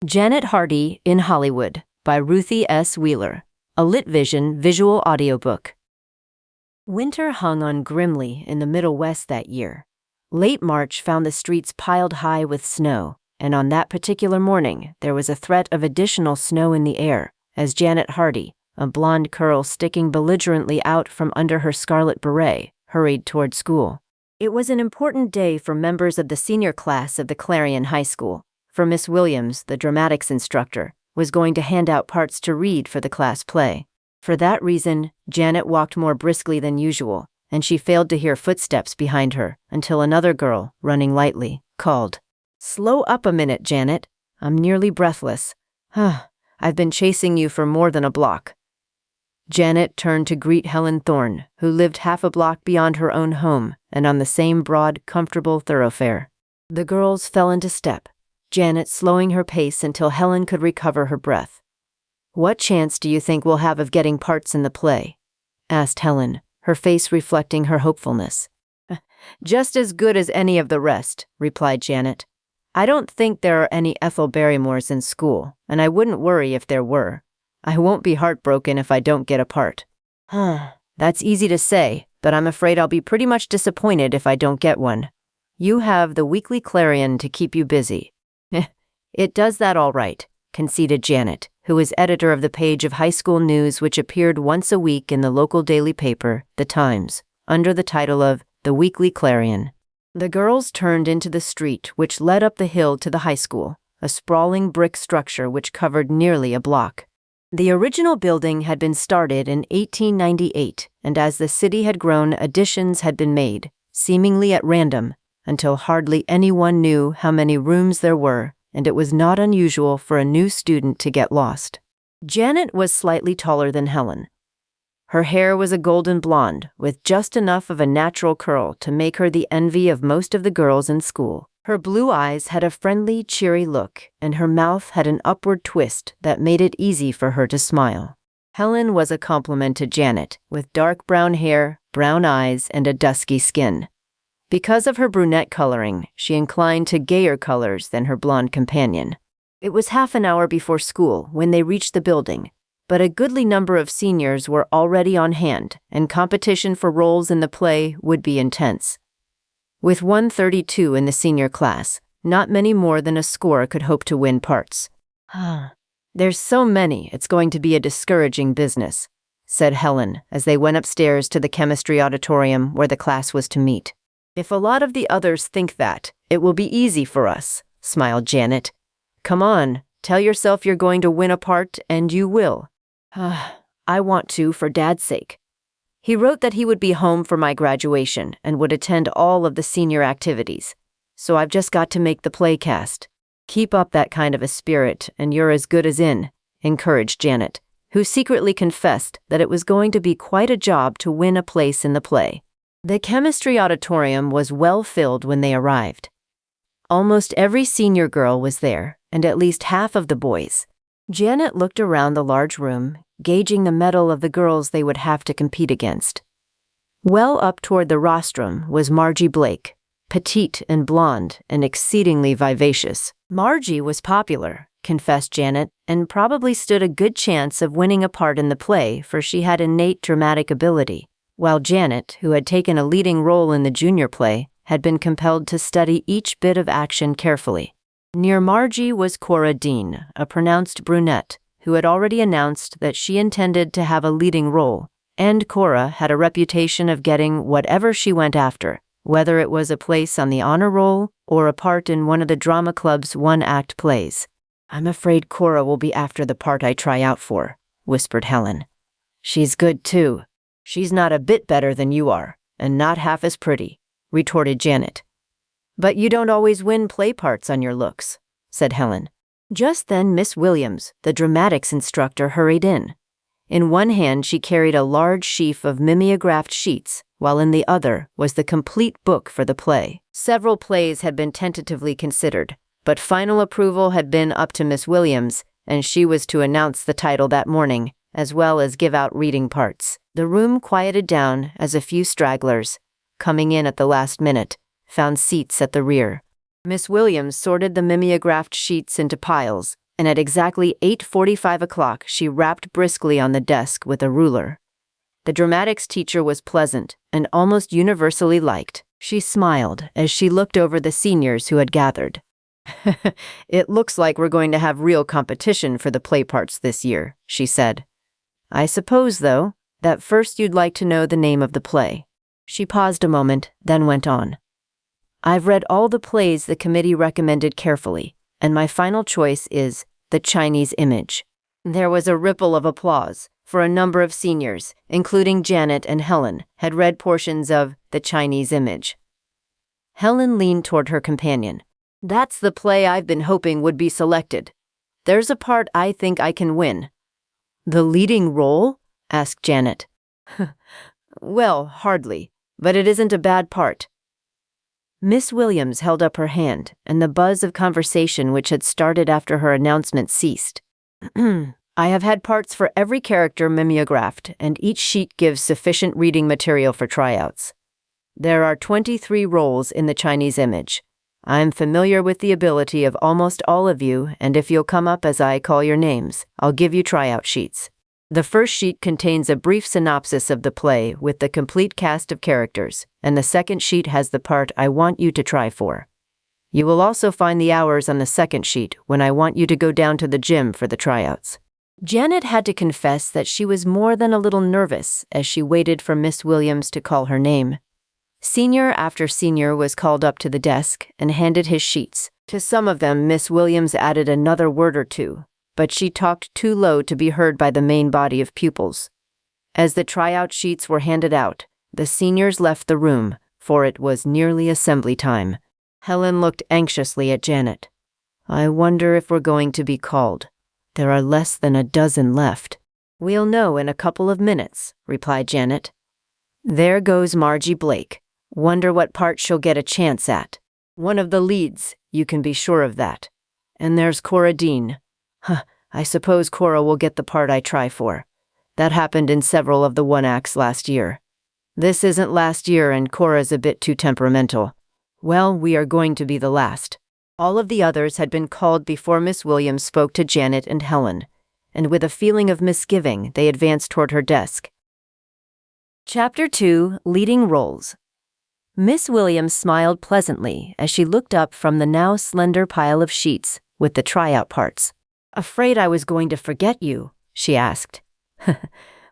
Janet Hardy in Hollywood by Ruthe S. Wheeler, a LitVision visual audiobook. Winter hung on grimly in the Middle West that year. Late March found the streets piled high with snow, and on that particular morning there was a threat of additional snow in the air as Janet Hardy, a blonde curl sticking belligerently out from under her scarlet beret, hurried toward school. It was an important day for members of the senior class of the Clarion High School, for Miss Williams, the dramatics instructor, was going to hand out parts to read for the class play. For that reason, Janet walked more briskly than usual, and she failed to hear footsteps behind her until another girl, running lightly, called, "Slow up a minute, Janet. I'm nearly breathless. I've been chasing you for more than a block." Janet turned to greet Helen Thorne, who lived half a block beyond her own home and on the same broad, comfortable thoroughfare. The girls fell into step, Janet slowing her pace until Helen could recover her breath. "What chance do you think we'll have of getting parts in the play?" asked Helen, her face reflecting her hopefulness. "Just as good as any of the rest," replied Janet. "I don't think there are any Ethel Barrymores in school, and I wouldn't worry if there were. I won't be heartbroken if I don't get a part." "That's easy to say, but I'm afraid I'll be pretty much disappointed if I don't get one. You have the Weekly Clarion to keep you busy." "It does that all right," conceded Janet, who was editor of the page of high school news which appeared once a week in the local daily paper, The Times, under the title of The Weekly Clarion. The girls turned into the street which led up the hill to the high school, a sprawling brick structure which covered nearly a block. The original building had been started in 1898, and as the city had grown, additions had been made, seemingly at random, until hardly anyone knew how many rooms there were, and it was not unusual for a new student to get lost. Janet was slightly taller than Helen. Her hair was a golden blonde, with just enough of a natural curl to make her the envy of most of the girls in school. Her blue eyes had a friendly, cheery look, and her mouth had an upward twist that made it easy for her to smile. Helen was a compliment to Janet, with dark brown hair, brown eyes, and a dusky skin. Because of her brunette coloring, she inclined to gayer colors than her blonde companion. It was half an hour before school when they reached the building, but a goodly number of seniors were already on hand, and competition for roles in the play would be intense. With 132 in the senior class, not many more than a score could hope to win parts. "There's so many, it's going to be a discouraging business," said Helen as they went upstairs to the chemistry auditorium where the class was to meet. "If a lot of the others think that, it will be easy for us," smiled Janet. "Come on, tell yourself you're going to win a part, and you will." "I want to for Dad's sake. He wrote that he would be home for my graduation and would attend all of the senior activities, so I've just got to make the play cast." "Keep up that kind of a spirit, and you're as good as in," encouraged Janet, who secretly confessed that it was going to be quite a job to win a place in the play. The chemistry auditorium was well filled when they arrived. Almost every senior girl was there, and at least half of the boys. Janet looked around the large room, gauging the mettle of the girls they would have to compete against. Well up toward the rostrum was Margie Blake, petite and blonde and exceedingly vivacious. Margie was popular, confessed Janet, and probably stood a good chance of winning a part in the play, for she had innate dramatic ability, while Janet, who had taken a leading role in the junior play, had been compelled to study each bit of action carefully. Near Margie was Cora Dean, a pronounced brunette, who had already announced that she intended to have a leading role, and Cora had a reputation of getting whatever she went after, whether it was a place on the honor roll or a part in one of the drama club's one-act plays. "I'm afraid Cora will be after the part I try out for," whispered Helen. "She's good, too." "She's not a bit better than you are, and not half as pretty," retorted Janet. "But you don't always win play parts on your looks," said Helen. Just then Miss Williams, the dramatics instructor, hurried in. In one hand she carried a large sheaf of mimeographed sheets, while in the other was the complete book for the play. Several plays had been tentatively considered, but final approval had been up to Miss Williams, and she was to announce the title that morning, as well as give out reading parts. The room quieted down as a few stragglers, coming in at the last minute, found seats at the rear. Miss Williams sorted the mimeographed sheets into piles, and at exactly 8:45 she rapped briskly on the desk with a ruler. The dramatics teacher was pleasant and almost universally liked. She smiled as she looked over the seniors who had gathered. "It looks like we're going to have real competition for the play parts this year," she said. "I suppose, though, that first you'd like to know the name of the play." She paused a moment, then went on. "I've read all the plays the committee recommended carefully, and my final choice is The Chinese Image." There was a ripple of applause, for a number of seniors, including Janet and Helen, had read portions of The Chinese Image. Helen leaned toward her companion. "That's the play I've been hoping would be selected. There's a part I think I can win." "The leading role?" asked Janet. "Well, hardly, but it isn't a bad part." Miss Williams held up her hand, and the buzz of conversation which had started after her announcement ceased. "I have had parts for every character mimeographed, and each sheet gives sufficient reading material for tryouts. There are 23 roles in The Chinese Image. I'm familiar with the ability of almost all of you, and if you'll come up as I call your names, I'll give you tryout sheets. The first sheet contains a brief synopsis of the play with the complete cast of characters, and the second sheet has the part I want you to try for. You will also find the hours on the second sheet when I want you to go down to the gym for the tryouts." Janet had to confess that she was more than a little nervous as she waited for Miss Williams to call her name. Senior after senior was called up to the desk and handed his sheets. To some of them, Miss Williams added another word or two, but she talked too low to be heard by the main body of pupils. As the tryout sheets were handed out, the seniors left the room, for it was nearly assembly time. Helen looked anxiously at Janet. "I wonder if we're going to be called. There are less than a dozen left." "We'll know in a couple of minutes," replied Janet. "There goes Margie Blake. Wonder what part she'll get a chance at. One of the leads, you can be sure of that. And there's Cora Dean. I suppose Cora will get the part I try for. That happened in several of the one-acts last year. This isn't last year, and Cora's a bit too temperamental. Well, we are going to be the last." All of the others had been called before Miss Williams spoke to Janet and Helen, and with a feeling of misgiving, they advanced toward her desk. Chapter 2, Leading Roles. Miss Williams smiled pleasantly as she looked up from the now slender pile of sheets with the tryout parts. "Afraid I was going to forget you?" she asked.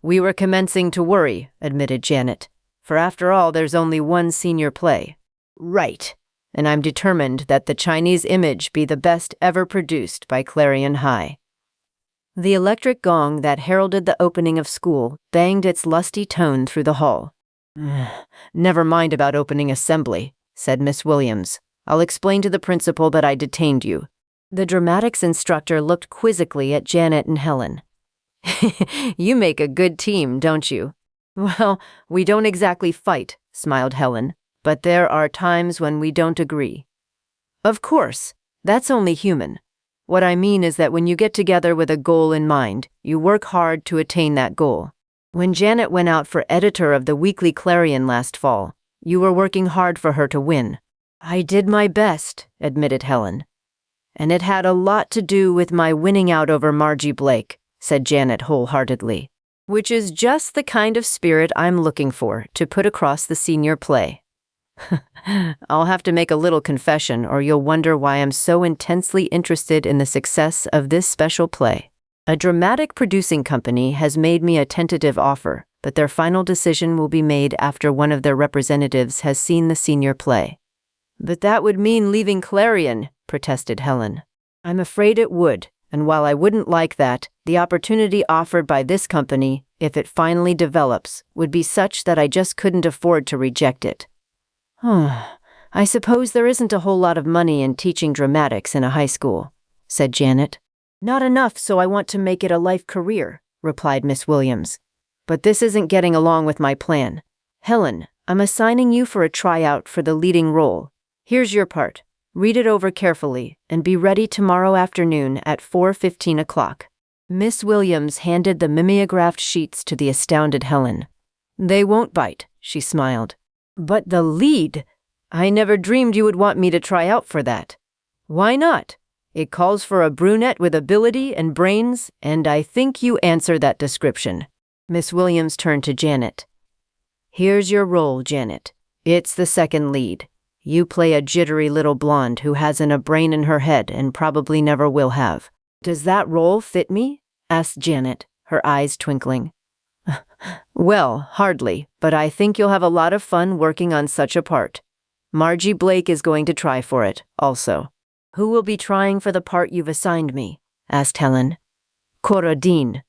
"We were commencing to worry," admitted Janet, "for after all, there's only one senior play." "Right. And I'm determined that The Chinese Image be the best ever produced by Clarion High." The electric gong that heralded the opening of school banged its lusty tone through the hall. "Never mind about opening assembly," said Miss Williams. "I'll explain to the principal that I detained you." The dramatics instructor looked quizzically at Janet and Helen. "You make a good team, don't you?" "Well, we don't exactly fight," smiled Helen. "But there are times when we don't agree." "Of course, that's only human. What I mean is that when you get together with a goal in mind, you work hard to attain that goal. When Janet went out for editor of the Weekly Clarion last fall, you were working hard for her to win." "I did my best," admitted Helen. "And it had a lot to do with my winning out over Margie Blake," said Janet wholeheartedly. "Which is just the kind of spirit I'm looking for to put across the senior play." "I'll have to make a little confession, or you'll wonder why I'm so intensely interested in the success of this special play. A dramatic producing company has made me a tentative offer, but their final decision will be made after one of their representatives has seen the senior play." "But that would mean leaving Clarion," protested Helen. "I'm afraid it would, and while I wouldn't like that, the opportunity offered by this company, if it finally develops, would be such that I just couldn't afford to reject it." "I suppose there isn't a whole lot of money in teaching dramatics in a high school," said Janet. "Not enough, so I want to make it a life career," replied Miss Williams. "But this isn't getting along with my plan. Helen, I'm assigning you for a tryout for the leading role. Here's your part. Read it over carefully and be ready tomorrow afternoon at 4:15. Miss Williams handed the mimeographed sheets to the astounded Helen. "They won't bite," she smiled. "But the lead! I never dreamed you would want me to try out for that." "Why not? It calls for a brunette with ability and brains, and I think you answer that description." Miss Williams turned to Janet. "Here's your role, Janet. It's the second lead. You play a jittery little blonde who hasn't a brain in her head and probably never will have." "Does that role fit me?" asked Janet, her eyes twinkling. "Well, hardly, but I think you'll have a lot of fun working on such a part. Margie Blake is going to try for it, also." "Who will be trying for the part you've assigned me?" asked Helen. "Cora Dean.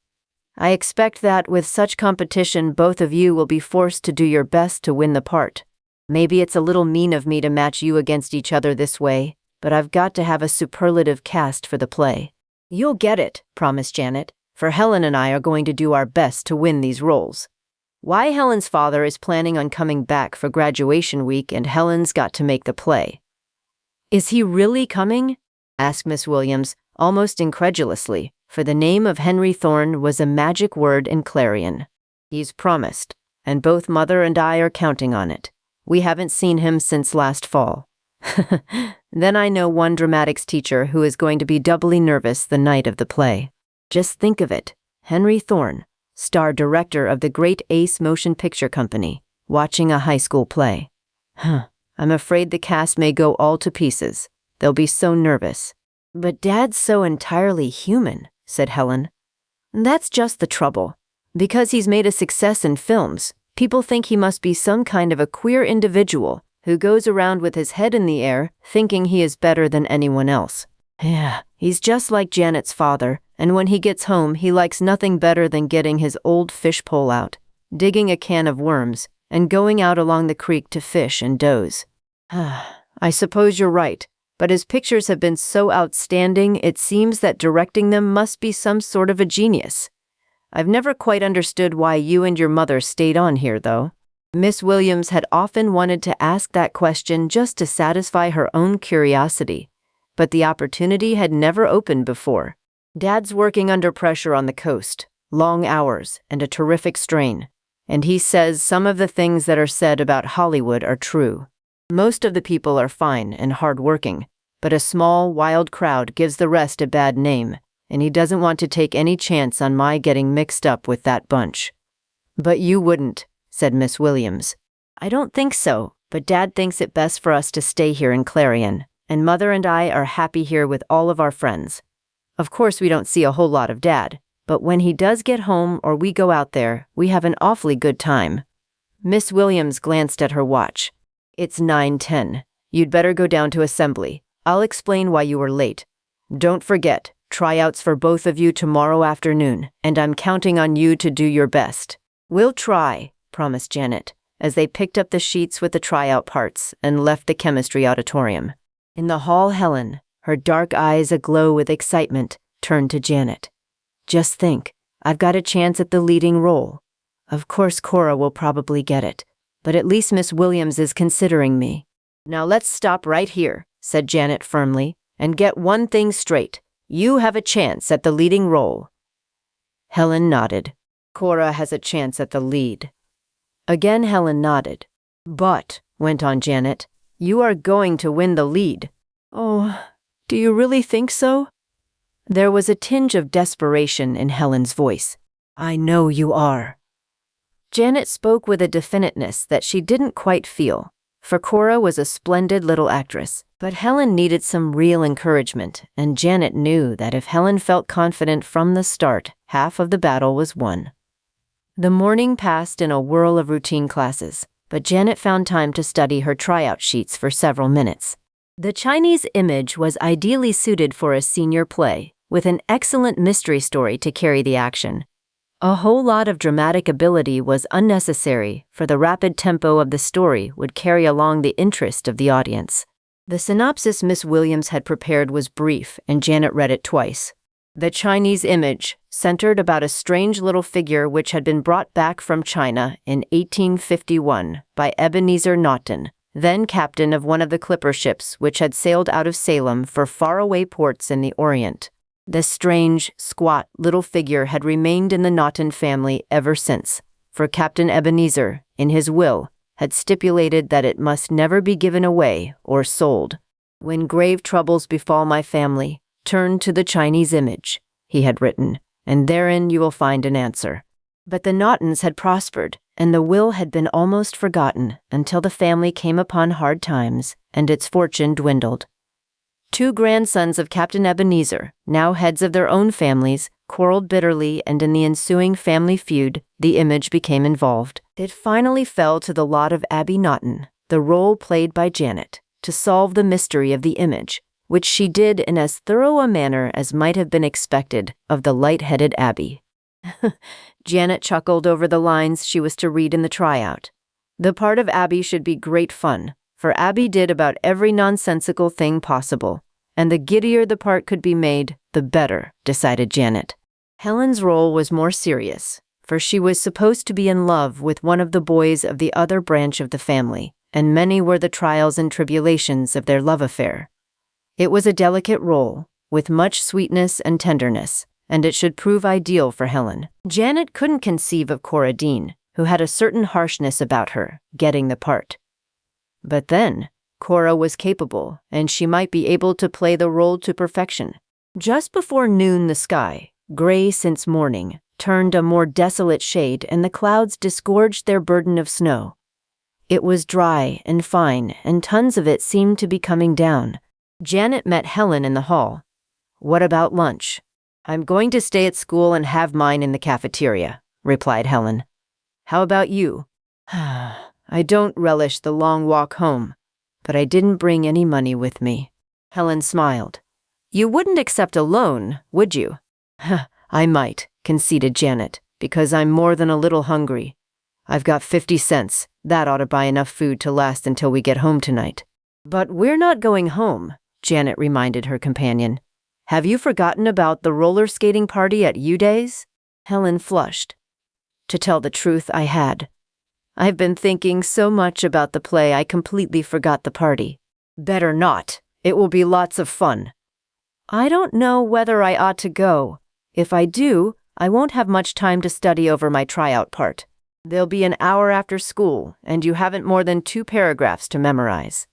I expect that with such competition, both of you will be forced to do your best to win the part. Maybe it's a little mean of me to match you against each other this way, but I've got to have a superlative cast for the play." "You'll get it," promised Janet, "for Helen and I are going to do our best to win these roles." Why Helen's father is planning on coming back for graduation week and Helen's got to make the play. "Is he really coming?" asked Miss Williams, almost incredulously, for the name of Henry Thorne was a magic word in Clarion. "He's promised, and both Mother and I are counting on it. We haven't seen him since last fall." Then I know one dramatics teacher who is going to be doubly nervous the night of the play. Just think of it, Henry Thorne, star director of the great Ace Motion Picture Company, watching a high school play. I'm afraid the cast may go all to pieces. They'll be so nervous. "But Dad's so entirely human," said Helen. "That's just the trouble. Because he's made a success in films, people think he must be some kind of a queer individual who goes around with his head in the air, thinking he is better than anyone else. Yeah, he's just like Janet's father, and when he gets home, he likes nothing better than getting his old fishpole out, digging a can of worms, and going out along the creek to fish and doze." "I suppose you're right, but his pictures have been so outstanding, it seems that directing them must be some sort of a genius. I've never quite understood why you and your mother stayed on here, though." Miss Williams had often wanted to ask that question just to satisfy her own curiosity, but the opportunity had never opened before. "Dad's working under pressure on the coast, long hours, and a terrific strain, and he says some of the things that are said about Hollywood are true. Most of the people are fine and hard-working, but a small, wild crowd gives the rest a bad name, and he doesn't want to take any chance on my getting mixed up with that bunch." "But you wouldn't," said Miss Williams. "I don't think so, but Dad thinks it best for us to stay here in Clarion, and Mother and I are happy here with all of our friends. Of course we don't see a whole lot of Dad, but when he does get home or we go out there, we have an awfully good time." Miss Williams glanced at her watch. "It's 9:10. You'd better go down to assembly. I'll explain why you were late. Don't forget, tryouts for both of you tomorrow afternoon, and I'm counting on you to do your best." "We'll try," promised Janet, as they picked up the sheets with the tryout parts and left the chemistry auditorium. In the hall, Helen, her dark eyes aglow with excitement, turned to Janet. "Just think, I've got a chance at the leading role. Of course Cora will probably get it, but at least Miss Williams is considering me." "Now let's stop right here," said Janet firmly, "and get one thing straight. You have a chance at the leading role." Helen nodded. "Cora has a chance at the lead." Again Helen nodded. "But," went on Janet, "you are going to win the lead." "Oh, do you really think so?" There was a tinge of desperation in Helen's voice. "I know you are." Janet spoke with a definiteness that she didn't quite feel, for Cora was a splendid little actress. But Helen needed some real encouragement, and Janet knew that if Helen felt confident from the start, half of the battle was won. The morning passed in a whirl of routine classes, but Janet found time to study her tryout sheets for several minutes. The Chinese Image was ideally suited for a senior play, with an excellent mystery story to carry the action. A whole lot of dramatic ability was unnecessary, for the rapid tempo of the story would carry along the interest of the audience. The synopsis Miss Williams had prepared was brief, and Janet read it twice. The Chinese Image centered about a strange little figure which had been brought back from China in 1851 by Ebenezer Naughton, then captain of one of the clipper ships which had sailed out of Salem for faraway ports in the Orient. The strange, squat little figure had remained in the Naughton family ever since, for Captain Ebenezer, in his will, had stipulated that it must never be given away or sold. "When grave troubles befall my family, "Turn to the Chinese image," he had written, "and therein you will find an answer." But the Naughtons had prospered, and the will had been almost forgotten until the family came upon hard times and its fortune dwindled. 2 grandsons of Captain Ebenezer, now heads of their own families, quarreled bitterly, and in the ensuing family feud, the image became involved. It finally fell to the lot of Abby Naughton, the role played by Janet, to solve the mystery of the image, which she did in as thorough a manner as might have been expected of the light-headed Abby. Janet chuckled over the lines she was to read in the tryout. The part of Abby should be great fun, for Abby did about every nonsensical thing possible, and the giddier the part could be made, the better, decided Janet. Helen's role was more serious, for she was supposed to be in love with one of the boys of the other branch of the family, and many were the trials and tribulations of their love affair. It was a delicate role, with much sweetness and tenderness, and it should prove ideal for Helen. Janet couldn't conceive of Cora Dean, who had a certain harshness about her, getting the part. But then, Cora was capable, and she might be able to play the role to perfection. Just before noon, the sky, gray since morning, turned a more desolate shade, and the clouds disgorged their burden of snow. It was dry and fine, and tons of it seemed to be coming down. Janet met Helen in the hall. "What about lunch?" "I'm going to stay at school and have mine in the cafeteria," replied Helen. "How about you?" "I don't relish the long walk home, but I didn't bring any money with me." Helen smiled. "You wouldn't accept a loan, would you?" "I might," conceded Janet, "because I'm more than a little hungry. I've got 50 cents. That ought to buy enough food to last until we get home tonight." "But we're not going home," Janet reminded her companion. "Have you forgotten about the roller skating party at Uday's?" Helen flushed. "To tell the truth, I had. I've been thinking so much about the play I completely forgot the party." "Better not. It will be lots of fun." "I don't know whether I ought to go. If I do, I won't have much time to study over my tryout part. There'll be an hour after school, and you haven't more than 2 paragraphs to memorize."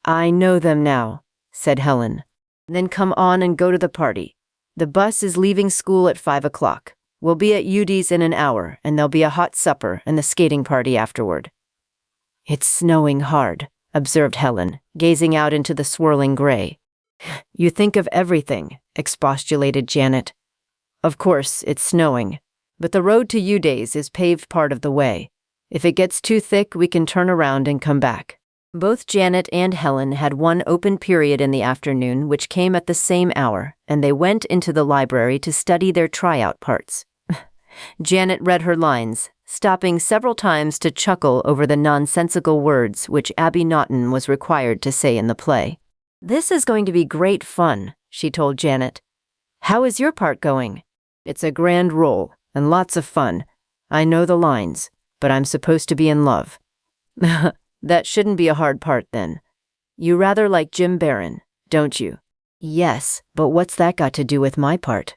"I know them now," said Helen. "Then come on and go to the party. The bus is leaving school at 5 o'clock. We'll be at Udy's in an hour, and there'll be a hot supper and the skating party afterward." "It's snowing hard," observed Helen, gazing out into the swirling gray. "You think of everything," expostulated Janet. "Of course, it's snowing, but the road to Uday's is paved part of the way. If it gets too thick, we can turn around and come back." Both Janet and Helen had one open period in the afternoon which came at the same hour, and they went into the library to study their tryout parts. Janet read her lines, stopping several times to chuckle over the nonsensical words which Abby Naughton was required to say in the play. "This is going to be great fun," she told Janet. "How is your part going?" "It's a grand role, and lots of fun. I know the lines, but I'm supposed to be in love." "That shouldn't be a hard part, then. You rather like Jim Barron, don't you?" "Yes, but what's that got to do with my part?"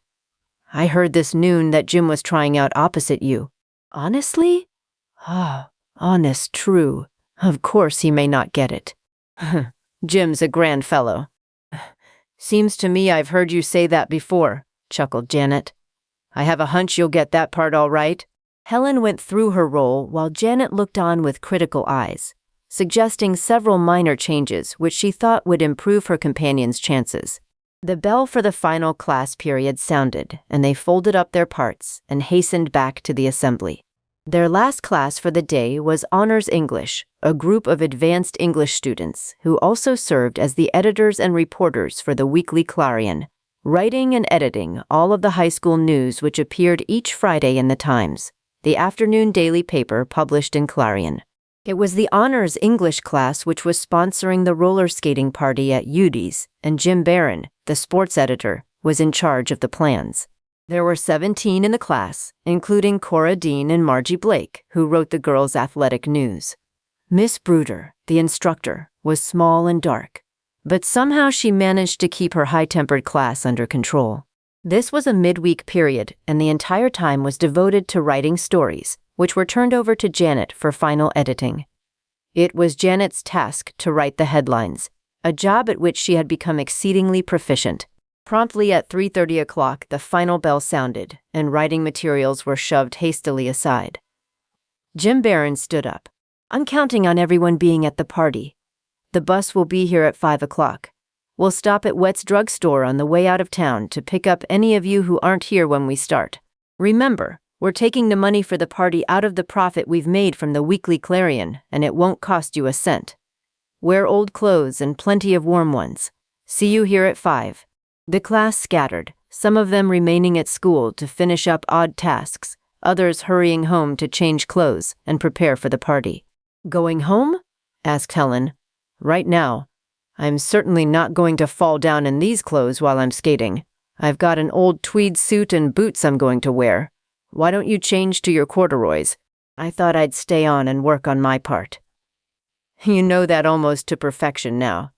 "I heard this noon that Jim was trying out opposite you." "Honestly?" "Ah, honest, true. Of course he may not get it." "Jim's a grand fellow." "Seems to me I've heard you say that before," chuckled Janet. "I have a hunch you'll get that part all right." Helen went through her role while Janet looked on with critical eyes, suggesting several minor changes which she thought would improve her companion's chances. The bell for the final class period sounded, and they folded up their parts and hastened back to the assembly. Their last class for the day was Honors English, a group of advanced English students who also served as the editors and reporters for the Weekly Clarion, writing and editing all of the high school news which appeared each Friday in the Times, the afternoon daily paper published in Clarion. It was the Honors English class which was sponsoring the roller skating party at Udy's, and Jim Barron, the sports editor, was in charge of the plans. There were 17 in the class, including Cora Dean and Margie Blake, who wrote the girls' athletic news. Miss Bruder, the instructor, was small and dark, but somehow she managed to keep her high-tempered class under control. This was a midweek period, and the entire time was devoted to writing stories, which were turned over to Janet for final editing. It was Janet's task to write the headlines, a job at which she had become exceedingly proficient. Promptly at 3:30 o'clock, the final bell sounded, and writing materials were shoved hastily aside. Jim Barron stood up. "I'm counting on everyone being at the party. The bus will be here at 5 o'clock. We'll stop at Wet's drugstore on the way out of town to pick up any of you who aren't here when we start. Remember, we're taking the money for the party out of the profit we've made from the Weekly Clarion, and it won't cost you a cent. Wear old clothes and plenty of warm ones. See you here at 5. The class scattered, some of them remaining at school to finish up odd tasks, others hurrying home to change clothes and prepare for the party. "Going home?" asked Helen. "Right now. I'm certainly not going to fall down in these clothes while I'm skating. I've got an old tweed suit and boots I'm going to wear. Why don't you change to your corduroys? I thought I'd stay on and work on my part." "You know that almost to perfection now.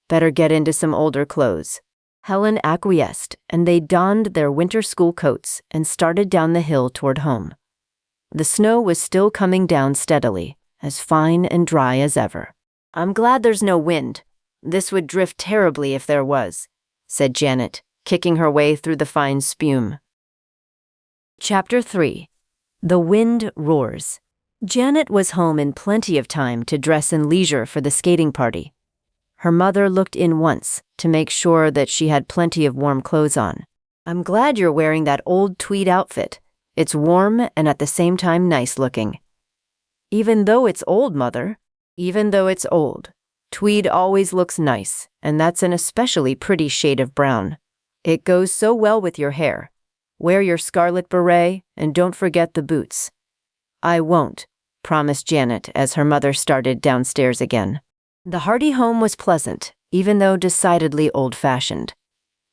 Better get into some older clothes." Helen acquiesced, and they donned their winter school coats and started down the hill toward home. The snow was still coming down steadily, as fine and dry as ever. "I'm glad there's no wind. This would drift terribly if there was," said Janet, kicking her way through the fine spume. Chapter 3. The Wind Roars. Janet was home in plenty of time to dress in leisure for the skating party. Her mother looked in once to make sure that she had plenty of warm clothes on. "I'm glad you're wearing that old tweed outfit. It's warm and at the same time nice looking." "Even though it's old, Mother. Even though it's old. Tweed always looks nice, and that's an especially pretty shade of brown. It goes so well with your hair. Wear your scarlet beret, and don't forget the boots." "I won't," promised Janet as her mother started downstairs again. The Hardy home was pleasant, even though decidedly old-fashioned.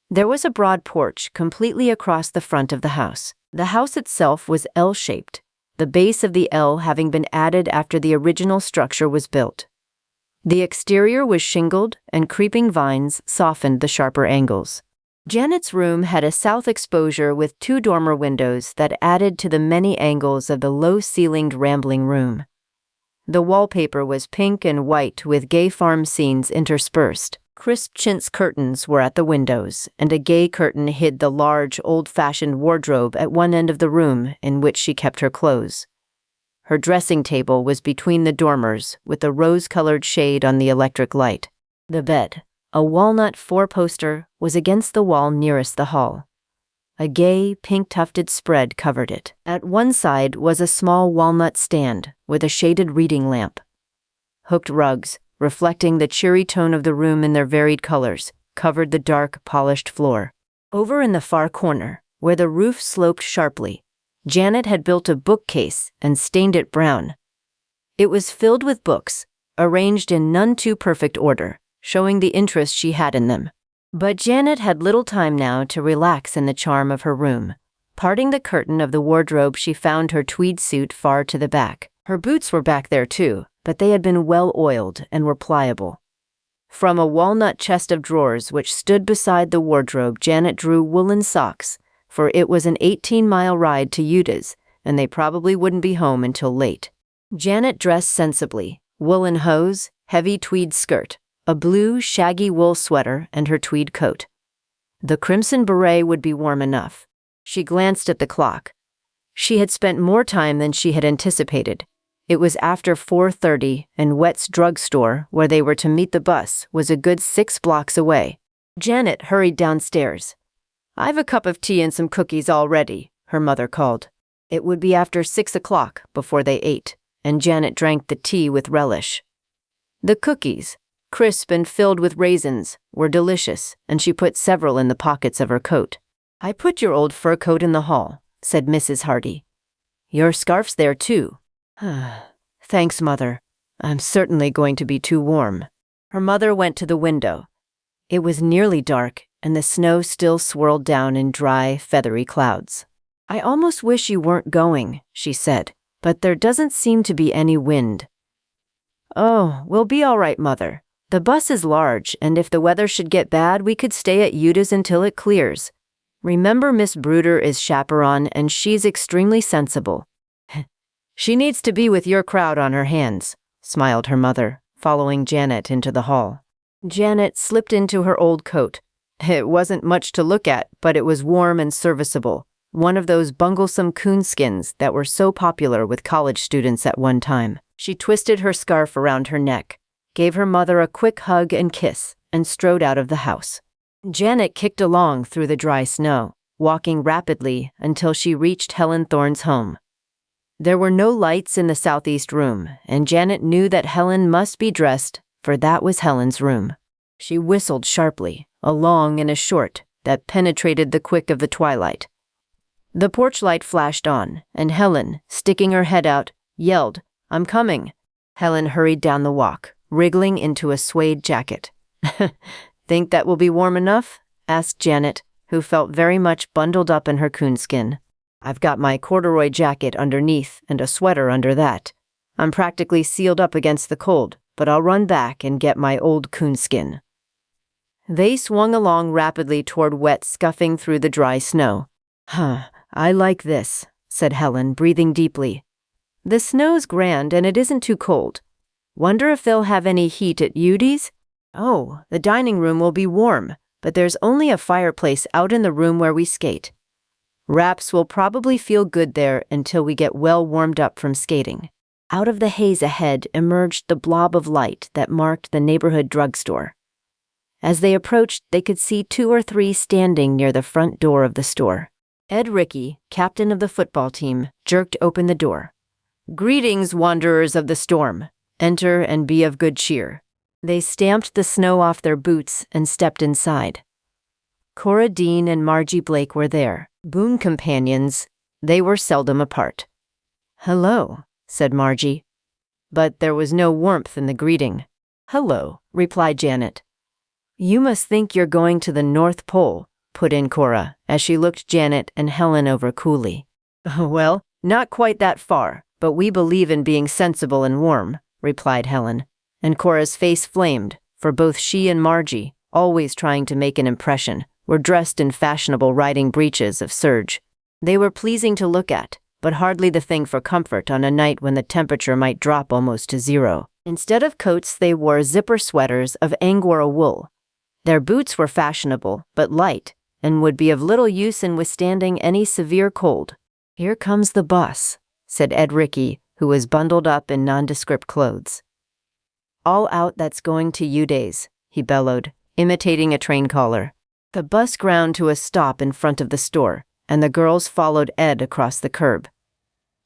There was a broad porch completely across the front of the house. The house itself was L-shaped, the base of the L having been added after the original structure was built. The exterior was shingled, and creeping vines softened the sharper angles. Janet's room had a south exposure with 2 dormer windows that added to the many angles of the low-ceilinged rambling room. The wallpaper was pink and white with gay farm scenes interspersed. Crisp chintz curtains were at the windows, and a gay curtain hid the large, old-fashioned wardrobe at one end of the room in which she kept her clothes. Her dressing table was between the dormers, with a rose-colored shade on the electric light. The bed, a walnut 4-poster, was against the wall nearest the hall. A gay, pink-tufted spread covered it. At one side was a small walnut stand with a shaded reading lamp. Hooked rugs, reflecting the cheery tone of the room in their varied colors, covered the dark, polished floor. Over in the far corner, where the roof sloped sharply, Janet had built a bookcase and stained it brown. It was filled with books, arranged in none too perfect order, showing the interest she had in them. But Janet had little time now to relax in the charm of her room. Parting the curtain of the wardrobe, she found her tweed suit far to the back. Her boots were back there too, but they had been well oiled and were pliable. From a walnut chest of drawers which stood beside the wardrobe, Janet drew woolen socks, for it was an 18-mile ride to Udah's, and they probably wouldn't be home until late. Janet dressed sensibly, woolen hose, heavy tweed skirt, a blue, shaggy wool sweater, and her tweed coat. The crimson beret would be warm enough. She glanced at the clock. She had spent more time than she had anticipated. It was after 4:30, and Wet's drugstore, where they were to meet the bus, was a good 6 blocks away. Janet hurried downstairs. "I've a cup of tea and some cookies all ready," her mother called. It would be after 6 o'clock before they ate, and Janet drank the tea with relish. The cookies, crisp and filled with raisins, were delicious, and she put several in the pockets of her coat. "I put your old fur coat in the hall," said Mrs. Hardy. "Your scarf's there, too." "Thanks, Mother. I'm certainly going to be too warm." Her mother went to the window. It was nearly dark, and the snow still swirled down in dry, feathery clouds. "I almost wish you weren't going," she said, "but there doesn't seem to be any wind." "Oh, we'll be all right, Mother. The bus is large, and if the weather should get bad, we could stay at Udah's until it clears. Remember, Miss Bruder is chaperone, and she's extremely sensible." "She needs to be with your crowd on her hands," smiled her mother, following Janet into the hall. Janet slipped into her old coat, It wasn't much to look at, but it was warm and serviceable. One of those bunglesome coonskins that were so popular with college students at one time. She twisted her scarf around her neck, gave her mother a quick hug and kiss, and strode out of the house. Janet kicked along through the dry snow, walking rapidly until she reached Helen Thorne's home. There were no lights in the southeast room, and Janet knew that Helen must be dressed, for that was Helen's room. She whistled sharply, a long and a short, that penetrated the quick of the twilight. The porch light flashed on, and Helen, sticking her head out, yelled, "I'm coming." Helen hurried down the walk, wriggling into a suede jacket. "Think that will be warm enough?" asked Janet, who felt very much bundled up in her coonskin. "I've got my corduroy jacket underneath and a sweater under that. I'm practically sealed up against the cold, but I'll run back and get my old coonskin." They swung along rapidly toward wet scuffing through the dry snow. "I like this," said Helen, breathing deeply. "The snow's grand and it isn't too cold. Wonder if they'll have any heat at Udi's? Oh, the dining room will be warm, but there's only a fireplace out in the room where we skate. Wraps will probably feel good there until we get well warmed up from skating." Out of the haze ahead emerged the blob of light that marked the neighborhood drugstore. As they approached, they could see 2 or 3 standing near the front door of the store. Ed Rickey, captain of the football team, jerked open the door. "Greetings, wanderers of the storm. Enter and be of good cheer." They stamped the snow off their boots and stepped inside. Cora Dean and Margie Blake were there, boon companions. They were seldom apart. "Hello," said Margie. But there was no warmth in the greeting. "Hello," replied Janet. "You must think you're going to the North Pole," put in Cora, as she looked Janet and Helen over coolly. "Well, not quite that far, but we believe in being sensible and warm," replied Helen, and Cora's face flamed, for both she and Margie, always trying to make an impression, were dressed in fashionable riding breeches of serge. They were pleasing to look at, but hardly the thing for comfort on a night when the temperature might drop almost to 0. Instead of coats, they wore zipper sweaters of Angora wool. Their boots were fashionable, but light, and would be of little use in withstanding any severe cold. "Here comes the bus," said Ed Rickey, who was bundled up in nondescript clothes. "All out that's going to Udi's," he bellowed, imitating a train caller. The bus ground to a stop in front of the store, and the girls followed Ed across the curb.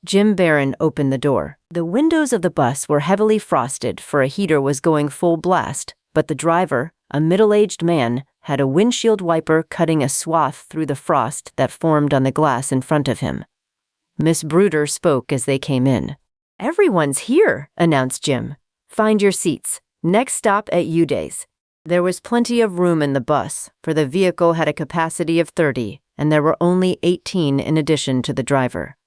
Jim Barron opened the door. The windows of the bus were heavily frosted, for a heater was going full blast, but the driver, a middle-aged man, had a windshield wiper cutting a swath through the frost that formed on the glass in front of him. Miss Bruder spoke as they came in. "Everyone's here," announced Jim. "Find your seats. Next stop at Udi's." There was plenty of room in the bus, for the vehicle had a capacity of 30, and there were only 18 in addition to the driver.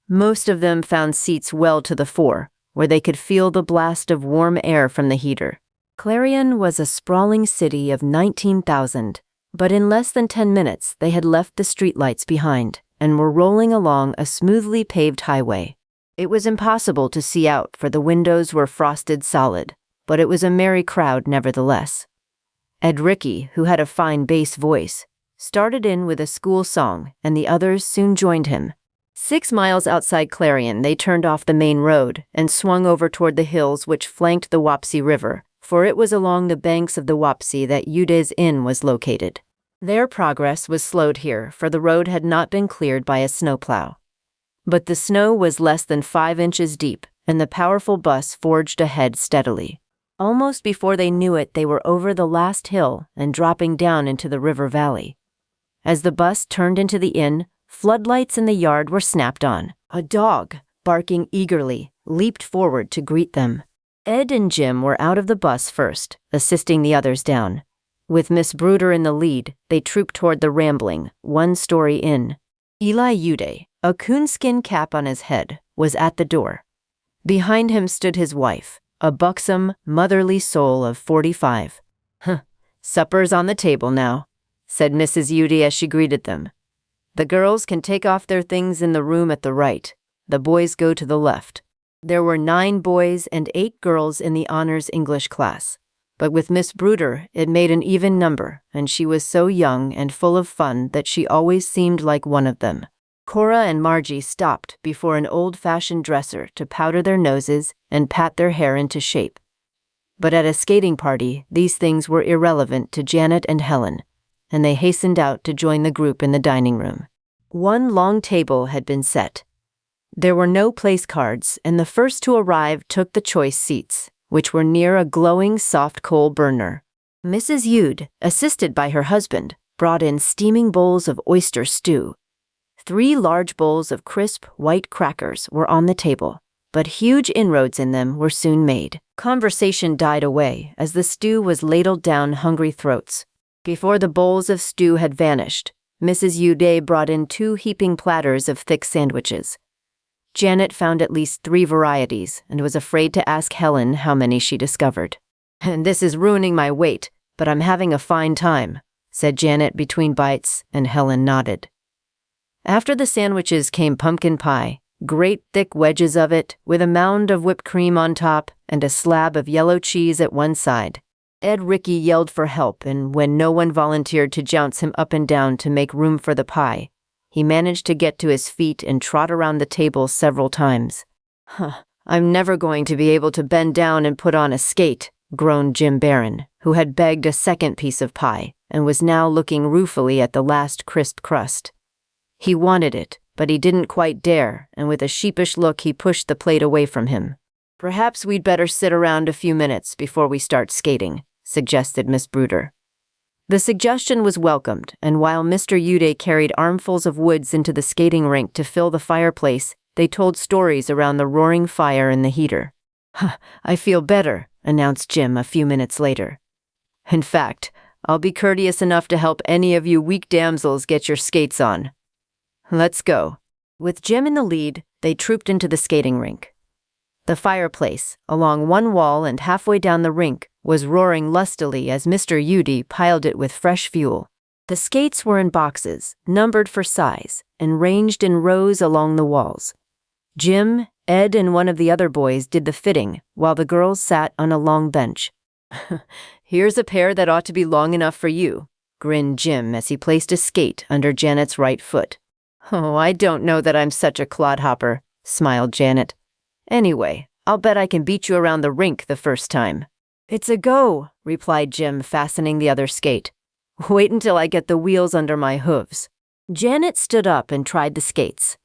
Most of them found seats well to the fore, where they could feel the blast of warm air from the heater. Clarion was a sprawling city of 19,000, but in less than 10 minutes they had left the streetlights behind and were rolling along a smoothly paved highway. It was impossible to see out, for the windows were frosted solid, but it was a merry crowd nevertheless. Ed Rickey, who had a fine bass voice, started in with a school song, and the others soon joined him. 6 miles outside Clarion, they turned off the main road and swung over toward the hills which flanked the Wapsie River, for it was along the banks of the Wapsie that Udi's Inn was located. Their progress was slowed here, for the road had not been cleared by a snowplow. But the snow was less than 5 inches deep, and the powerful bus forged ahead steadily. Almost before they knew it, they were over the last hill and dropping down into the river valley. As the bus turned into the inn, floodlights in the yard were snapped on. A dog, barking eagerly, leaped forward to greet them. Ed and Jim were out of the bus first, assisting the others down. With Miss Bruder in the lead, they trooped toward the rambling, one-story inn. Eli Ude, a coonskin cap on his head, was at the door. Behind him stood his wife, a buxom, motherly soul of 45. "Supper's on the table now," said Mrs. Ude as she greeted them. "The girls can take off their things in the room at the right. The boys go to the left." There were 9 boys and 8 girls in the honors English class. But with Miss Bruder, it made an even number, and she was so young and full of fun that she always seemed like one of them. Cora and Margie stopped before an old-fashioned dresser to powder their noses and pat their hair into shape. But at a skating party, these things were irrelevant to Janet and Helen, and they hastened out to join the group in the dining room. One long table had been set. There were no place cards, and the first to arrive took the choice seats, which were near a glowing soft coal burner. Mrs. Yude, assisted by her husband, brought in steaming bowls of oyster stew. 3 large bowls of crisp white crackers were on the table, but huge inroads in them were soon made. Conversation died away as the stew was ladled down hungry throats. Before the bowls of stew had vanished, Mrs. Yude brought in 2 heaping platters of thick sandwiches. Janet found at least 3 varieties and was afraid to ask Helen how many she discovered. "And this is ruining my weight, but I'm having a fine time," said Janet between bites, and Helen nodded. After the sandwiches came pumpkin pie, great thick wedges of it, with a mound of whipped cream on top and a slab of yellow cheese at one side. Ed Ricky yelled for help, and when no one volunteered to jounce him up and down to make room for the pie, he managed to get to his feet and trot around the table several times. "I'm never going to be able to bend down and put on a skate," groaned Jim Barron, who had begged a second piece of pie and was now looking ruefully at the last crisp crust. He wanted it, but he didn't quite dare, and with a sheepish look he pushed the plate away from him. "Perhaps we'd better sit around a few minutes before we start skating," suggested Miss Bruder. The suggestion was welcomed, and while Mr. Yude carried armfuls of woods into the skating rink to fill the fireplace, they told stories around the roaring fire in the heater. "I feel better," announced Jim a few minutes later. "In fact, I'll be courteous enough to help any of you weak damsels get your skates on. Let's go." With Jim in the lead, they trooped into the skating rink. The fireplace, along one wall and halfway down the rink, was roaring lustily as Mr. Yude piled it with fresh fuel. The skates were in boxes, numbered for size, and ranged in rows along the walls. Jim, Ed, and one of the other boys did the fitting, while the girls sat on a long bench. "Here's a pair that ought to be long enough for you," grinned Jim as he placed a skate under Janet's right foot. "Oh, I don't know that I'm such a clodhopper," smiled Janet. "Anyway, I'll bet I can beat you around the rink the first time." "It's a go," replied Jim, fastening the other skate. "Wait until I get the wheels under my hooves." Janet stood up and tried the skates.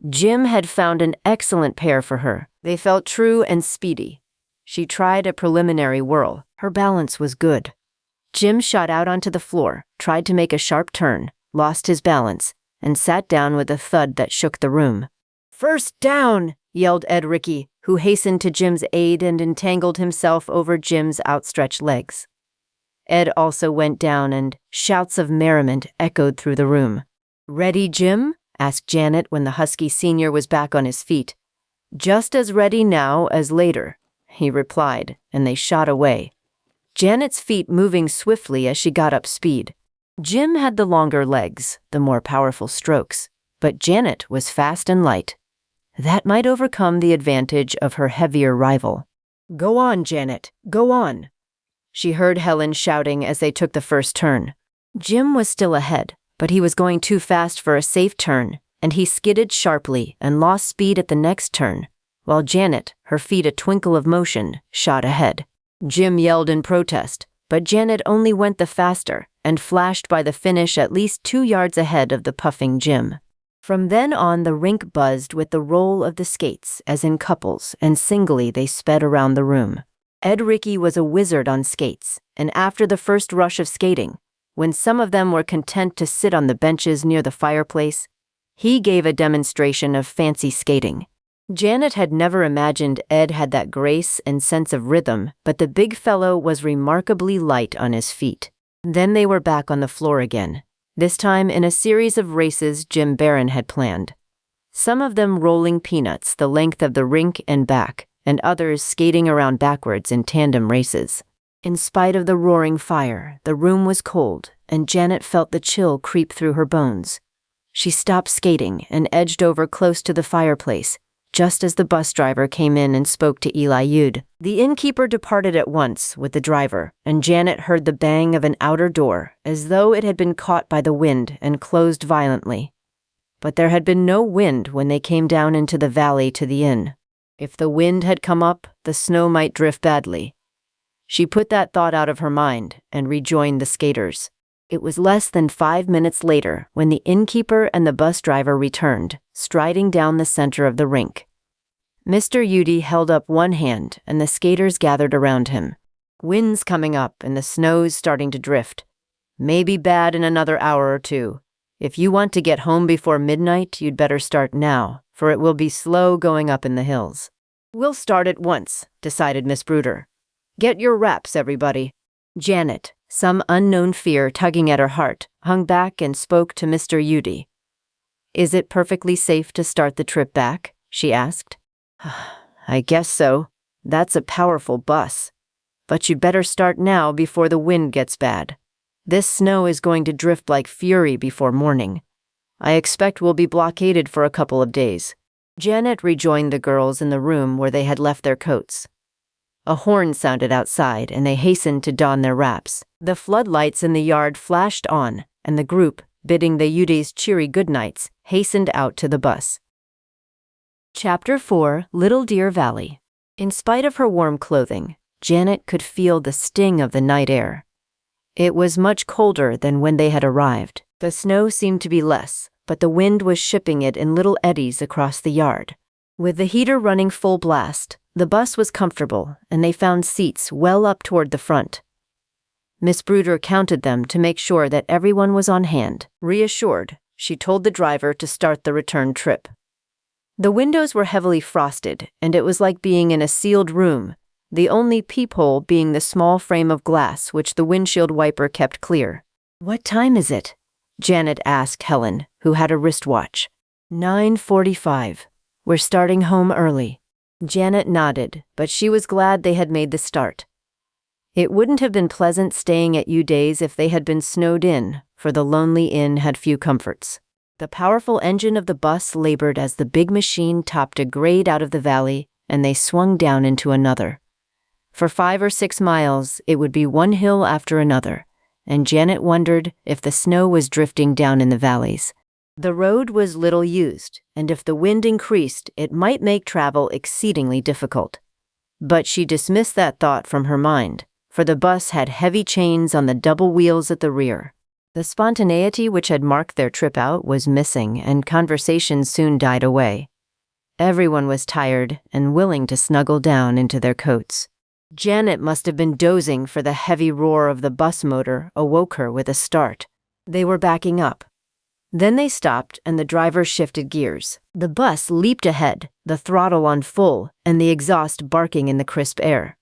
Jim had found an excellent pair for her. They felt true and speedy. She tried a preliminary whirl. Her balance was good. Jim shot out onto the floor, tried to make a sharp turn, lost his balance, and sat down with a thud that shook the room. "First down!" yelled Ed Ricky, who hastened to Jim's aid and entangled himself over Jim's outstretched legs. Ed also went down, and shouts of merriment echoed through the room. "Ready, Jim?" asked Janet when the husky senior was back on his feet. "Just as ready now as later," he replied, and they shot away, Janet's feet moving swiftly as she got up speed. Jim had the longer legs, the more powerful strokes, but Janet was fast and light. That might overcome the advantage of her heavier rival. "Go on, Janet, go on," she heard Helen shouting as they took the first turn. Jim was still ahead, but he was going too fast for a safe turn, and he skidded sharply and lost speed at the next turn, while Janet, her feet a twinkle of motion, shot ahead. Jim yelled in protest, but Janet only went the faster and flashed by the finish at least 2 yards ahead of the puffing Jim. From then on, the rink buzzed with the roll of the skates, as in couples, and singly they sped around the room. Ed Ricky was a wizard on skates, and after the first rush of skating, when some of them were content to sit on the benches near the fireplace, he gave a demonstration of fancy skating. Janet had never imagined Ed had that grace and sense of rhythm, but the big fellow was remarkably light on his feet. Then they were back on the floor again, this time in a series of races Jim Barron had planned. Some of them rolling peanuts the length of the rink and back, and others skating around backwards in tandem races. In spite of the roaring fire, the room was cold, and Janet felt the chill creep through her bones. She stopped skating and edged over close to the fireplace, just as the bus driver came in and spoke to Eliud. The innkeeper departed at once with the driver, and Janet heard the bang of an outer door, as though it had been caught by the wind and closed violently. But there had been no wind when they came down into the valley to the inn. If the wind had come up, the snow might drift badly. She put that thought out of her mind and rejoined the skaters. It was less than 5 minutes later when the innkeeper and the bus driver returned, striding down the center of the rink. Mr. Udy held up one hand and the skaters gathered around him. Wind's coming up and the snow's starting to drift. Maybe bad in another hour or two. If you want to get home before midnight, you'd better start now, for it will be slow going up in the hills. We'll start at once, decided Miss Bruder. Get your wraps, everybody. Janet, some unknown fear tugging at her heart, hung back and spoke to Mr. Udy. Is it perfectly safe to start the trip back? She asked. I guess so. That's a powerful bus. But you'd better start now before the wind gets bad. This snow is going to drift like fury before morning. I expect we'll be blockaded for a couple of days. Janet rejoined the girls in the room where they had left their coats. A horn sounded outside, and they hastened to don their wraps. The floodlights in the yard flashed on, and the group, bidding the Udys cheery goodnights, hastened out to the bus. Chapter 4, Little Deer Valley. In spite of her warm clothing, Janet could feel the sting of the night air. It was much colder than when they had arrived. The snow seemed to be less, but the wind was shipping it in little eddies across the yard. With the heater running full blast, the bus was comfortable, and they found seats well up toward the front. Miss Bruder counted them to make sure that everyone was on hand. Reassured, she told the driver to start the return trip. The windows were heavily frosted, and it was like being in a sealed room, the only peephole being the small frame of glass which the windshield wiper kept clear. What time is it? Janet asked Helen, who had a wristwatch. 9:45. We're starting home early. Janet nodded, but she was glad they had made the start. It wouldn't have been pleasant staying at Udy's if they had been snowed in, for the lonely inn had few comforts. The powerful engine of the bus labored as the big machine topped a grade out of the valley, and they swung down into another. For 5 or 6 miles, it would be one hill after another, and Janet wondered if the snow was drifting down in the valleys. The road was little used, and if the wind increased, it might make travel exceedingly difficult. But she dismissed that thought from her mind, for the bus had heavy chains on the double wheels at the rear. The spontaneity which had marked their trip out was missing, and conversation soon died away. Everyone was tired and willing to snuggle down into their coats. Janet must have been dozing, for the heavy roar of the bus motor awoke her with a start. They were backing up. Then they stopped, and the driver shifted gears. The bus leaped ahead, the throttle on full, and the exhaust barking in the crisp air.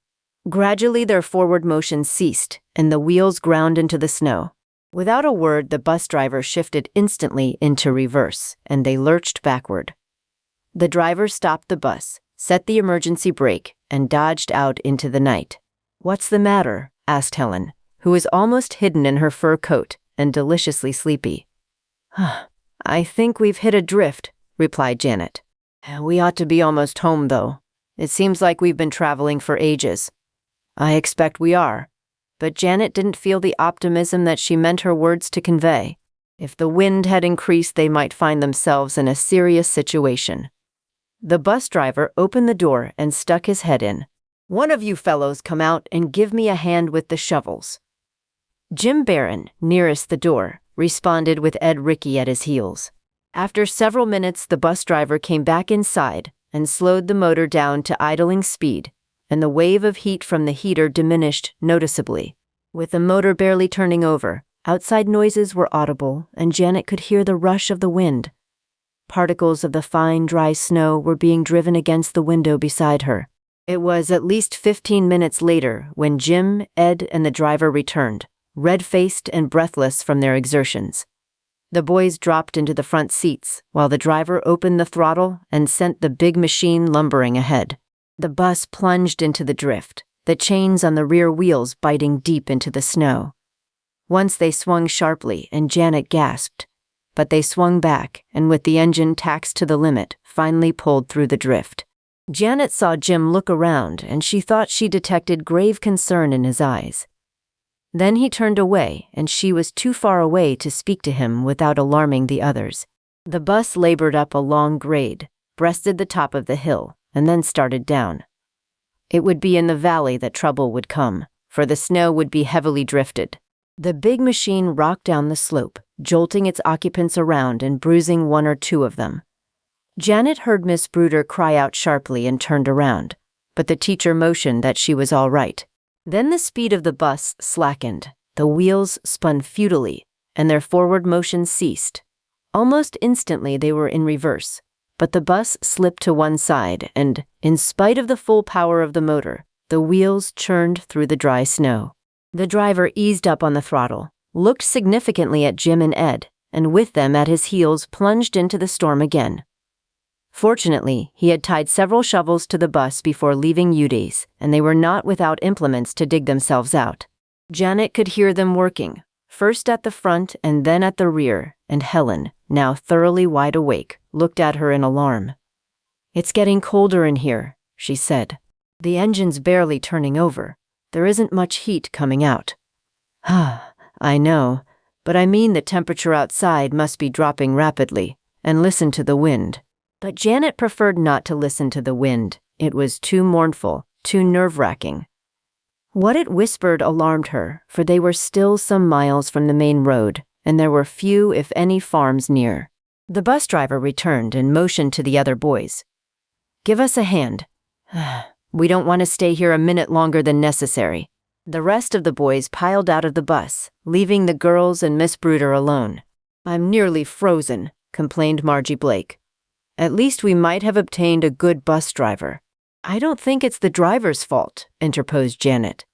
Gradually their forward motion ceased, and the wheels ground into the snow. Without a word, the bus driver shifted instantly into reverse, and they lurched backward. The driver stopped the bus, set the emergency brake, and dodged out into the night. "What's the matter?" asked Helen, who was almost hidden in her fur coat and deliciously sleepy. "I think we've hit a drift," replied Janet. "We ought to be almost home, though. It seems like we've been traveling for ages." "I expect we are." But Janet didn't feel the optimism that she meant her words to convey. If the wind had increased, they might find themselves in a serious situation. The bus driver opened the door and stuck his head in. "One of you fellows come out and give me a hand with the shovels." Jim Barron, nearest the door, responded with Ed Rickey at his heels. After several minutes, the bus driver came back inside and slowed the motor down to idling speed, and the wave of heat from the heater diminished noticeably. With the motor barely turning over, outside noises were audible, and Janet could hear the rush of the wind. Particles of the fine, dry snow were being driven against the window beside her. It was at least 15 minutes later when Jim, Ed, and the driver returned, red-faced and breathless from their exertions. The boys dropped into the front seats, while the driver opened the throttle and sent the big machine lumbering ahead. The bus plunged into the drift, the chains on the rear wheels biting deep into the snow. Once they swung sharply, and Janet gasped. but they swung back and with the engine taxed to the limit, finally pulled through the drift. Janet saw Jim look around and she thought she detected grave concern in his eyes. Then he turned away and she was too far away to speak to him without alarming the others. The bus labored up a long grade, breasted the top of the hill, and then started down. It would be in the valley that trouble would come, for the snow would be heavily drifted. The big machine rocked down the slope, jolting its occupants around and bruising one or two of them. Janet heard Miss Bruder cry out sharply and turned around, but the teacher motioned that she was all right. Then the speed of the bus slackened, the wheels spun futilely, and their forward motion ceased. Almost instantly they were in reverse, but the bus slipped to one side and, in spite of the full power of the motor, the wheels churned through the dry snow. The driver eased up on the throttle, looked significantly at Jim and Ed, and with them at his heels plunged into the storm again. Fortunately, he had tied several shovels to the bus before leaving Ude's, and they were not without implements to dig themselves out. Janet could hear them working, first at the front and then at the rear, and Helen, now thoroughly wide awake, looked at her in alarm. "It's getting colder in here," she said. "The engine's barely turning over. There isn't much heat coming out." "I know, but I mean the temperature outside must be dropping rapidly, and listen to the wind." But Janet preferred not to listen to the wind. It was too mournful, too nerve-wracking. What it whispered alarmed her, for they were still some miles from the main road, and there were few, if any, farms near. The bus driver returned and motioned to the other boys. "Give us a hand. We don't want to stay here a minute longer than necessary." The rest of the boys piled out of the bus, leaving the girls and Miss Bruder alone. "I'm nearly frozen," complained Margie Blake. "At least we might have obtained a good bus driver." "I don't think it's the driver's fault," interposed Janet.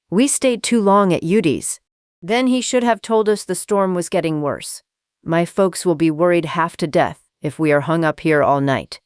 "We stayed too long at Ude's. Then he should have told us the storm was getting worse. My folks will be worried half to death if we are hung up here all night."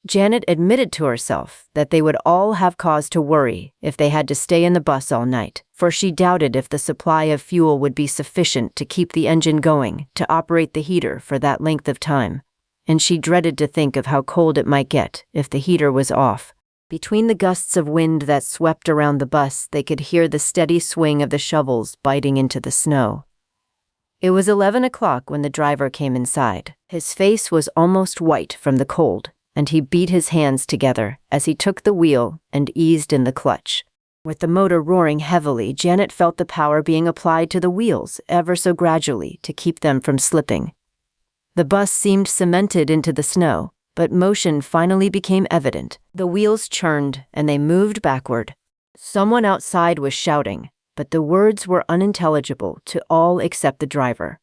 Janet admitted to herself that they would all have cause to worry if they had to stay in the bus all night, for she doubted if the supply of fuel would be sufficient to keep the engine going to operate the heater for that length of time, and she dreaded to think of how cold it might get if the heater was off. Between the gusts of wind that swept around the bus, they could hear the steady swing of the shovels biting into the snow. It was 11 o'clock when the driver came inside. His face was almost white from the cold, and he beat his hands together as he took the wheel and eased in the clutch. With the motor roaring heavily, Janet felt the power being applied to the wheels ever so gradually to keep them from slipping. The bus seemed cemented into the snow, but motion finally became evident. The wheels churned and they moved backward. Someone outside was shouting, but the words were unintelligible to all except the driver.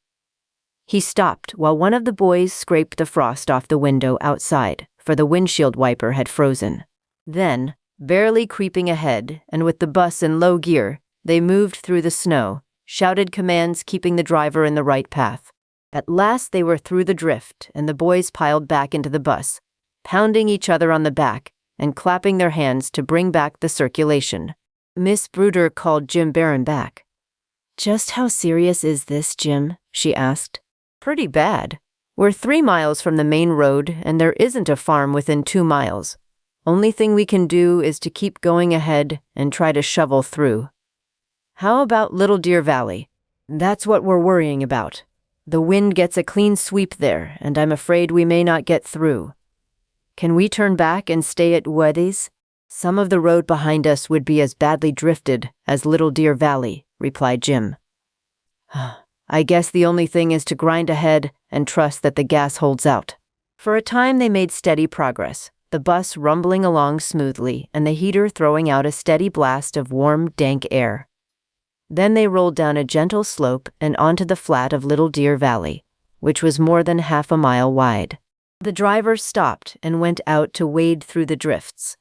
He stopped while one of the boys scraped the frost off the window outside, for the windshield wiper had frozen. Then, barely creeping ahead and with the bus in low gear, they moved through the snow, shouted commands keeping the driver in the right path. At last they were through the drift, and the boys piled back into the bus, pounding each other on the back and clapping their hands to bring back the circulation. Miss Bruder called Jim Barron back. "Just how serious is this, Jim?" she asked. "Pretty bad. We're 3 miles from the main road, and there isn't a farm within 2 miles. Only thing we can do is to keep going ahead and try to shovel through." "How about Little Deer Valley?" "That's what we're worrying about. The wind gets a clean sweep there, and I'm afraid we may not get through." "Can we turn back and stay at Ude's?" "Some of the road behind us would be as badly drifted as Little Deer Valley," replied Jim. "I guess the only thing is to grind ahead and trust that the gas holds out." For a time they made steady progress, the bus rumbling along smoothly and the heater throwing out a steady blast of warm, dank air. Then they rolled down a gentle slope and onto the flat of Little Deer Valley, which was more than half a mile wide. The driver stopped and went out to wade through the drifts.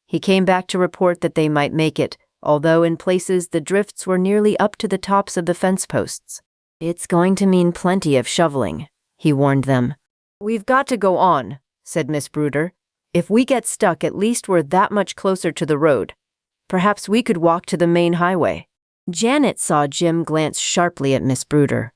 He came back to report that they might make it, although in places the drifts were nearly up to the tops of the fence posts. "It's going to mean plenty of shoveling," he warned them. "We've got to go on," said Miss Bruder. "If we get stuck, at least we're that much closer to the road. Perhaps we could walk to the main highway." Janet saw Jim glance sharply at Miss Bruder.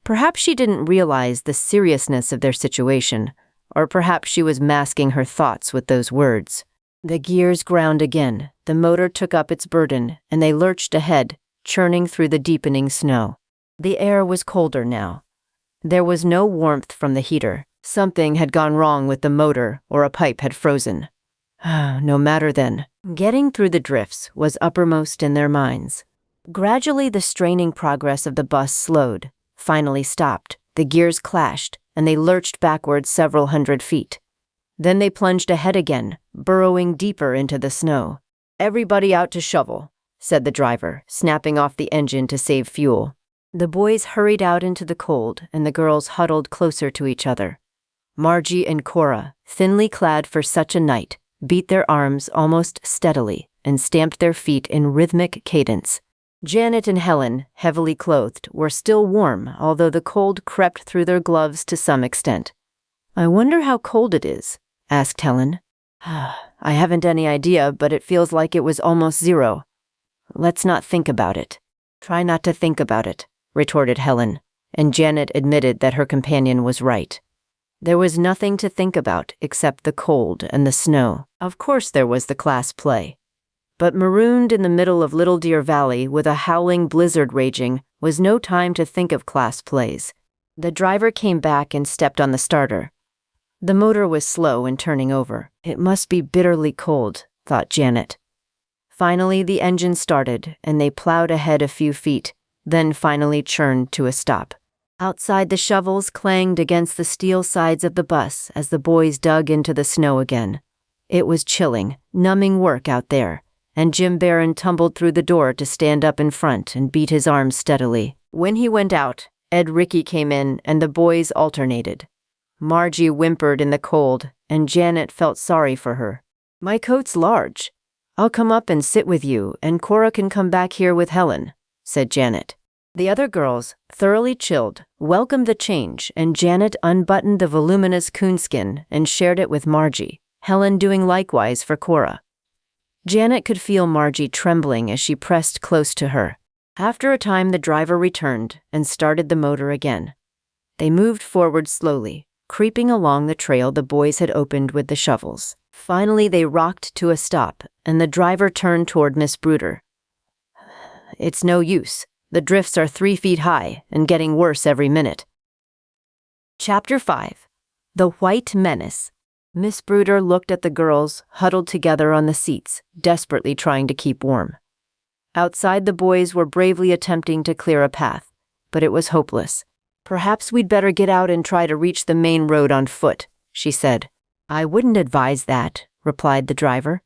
Perhaps she didn't realize the seriousness of their situation, or perhaps she was masking her thoughts with those words. The gears ground again, the motor took up its burden, and they lurched ahead, churning through the deepening snow. The air was colder now. There was no warmth from the heater. Something had gone wrong with the motor, or a pipe had frozen. No matter then. Getting through the drifts was uppermost in their minds. Gradually the straining progress of the bus slowed, finally stopped. The gears clashed, and they lurched backward several hundred feet. Then they plunged ahead again, burrowing deeper into the snow. "Everybody out to shovel," said the driver, snapping off the engine to save fuel. The boys hurried out into the cold, and the girls huddled closer to each other. Margie and Cora, thinly clad for such a night, beat their arms almost steadily and stamped their feet in rhythmic cadence. Janet and Helen, heavily clothed, were still warm, although the cold crept through their gloves to some extent. "I wonder how cold it is," asked Helen. "I haven't any idea, but it feels like it was almost 0. Let's not think about it." "Try not to think about it," retorted Helen, and Janet admitted that her companion was right. There was nothing to think about except the cold and the snow. Of course there was the class play. But marooned in the middle of Little Deer Valley with a howling blizzard raging was no time to think of class plays. The driver came back and stepped on the starter. The motor was slow in turning over. It must be bitterly cold, thought Janet. Finally the engine started, and they plowed ahead a few feet, then finally churned to a stop. Outside, the shovels clanged against the steel sides of the bus as the boys dug into the snow again. It was chilling, numbing work out there, and Jim Barron tumbled through the door to stand up in front and beat his arms steadily. When he went out, Ed Rickey came in, and the boys alternated. Margie whimpered in the cold, and Janet felt sorry for her. "My coat's large. I'll come up and sit with you, and Cora can come back here with Helen," said Janet. The other girls, thoroughly chilled, welcomed the change, and Janet unbuttoned the voluminous coonskin and shared it with Margie, Helen doing likewise for Cora. Janet could feel Margie trembling as she pressed close to her. After a time, the driver returned and started the motor again. They moved forward slowly, creeping along the trail the boys had opened with the shovels. Finally, they rocked to a stop, and the driver turned toward Miss Bruder. "It's no use. The drifts are 3 feet high and getting worse every minute." Chapter 5. The White Menace. Miss Bruder looked at the girls, huddled together on the seats, desperately trying to keep warm. Outside, the boys were bravely attempting to clear a path, but it was hopeless. "Perhaps we'd better get out and try to reach the main road on foot," she said. "I wouldn't advise that," replied the driver.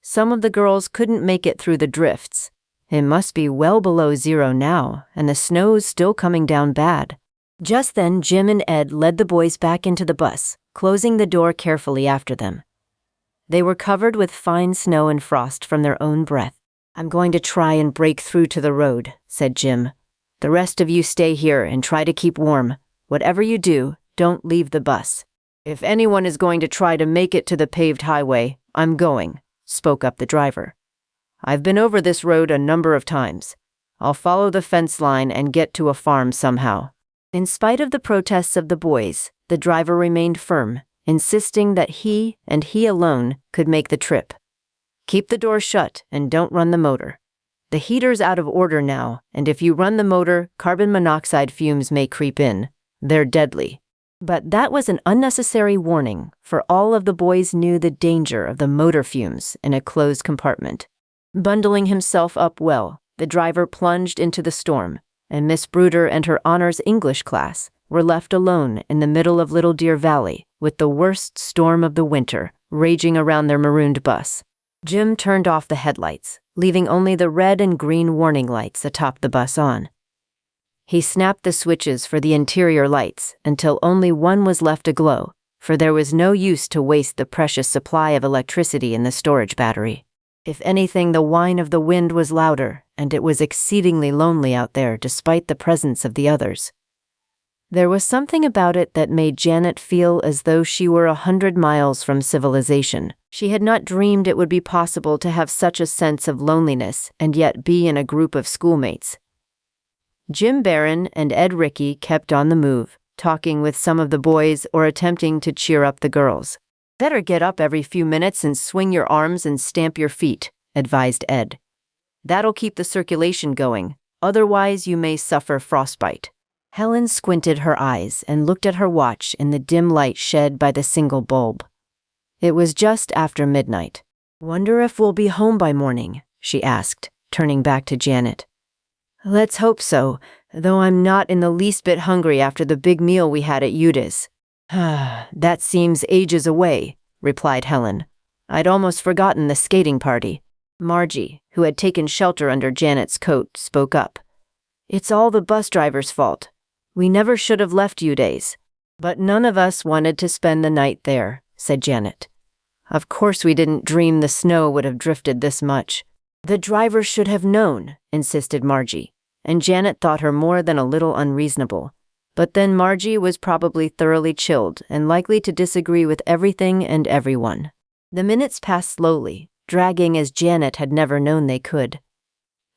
"Some of the girls couldn't make it through the drifts. It must be well below 0 now, and the snow's still coming down bad." Just then, Jim and Ed led the boys back into the bus, closing the door carefully after them. They were covered with fine snow and frost from their own breath. "I'm going to try and break through to the road," said Jim. "The rest of you stay here and try to keep warm. Whatever you do, don't leave the bus." "If anyone is going to try to make it to the paved highway, I'm going," spoke up the driver. "I've been over this road a number of times. I'll follow the fence line and get to a farm somehow." In spite of the protests of the boys, the driver remained firm, insisting that he and he alone could make the trip. "Keep the door shut and don't run the motor. The heater's out of order now, and if you run the motor, carbon monoxide fumes may creep in. They're deadly." But that was an unnecessary warning, for all of the boys knew the danger of the motor fumes in a closed compartment. Bundling himself up well, the driver plunged into the storm, and Miss Bruder and her honors English class were left alone in the middle of Little Deer Valley with the worst storm of the winter raging around their marooned bus. Jim turned off the headlights, leaving only the red and green warning lights atop the bus on. He snapped the switches for the interior lights until only one was left aglow, for there was no use to waste the precious supply of electricity in the storage battery. If anything, the whine of the wind was louder, and it was exceedingly lonely out there despite the presence of the others. There was something about it that made Janet feel as though she were 100 miles from civilization. She had not dreamed it would be possible to have such a sense of loneliness and yet be in a group of schoolmates. Jim Barron and Ed Rickey kept on the move, talking with some of the boys or attempting to cheer up the girls. "Better get up every few minutes and swing your arms and stamp your feet," advised Ed. "That'll keep the circulation going, otherwise you may suffer frostbite." Helen squinted her eyes and looked at her watch in the dim light shed by the single bulb. It was just after midnight. "Wonder if we'll be home by morning," she asked, turning back to Janet. "Let's hope so, though I'm not in the least bit hungry after the big meal we had at Uda's." "That seems ages away," replied Helen. "I'd almost forgotten the skating party." Margie, who had taken shelter under Janet's coat, spoke up. "It's all the bus driver's fault. We never should have left Uda's." "But none of us wanted to spend the night there," said Janet. "Of course we didn't dream the snow would have drifted this much." "The driver should have known," insisted Margie, and Janet thought her more than a little unreasonable. But then Margie was probably thoroughly chilled and likely to disagree with everything and everyone. The minutes passed slowly, dragging as Janet had never known they could.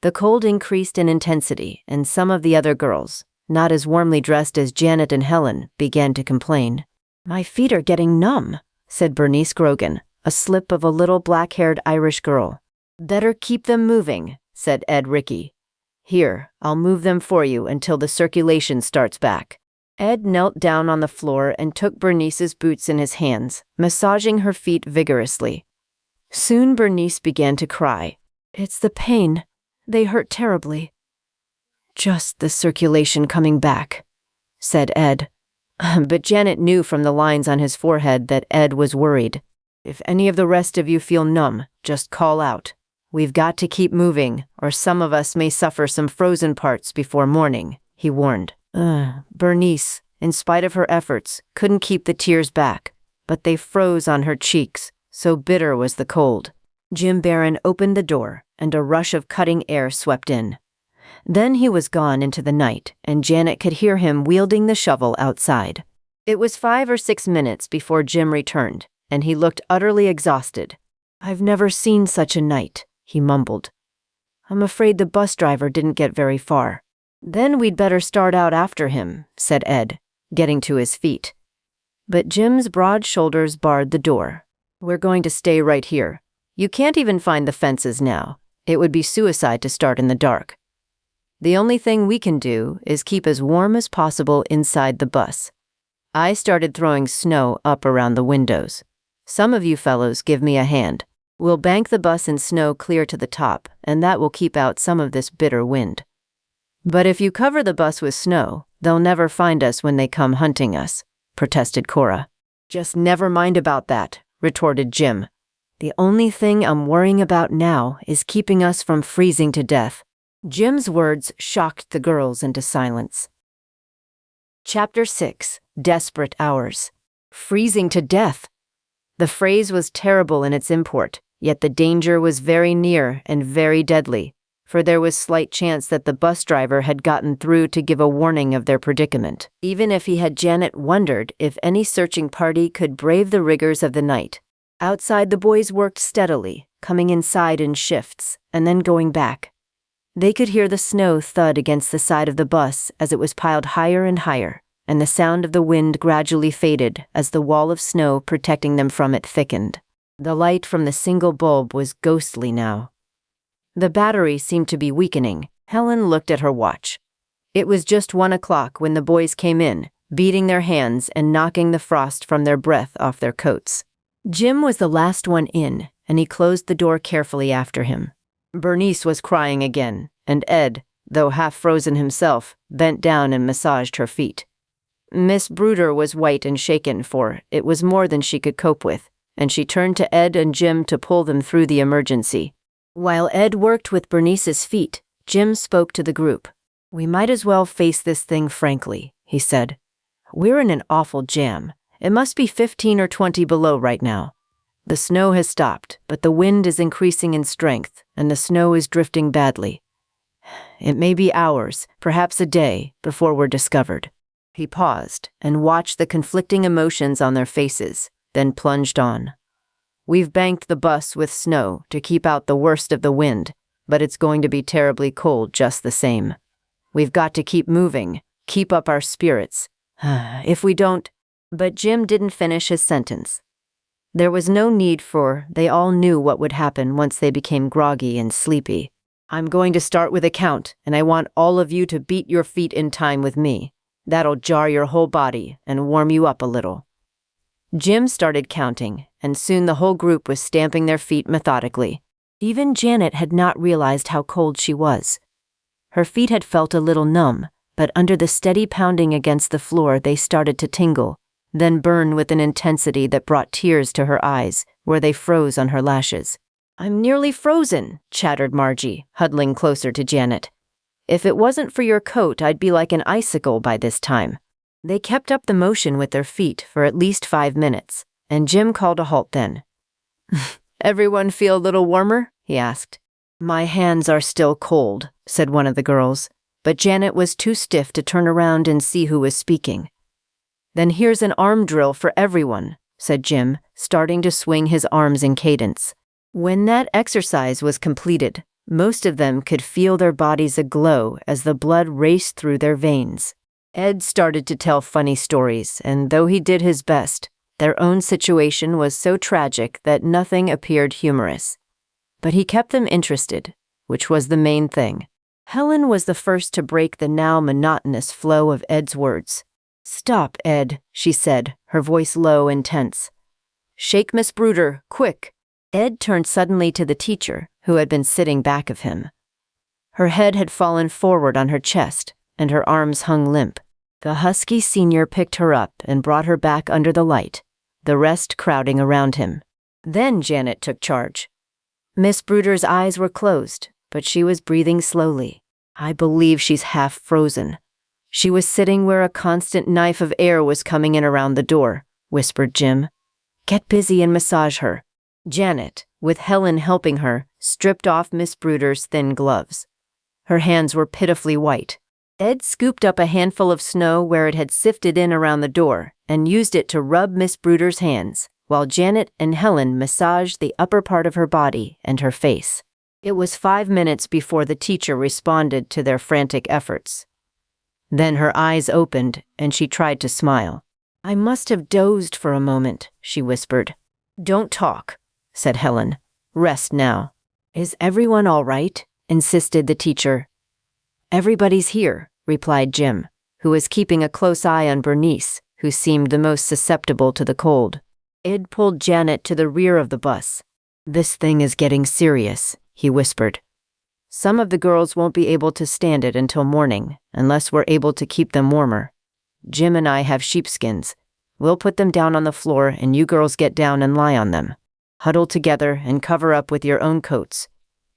The cold increased in intensity, and some of the other girls, not as warmly dressed as Janet and Helen, began to complain. "My feet are getting numb," said Bernice Grogan, a slip of a little black-haired Irish girl. "Better keep them moving," said Ed Rickey. "Here, I'll move them for you until the circulation starts back." Ed knelt down on the floor and took Bernice's boots in his hands, massaging her feet vigorously. Soon Bernice began to cry. "It's the pain. They hurt terribly." "Just the circulation coming back," said Ed. But Janet knew from the lines on his forehead that Ed was worried. "If any of the rest of you feel numb, just call out. We've got to keep moving, or some of us may suffer some frozen parts before morning," he warned. Bernice, in spite of her efforts, couldn't keep the tears back, but they froze on her cheeks, so bitter was the cold. Jim Barron opened the door, and a rush of cutting air swept in. Then he was gone into the night, and Janet could hear him wielding the shovel outside. It was 5 or 6 minutes before Jim returned, and he looked utterly exhausted. "I've never seen such a night," he mumbled. "I'm afraid the bus driver didn't get very far." "Then we'd better start out after him," said Ed, getting to his feet. But Jim's broad shoulders barred the door. "We're going to stay right here. You can't even find the fences now. It would be suicide to start in the dark. The only thing we can do is keep as warm as possible inside the bus. I started throwing snow up around the windows. Some of you fellows give me a hand. We'll bank the bus in snow clear to the top, and that will keep out some of this bitter wind. But if you cover the bus with snow, they'll never find us when they come hunting us," protested Cora. "Just never mind about that," retorted Jim. "The only thing I'm worrying about now is keeping us from freezing to death." Jim's words shocked the girls into silence. Chapter 6. Desperate Hours. Freezing to death. The phrase was terrible in its import, yet the danger was very near and very deadly, for there was slight chance that the bus driver had gotten through to give a warning of their predicament. Even if he had, Janet wondered if any searching party could brave the rigors of the night. Outside, the boys worked steadily, coming inside in shifts, and then going back. They could hear the snow thud against the side of the bus as it was piled higher and higher, and the sound of the wind gradually faded as the wall of snow protecting them from it thickened. The light from the single bulb was ghostly now. The battery seemed to be weakening. Helen looked at her watch. It was just 1 o'clock when the boys came in, beating their hands and knocking the frost from their breath off their coats. Jim was the last one in, and he closed the door carefully after him. Bernice was crying again, and Ed, though half frozen himself, bent down and massaged her feet. Miss Bruder was white and shaken, for it was more than she could cope with, and she turned to Ed and Jim to pull them through the emergency. While Ed worked with Bernice's feet, Jim spoke to the group. "We might as well face this thing frankly," he said. "We're in an awful jam. It must be 15 or 20 below right now. The snow has stopped, but the wind is increasing in strength, and the snow is drifting badly. It may be hours, perhaps a day, before we're discovered." He paused and watched the conflicting emotions on their faces, then plunged on. "We've banked the bus with snow to keep out the worst of the wind, but it's going to be terribly cold just the same. We've got to keep moving, keep up our spirits. If we don't—" But Jim didn't finish his sentence. There was no need, for they all knew what would happen once they became groggy and sleepy. "I'm going to start with a count, and I want all of you to beat your feet in time with me. That'll jar your whole body and warm you up a little." Jim started counting, and soon the whole group was stamping their feet methodically. Even Janet had not realized how cold she was. Her feet had felt a little numb, but under the steady pounding against the floor they started to tingle, then burn with an intensity that brought tears to her eyes, where they froze on her lashes. "I'm nearly frozen," chattered Margie, huddling closer to Janet. "If it wasn't for your coat, I'd be like an icicle by this time." They kept up the motion with their feet for at least 5 minutes, and Jim called a halt then. "Everyone feel a little warmer?" he asked. "My hands are still cold," said one of the girls, but Janet was too stiff to turn around and see who was speaking. "Then here's an arm drill for everyone," said Jim, starting to swing his arms in cadence. When that exercise was completed, most of them could feel their bodies aglow as the blood raced through their veins. Ed started to tell funny stories, and though he did his best, their own situation was so tragic that nothing appeared humorous. But he kept them interested, which was the main thing. Helen was the first to break the now monotonous flow of Ed's words. "Stop, Ed," she said, her voice low and tense. "Shake Miss Bruder, quick." Ed turned suddenly to the teacher, who had been sitting back of him. Her head had fallen forward on her chest, and her arms hung limp. The husky senior picked her up and brought her back under the light, the rest crowding around him. Then Janet took charge. Miss Bruder's eyes were closed, but she was breathing slowly. "I believe she's half frozen." "She was sitting where a constant knife of air was coming in around the door," whispered Jim. "Get busy and massage her." Janet, with Helen helping her, stripped off Miss Bruder's thin gloves. Her hands were pitifully white. Ed scooped up a handful of snow where it had sifted in around the door and used it to rub Miss Bruder's hands, while Janet and Helen massaged the upper part of her body and her face. It was 5 minutes before the teacher responded to their frantic efforts. Then her eyes opened and she tried to smile. "I must have dozed for a moment," she whispered. "Don't talk," said Helen. "Rest now." "Is everyone all right?" insisted the teacher. "Everybody's here," replied Jim, who was keeping a close eye on Bernice, who seemed the most susceptible to the cold. Ed pulled Janet to the rear of the bus. "This thing is getting serious," he whispered. "Some of the girls won't be able to stand it until morning, unless we're able to keep them warmer. Jim and I have sheepskins. We'll put them down on the floor and you girls get down and lie on them. Huddle together and cover up with your own coats.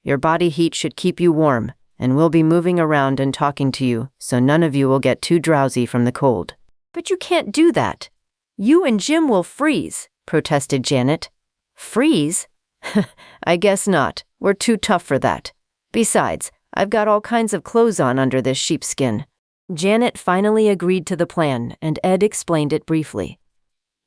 Your body heat should keep you warm, and we'll be moving around and talking to you, so none of you will get too drowsy from the cold." "But you can't do that. You and Jim will freeze," protested Janet. "Freeze? I guess not. We're too tough for that. Besides, I've got all kinds of clothes on under this sheepskin." Janet finally agreed to the plan, and Ed explained it briefly.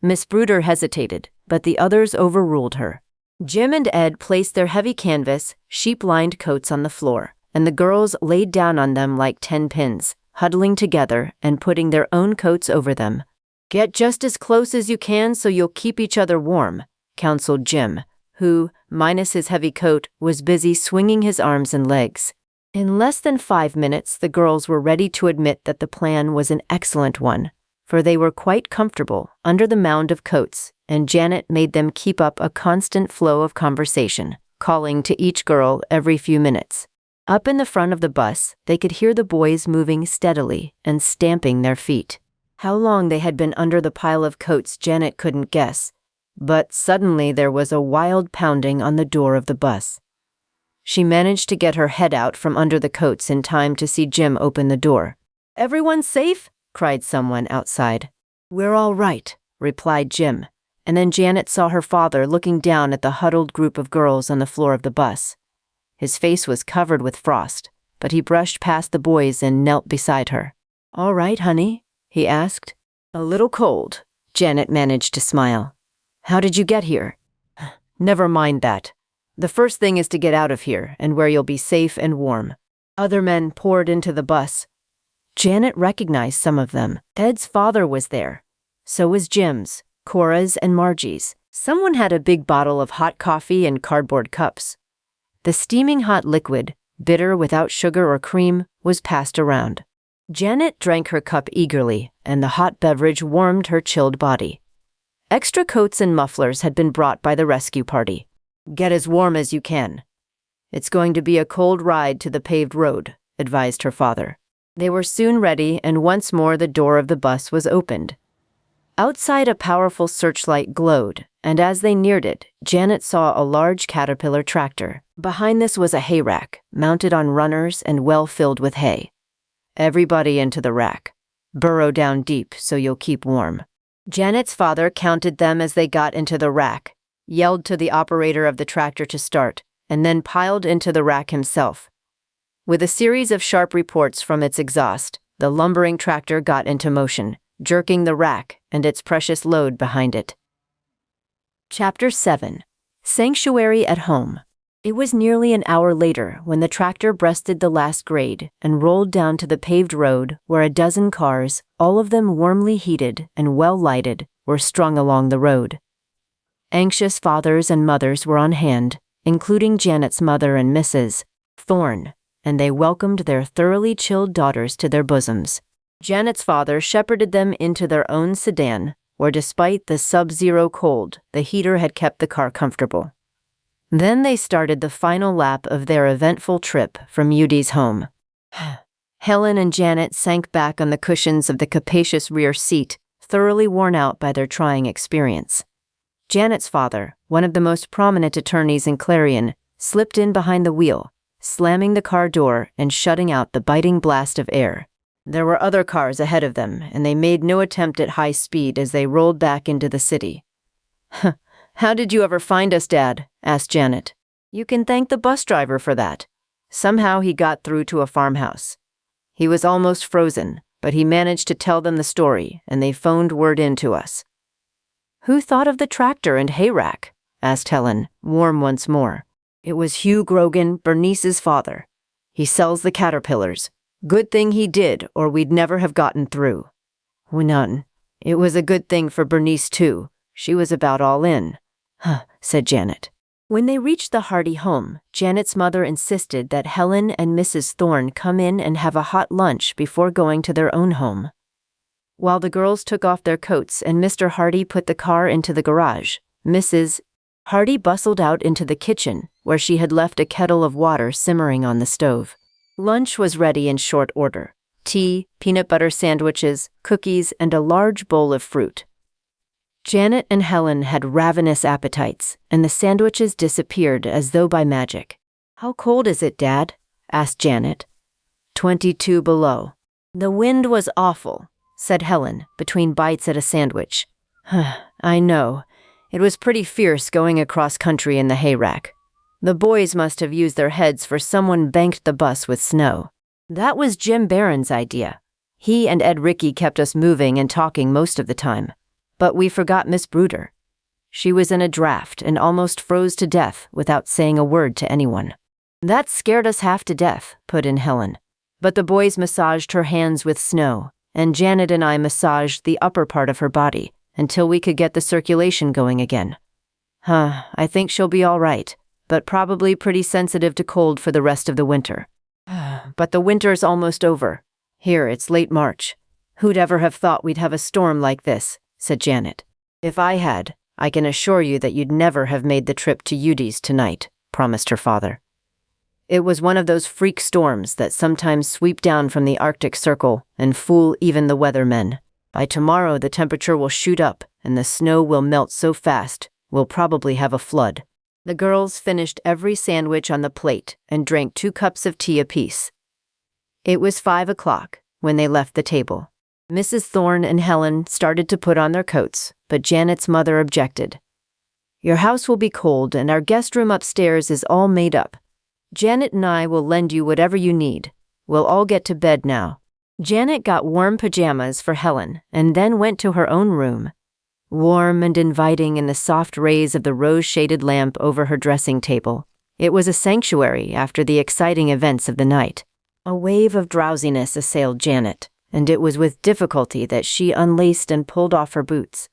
Miss Bruder hesitated, but the others overruled her. Jim and Ed placed their heavy canvas, sheep-lined coats on the floor, and the girls laid down on them like 10 pins, huddling together and putting their own coats over them. "Get just as close as you can so you'll keep each other warm," counseled Jim, who, minus his heavy coat, was busy swinging his arms and legs. In less than 5 minutes, the girls were ready to admit that the plan was an excellent one, for they were quite comfortable under the mound of coats, and Janet made them keep up a constant flow of conversation, calling to each girl every few minutes. Up in the front of the bus, they could hear the boys moving steadily and stamping their feet. How long they had been under the pile of coats Janet couldn't guess, but suddenly there was a wild pounding on the door of the bus. She managed to get her head out from under the coats in time to see Jim open the door. "Everyone safe?" cried someone outside. "We're all right," replied Jim, and then Janet saw her father looking down at the huddled group of girls on the floor of the bus. His face was covered with frost, but he brushed past the boys and knelt beside her. "All right, honey?" he asked. "A little cold," Janet managed to smile. "How did you get here?" "Never mind that. The first thing is to get out of here and where you'll be safe and warm." Other men poured into the bus, Janet recognized some of them. Ed's father was there. So was Jim's, Cora's, and Margie's. Someone had a big bottle of hot coffee and cardboard cups. The steaming hot liquid, bitter without sugar or cream, was passed around. Janet drank her cup eagerly, and the hot beverage warmed her chilled body. Extra coats and mufflers had been brought by the rescue party. "Get as warm as you can. It's going to be a cold ride to the paved road," advised her father. They were soon ready, and once more the door of the bus was opened. Outside, a powerful searchlight glowed, and as they neared it, Janet saw a large Caterpillar tractor. Behind this was a hay rack, mounted on runners and well filled with hay. "Everybody into the rack. Burrow down deep so you'll keep warm." Janet's father counted them as they got into the rack, yelled to the operator of the tractor to start, and then piled into the rack himself. With a series of sharp reports from its exhaust, the lumbering tractor got into motion, jerking the rack and its precious load behind it. Chapter 7. Sanctuary at Home. It was nearly an hour later when the tractor breasted the last grade and rolled down to the paved road where a dozen cars, all of them warmly heated and well lighted, were strung along the road. Anxious fathers and mothers were on hand, including Janet's mother and Mrs. Thorne, and they welcomed their thoroughly chilled daughters to their bosoms. Janet's father shepherded them into their own sedan, where despite the sub-zero cold, the heater had kept the car comfortable. Then they started the final lap of their eventful trip from Judy's home. Helen and Janet sank back on the cushions of the capacious rear seat, thoroughly worn out by their trying experience. Janet's father, one of the most prominent attorneys in Clarion, slipped in behind the wheel, slamming the car door and shutting out the biting blast of air. There were other cars ahead of them, and they made no attempt at high speed as they rolled back into the city. "How did you ever find us, Dad?" asked Janet. "You can thank the bus driver for that. Somehow he got through to a farmhouse. He was almost frozen, but he managed to tell them the story, and they phoned word in to us." "Who thought of the tractor and hay rack?" asked Helen, warm once more. "It was Hugh Grogan, Bernice's father. He sells the Caterpillars. Good thing he did, or we'd never have gotten through." "None. It was a good thing for Bernice, too. She was about all in," said Janet. When they reached the Hardy home, Janet's mother insisted that Helen and Mrs. Thorne come in and have a hot lunch before going to their own home. While the girls took off their coats and Mr. Hardy put the car into the garage, Mrs. Hardy bustled out into the kitchen, where she had left a kettle of water simmering on the stove. Lunch was ready in short order: tea, peanut butter sandwiches, cookies, and a large bowl of fruit. Janet and Helen had ravenous appetites, and the sandwiches disappeared as though by magic. "How cold is it, Dad?" asked Janet. 22 below. "The wind was awful," said Helen, between bites at a sandwich. "I know. It was pretty fierce going across country in the hay rack. The boys must have used their heads, for someone banked the bus with snow. That was Jim Barron's idea. He and Ed Rickey kept us moving and talking most of the time. But we forgot Miss Bruder. She was in a draft and almost froze to death without saying a word to anyone." "That scared us half to death," put in Helen. "But the boys massaged her hands with snow, and Janet and I massaged the upper part of her body until we could get the circulation going again. I think she'll be all right, but probably pretty sensitive to cold for the rest of the winter. But the winter's almost over. Here, it's late March. Who'd ever have thought we'd have a storm like this?" said Janet. "If I had, I can assure you that you'd never have made the trip to Judy's tonight," promised her father. "It was one of those freak storms that sometimes sweep down from the Arctic Circle and fool even the weathermen. By tomorrow the temperature will shoot up and the snow will melt so fast we'll probably have a flood." The girls finished every sandwich on the plate and drank 2 cups of tea apiece. It was 5 o'clock when they left the table. Mrs. Thorne and Helen started to put on their coats, but Janet's mother objected. "Your house will be cold, and our guest room upstairs is all made up. Janet and I will lend you whatever you need. We'll all get to bed now." Janet got warm pajamas for Helen and then went to her own room. Warm and inviting in the soft rays of the rose-shaded lamp over her dressing table, it was a sanctuary after the exciting events of the night. A wave of drowsiness assailed Janet, and it was with difficulty that she unlaced and pulled off her boots.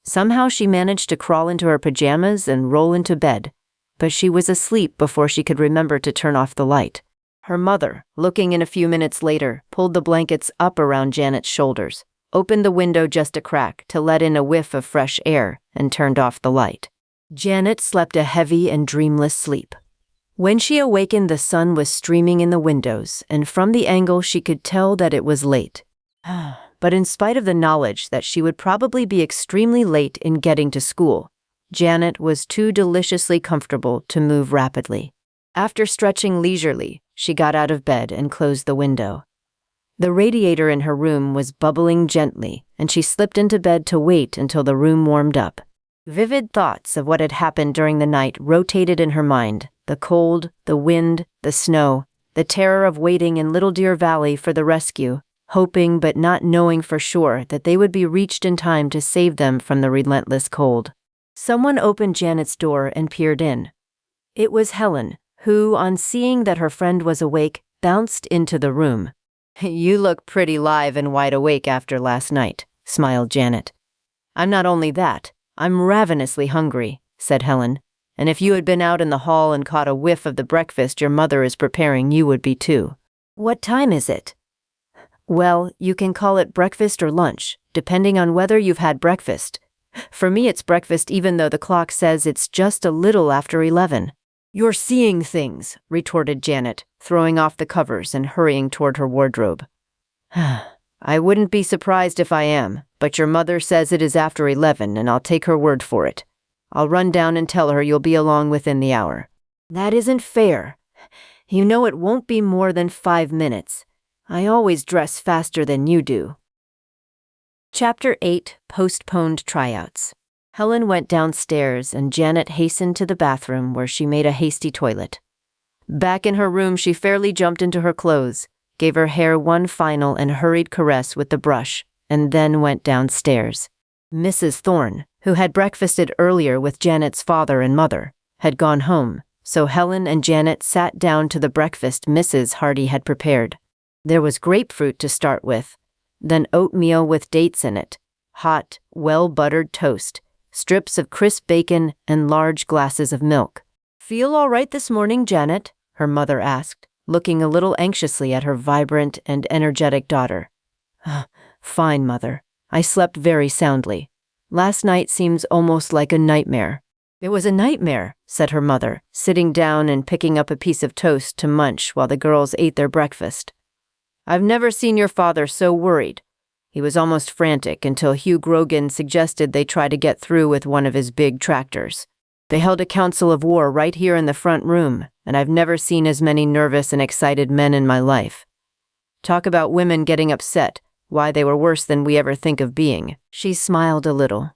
Somehow she managed to crawl into her pajamas and roll into bed, but she was asleep before she could remember to turn off the light. Her mother, looking in a few minutes later, pulled the blankets up around Janet's shoulders, opened the window just a crack to let in a whiff of fresh air, and turned off the light. Janet slept a heavy and dreamless sleep. When she awakened, the sun was streaming in the windows, and from the angle she could tell that it was late. But in spite of the knowledge that she would probably be extremely late in getting to school, Janet was too deliciously comfortable to move rapidly. After stretching leisurely, she got out of bed and closed the window. The radiator in her room was bubbling gently, and she slipped into bed to wait until the room warmed up. Vivid thoughts of what had happened during the night rotated in her mind: the cold, the wind, the snow, the terror of waiting in Little Deer Valley for the rescue, hoping but not knowing for sure that they would be reached in time to save them from the relentless cold. Someone opened Janet's door and peered in. It was Helen, who, on seeing that her friend was awake, bounced into the room. "You look pretty live and wide awake after last night," smiled Janet. "I'm not only that, I'm ravenously hungry," said Helen. "And if you had been out in the hall and caught a whiff of the breakfast your mother is preparing, you would be too." "What time is it?" "Well, you can call it breakfast or lunch, depending on whether you've had breakfast. For me, it's breakfast even though the clock says it's just a little after 11. "You're seeing things," retorted Janet, throwing off the covers and hurrying toward her wardrobe. "I wouldn't be surprised if I am, but your mother says it is after 11, and I'll take her word for it. I'll run down and tell her you'll be along within the hour." "That isn't fair. You know it won't be more than 5 minutes. I always dress faster than you do." Chapter 8: Postponed Tryouts. Helen went downstairs, and Janet hastened to the bathroom where she made a hasty toilet. Back in her room, she fairly jumped into her clothes, gave her hair one final and hurried caress with the brush, and then went downstairs. Mrs. Thorne, who had breakfasted earlier with Janet's father and mother, had gone home, so Helen and Janet sat down to the breakfast Mrs. Hardy had prepared. There was grapefruit to start with, then oatmeal with dates in it, hot, well-buttered toast, strips of crisp bacon, and large glasses of milk. "Feel all right this morning, Janet?" her mother asked, looking a little anxiously at her vibrant and energetic daughter. "Fine, Mother. I slept very soundly. Last night seems almost like a nightmare." "It was a nightmare," said her mother, sitting down and picking up a piece of toast to munch while the girls ate their breakfast. "I've never seen your father so worried. He was almost frantic until Hugh Grogan suggested they try to get through with one of his big tractors. They held a council of war right here in the front room, and I've never seen as many nervous and excited men in my life. Talk about women getting upset, why they were worse than we ever think of being." She smiled a little.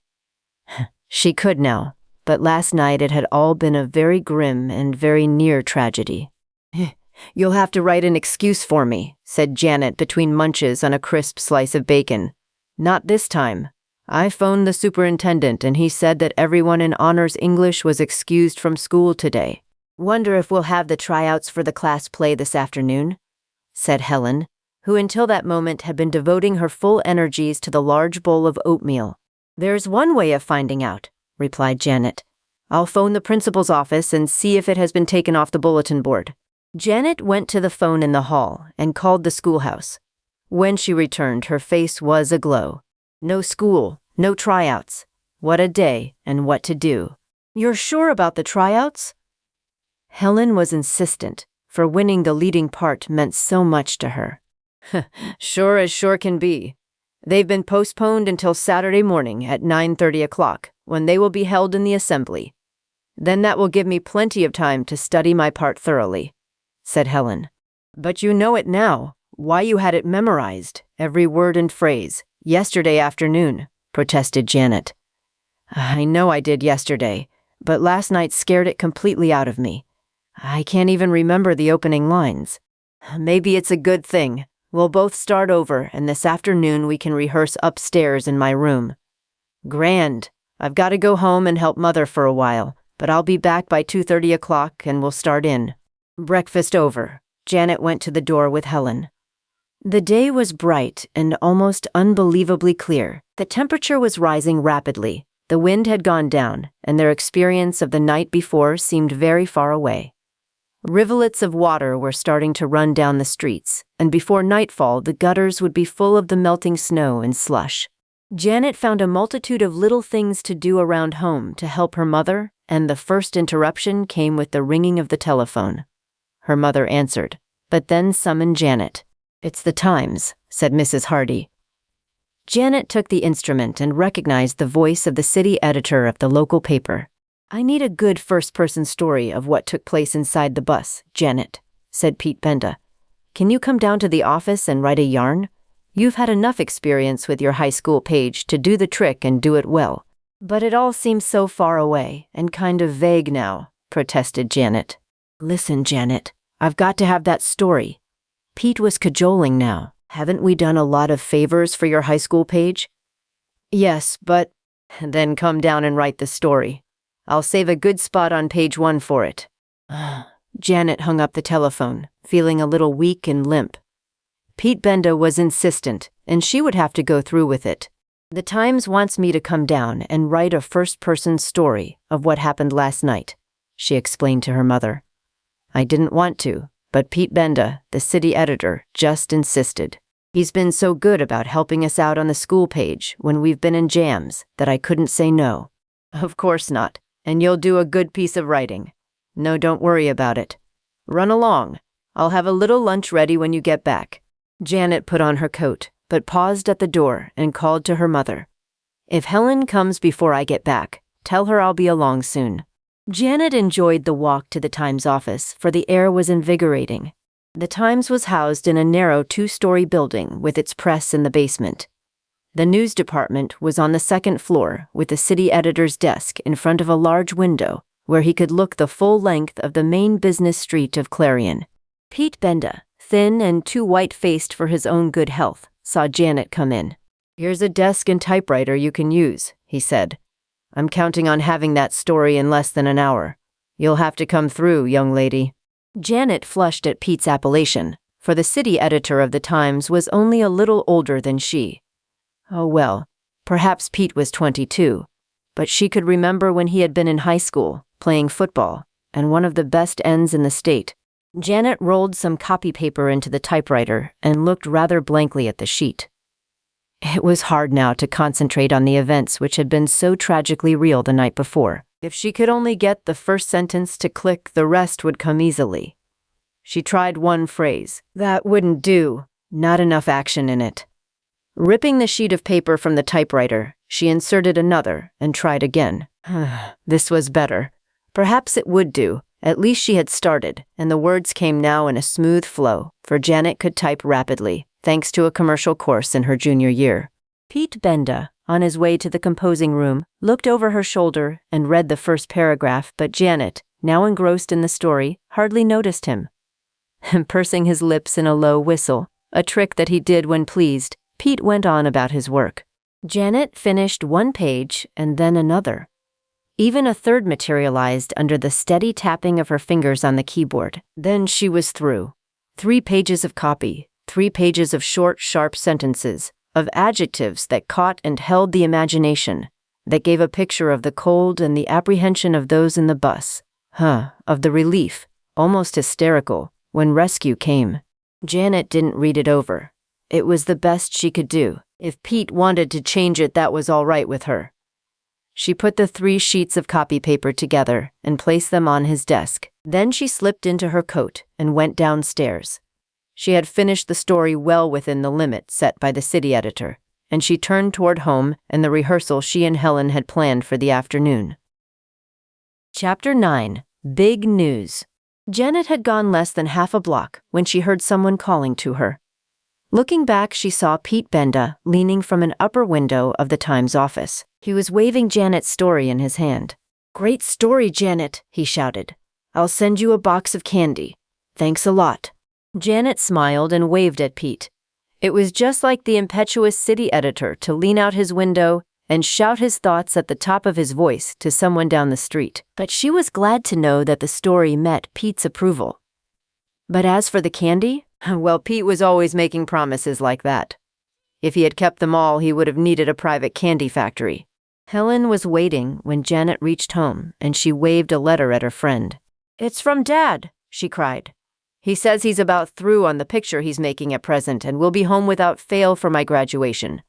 She could now, but last night it had all been a very grim and very near tragedy. "You'll have to write an excuse for me," said Janet between munches on a crisp slice of bacon. "Not this time. I phoned the superintendent and he said that everyone in honors English was excused from school today." "Wonder if we'll have the tryouts for the class play this afternoon?" said Helen, who until that moment had been devoting her full energies to the large bowl of oatmeal. "There's one way of finding out," replied Janet. "I'll phone the principal's office and see if it has been taken off the bulletin board." Janet went to the phone in the hall and called the schoolhouse. When she returned, her face was aglow. No school, no tryouts. What a day and what to do. "You're sure about the tryouts?" Helen was insistent, for winning the leading part meant so much to her. "Sure as sure can be. They've been postponed until Saturday morning at 9:30 o'clock, when they will be held in the assembly. Then that will give me plenty of time to study my part thoroughly," said Helen. "But you know it now. Why, you had it memorized, every word and phrase, yesterday afternoon," protested Janet. "I know I did yesterday, but last night scared it completely out of me. I can't even remember the opening lines. Maybe it's a good thing. We'll both start over, and this afternoon we can rehearse upstairs in my room." "Grand. I've got to go home and help Mother for a while, but I'll be back by 2:30 o'clock and we'll start in." Breakfast over, Janet went to the door with Helen. The day was bright and almost unbelievably clear. The temperature was rising rapidly. The wind had gone down, and their experience of the night before seemed very far away. Rivulets of water were starting to run down the streets, and before nightfall the gutters would be full of the melting snow and slush. Janet found a multitude of little things to do around home to help her mother, and the first interruption came with the ringing of the telephone. Her mother answered, but then summoned Janet. "It's the Times," said Mrs. Hardy. Janet took the instrument and recognized the voice of the city editor of the local paper. "I need a good first-person story of what took place inside the bus, Janet," said Pete Benda. "Can you come down to the office and write a yarn? You've had enough experience with your high school page to do the trick and do it well." "But it all seems so far away and kind of vague now," protested Janet. "Listen, Janet, I've got to have that story." Pete was cajoling now. "Haven't we done a lot of favors for your high school page?" "Yes, but—" "Then come down and write the story. I'll save a good spot on page 1 for it." Janet hung up the telephone, feeling a little weak and limp. Pete Benda was insistent, and she would have to go through with it. "The Times wants me to come down and write a first-person story of what happened last night," she explained to her mother. "I didn't want to, but Pete Benda, the city editor, just insisted. He's been so good about helping us out on the school page when we've been in jams that I couldn't say no." "Of course not, and you'll do a good piece of writing. No, don't worry about it. Run along. I'll have a little lunch ready when you get back." Janet put on her coat, but paused at the door and called to her mother. "If Helen comes before I get back, tell her I'll be along soon." Janet enjoyed the walk to the Times office, for the air was invigorating. The Times was housed in a narrow 2-story building with its press in the basement. The news department was on the 2nd floor, with the city editor's desk in front of a large window where he could look the full length of the main business street of Clarion. Pete Benda, thin and too white-faced for his own good health, saw Janet come in. "Here's a desk and typewriter you can use," he said. "I'm counting on having that story in less than an hour. You'll have to come through, young lady." Janet flushed at Pete's appellation, for the city editor of the Times was only a little older than she. Oh well, perhaps Pete was 22, but she could remember when he had been in high school, playing football, and one of the best ends in the state. Janet rolled some copy paper into the typewriter and looked rather blankly at the sheet. It was hard now to concentrate on the events which had been so tragically real the night before. If she could only get the first sentence to click, the rest would come easily. She tried one phrase. That wouldn't do. Not enough action in it. Ripping the sheet of paper from the typewriter, she inserted another and tried again. This was better. Perhaps it would do. At least she had started, and the words came now in a smooth flow, for Janet could type rapidly, thanks to a commercial course in her junior year. Pete Benda, on his way to the composing room, looked over her shoulder and read the first paragraph, but Janet, now engrossed in the story, hardly noticed him. Pursing his lips in a low whistle, a trick that he did when pleased, Pete went on about his work. Janet finished one page and then another. Even a third materialized under the steady tapping of her fingers on the keyboard. Then she was through. 3 pages of copy, 3 pages of short, sharp sentences, of adjectives that caught and held the imagination, that gave a picture of the cold and the apprehension of those in the bus. Of the relief, almost hysterical, when rescue came. Janet didn't read it over. It was the best she could do. If Pete wanted to change it, that was all right with her. She put the 3 sheets of copy paper together and placed them on his desk. Then she slipped into her coat and went downstairs. She had finished the story well within the limit set by the city editor, and she turned toward home and the rehearsal she and Helen had planned for the afternoon. Chapter 9. Big News. Janet had gone less than half a block when she heard someone calling to her. Looking back, she saw Pete Benda leaning from an upper window of the Times office. He was waving Janet's story in his hand. "Great story, Janet," he shouted. "I'll send you a box of candy. Thanks a lot." Janet smiled and waved at Pete. It was just like the impetuous city editor to lean out his window and shout his thoughts at the top of his voice to someone down the street. But she was glad to know that the story met Pete's approval. But as for the candy, well, Pete was always making promises like that. If he had kept them all, he would have needed a private candy factory. Helen was waiting when Janet reached home, and she waved a letter at her friend. "It's from Dad," she cried. "He says he's about through on the picture he's making at present and will be home without fail for my graduation.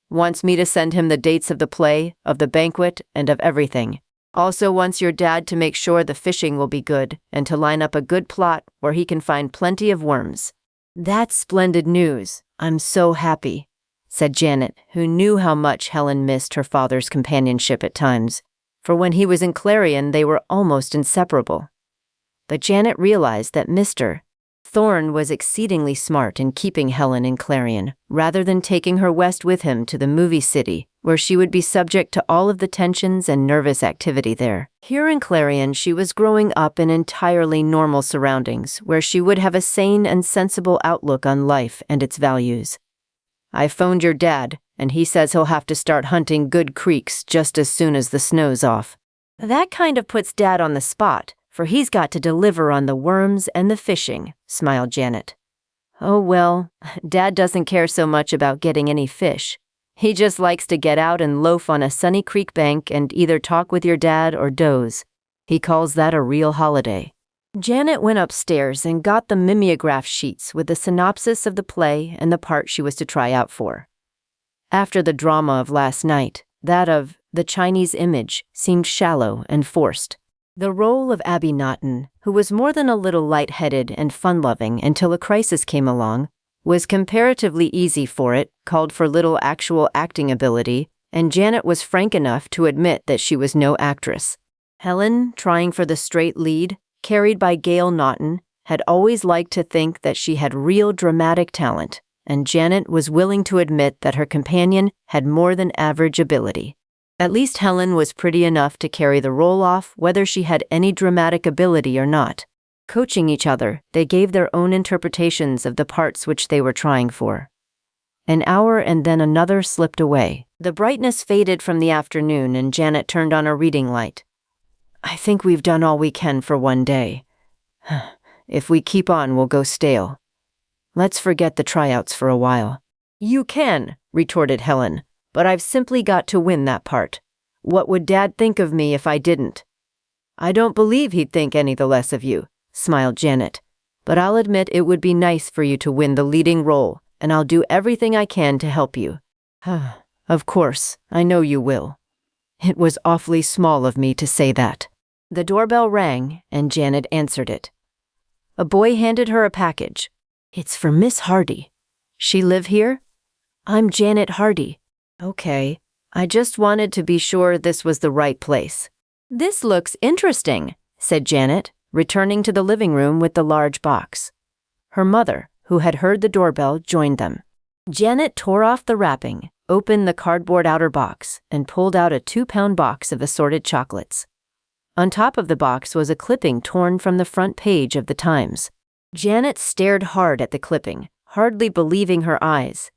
Wants me to send him the dates of the play, of the banquet, and of everything. Also wants your dad to make sure the fishing will be good and to line up a good plot where he can find plenty of worms." "That's splendid news. I'm so happy," said Janet, who knew how much Helen missed her father's companionship at times, for when he was in Clarion they were almost inseparable. But Janet realized that Mr. Thorne was exceedingly smart in keeping Helen in Clarion, rather than taking her west with him to the movie city, where she would be subject to all of the tensions and nervous activity there. Here in Clarion, she was growing up in entirely normal surroundings, where she would have a sane and sensible outlook on life and its values. "I phoned your dad, and he says he'll have to start hunting good creeks just as soon as the snow's off." "That kind of puts Dad on the spot, for he's got to deliver on the worms and the fishing," smiled Janet. "Oh well, Dad doesn't care so much about getting any fish. He just likes to get out and loaf on a sunny creek bank and either talk with your dad or doze. He calls that a real holiday." Janet went upstairs and got the mimeograph sheets with the synopsis of the play and the part she was to try out for. After the drama of last night, that of The Chinese Image seemed shallow and forced. The role of Abby Naughton, who was more than a little light-headed and fun-loving until a crisis came along, was comparatively easy for it, called for little actual acting ability, and Janet was frank enough to admit that she was no actress. Helen, trying for the straight lead, carried by Gail Naughton, had always liked to think that she had real dramatic talent, and Janet was willing to admit that her companion had more than average ability. At least Helen was pretty enough to carry the role off whether she had any dramatic ability or not. Coaching each other, they gave their own interpretations of the parts which they were trying for. An hour and then another slipped away. The brightness faded from the afternoon and Janet turned on a reading light. "I think we've done all we can for one day. If we keep on, we'll go stale. Let's forget the tryouts for a while." "You can," retorted Helen, "but I've simply got to win that part. What would Dad think of me if I didn't?" "I don't believe he'd think any the less of you," smiled Janet, "but I'll admit it would be nice for you to win the leading role, and I'll do everything I can to help you." "Of course, I know you will." It was awfully small of me to say that. The doorbell rang, and Janet answered it. A boy handed her a package. "It's for Miss Hardy. She live here?" "I'm Janet Hardy." "Okay, I just wanted to be sure this was the right place." "This looks interesting," said Janet, returning to the living room with the large box. Her mother, who had heard the doorbell, joined them. Janet tore off the wrapping, opened the cardboard outer box, and pulled out a 2-pound box of assorted chocolates. On top of the box was a clipping torn from the front page of the Times. Janet stared hard at the clipping, hardly believing her eyes.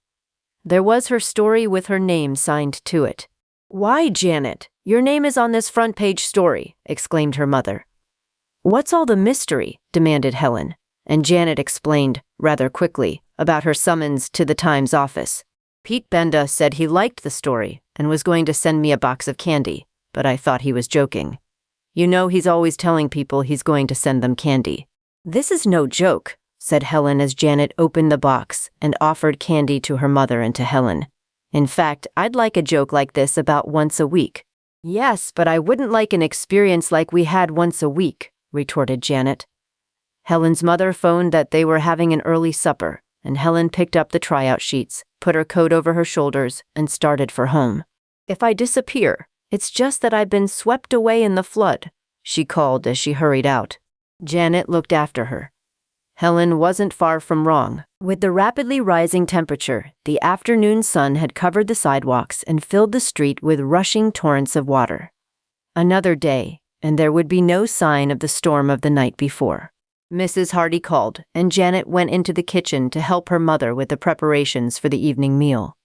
There was her story with her name signed to it. "Why, Janet? Your name is on this front page story," exclaimed her mother. "What's all the mystery?" demanded Helen, and Janet explained, rather quickly, about her summons to the Times office. "Pete Benda said he liked the story and was going to send me a box of candy, but I thought he was joking. You know he's always telling people he's going to send them candy." "This is no joke," said Helen as Janet opened the box and offered candy to her mother and to Helen. "In fact, I'd like a joke like this about once a week." "Yes, but I wouldn't like an experience like we had once a week," retorted Janet. Helen's mother phoned that they were having an early supper, and Helen picked up the tryout sheets, put her coat over her shoulders, and started for home. "If I disappear, it's just that I've been swept away in the flood," she called as she hurried out. Janet looked after her. Helen wasn't far from wrong. With the rapidly rising temperature, the afternoon sun had covered the sidewalks and filled the street with rushing torrents of water. Another day, and there would be no sign of the storm of the night before. Mrs. Hardy called, and Janet went into the kitchen to help her mother with the preparations for the evening meal.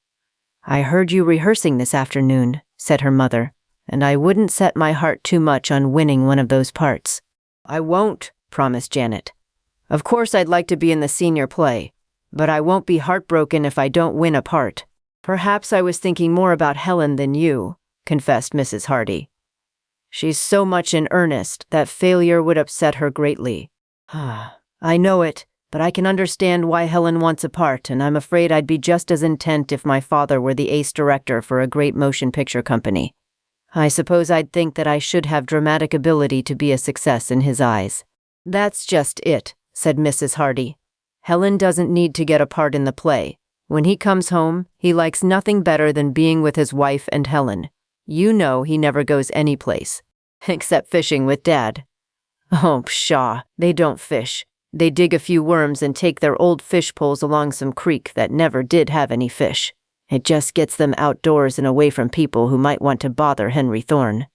"I heard you rehearsing this afternoon," said her mother, "and I wouldn't set my heart too much on winning one of those parts." "I won't," promised Janet. Of course I'd like to be in the senior play, but I won't be heartbroken if I don't win a part. Perhaps I was thinking more about Helen than you, confessed Mrs. Hardy. She's so much in earnest that failure would upset her greatly. I know it, but I can understand why Helen wants a part, and I'm afraid I'd be just as intent if my father were the ace director for a great motion picture company. I suppose I'd think that I should have dramatic ability to be a success in his eyes. That's just it, said Mrs. Hardy. Helen doesn't need to get a part in the play. When he comes home, he likes nothing better than being with his wife and Helen. You know he never goes anyplace, except fishing with Dad. Oh, pshaw, they don't fish. They dig a few worms and take their old fish poles along some creek that never did have any fish. It just gets them outdoors and away from people who might want to bother Henry Thorne.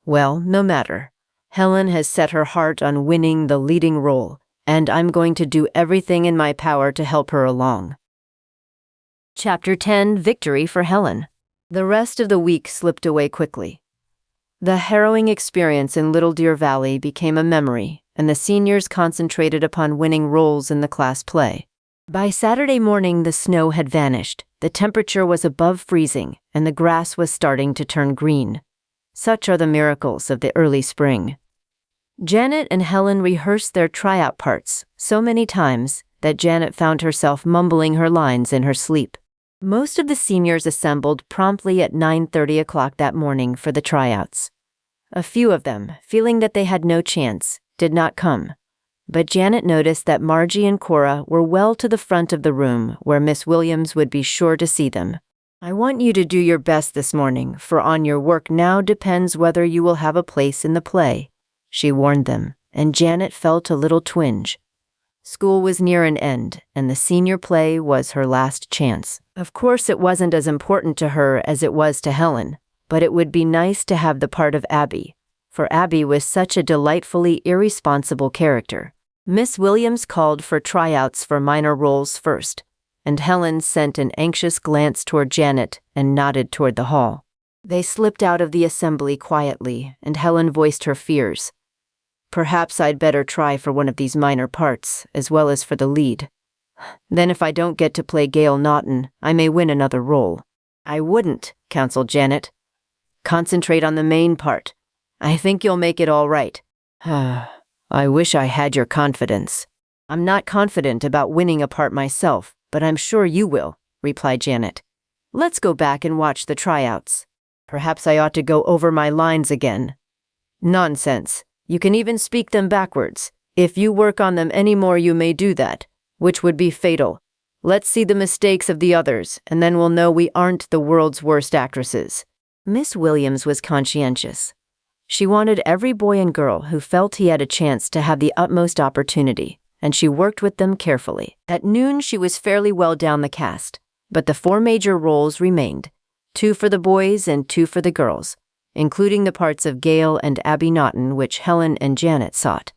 Well, no matter. Helen has set her heart on winning the leading role, and I'm going to do everything in my power to help her along. Chapter 10, Victory for Helen. The rest of the week slipped away quickly. The harrowing experience in Little Deer Valley became a memory, and the seniors concentrated upon winning roles in the class play. By Saturday morning, the snow had vanished, the temperature was above freezing, and the grass was starting to turn green. Such are the miracles of the early spring. Janet and Helen rehearsed their tryout parts so many times that Janet found herself mumbling her lines in her sleep. Most of the seniors assembled promptly at 9:30 o'clock that morning for the tryouts. A few of them, feeling that they had no chance, did not come. But Janet noticed that Margie and Cora were well to the front of the room where Miss Williams would be sure to see them. I want you to do your best this morning, for on your work now depends whether you will have a place in the play, she warned them, and Janet felt a little twinge. School was near an end, and the senior play was her last chance. Of course it wasn't as important to her as it was to Helen, but it would be nice to have the part of Abby, for Abby was such a delightfully irresponsible character. Miss Williams called for tryouts for minor roles first, and Helen sent an anxious glance toward Janet and nodded toward the hall. They slipped out of the assembly quietly, and Helen voiced her fears. Perhaps I'd better try for one of these minor parts, as well as for the lead. Then if I don't get to play Gail Naughton, I may win another role. I wouldn't, counseled Janet. Concentrate on the main part. I think you'll make it all right. I wish I had your confidence. I'm not confident about winning a part myself, but I'm sure you will, replied Janet. Let's go back and watch the tryouts. Perhaps I ought to go over my lines again. Nonsense. You can even speak them backwards. If you work on them any more, you may do that, which would be fatal. Let's see the mistakes of the others, and then we'll know we aren't the world's worst actresses. Miss Williams was conscientious. She wanted every boy and girl who felt he had a chance to have the utmost opportunity, and she worked with them carefully. At noon, she was fairly well down the cast, but the 4 major roles remained, 2 for the boys and 2 for the girls, including the parts of Gail and Abby Naughton, which Helen and Janet sought.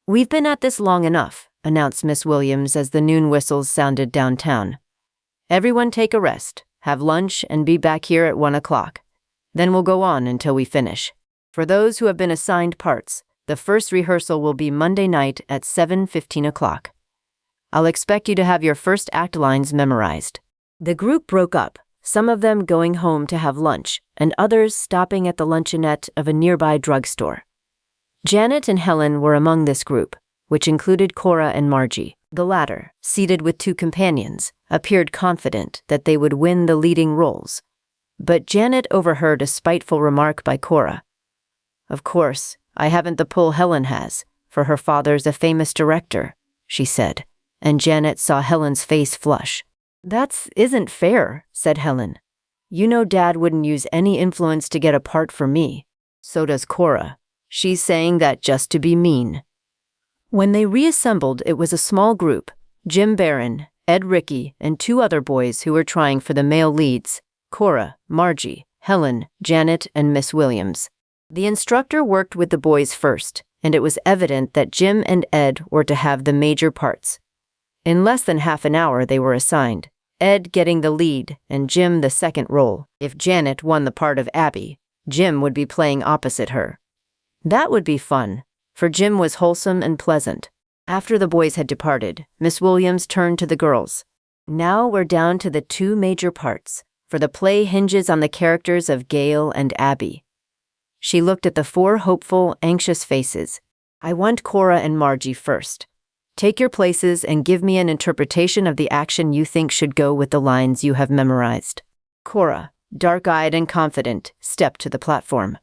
We've been at this long enough, announced Miss Williams as the noon whistles sounded downtown. Everyone take a rest, have lunch, and be back here at 1 o'clock. Then we'll go on until we finish. For those who have been assigned parts, the first rehearsal will be Monday night at 7:15 o'clock. I'll expect you to have your first act lines memorized. The group broke up, some of them going home to have lunch, and others stopping at the luncheonette of a nearby drugstore. Janet and Helen were among this group, which included Cora and Margie. The latter, seated with 2 companions, appeared confident that they would win the leading roles. But Janet overheard a spiteful remark by Cora. Of course, I haven't the pull Helen has, for her father's a famous director, she said, and Janet saw Helen's face flush. That isn't fair, said Helen. You know Dad wouldn't use any influence to get a part for me. So does Cora. She's saying that just to be mean. When they reassembled, it was a small group, Jim Barron, Ed Rickey, and 2 other boys who were trying for the male leads, Cora, Margie, Helen, Janet, and Miss Williams. The instructor worked with the boys first, and it was evident that Jim and Ed were to have the major parts. In less than half an hour they were assigned, Ed getting the lead and Jim the second role. If Janet won the part of Abby, Jim would be playing opposite her. That would be fun, for Jim was wholesome and pleasant. After the boys had departed, Miss Williams turned to the girls. Now we're down to the two major parts, for the play hinges on the characters of Gale and Abby. She looked at the four hopeful, anxious faces. I want Cora and Margie first. Take your places and give me an interpretation of the action you think should go with the lines you have memorized. Cora, dark-eyed and confident, stepped to the platform.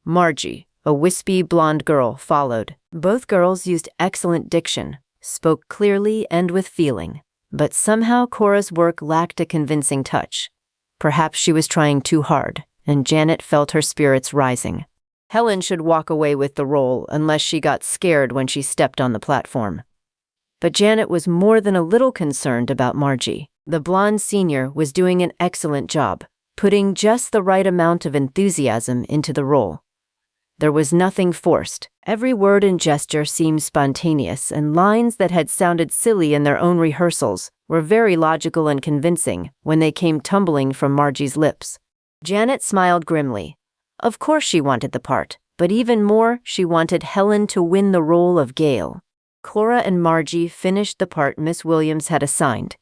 Margie, a wispy blonde girl, followed. Both girls used excellent diction, spoke clearly and with feeling, but somehow Cora's work lacked a convincing touch. Perhaps she was trying too hard, and Janet felt her spirits rising. Helen should walk away with the role unless she got scared when she stepped on the platform. But Janet was more than a little concerned about Margie. The blonde senior was doing an excellent job, putting just the right amount of enthusiasm into the role. There was nothing forced. Every word and gesture seemed spontaneous, and lines that had sounded silly in their own rehearsals were very logical and convincing when they came tumbling from Margie's lips. Janet smiled grimly. Of course she wanted the part, but even more, she wanted Helen to win the role of Gale. Cora and Margie finished the part Miss Williams had assigned,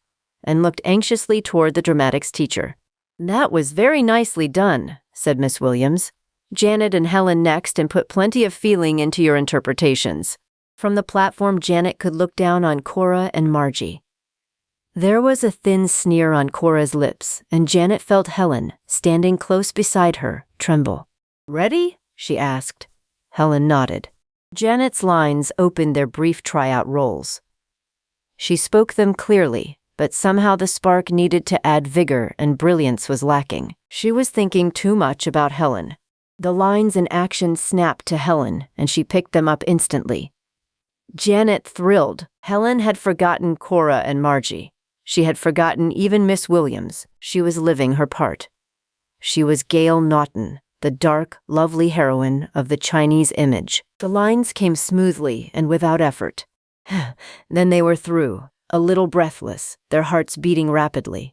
and looked anxiously toward the dramatics teacher. That was very nicely done, said Miss Williams. Janet and Helen next, and put plenty of feeling into your interpretations. From the platform, Janet could look down on Cora and Margie. There was a thin sneer on Cora's lips, and Janet felt Helen, standing close beside her, tremble. Ready? She asked. Helen nodded. Janet's lines opened their brief tryout roles. She spoke them clearly, but somehow the spark needed to add vigor and brilliance was lacking. She was thinking too much about Helen. The lines and action snapped to Helen, and she picked them up instantly. Janet thrilled. Helen had forgotten Cora and Margie. She had forgotten even Miss Williams. She was living her part. She was Gale Naughton, the dark, lovely heroine of the Chinese image. The lines came smoothly and without effort. Then they were through, a little breathless, their hearts beating rapidly.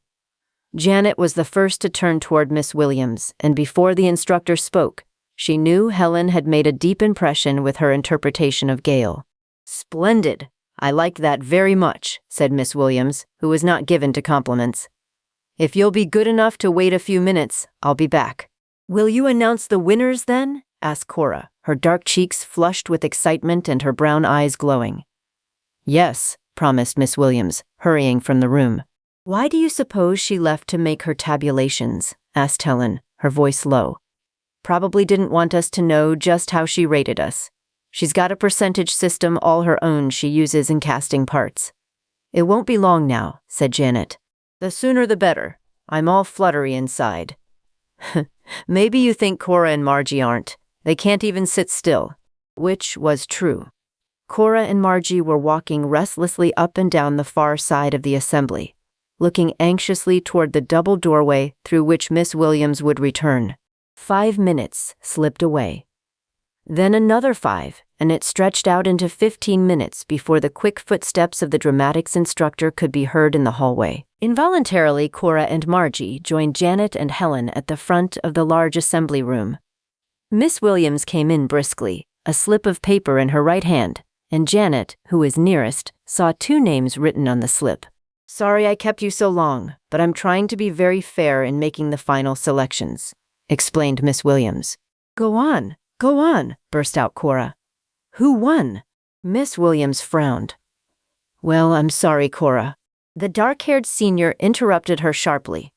Janet was the first to turn toward Miss Williams, and before the instructor spoke, she knew Helen had made a deep impression with her interpretation of Gale. Splendid! I liked that very much, said Miss Williams, who was not given to compliments. If you'll be good enough to wait a few minutes, I'll be back. Will you announce the winners then? Asked Cora, her dark cheeks flushed with excitement and her brown eyes glowing. Yes, promised Miss Williams, hurrying from the room. Why do you suppose she left to make her tabulations? Asked Helen, her voice low. Probably didn't want us to know just how she rated us. She's got a percentage system all her own she uses in casting parts. It won't be long now, said Janet. The sooner the better. I'm all fluttery inside. Maybe you think Cora and Margie aren't. They can't even sit still. Which was true. Cora and Margie were walking restlessly up and down the far side of the assembly, looking anxiously toward the double doorway through which Miss Williams would return. 5 minutes slipped away. Then another 5, and it stretched out into 15 minutes before the quick footsteps of the dramatics instructor could be heard in the hallway. Involuntarily, Cora and Margie joined Janet and Helen at the front of the large assembly room. Miss Williams came in briskly, a slip of paper in her right hand, and Janet, who was nearest, saw 2 names written on the slip. Sorry I kept you so long, but I'm trying to be very fair in making the final selections, explained Miss Williams. Go on, burst out Cora. Who won? Miss Williams frowned. Well, I'm sorry, Cora. The dark-haired senior interrupted her sharply.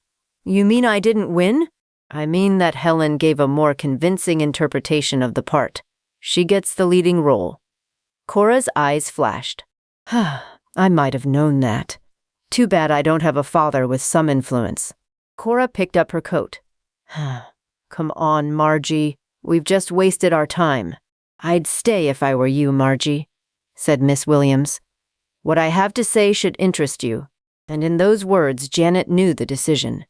You mean I didn't win? I mean that Helen gave a more convincing interpretation of the part. She gets the leading role. Cora's eyes flashed. I might have known that. Too bad I don't have a father with some influence. Cora picked up her coat. Come on, Margie. We've just wasted our time. I'd stay if I were you, Margie, said Miss Williams. What I have to say should interest you. And in those words, Janet knew the decision.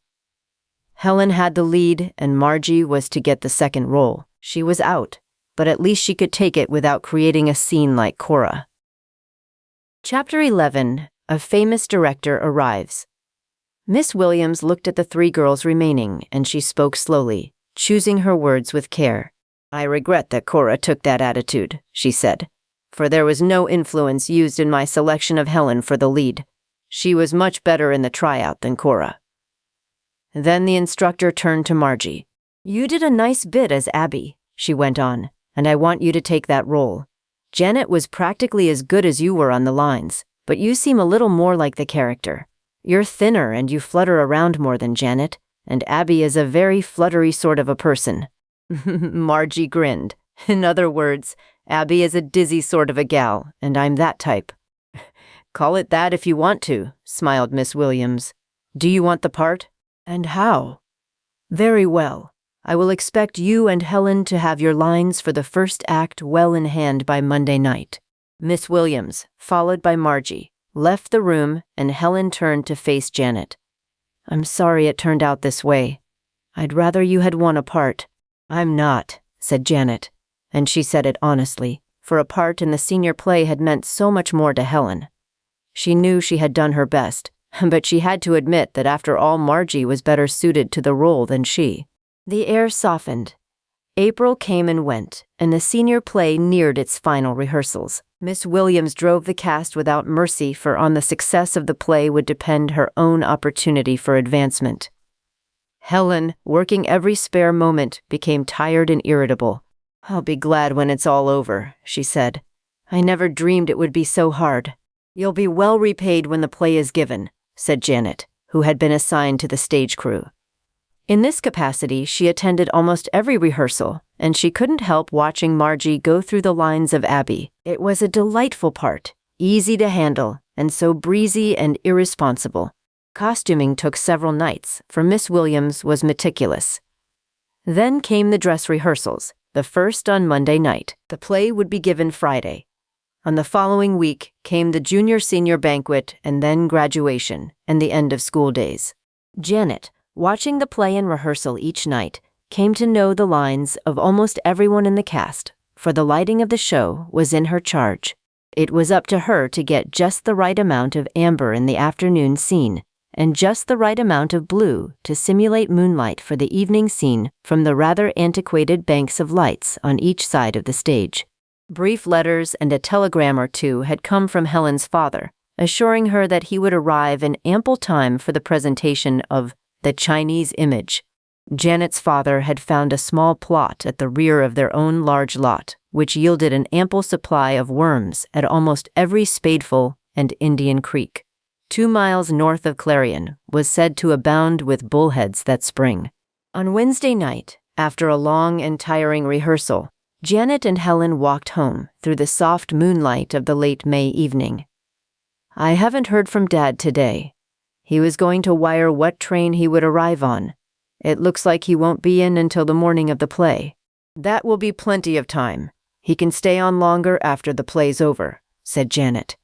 Helen had the lead, and Margie was to get the second role. She was out, but at least she could take it without creating a scene like Cora. Chapter 11. A famous director arrives. Miss Williams looked at the 3 girls remaining, and she spoke slowly, choosing her words with care. "I regret that Cora took that attitude," she said, "for there was no influence used in my selection of Helen for the lead. She was much better in the tryout than Cora." Then the instructor turned to Margie. "You did a nice bit as Abby," she went on, "and I want you to take that role. Janet was practically as good as you were on the lines, but you seem a little more like the character. You're thinner and you flutter around more than Janet, and Abby is a very fluttery sort of a person." Margie grinned. "In other words, Abby is a dizzy sort of a gal, and I'm that type." "Call it that if you want to," smiled Miss Williams. "Do you want the part? And how?" "Very well. I will expect you and Helen to have your lines for the first act well in hand by Monday night." Miss Williams, followed by Margie, left the room, and Helen turned to face Janet. "I'm sorry it turned out this way. I'd rather you had won a part." "I'm not," said Janet, and she said it honestly, for a part in the senior play had meant so much more to Helen. She knew she had done her best, but she had to admit that after all Margie was better suited to the role than she. The air softened. April came and went, and the senior play neared its final rehearsals. Miss Williams drove the cast without mercy, for on the success of the play would depend her own opportunity for advancement. Helen, working every spare moment, became tired and irritable. "I'll be glad when it's all over," she said. "I never dreamed it would be so hard." "You'll be well repaid when the play is given," said Janet, who had been assigned to the stage crew. In this capacity, she attended almost every rehearsal, and she couldn't help watching Margie go through the lines of Abby. It was a delightful part, easy to handle, and so breezy and irresponsible. Costuming took several nights, for Miss Williams was meticulous. Then came the dress rehearsals, the first on Monday night. The play would be given Friday. On the following week came the junior-senior banquet, and then graduation, and the end of school days. Janet, watching the play and rehearsal each night, came to know the lines of almost everyone in the cast, for the lighting of the show was in her charge. It was up to her to get just the right amount of amber in the afternoon scene, and just the right amount of blue to simulate moonlight for the evening scene from the rather antiquated banks of lights on each side of the stage. Brief letters and a telegram or two had come from Helen's father, assuring her that he would arrive in ample time for the presentation of The Chinese Image. Janet's father had found a small plot at the rear of their own large lot, which yielded an ample supply of worms at almost every spadeful, and Indian Creek, 2 miles north of Clarion, was said to abound with bullheads that spring. On Wednesday night, after a long and tiring rehearsal, Janet and Helen walked home through the soft moonlight of the late May evening. "I haven't heard from Dad today. He was going to wire what train he would arrive on. It looks like he won't be in until the morning of the play." "That will be plenty of time. He can stay on longer after the play's over," said Janet.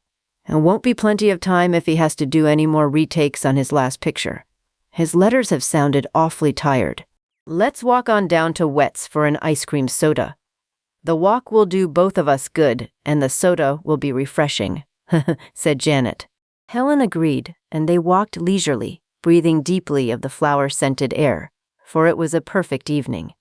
"And won't be plenty of time if he has to do any more retakes on his last picture. His letters have sounded awfully tired. Let's walk on down to Wet's for an ice cream soda. The walk will do both of us good, and the soda will be refreshing," said Janet. Helen agreed, and they walked leisurely, breathing deeply of the flower-scented air, for it was a perfect evening.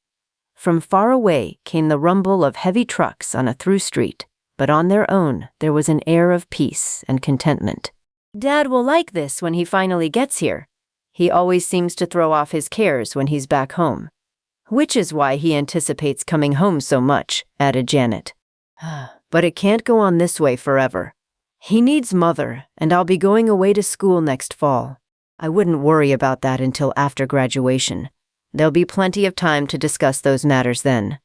From far away came the rumble of heavy trucks on a through street, but on their own there was an air of peace and contentment. "Dad will like this when he finally gets here. He always seems to throw off his cares when he's back home. Which is why he anticipates coming home so much," added Janet. "But it can't go on this way forever. He needs Mother, and I'll be going away to school next fall. I wouldn't worry about that until after graduation. There'll be plenty of time to discuss those matters then."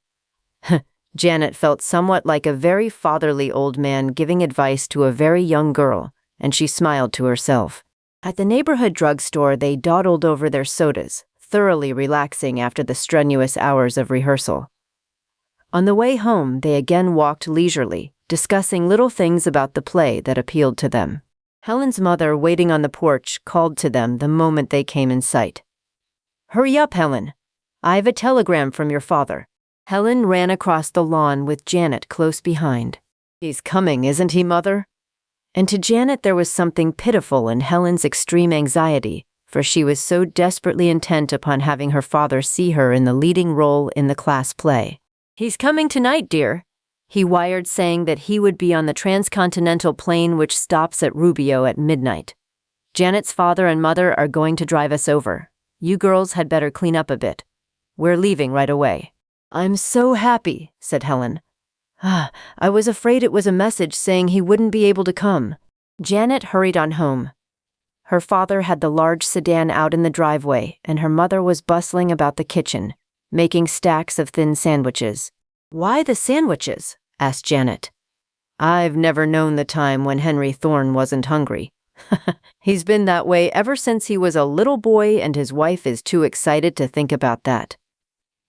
Janet felt somewhat like a very fatherly old man giving advice to a very young girl, and she smiled to herself. At the neighborhood drugstore, they dawdled over their sodas, thoroughly relaxing after the strenuous hours of rehearsal. On the way home, they again walked leisurely, discussing little things about the play that appealed to them. Helen's mother, waiting on the porch, called to them the moment they came in sight. "Hurry up, Helen. I've a telegram from your father." Helen ran across the lawn with Janet close behind. "He's coming, isn't he, Mother?" And to Janet there was something pitiful in Helen's extreme anxiety, for she was so desperately intent upon having her father see her in the leading role in the class play. "He's coming tonight, dear," he wired, saying that he would be on the transcontinental plane which stops at Rubio at midnight. "Janet's father and mother are going to drive us over. You girls had better clean up a bit. We're leaving right away." "I'm so happy," said Helen. "I was afraid it was a message saying he wouldn't be able to come." Janet hurried on home. Her father had the large sedan out in the driveway, and her mother was bustling about the kitchen, making stacks of thin sandwiches. "Why the sandwiches?" asked Janet. "I've never known the time when Henry Thorne wasn't hungry. He's been that way ever since he was a little boy, and his wife is too excited to think about that.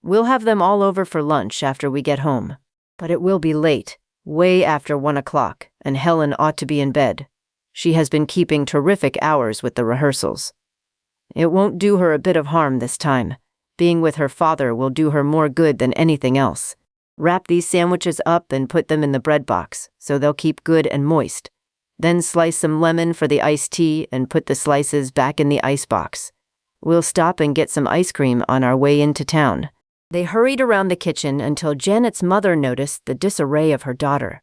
We'll have them all over for lunch after we get home. But it will be late, way after 1 o'clock, and Helen ought to be in bed. She has been keeping terrific hours with the rehearsals. It won't do her a bit of harm this time. Being with her father will do her more good than anything else. Wrap these sandwiches up and put them in the bread box, so they'll keep good and moist. Then slice some lemon for the iced tea and put the slices back in the ice box. We'll stop and get some ice cream on our way into town." They hurried around the kitchen until Janet's mother noticed the disarray of her daughter.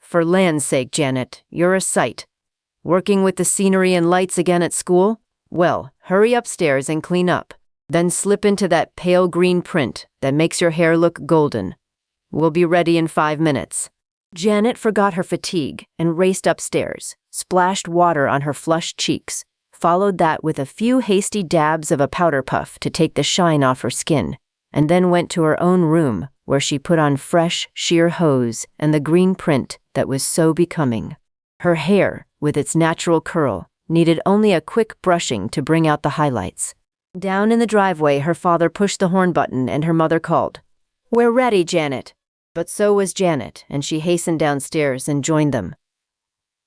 "For land's sake, Janet, you're a sight. Working with the scenery and lights again at school? Well, hurry upstairs and clean up. Then slip into that pale green print that makes your hair look golden. We'll be ready in 5 minutes." Janet forgot her fatigue and raced upstairs, splashed water on her flushed cheeks, followed that with a few hasty dabs of a powder puff to take the shine off her skin, and then went to her own room, where she put on fresh, sheer hose and the green print that was so becoming. Her hair, with its natural curl, needed only a quick brushing to bring out the highlights. Down in the driveway, her father pushed the horn button and her mother called, "We're ready, Janet." But so was Janet, and she hastened downstairs and joined them.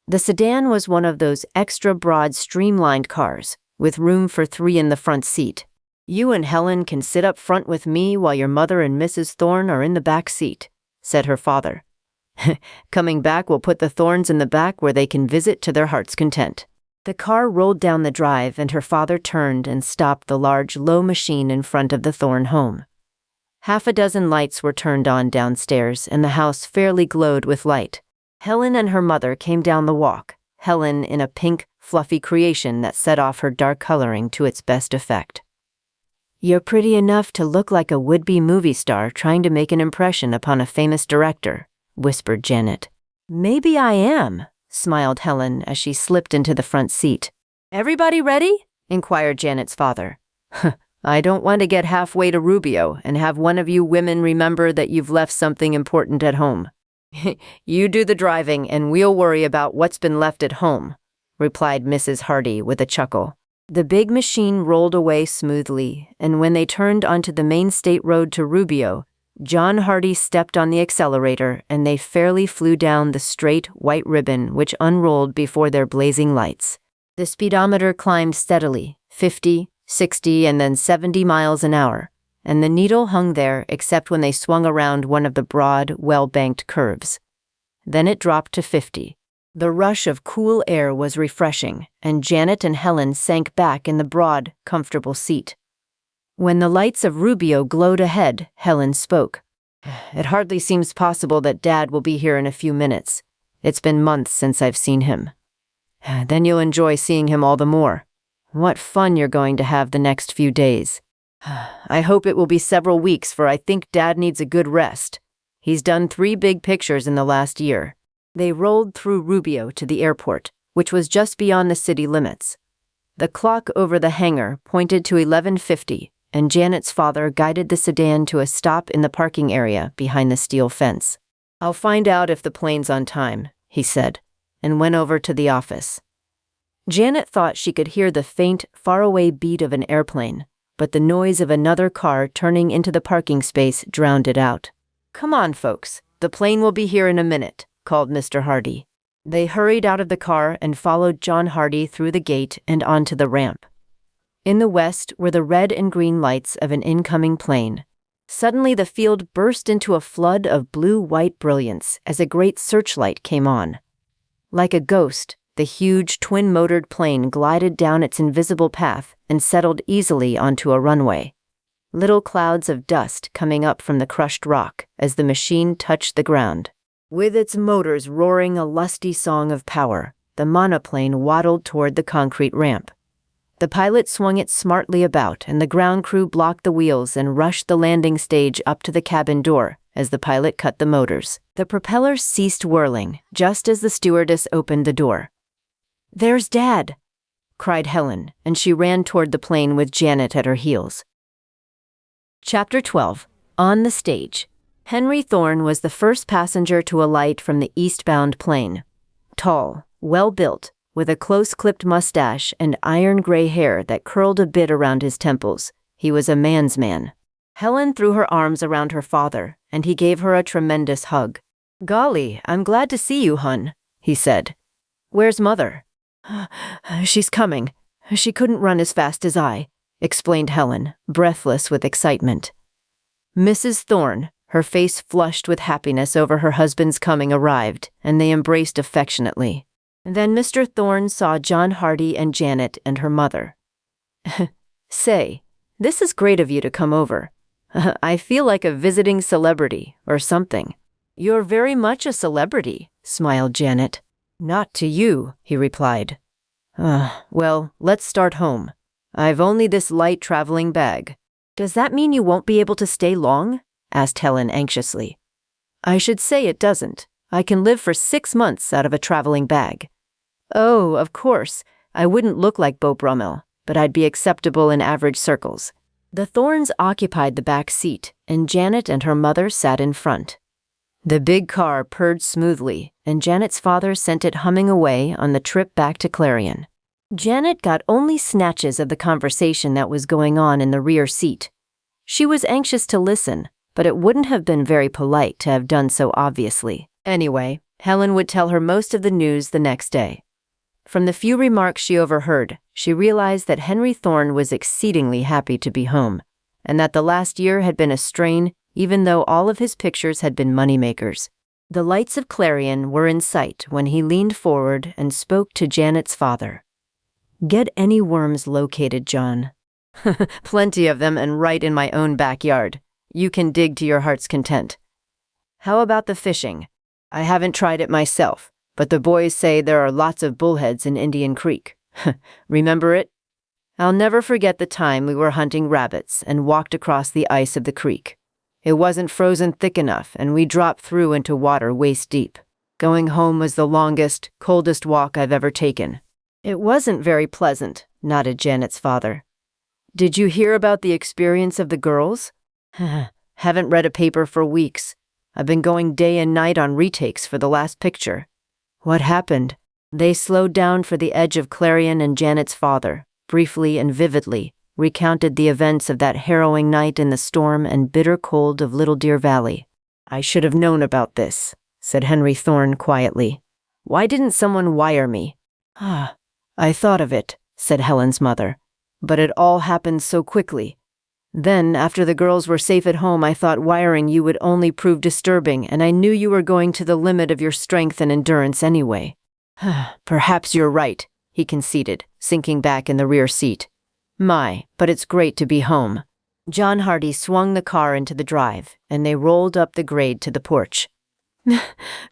The sedan was one of those extra broad, streamlined cars, with room for 3 in the front seat. "You and Helen can sit up front with me while your mother and Mrs. Thorne are in the back seat," said her father. "Coming back, we'll put the Thornes in the back where they can visit to their heart's content." The car rolled down the drive, and her father turned and stopped the large, low machine in front of the Thorne home. 6 lights were turned on downstairs, and the house fairly glowed with light. Helen and her mother came down the walk, Helen in a pink, fluffy creation that set off her dark coloring to its best effect. "You're pretty enough to look like a would-be movie star trying to make an impression upon a famous director," whispered Janet. "Maybe I am," smiled Helen as she slipped into the front seat. "Everybody ready?" inquired Janet's father. "I don't want to get halfway to Rubio and have one of you women remember that you've left something important at home." "You do the driving and we'll worry about what's been left at home," replied Mrs. Hardy with a chuckle. The big machine rolled away smoothly, and when they turned onto the main state road to Rubio, John Hardy stepped on the accelerator and they fairly flew down the straight, white ribbon which unrolled before their blazing lights. The speedometer climbed steadily, 50, 60, and then 70 miles an hour, and the needle hung there except when they swung around one of the broad, well-banked curves. Then it dropped to 50. The rush of cool air was refreshing, and Janet and Helen sank back in the broad, comfortable seat. When the lights of Rubio glowed ahead, Helen spoke. "It hardly seems possible that Dad will be here in a few minutes. It's been months since I've seen him. Then you'll enjoy seeing him all the more. What fun you're going to have the next few days. I hope it will be several weeks, for I think Dad needs a good rest. He's done 3 big pictures in the last year." They rolled through Rubio to the airport, which was just beyond the city limits. The clock over the hangar pointed to 11:50, and Janet's father guided the sedan to a stop in the parking area behind the steel fence. "I'll find out if the plane's on time," he said, and went over to the office. Janet thought she could hear the faint, faraway beat of an airplane, but the noise of another car turning into the parking space drowned it out. "Come on, folks. The plane will be here in a minute," called Mr. Hardy. They hurried out of the car and followed John Hardy through the gate and onto the ramp. In the west were the red and green lights of an incoming plane. Suddenly the field burst into a flood of blue-white brilliance as a great searchlight came on. Like a ghost, the huge twin-motored plane glided down its invisible path and settled easily onto a runway. little clouds of dust coming up from the crushed rock as the machine touched the ground. With its motors roaring a lusty song of power, the monoplane waddled toward the concrete ramp. The pilot swung it smartly about, and the ground crew blocked the wheels and rushed the landing stage up to the cabin door as the pilot cut the motors. The propellers ceased whirling just as the stewardess opened the door. "There's Dad!" cried Helen, and she ran toward the plane with Janet at her heels. Chapter 12. On the stage. Henry Thorne was the first passenger to alight from the eastbound plane. Tall, well-built, with a close-clipped mustache and iron-gray hair that curled a bit around his temples, he was a man's man. Helen threw her arms around her father, and he gave her a tremendous hug. "Golly, I'm glad to see you, hun," he said. "Where's Mother?" "She's coming. She couldn't run as fast as I," explained Helen, breathless with excitement. Mrs. Thorne, her face flushed with happiness over her husband's coming, arrived, and they embraced affectionately. Then Mr. Thorne saw John Hardy and Janet and her mother. "Say, this is great of you to come over. I feel like a visiting celebrity or something." "You're very much a celebrity," smiled Janet. "Not to you," he replied. Well, let's start home. I've only this light traveling bag." "Does that mean you won't be able to stay long?" asked Helen anxiously. "I should say it doesn't. I can live for 6 months out of a traveling bag." "Oh, of course. I wouldn't look like Beau Brummel, but I'd be acceptable in average circles." The Thornes occupied the back seat, and Janet and her mother sat in front. The big car purred smoothly, and Janet's father sent it humming away on the trip back to Clarion. Janet got only snatches of the conversation that was going on in the rear seat. She was anxious to listen, but it wouldn't have been very polite to have done so obviously. Anyway, Helen would tell her most of the news the next day. From the few remarks she overheard, she realized that Henry Thorne was exceedingly happy to be home, and that the last year had been a strain, even though all of his pictures had been moneymakers. The lights of Clarion were in sight when he leaned forward and spoke to Janet's father. "Get any worms located, John." "Plenty of them, and right in my own backyard. You can dig to your heart's content." "How about the fishing? I haven't tried it myself, but the boys say there are lots of bullheads in Indian Creek. Remember it? I'll never forget the time we were hunting rabbits and walked across the ice of the creek. It wasn't frozen thick enough, and we dropped through into water waist deep. Going home was the longest, coldest walk I've ever taken." "It wasn't very pleasant," nodded Janet's father. "Did you hear about the experience of the girls?" "Haven't read a paper for weeks. I've been going day and night on retakes for the last picture." "What happened?" They slowed down for the edge of Clarion, and Janet's father, briefly and vividly, recounted the events of that harrowing night in the storm and bitter cold of Little Deer Valley. "I should have known about this," said Henry Thorne quietly. "Why didn't someone wire me?" "I thought of it," said Helen's mother, "but it all happened so quickly. Then, after the girls were safe at home, I thought wiring you would only prove disturbing, and I knew you were going to the limit of your strength and endurance anyway." "Perhaps you're right," he conceded, sinking back in the rear seat. But it's great to be home." John Hardy swung the car into the drive, and they rolled up the grade to the porch.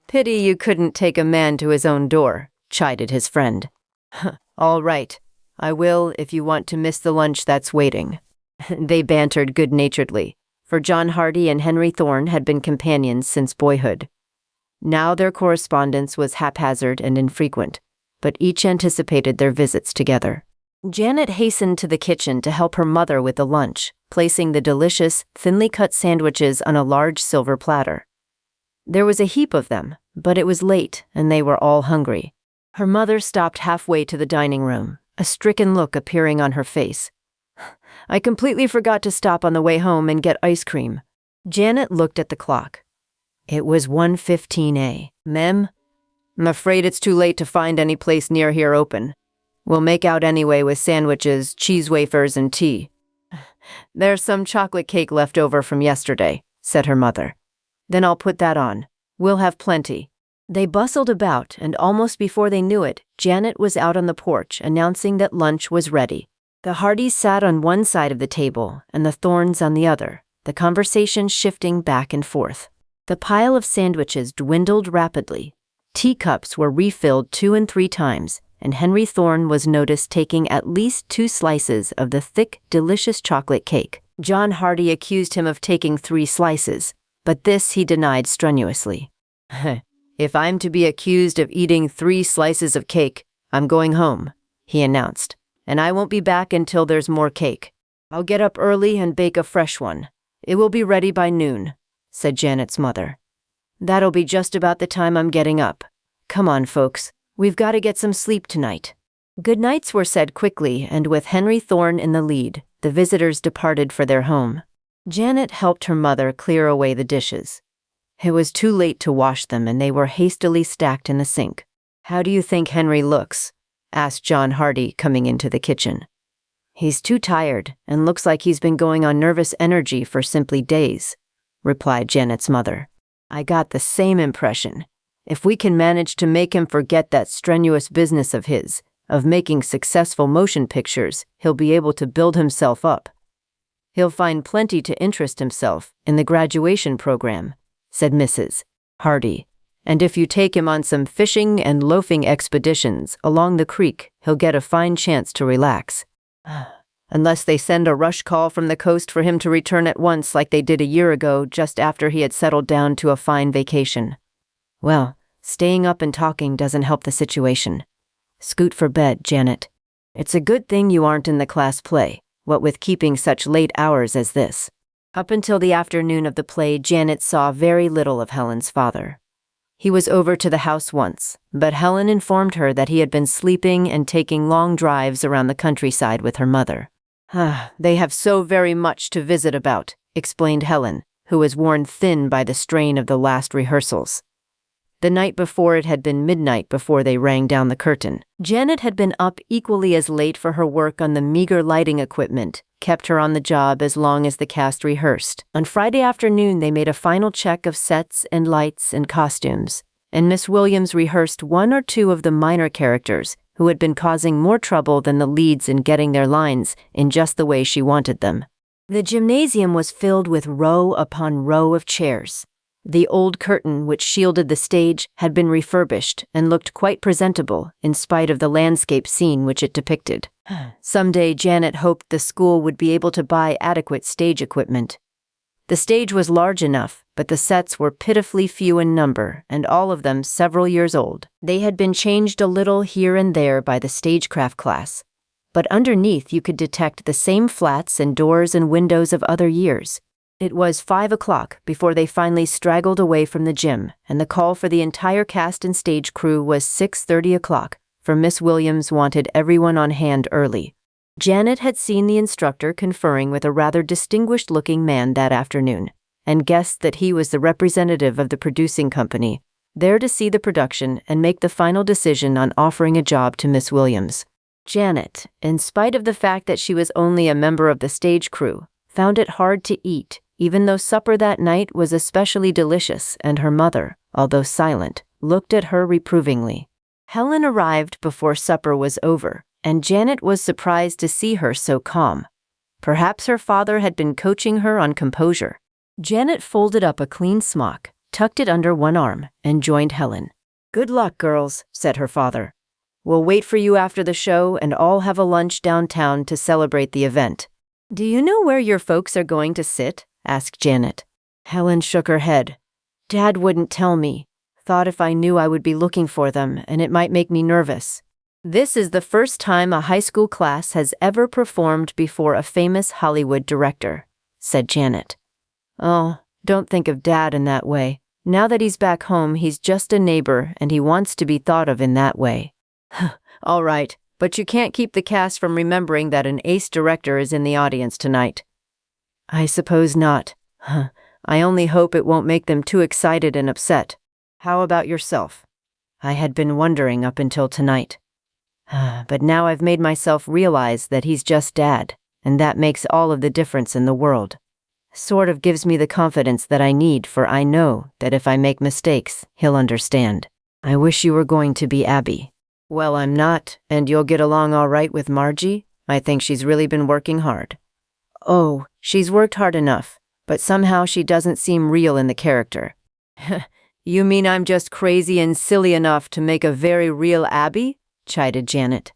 "Pity you couldn't take a man to his own door," chided his friend. "All right, I will if you want to miss the lunch that's waiting." They bantered good-naturedly, for John Hardy and Henry Thorne had been companions since boyhood. Now their correspondence was haphazard and infrequent, but each anticipated their visits together. Janet hastened to the kitchen to help her mother with the lunch, placing the delicious, thinly cut sandwiches on a large silver platter. There was a heap of them, but it was late and they were all hungry. Her mother stopped halfway to the dining room, a stricken look appearing on her face. "I completely forgot to stop on the way home and get ice cream." Janet looked at the clock. It was 1:15 a.m. "Mem, I'm afraid it's too late to find any place near here open. We'll make out anyway with sandwiches, cheese wafers, and tea." "There's some chocolate cake left over from yesterday," said her mother. "Then I'll put that on. We'll have plenty." They bustled about, and almost before they knew it, Janet was out on the porch announcing that lunch was ready. The Hardys sat on one side of the table and the Thorns on the other, the conversation shifting back and forth. The pile of sandwiches dwindled rapidly. Teacups were refilled 2 and 3 times, and Henry Thorne was noticed taking at least 2 slices of the thick, delicious chocolate cake. John Hardy accused him of taking 3 slices, but this he denied strenuously. "If I'm to be accused of eating 3 slices of cake, I'm going home," he announced, "and I won't be back until there's more cake. I'll get up early and bake a fresh one. It will be ready by noon," said Janet's mother. "That'll be just about the time I'm getting up. Come on, folks. We've got to get some sleep tonight." Good nights were said quickly, and with Henry Thorne in the lead, the visitors departed for their home. Janet helped her mother clear away the dishes. It was too late to wash them, and they were hastily stacked in the sink. "How do you think Henry looks?" asked John Hardy, coming into the kitchen. "He's too tired, and looks like he's been going on nervous energy for simply days," replied Janet's mother. "I got the same impression. If we can manage to make him forget that strenuous business of his, of making successful motion pictures, he'll be able to build himself up. He'll find plenty to interest himself in the graduation program," said Mrs. Hardy. "And if you take him on some fishing and loafing expeditions along the creek, he'll get a fine chance to relax. Unless they send a rush call from the coast for him to return at once like they did a year ago, just after he had settled down to a fine vacation. Well, staying up and talking doesn't help the situation. Scoot for bed, Janet. It's a good thing you aren't in the class play, what with keeping such late hours as this." Up until the afternoon of the play, Janet saw very little of Helen's father. He was over to the house once, but Helen informed her that he had been sleeping and taking long drives around the countryside with her mother. "They have so very much to visit about," explained Helen, who was worn thin by the strain of the last rehearsals. The night before, it had been midnight before they rang down the curtain. Janet had been up equally as late, for her work on the meager lighting equipment kept her on the job as long as the cast rehearsed. On Friday afternoon, they made a final check of sets and lights and costumes, and Miss Williams rehearsed 1 or 2 of the minor characters who had been causing more trouble than the leads in getting their lines in just the way she wanted them. The gymnasium was filled with row upon row of chairs. The old curtain which shielded the stage had been refurbished and looked quite presentable in spite of the landscape scene which it depicted. Someday Janet hoped the school would be able to buy adequate stage equipment. The stage was large enough, but the sets were pitifully few in number, and all of them several years old. They had been changed a little here and there by the stagecraft class, but underneath you could detect the same flats and doors and windows of other years. It was 5 o'clock before they finally straggled away from the gym, and the call for the entire cast and stage crew was 6:30 o'clock, for Miss Williams wanted everyone on hand early. Janet had seen the instructor conferring with a rather distinguished-looking man that afternoon, and guessed that he was the representative of the producing company, there to see the production and make the final decision on offering a job to Miss Williams. Janet, in spite of the fact that she was only a member of the stage crew, found it hard to eat, even though supper that night was especially delicious, and her mother, although silent, looked at her reprovingly. Helen arrived before supper was over, and Janet was surprised to see her so calm. Perhaps her father had been coaching her on composure. Janet folded up a clean smock, tucked it under one arm, and joined Helen. "Good luck, girls," said her father. "We'll wait for you after the show and all have a lunch downtown to celebrate the event." "Do you know where your folks are going to sit?" asked Janet. Helen shook her head. "Dad wouldn't tell me. Thought if I knew I would be looking for them, and it might make me nervous. This is the first time a high school class has ever performed before a famous Hollywood director," said Janet. "Oh, don't think of Dad in that way. Now that he's back home, he's just a neighbor, and he wants to be thought of in that way." "All right, but you can't keep the cast from remembering that an ace director is in the audience tonight." "I suppose not. I only hope it won't make them too excited and upset. How about yourself?" "I had been wondering up until tonight. But now I've made myself realize that he's just Dad, and that makes all of the difference in the world. Sort of gives me the confidence that I need, for I know that if I make mistakes, he'll understand. I wish you were going to be Abby." "Well, I'm not, and you'll get along all right with Margie?" I think she's really been working hard. Oh, she's worked hard enough, but somehow she doesn't seem real in the character. You mean I'm just crazy and silly enough to make a very real Abby? Chided Janet.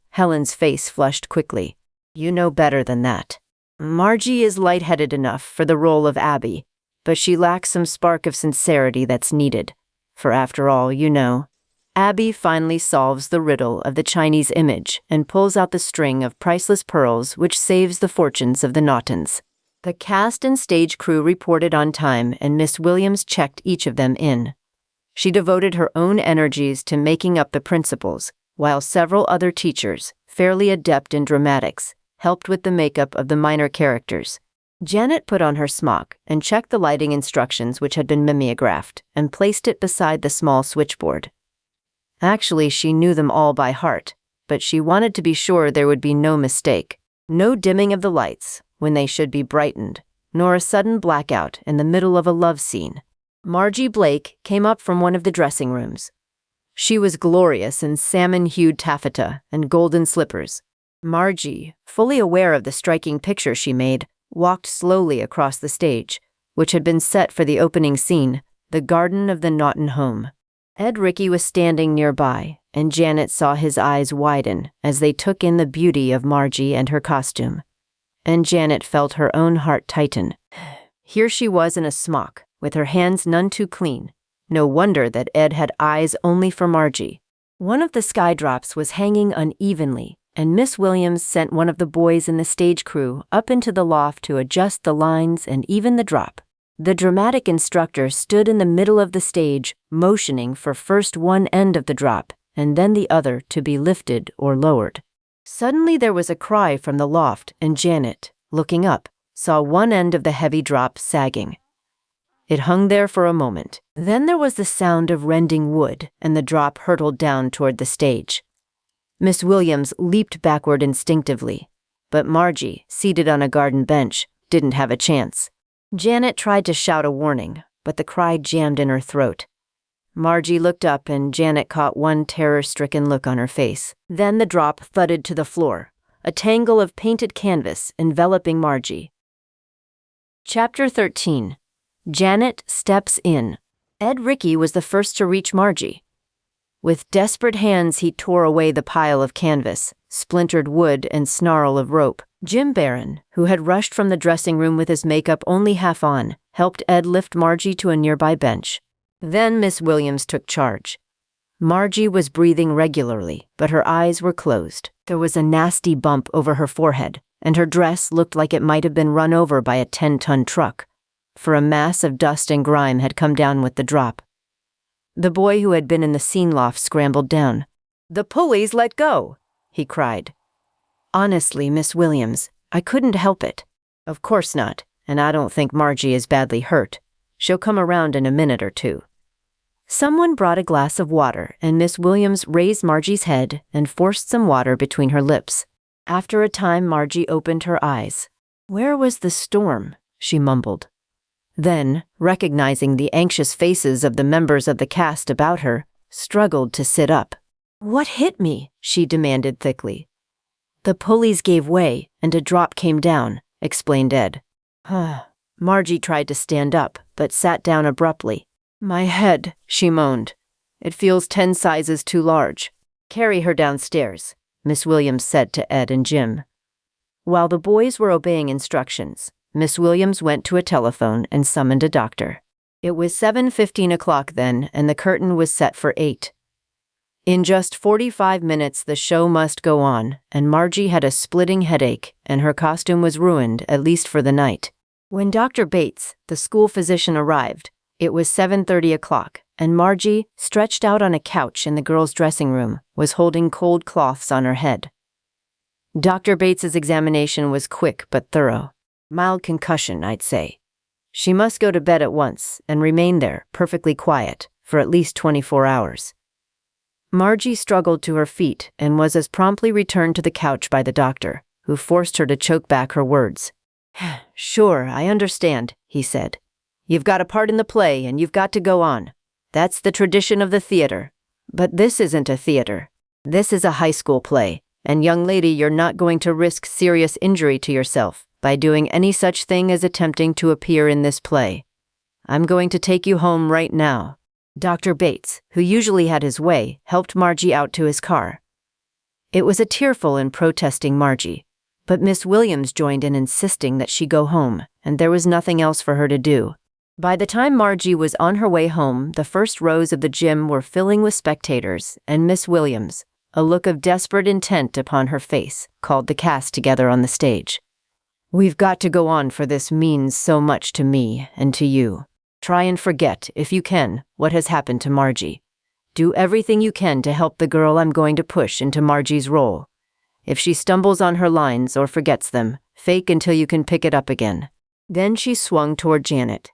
Helen's face flushed quickly. You know better than that. Margie is lightheaded enough for the role of Abby, but she lacks some spark of sincerity that's needed. For after all, you know, Abby finally solves the riddle of the Chinese image and pulls out the string of priceless pearls which saves the fortunes of the Naughtons. The cast and stage crew reported on time, and Miss Williams checked each of them in. She devoted her own energies to making up the principals, while several other teachers, fairly adept in dramatics, helped with the makeup of the minor characters. Janet put on her smock and checked the lighting instructions which had been mimeographed and placed it beside the small switchboard. Actually, she knew them all by heart, but she wanted to be sure there would be no mistake. No dimming of the lights when they should be brightened, nor a sudden blackout in the middle of a love scene. Margie Blake came up from one of the dressing rooms. She was glorious in salmon-hued taffeta and golden slippers. Margie, fully aware of the striking picture she made, walked slowly across the stage, which had been set for the opening scene, the garden of the Naughton home. Ed Rickey was standing nearby, and Janet saw his eyes widen as they took in the beauty of Margie and her costume. And Janet felt her own heart tighten. Here she was in a smock, with her hands none too clean. No wonder that Ed had eyes only for Margie. One of the sky drops was hanging unevenly, and Miss Williams sent one of the boys in the stage crew up into the loft to adjust the lines and even the drop. The dramatic instructor stood in the middle of the stage, motioning for first one end of the drop and then the other to be lifted or lowered. Suddenly there was a cry from the loft, and Janet, looking up, saw one end of the heavy drop sagging. It hung there for a moment. Then there was the sound of rending wood, and the drop hurtled down toward the stage. Miss Williams leaped backward instinctively, but Margie, seated on a garden bench, didn't have a chance. Janet tried to shout a warning, but the cry jammed in her throat. Margie looked up, and Janet caught one terror-stricken look on her face. Then the drop thudded to the floor, a tangle of painted canvas enveloping Margie. Chapter 13. Janet Steps In. Ed Rickey was the first to reach Margie. With desperate hands he tore away the pile of canvas, splintered wood, and snarl of rope. Jim Barron, who had rushed from the dressing room with his makeup only half on, helped Ed lift Margie to a nearby bench. Then Miss Williams took charge. Margie was breathing regularly, but her eyes were closed. There was a nasty bump over her forehead, and her dress looked like it might have been run over by a 10-ton truck, for a mass of dust and grime had come down with the drop. The boy who had been in the scene loft scrambled down. "The pulley's let go!" he cried. "Honestly, Miss Williams, I couldn't help it." "Of course not, and I don't think Margie is badly hurt. She'll come around in a minute or two." Someone brought a glass of water, and Miss Williams raised Margie's head and forced some water between her lips. After a time, Margie opened her eyes. "Where was the storm?" she mumbled. Then, recognizing the anxious faces of the members of the cast about her, struggled to sit up. "What hit me?" she demanded thickly. "The pulleys gave way, and a drop came down," explained Ed. Margie tried to stand up, but sat down abruptly. "My head," she moaned. "It feels 10 sizes too large." "Carry her downstairs," Miss Williams said to Ed and Jim. While the boys were obeying instructions, Miss Williams went to a telephone and summoned a doctor. It was 7:15 o'clock then, and the curtain was set for 8. In just 45 minutes the show must go on, and Margie had a splitting headache, and her costume was ruined, at least for the night. When Dr. Bates, the school physician, arrived, it was 7:30 o'clock, and Margie, stretched out on a couch in the girls' dressing room, was holding cold cloths on her head. Dr. Bates's examination was quick but thorough. Mild concussion, I'd say. She must go to bed at once and remain there, perfectly quiet, for at least 24 hours. Margie struggled to her feet and was as promptly returned to the couch by the doctor, who forced her to choke back her words. "Sure, I understand," he said. "You've got a part in the play, and you've got to go on. That's the tradition of the theater. But this isn't a theater. This is a high school play, And young lady, you're not going to risk serious injury to yourself by doing any such thing as attempting to appear in this play. I'm going to take you home right now." Dr. Bates, who usually had his way, helped Margie out to his car. It was a tearful and protesting Margie, but Miss Williams joined in insisting that she go home, and there was nothing else for her to do. By the time Margie was on her way home, the first rows of the gym were filling with spectators, and Miss Williams, a look of desperate intent upon her face, called the cast together on the stage. "We've got to go on, for this means so much to me and to you. Try and forget, if you can, what has happened to Margie. Do everything you can to help the girl I'm going to push into Margie's role. If she stumbles on her lines or forgets them, fake until you can pick it up again." Then she swung toward Janet.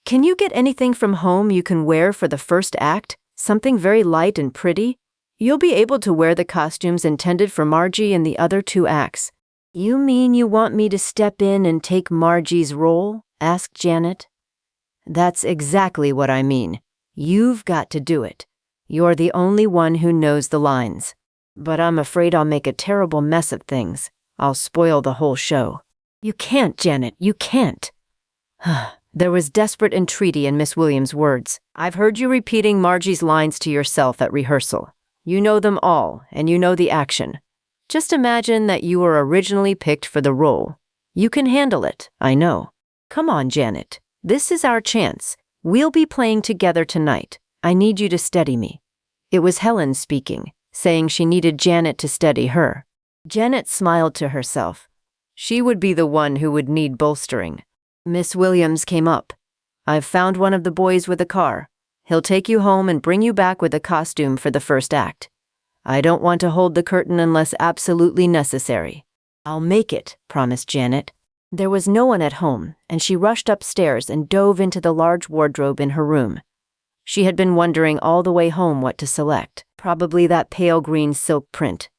"Can you get anything from home you can wear for the first act? Something very light and pretty? You'll be able to wear the costumes intended for Margie in the other 2 acts." "You mean you want me to step in and take Margie's role?" asked Janet. "That's exactly what I mean. You've got to do it. You're the only one who knows the lines. But I'm afraid I'll make a terrible mess of things. I'll spoil the whole show." "You can't, Janet, you can't." There was desperate entreaty in Miss Williams' words. "I've heard you repeating Margie's lines to yourself at rehearsal. You know them all, and you know the action. Just imagine that you were originally picked for the role. You can handle it, I know. Come on, Janet. This is our chance. We'll be playing together tonight. I need you to steady me." It was Helen speaking, saying she needed Janet to steady her. Janet smiled to herself. She would be the one who would need bolstering. Miss Williams came up. "I've found one of the boys with a car. He'll take you home and bring you back with a costume for the first act. I don't want to hold the curtain unless absolutely necessary." "I'll make it," promised Janet. There was no one at home, and she rushed upstairs and dove into the large wardrobe in her room. She had been wondering all the way home what to select. Probably that pale green silk print.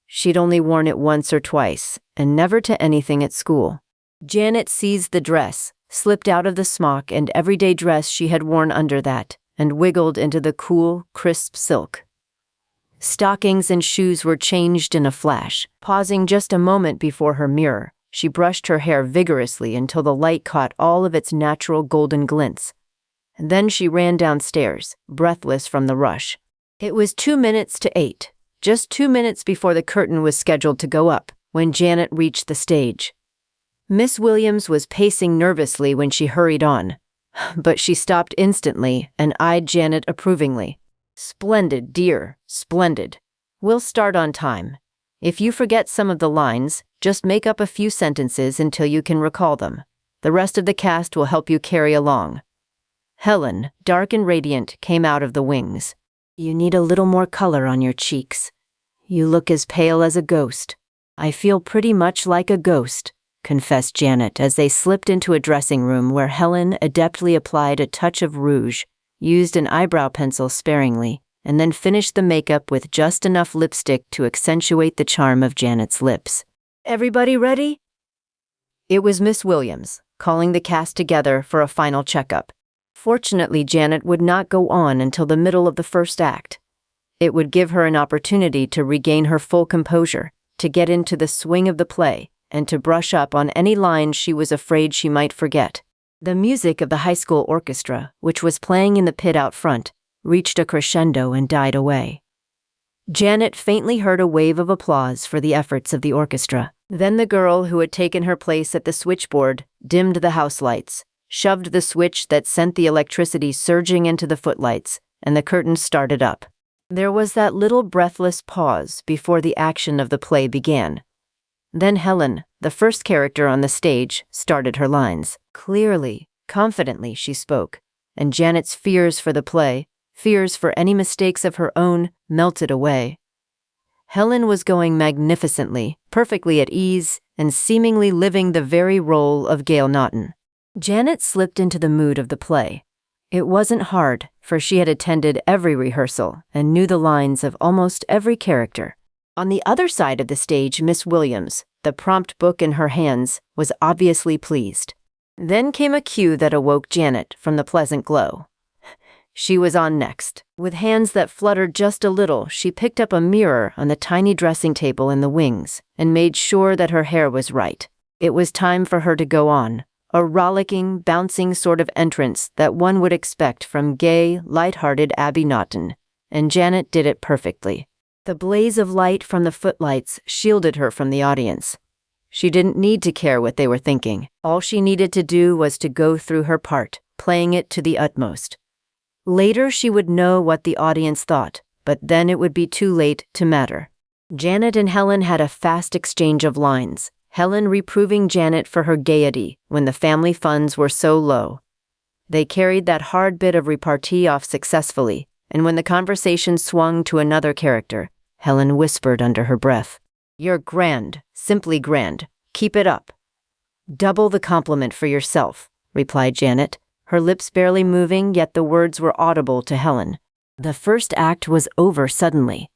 She'd only worn it once or twice, and never to anything at school. Janet seized the dress, slipped out of the smock and everyday dress she had worn under that, and wiggled into the cool, crisp silk. Stockings and shoes were changed in a flash. Pausing just a moment before her mirror, she brushed her hair vigorously until the light caught all of its natural golden glints. And then she ran downstairs, breathless from the rush. It was 2 minutes to 8, just 2 minutes before the curtain was scheduled to go up, when Janet reached the stage. Miss Williams was pacing nervously when she hurried on, but she stopped instantly and eyed Janet approvingly. "Splendid, dear, splendid. We'll start on time. If you forget some of the lines, just make up a few sentences until you can recall them. The rest of the cast will help you carry along." Helen, dark and radiant, came out of the wings. "You need a little more color on your cheeks. You look as pale as a ghost." "I feel pretty much like a ghost," confessed Janet as they slipped into a dressing room where Helen adeptly applied a touch of rouge, used an eyebrow pencil sparingly, and then finished the makeup with just enough lipstick to accentuate the charm of Janet's lips. "Everybody ready?" It was Miss Williams, calling the cast together for a final checkup. Fortunately, Janet would not go on until the middle of the first act. It would give her an opportunity to regain her full composure, to get into the swing of the play, and to brush up on any lines she was afraid she might forget. The music of the high school orchestra, which was playing in the pit out front, reached a crescendo and died away. Janet faintly heard a wave of applause for the efforts of the orchestra. Then the girl who had taken her place at the switchboard dimmed the house lights, shoved the switch that sent the electricity surging into the footlights, and the curtain started up. There was that little breathless pause before the action of the play began. Then Helen, the first character on the stage, started her lines. Clearly, confidently she spoke, and Janet's fears for the play, fears for any mistakes of her own, melted away. Helen was going magnificently, perfectly at ease, and seemingly living the very role of Gail Naughton. Janet slipped into the mood of the play. It wasn't hard, for she had attended every rehearsal and knew the lines of almost every character. On the other side of the stage, Miss Williams, the prompt book in her hands, was obviously pleased. Then came a cue that awoke Janet from the pleasant glow. She was on next. With hands that fluttered just a little, she picked up a mirror on the tiny dressing table in the wings and made sure that her hair was right. It was time for her to go on, a rollicking, bouncing sort of entrance that one would expect from gay, light-hearted Abby Naughton, and Janet did it perfectly. The blaze of light from the footlights shielded her from the audience. She didn't need to care what they were thinking. All she needed to do was to go through her part, playing it to the utmost. Later she would know what the audience thought, but then it would be too late to matter. Janet and Helen had a fast exchange of lines, Helen reproving Janet for her gaiety when the family funds were so low. They carried that hard bit of repartee off successfully, and when the conversation swung to another character, Helen whispered under her breath, "You're grand, simply grand. Keep it up." "Double the compliment for yourself," replied Janet, her lips barely moving, yet the words were audible to Helen. The first act was over suddenly.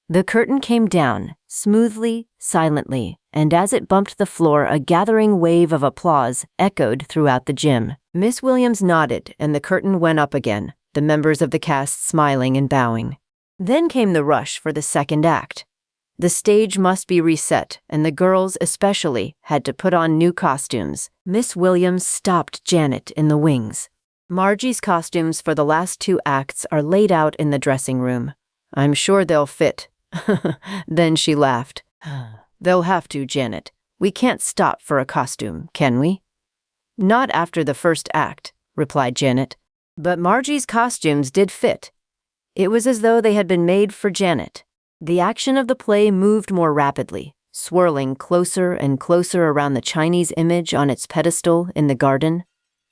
The curtain came down, smoothly, silently, and as it bumped the floor, a gathering wave of applause echoed throughout the gym. Miss Williams nodded, and the curtain went up again, the members of the cast smiling and bowing. Then came the rush for the second act. The stage must be reset, and the girls especially had to put on new costumes. Miss Williams stopped Janet in the wings. "Margie's costumes for the last 2 acts are laid out in the dressing room. I'm sure they'll fit." Then she laughed. "They'll have to, Janet. We can't stop for a costume, can we?" "Not after the first act," replied Janet. But Margie's costumes did fit. It was as though they had been made for Janet. The action of the play moved more rapidly, swirling closer and closer around the Chinese image on its pedestal in the garden.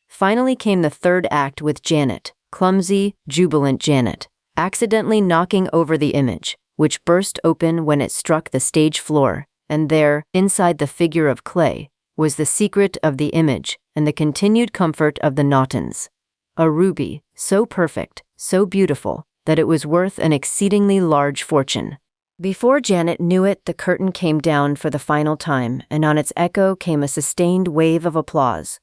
Finally came the third act with Janet, clumsy, jubilant Janet, accidentally knocking over the image, which burst open when it struck the stage floor, and there, inside the figure of clay, was the secret of the image and the continued comfort of the Naughtons. A ruby, so perfect, so beautiful, that it was worth an exceedingly large fortune. Before Janet knew it, the curtain came down for the final time, and on its echo came a sustained wave of applause.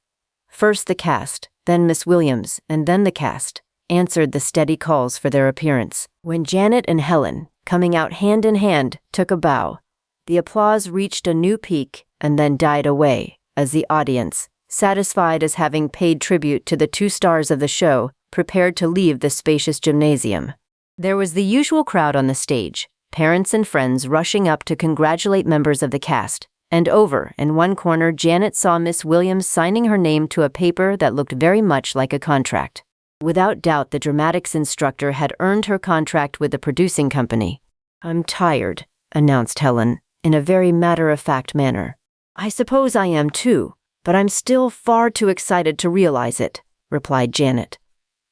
First the cast, then Miss Williams, and then the cast, answered the steady calls for their appearance. When Janet and Helen, coming out hand in hand, took a bow, the applause reached a new peak and then died away as the audience, satisfied as having paid tribute to the 2 stars of the show, prepared to leave the spacious gymnasium. There was the usual crowd on the stage, parents and friends rushing up to congratulate members of the cast, and over in one corner Janet saw Miss Williams signing her name to a paper that looked very much like a contract. Without doubt, the dramatics instructor had earned her contract with the producing company. "I'm tired," announced Helen, in a very matter-of-fact manner. "I suppose I am too, but I'm still far too excited to realize it," replied Janet.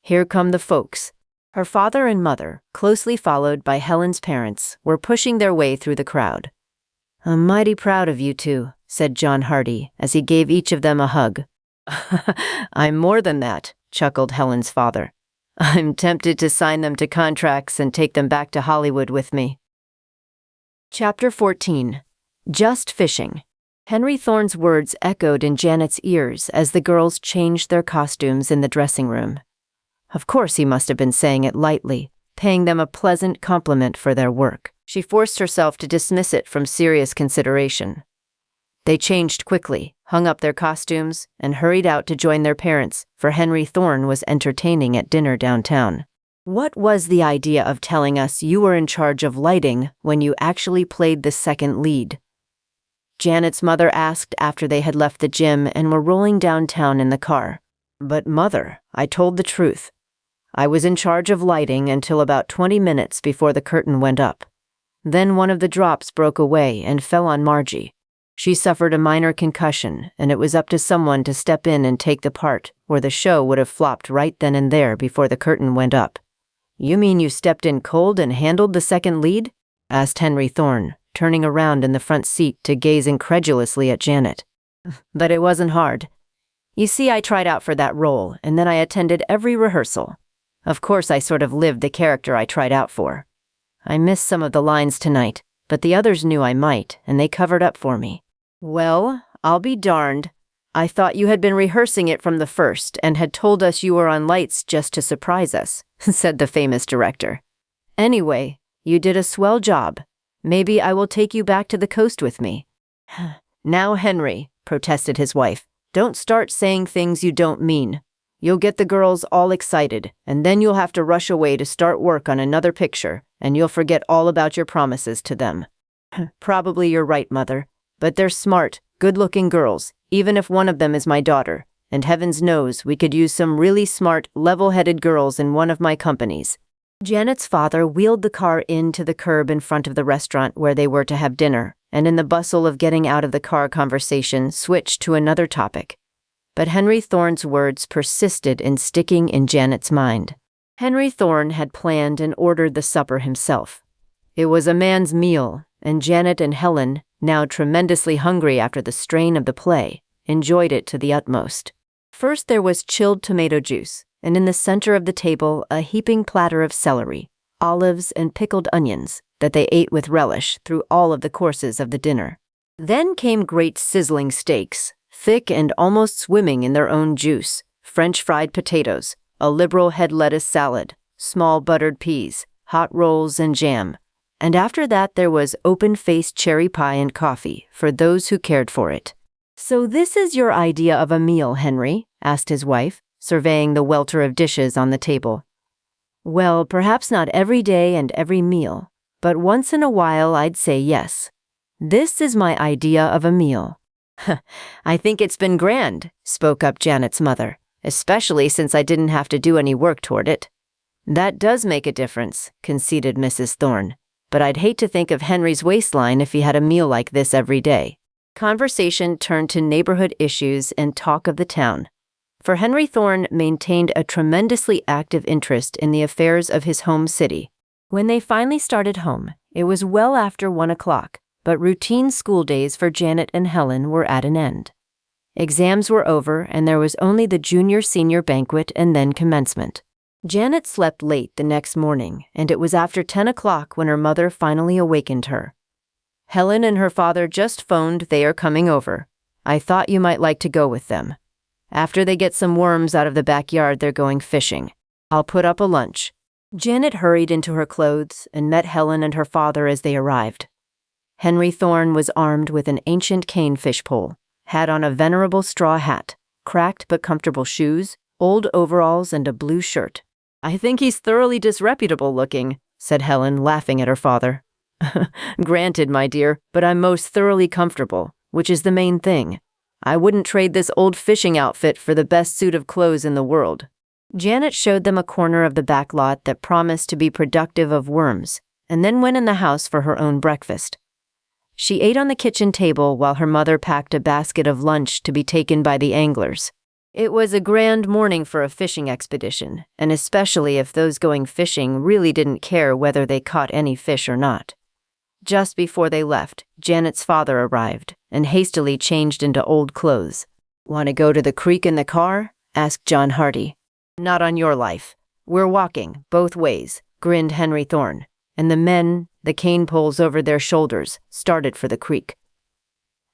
Here come the folks. Her father and mother, closely followed by Helen's parents, were pushing their way through the crowd. "I'm mighty proud of you two," said John Hardy, as he gave each of them a hug. "I'm more than that," chuckled Helen's father. "I'm tempted to sign them to contracts and take them back to Hollywood with me." Chapter 14. Just Fishing. Henry Thorne's words echoed in Janet's ears as the girls changed their costumes in the dressing room. Of course he must have been saying it lightly, paying them a pleasant compliment for their work. She forced herself to dismiss it from serious consideration. They changed quickly, hung up their costumes, and hurried out to join their parents, for Henry Thorne was entertaining at dinner downtown. "What was the idea of telling us you were in charge of lighting when you actually played the second lead?" Janet's mother asked after they had left the gym and were rolling downtown in the car. "But Mother, I told the truth. I was in charge of lighting until about 20 minutes before the curtain went up. Then one of the drops broke away and fell on Margie. She suffered a minor concussion, and it was up to someone to step in and take the part, or the show would have flopped right then and there before the curtain went up." "You mean you stepped in cold and handled the second lead?" asked Henry Thorne, turning around in the front seat to gaze incredulously at Janet. "But it wasn't hard. You see, I tried out for that role, and then I attended every rehearsal. Of course, I sort of lived the character I tried out for. I missed some of the lines tonight, but the others knew I might, and they covered up for me." "Well, I'll be darned. I thought you had been rehearsing it from the first and had told us you were on lights just to surprise us, said the famous director. Anyway, you did a swell job. Maybe I will take you back to the coast with me. Now, Henry, protested his wife, don't start saying things you don't mean. You'll get the girls all excited, and then you'll have to rush away to start work on another picture, and you'll forget all about your promises to them. Probably you're right, Mother, but they're smart, good-looking girls, even if one of them is my daughter, and heavens knows we could use some really smart, level-headed girls in one of my companies. Janet's father wheeled the car in to the curb in front of the restaurant where they were to have dinner, and in the bustle of getting out of the car conversation switched to another topic. But Henry Thorne's words persisted in sticking in Janet's mind. Henry Thorne had planned and ordered the supper himself. It was a man's meal, and Janet and Helen, now tremendously hungry after the strain of the play, enjoyed it to the utmost. First there was chilled tomato juice, and in the center of the table a heaping platter of celery, olives, and pickled onions that they ate with relish through all of the courses of the dinner. Then came great sizzling steaks, thick and almost swimming in their own juice, French fried potatoes, a liberal head lettuce salad, small buttered peas, hot rolls, and jam. And after that there was open-faced cherry pie and coffee for those who cared for it. "So this is your idea of a meal, Henry?" asked his wife, surveying the welter of dishes on the table. "Well, perhaps not every day and every meal, but once in a while I'd say yes. This is my idea of a meal." "I think it's been grand," spoke up Janet's mother, "especially since I didn't have to do any work toward it." "That does make a difference," conceded Mrs. Thorne, "but I'd hate to think of Henry's waistline if he had a meal like this every day." Conversation turned to neighborhood issues and talk of the town, for Henry Thorne maintained a tremendously active interest in the affairs of his home city. When they finally started home, it was well after 1 o'clock, but routine school days for Janet and Helen were at an end. Exams were over, and there was only the junior-senior banquet and then commencement. Janet slept late the next morning, and it was after 10 o'clock when her mother finally awakened her. "Helen and her father just phoned they are coming over. I thought you might like to go with them. After they get some worms out of the backyard, they're going fishing. I'll put up a lunch." Janet hurried into her clothes and met Helen and her father as they arrived. Henry Thorne was armed with an ancient cane fish pole, had on a venerable straw hat, cracked but comfortable shoes, old overalls, and a blue shirt. "I think he's thoroughly disreputable looking," said Helen, laughing at her father. "Granted, my dear, but I'm most thoroughly comfortable, which is the main thing. I wouldn't trade this old fishing outfit for the best suit of clothes in the world." Janet showed them a corner of the back lot that promised to be productive of worms, and then went in the house for her own breakfast. She ate on the kitchen table while her mother packed a basket of lunch to be taken by the anglers. It was a grand morning for a fishing expedition, and especially if those going fishing really didn't care whether they caught any fish or not. Just before they left, Janet's father arrived and hastily changed into old clothes. "Want to go to the creek in the car?" asked John Hardy. "Not on your life. We're walking, both ways," grinned Henry Thorne, and the men, the cane poles over their shoulders, started for the creek.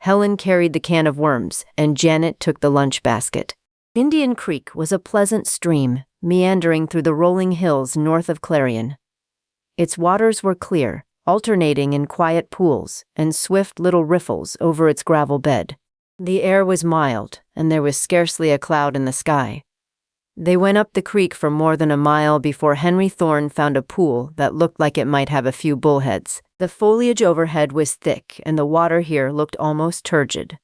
Helen carried the can of worms, and Janet took the lunch basket. Indian Creek was a pleasant stream, meandering through the rolling hills north of Clarion. Its waters were clear, alternating in quiet pools and swift little riffles over its gravel bed. The air was mild, and there was scarcely a cloud in the sky. They went up the creek for more than a mile before Henry Thorne found a pool that looked like it might have a few bullheads. The foliage overhead was thick, and the water here looked almost turgid,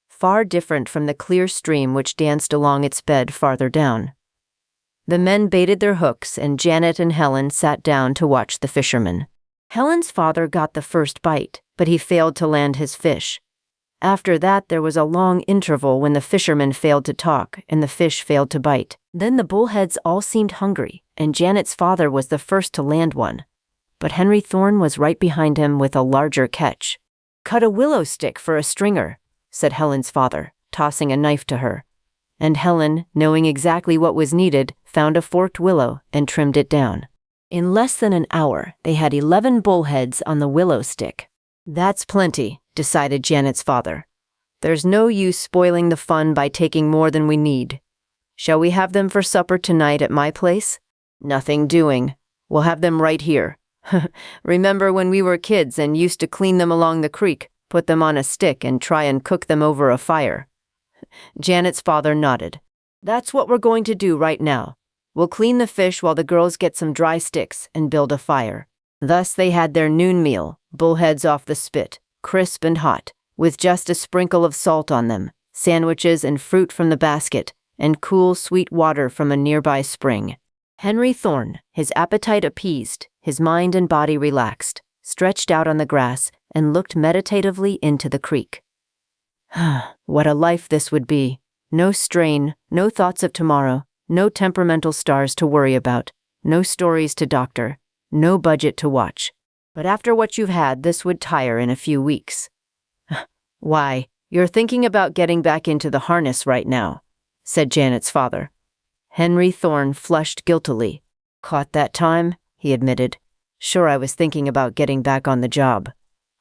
far different from the clear stream which danced along its bed farther down. The men baited their hooks, and Janet and Helen sat down to watch the fishermen. Helen's father got the first bite, but he failed to land his fish. After that, there was a long interval when the fishermen failed to talk and the fish failed to bite. Then the bullheads all seemed hungry, and Janet's father was the first to land one. But Henry Thorne was right behind him with a larger catch. "Cut a willow stick for a stringer," said Helen's father, tossing a knife to her. And Helen, knowing exactly what was needed, found a forked willow and trimmed it down. In less than an hour, they had 11 bullheads on the willow stick. "That's plenty," decided Janet's father. There's no use spoiling the fun by taking more than we need. Shall we have them for supper tonight at my place? Nothing doing. We'll have them right here. Remember when we were kids and used to clean them along the creek, put them on a stick and try and cook them over a fire? Janet's father nodded. That's what we're going to do right now. We'll clean the fish while the girls get some dry sticks and build a fire. Thus they had their noon meal, bullheads off the spit, crisp and hot, with just a sprinkle of salt on them, sandwiches and fruit from the basket, and cool, sweet water from a nearby spring. Henry Thorne, his appetite appeased, his mind and body relaxed, stretched out on the grass and looked meditatively into the creek. What a life this would be. No strain, no thoughts of tomorrow, no temperamental stars to worry about, no stories to doctor, no budget to watch. But after what you've had, this would tire in a few weeks. Why, you're thinking about getting back into the harness right now, said Janet's father. Henry Thorne flushed guiltily. Caught that time, he admitted. Sure, I was thinking about getting back on the job.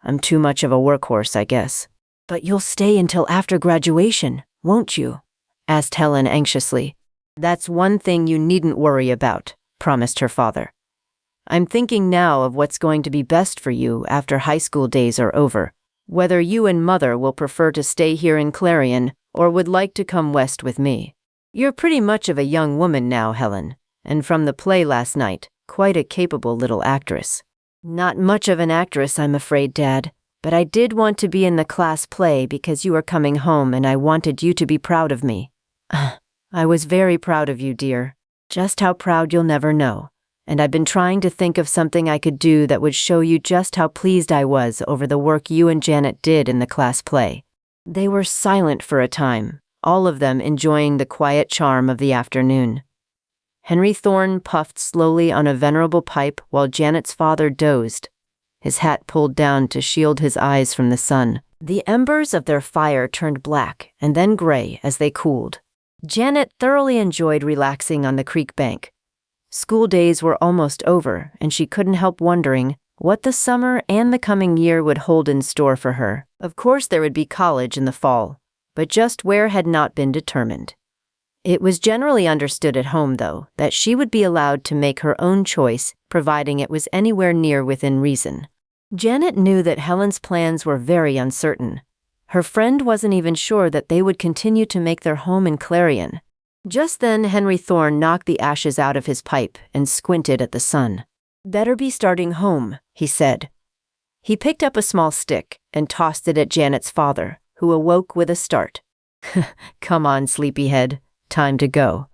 I'm too much of a workhorse, I guess. But you'll stay until after graduation, won't you? Asked Helen anxiously. That's one thing you needn't worry about, promised her father. I'm thinking now of what's going to be best for you after high school days are over, whether you and Mother will prefer to stay here in Clarion or would like to come west with me. You're pretty much of a young woman now, Helen, and from the play last night, quite a capable little actress. Not much of an actress, I'm afraid, Dad, but I did want to be in the class play because you were coming home and I wanted you to be proud of me. I was very proud of you, dear. Just how proud you'll never know. And I've been trying to think of something I could do that would show you just how pleased I was over the work you and Janet did in the class play. They were silent for a time, all of them enjoying the quiet charm of the afternoon. Henry Thorne puffed slowly on a venerable pipe while Janet's father dozed, his hat pulled down to shield his eyes from the sun. The embers of their fire turned black and then gray as they cooled. Janet thoroughly enjoyed relaxing on the creek bank. School days were almost over, and she couldn't help wondering what the summer and the coming year would hold in store for her. Of course there would be college in the fall, but just where had not been determined. It was generally understood at home, though, that she would be allowed to make her own choice, providing it was anywhere near within reason. Janet knew that Helen's plans were very uncertain. Her friend wasn't even sure that they would continue to make their home in Clarion. Just then, Henry Thorne knocked the ashes out of his pipe and squinted at the sun. Better be starting home, he said. He picked up a small stick and tossed it at Janet's father, who awoke with a start. Come on, sleepyhead. Time to go.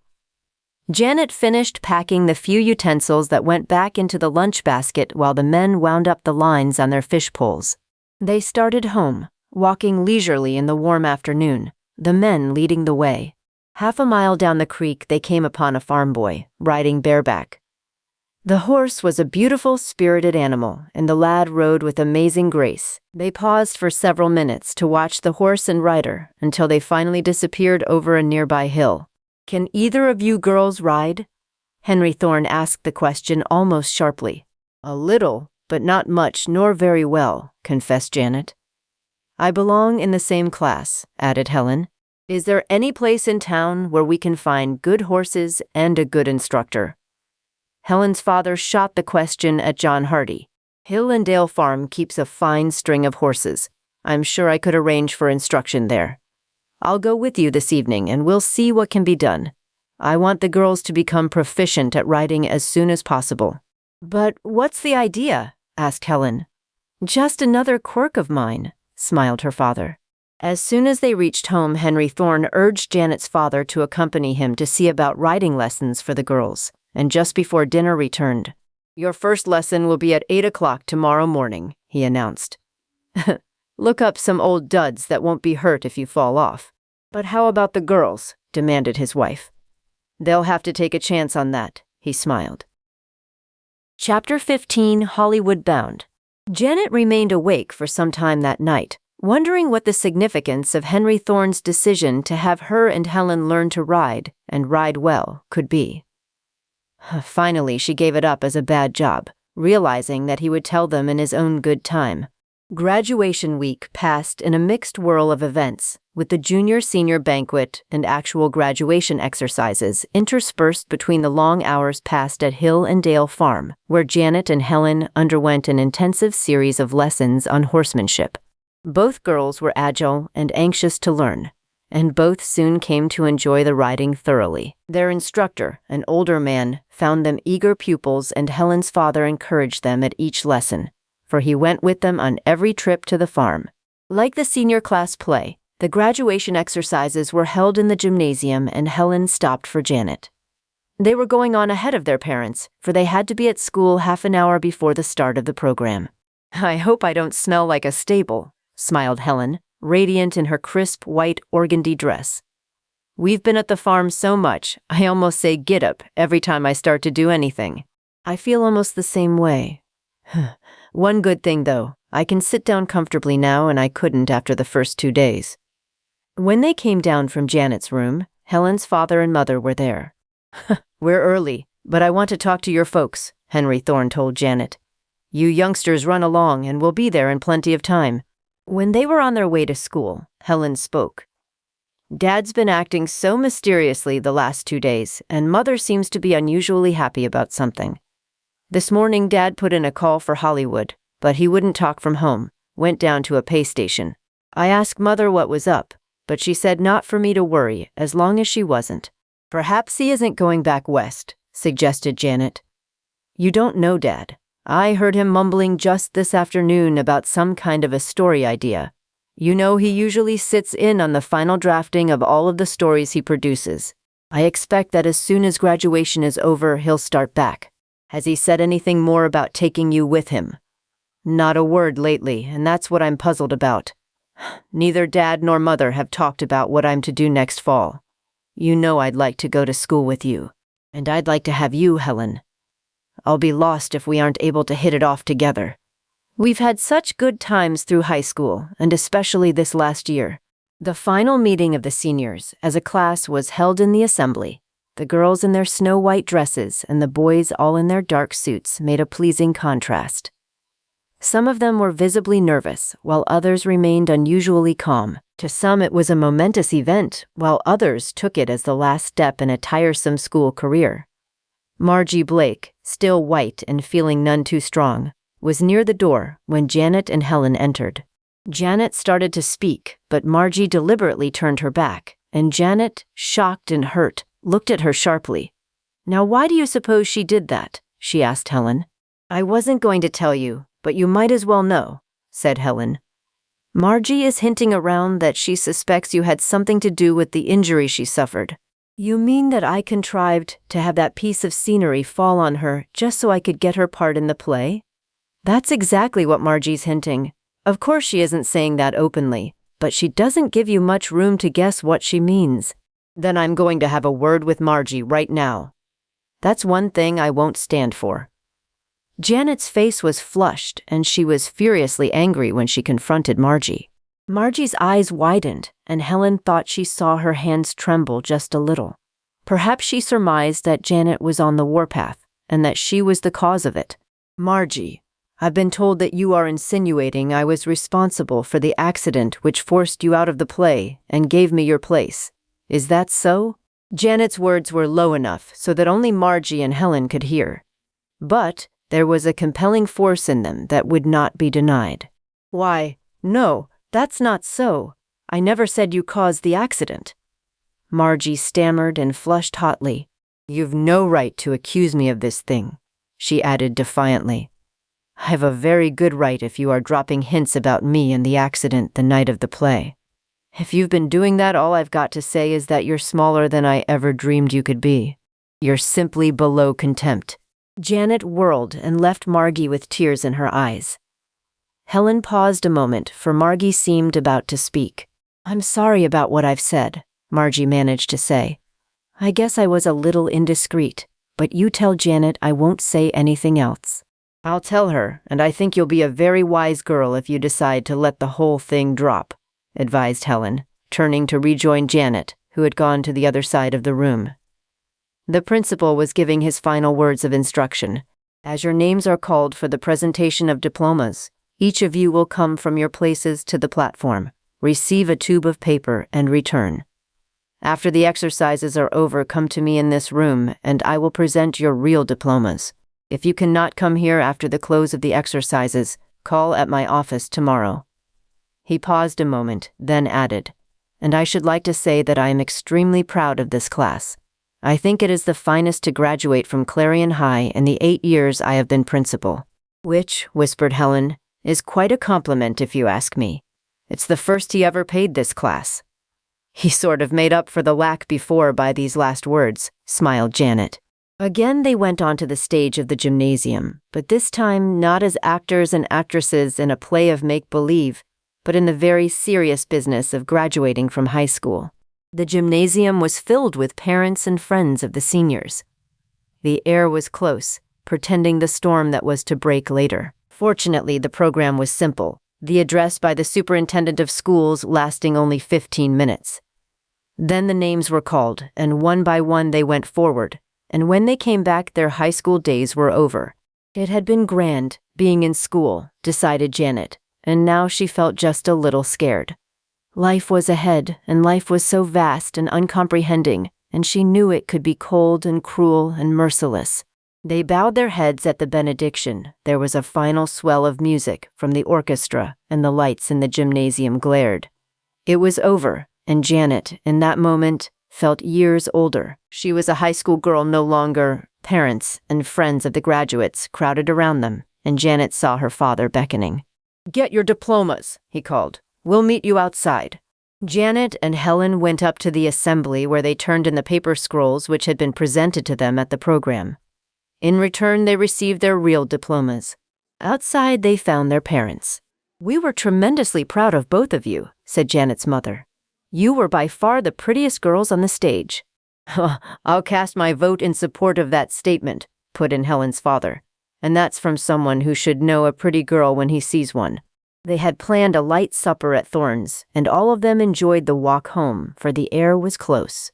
Janet finished packing the few utensils that went back into the lunch basket while the men wound up the lines on their fish poles. They started home, walking leisurely in the warm afternoon, the men leading the way. Half a mile down the creek, they came upon a farm boy, riding bareback. The horse was a beautiful, spirited animal, and the lad rode with amazing grace. They paused for several minutes to watch the horse and rider until they finally disappeared over a nearby hill. Can either of you girls ride? Henry Thorne asked the question almost sharply. A little, but not much nor very well, confessed Janet. I belong in the same class, added Helen. Is there any place in town where we can find good horses and a good instructor? Helen's father shot the question at John Hardy. Hill and Dale Farm keeps a fine string of horses. I'm sure I could arrange for instruction there. I'll go with you this evening and we'll see what can be done. I want the girls to become proficient at riding as soon as possible. But what's the idea? Asked Helen. Just another quirk of mine, smiled her father. As soon as they reached home, Henry Thorne urged Janet's father to accompany him to see about riding lessons for the girls, and just before dinner returned. Your first lesson will be at 8 o'clock tomorrow morning, he announced. Look up some old duds that won't be hurt if you fall off. But how about the girls? Demanded his wife. They'll have to take a chance on that, he smiled. Chapter 15, Hollywood Bound. Janet remained awake for some time that night, wondering what the significance of Henry Thorne's decision to have her and Helen learn to ride, and ride well, could be. Finally, she gave it up as a bad job, realizing that he would tell them in his own good time. Graduation week passed in a mixed whirl of events, with the junior-senior banquet and actual graduation exercises interspersed between the long hours passed at Hill and Dale Farm, where Janet and Helen underwent an intensive series of lessons on horsemanship. Both girls were agile and anxious to learn, and both soon came to enjoy the riding thoroughly. Their instructor, an older man, found them eager pupils, and Helen's father encouraged them at each lesson, for he went with them on every trip to the farm. Like the senior class play, the graduation exercises were held in the gymnasium, and Helen stopped for Janet. They were going on ahead of their parents, for they had to be at school half an hour before the start of the program. "I hope I don't smell like a stable," smiled Helen, radiant in her crisp white organdy dress. "We've been at the farm so much, I almost say get up every time I start to do anything. I feel almost the same way. One good thing, though, I can sit down comfortably now, and I couldn't after the first 2 days." When they came down from Janet's room, Helen's father and mother were there. "We're early, but I want to talk to your folks," Henry Thorne told Janet. "You youngsters run along, and we'll be there in plenty of time." When they were on their way to school, Helen spoke. "Dad's been acting so mysteriously the last 2 days, and Mother seems to be unusually happy about something. This morning, Dad put in a call for Hollywood, but he wouldn't talk from home, went down to a pay station. I asked Mother what was up, but she said not for me to worry as long as she wasn't." "Perhaps he isn't going back west," suggested Janet. "You don't know Dad. I heard him mumbling just this afternoon about some kind of a story idea. You know, he usually sits in on the final drafting of all of the stories he produces. I expect that as soon as graduation is over, he'll start back. Has he said anything more about taking you with him?" "Not a word lately, and that's what I'm puzzled about. Neither Dad nor Mother have talked about what I'm to do next fall. You know I'd like to go to school with you. And I'd like to have you, Helen. I'll be lost if we aren't able to hit it off together. We've had such good times through high school, and especially this last year." The final meeting of the seniors as a class was held in the assembly. The girls in their snow-white dresses and the boys all in their dark suits made a pleasing contrast. Some of them were visibly nervous, while others remained unusually calm. To some it was a momentous event, while others took it as the last step in a tiresome school career. Margie Blake, still white and feeling none too strong, was near the door when Janet and Helen entered. Janet started to speak, but Margie deliberately turned her back, and Janet, shocked and hurt, looked at her sharply. "Now why do you suppose she did that?" she asked Helen. "I wasn't going to tell you, but you might as well know," said Helen. "Margie is hinting around that she suspects you had something to do with the injury she suffered." "You mean that I contrived to have that piece of scenery fall on her just so I could get her part in the play?" "That's exactly what Margie's hinting. Of course she isn't saying that openly, but she doesn't give you much room to guess what she means." "Then I'm going to have a word with Margie right now. That's one thing I won't stand for." Janet's face was flushed, and she was furiously angry when she confronted Margie. Margie's eyes widened, and Helen thought she saw her hands tremble just a little. Perhaps she surmised that Janet was on the warpath, and that she was the cause of it. "Margie, I've been told that you are insinuating I was responsible for the accident which forced you out of the play and gave me your place. Is that so?" Janet's words were low enough so that only Margie and Helen could hear. But there was a compelling force in them that would not be denied. "Why, no, that's not so. I never said you caused the accident." Margie stammered and flushed hotly. "You've no right to accuse me of this thing," she added defiantly. "I've a very good right if you are dropping hints about me and the accident the night of the play. If you've been doing that, all I've got to say is that you're smaller than I ever dreamed you could be. You're simply below contempt." Janet whirled and left Margie with tears in her eyes. Helen paused a moment, for Margie seemed about to speak. "I'm sorry about what I've said," Margie managed to say. "I guess I was a little indiscreet, but you tell Janet I won't say anything else." "I'll tell her, and I think you'll be a very wise girl if you decide to let the whole thing drop," advised Helen, turning to rejoin Janet, who had gone to the other side of the room. The principal was giving his final words of instruction. "As your names are called for the presentation of diplomas, Each of you will come from your places to the platform, receive a tube of paper, and return. After the exercises are over, come to me in this room, and I will present your real diplomas. If you cannot come here after the close of the exercises, call at my office tomorrow." He paused a moment, then added, "And I should like to say that I am extremely proud of this class. I think it is the finest to graduate from Clarion High in the 8 years I have been principal." "Which," whispered Helen, "is quite a compliment if you ask me. It's the first he ever paid this class." "He sort of made up for the lack before by these last words," smiled Janet. Again they went onto the stage of the gymnasium, but this time not as actors and actresses in a play of make-believe, but in the very serious business of graduating from high school. The gymnasium was filled with parents and friends of the seniors. The air was close, portending the storm that was to break later. Fortunately, the program was simple, the address by the superintendent of schools lasting only 15 minutes. Then the names were called, and one by one they went forward, and when they came back, their high school days were over. It had been grand, being in school, decided Janet, and now she felt just a little scared. Life was ahead, and life was so vast and uncomprehending, and she knew it could be cold and cruel and merciless. They bowed their heads at the benediction. There was a final swell of music from the orchestra, and the lights in the gymnasium glared. It was over, and Janet, in that moment, felt years older. She was a high school girl no longer. Parents and friends of the graduates crowded around them, and Janet saw her father beckoning. "Get your diplomas," he called. "We'll meet you outside." Janet and Helen went up to the assembly where they turned in the paper scrolls which had been presented to them at the program. In return, they received their real diplomas. Outside, they found their parents. "We were tremendously proud of both of you," said Janet's mother. "You were by far the prettiest girls on the stage." "I'll cast my vote in support of that statement," put in Helen's father. "And that's from someone who should know a pretty girl when he sees one." They had planned a light supper at Thorne's, and all of them enjoyed the walk home, for the air was close.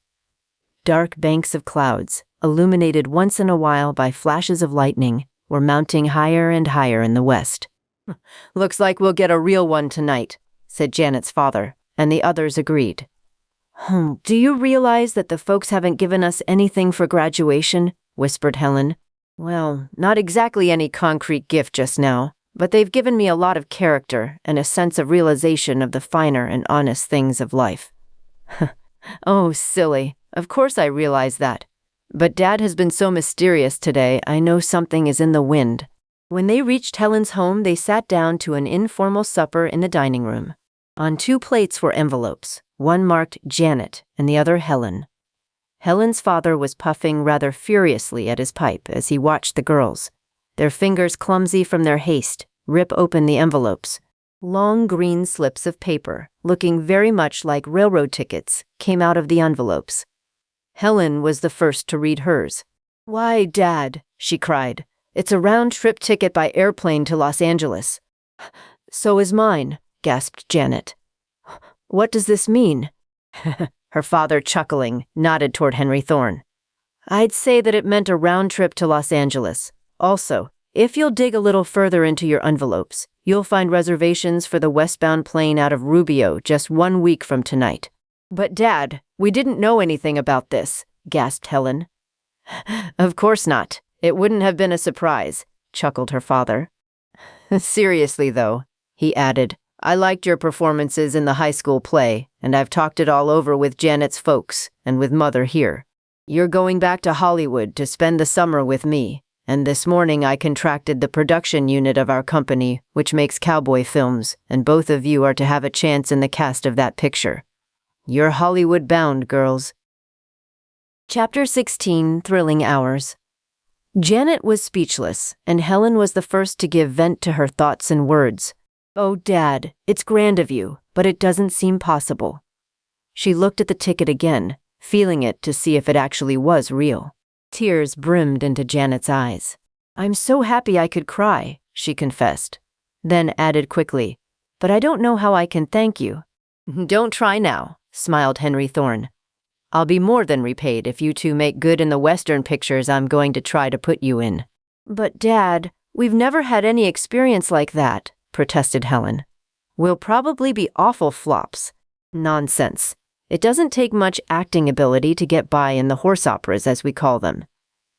Dark banks of clouds, illuminated once in a while by flashes of lightning, were mounting higher and higher in the west. "Looks like we'll get a real one tonight," said Janet's father, and the others agreed. "Do you realize that the folks haven't given us anything for graduation?" whispered Helen. "Well, not exactly any concrete gift just now, but they've given me a lot of character and a sense of realization of the finer and honest things of life." "Oh, silly. Of course I realize that. But Dad has been so mysterious today, I know something is in the wind." When they reached Helen's home, they sat down to an informal supper in the dining room. On 2 plates were envelopes, one marked Janet and the other Helen. Helen's father was puffing rather furiously at his pipe as he watched the girls, their fingers clumsy from their haste, rip open the envelopes. Long green slips of paper, looking very much like railroad tickets, came out of the envelopes. Helen was the first to read hers. "Why, Dad," she cried, "it's a round-trip ticket by airplane to Los Angeles." "So is mine," gasped Janet. "What does this mean?" Her father, chuckling, nodded toward Henry Thorne. "I'd say that it meant a round trip to Los Angeles. Also, if you'll dig a little further into your envelopes, you'll find reservations for the westbound plane out of Rubio just 1 week from tonight." "But Dad, we didn't know anything about this," gasped Helen. "Of course not. It wouldn't have been a surprise," chuckled her father. "Seriously, though," he added, "I liked your performances in the high school play, and I've talked it all over with Janet's folks and with Mother here. You're going back to Hollywood to spend the summer with me, and this morning I contracted the production unit of our company, which makes cowboy films, and both of you are to have a chance in the cast of that picture. You're Hollywood-bound, girls." Chapter 16, Thrilling Hours. Janet was speechless, and Helen was the first to give vent to her thoughts and words. "Oh, Dad, it's grand of you, but it doesn't seem possible." She looked at the ticket again, feeling it to see if it actually was real. Tears brimmed into Janet's eyes. "I'm so happy I could cry," she confessed, then added quickly, "but I don't know how I can thank you." "Don't try now," smiled Henry Thorne. "I'll be more than repaid if you two make good in the Western pictures I'm going to try to put you in." "But Dad, we've never had any experience like that," protested Helen. "We'll probably be awful flops." "Nonsense. It doesn't take much acting ability to get by in the horse operas, as we call them.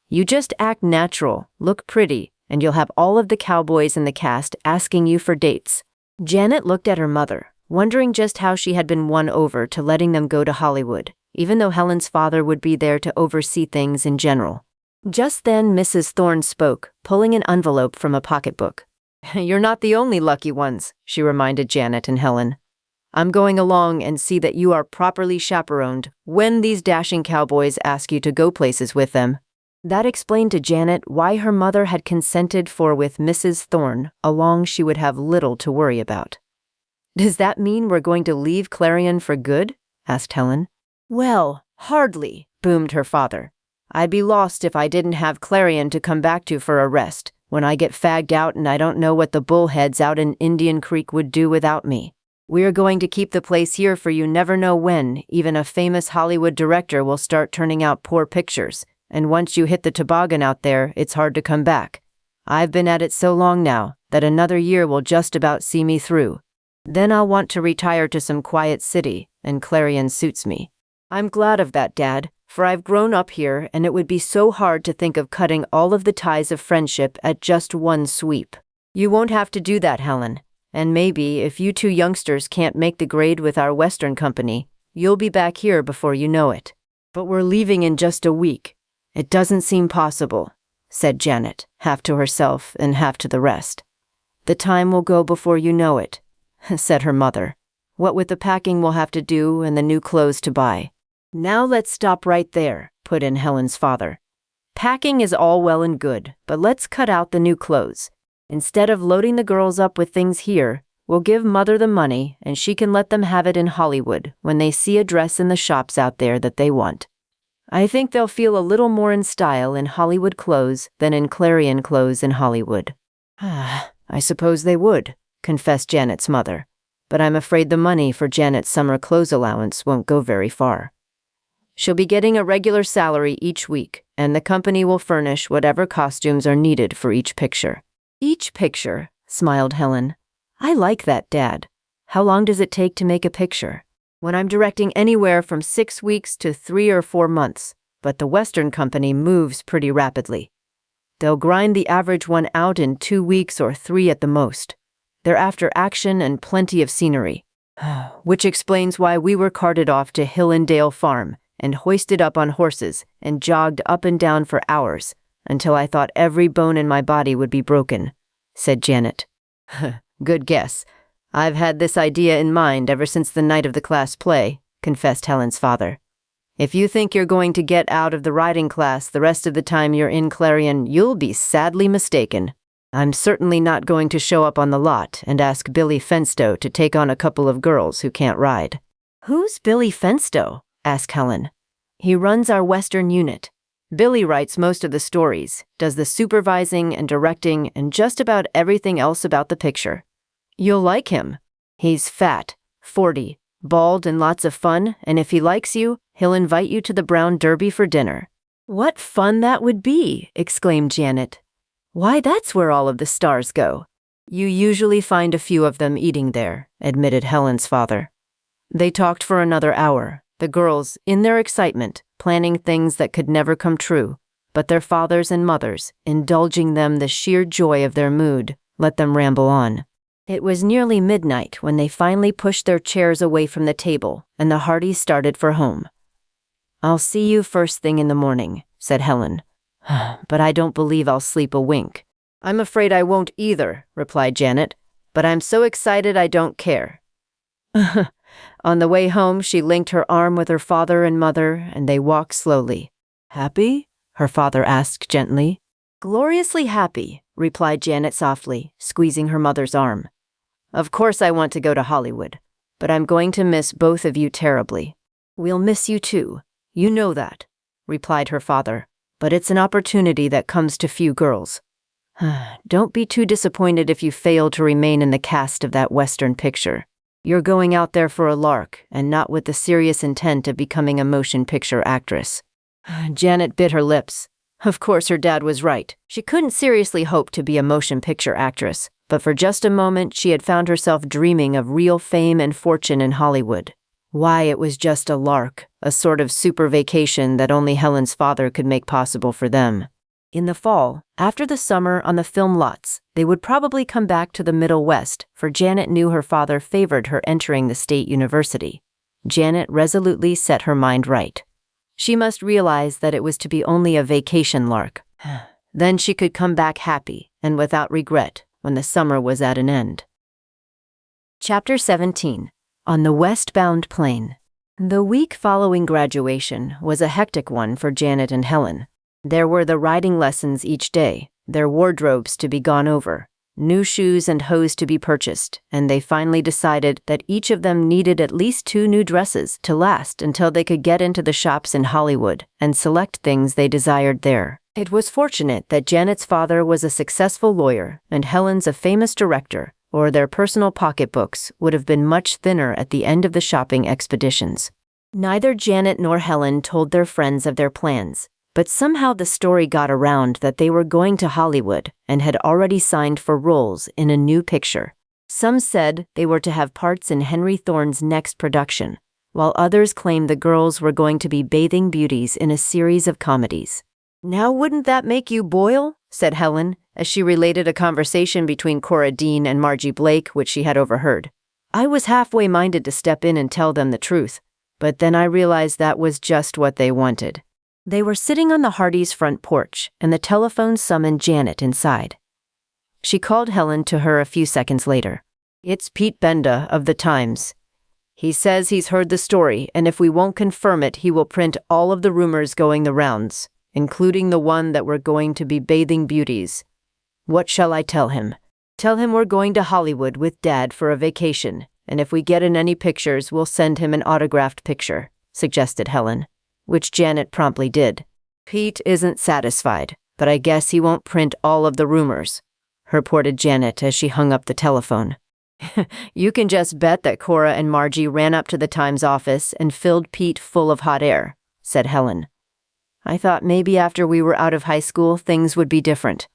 You just act natural, look pretty, and you'll have all of the cowboys in the cast asking you for dates." Janet looked at her mother, wondering just how she had been won over to letting them go to Hollywood, even though Helen's father would be there to oversee things in general. Just then, Mrs. Thorne spoke, pulling an envelope from a pocketbook. "You're not the only lucky ones," she reminded Janet and Helen. "I'm going along and see that you are properly chaperoned when these dashing cowboys ask you to go places with them." That explained to Janet why her mother had consented, for with Mrs. Thorne along she would have little to worry about. "Does that mean we're going to leave Clarion for good?" asked Helen. "Well, hardly," boomed her father. "I'd be lost if I didn't have Clarion to come back to for a rest, when I get fagged out and I don't know what the bullheads out in Indian Creek would do without me. We're going to keep the place here for you never know when even a famous Hollywood director will start turning out poor pictures, and once you hit the toboggan out there, it's hard to come back. I've been at it so long now that another year will just about see me through. Then I'll want to retire to some quiet city, and Clarion suits me. I'm glad of that, Dad, for I've grown up here and it would be so hard to think of cutting all of the ties of friendship at just one sweep. You won't have to do that, Helen, and maybe if you two youngsters can't make the grade with our Western company, you'll be back here before you know it. But we're leaving in just a week. It doesn't seem possible," said Janet, half to herself and half to the rest. "The time will go before you know it," said her mother. "What with the packing we'll have to do and the new clothes to buy." "Now let's stop right there," put in Helen's father. "Packing is all well and good, but let's cut out the new clothes. Instead of loading the girls up with things here, we'll give Mother the money and she can let them have it in Hollywood when they see a dress in the shops out there that they want. I think they'll feel a little more in style in Hollywood clothes than in Clarion clothes in Hollywood." "I suppose they would," confessed Janet's mother. "But I'm afraid the money for Janet's summer clothes allowance won't go very far. She'll be getting a regular salary each week, and the company will furnish whatever costumes are needed for each picture." "Each picture," smiled Helen. "I like that, Dad. How long does it take to make a picture?" "When I'm directing anywhere from 6 weeks to 3 or 4 months, but the Western company moves pretty rapidly. They'll grind the average one out in 2 weeks or 3 at the most. They're after action and plenty of scenery." "Which explains why we were carted off to Hillendale Farm and hoisted up on horses and jogged up and down for hours until I thought every bone in my body would be broken," said Janet. "Good guess. I've had this idea in mind ever since the night of the class play," confessed Helen's father. "If you think you're going to get out of the riding class the rest of the time you're in Clarion, you'll be sadly mistaken. I'm certainly not going to show up on the lot and ask Billy Fenstow to take on a couple of girls who can't ride." "Who's Billy Fenstow?" asked Helen. "He runs our Western unit. Billy writes most of the stories, does the supervising and directing, and just about everything else about the picture. You'll like him. He's fat, 40, bald and lots of fun, and if he likes you, he'll invite you to the Brown Derby for dinner." "What fun that would be!" exclaimed Janet. "Why, that's where all of the stars go." "You usually find a few of them eating there," admitted Helen's father. They talked for another hour, the girls, in their excitement, planning things that could never come true, but their fathers and mothers, indulging them the sheer joy of their mood, let them ramble on. It was nearly midnight when they finally pushed their chairs away from the table, and the Hardys started for home. "I'll see you first thing in the morning," said Helen. "But I don't believe I'll sleep a wink." "I'm afraid I won't either," replied Janet, "but I'm so excited I don't care." On the way home, she linked her arm with her father and mother, and they walked slowly. "Happy?" her father asked gently. "Gloriously happy," replied Janet softly, squeezing her mother's arm. "Of course I want to go to Hollywood, but I'm going to miss both of you terribly." "We'll miss you too. You know that," replied her father, "but it's an opportunity that comes to few girls. Don't be too disappointed if you fail to remain in the cast of that Western picture. You're going out there for a lark and not with the serious intent of becoming a motion picture actress." Janet bit her lips. Of course her dad was right. She couldn't seriously hope to be a motion picture actress, But for just a moment, she had found herself dreaming of real fame and fortune in Hollywood. Why, it was just a lark, a sort of super vacation that only Helen's father could make possible for them. In the fall, after the summer on the film lots, they would probably come back to the Middle West, for Janet knew her father favored her entering the state university. Janet resolutely set her mind right. She must realize that it was to be only a vacation lark. Then she could come back happy and without regret when the summer was at an end. Chapter 17. On the Westbound Plane. The week following graduation was a hectic one for Janet and Helen. There were the riding lessons each day, their wardrobes to be gone over, new shoes and hose to be purchased, and they finally decided that each of them needed at least 2 new dresses to last until they could get into the shops in Hollywood and select things they desired there. It was fortunate that Janet's father was a successful lawyer and Helen's a famous director, or their personal pocketbooks would have been much thinner at the end of the shopping expeditions. Neither Janet nor Helen told their friends of their plans, but somehow the story got around that they were going to Hollywood and had already signed for roles in a new picture. Some said they were to have parts in Henry Thorne's next production, while others claimed the girls were going to be bathing beauties in a series of comedies. "Now wouldn't that make you boil?" said Helen, as she related a conversation between Cora Dean and Margie Blake which she had overheard. "I was halfway minded to step in and tell them the truth, but then I realized that was just what they wanted." They were sitting on the Hardys' front porch, and the telephone summoned Janet inside. She called Helen to her a few seconds later. "It's Pete Benda of the Times. He says he's heard the story, and if we won't confirm it, he will print all of the rumors going the rounds, including the one that we're going to be bathing beauties. What shall I tell him?" "Tell him we're going to Hollywood with Dad for a vacation, and if we get in any pictures, we'll send him an autographed picture," suggested Helen, which Janet promptly did. "Pete isn't satisfied, but I guess he won't print all of the rumors," reported Janet as she hung up the telephone. "You can just bet that Cora and Margie ran up to the Times office and filled Pete full of hot air," said Helen. "I thought maybe after we were out of high school, things would be different.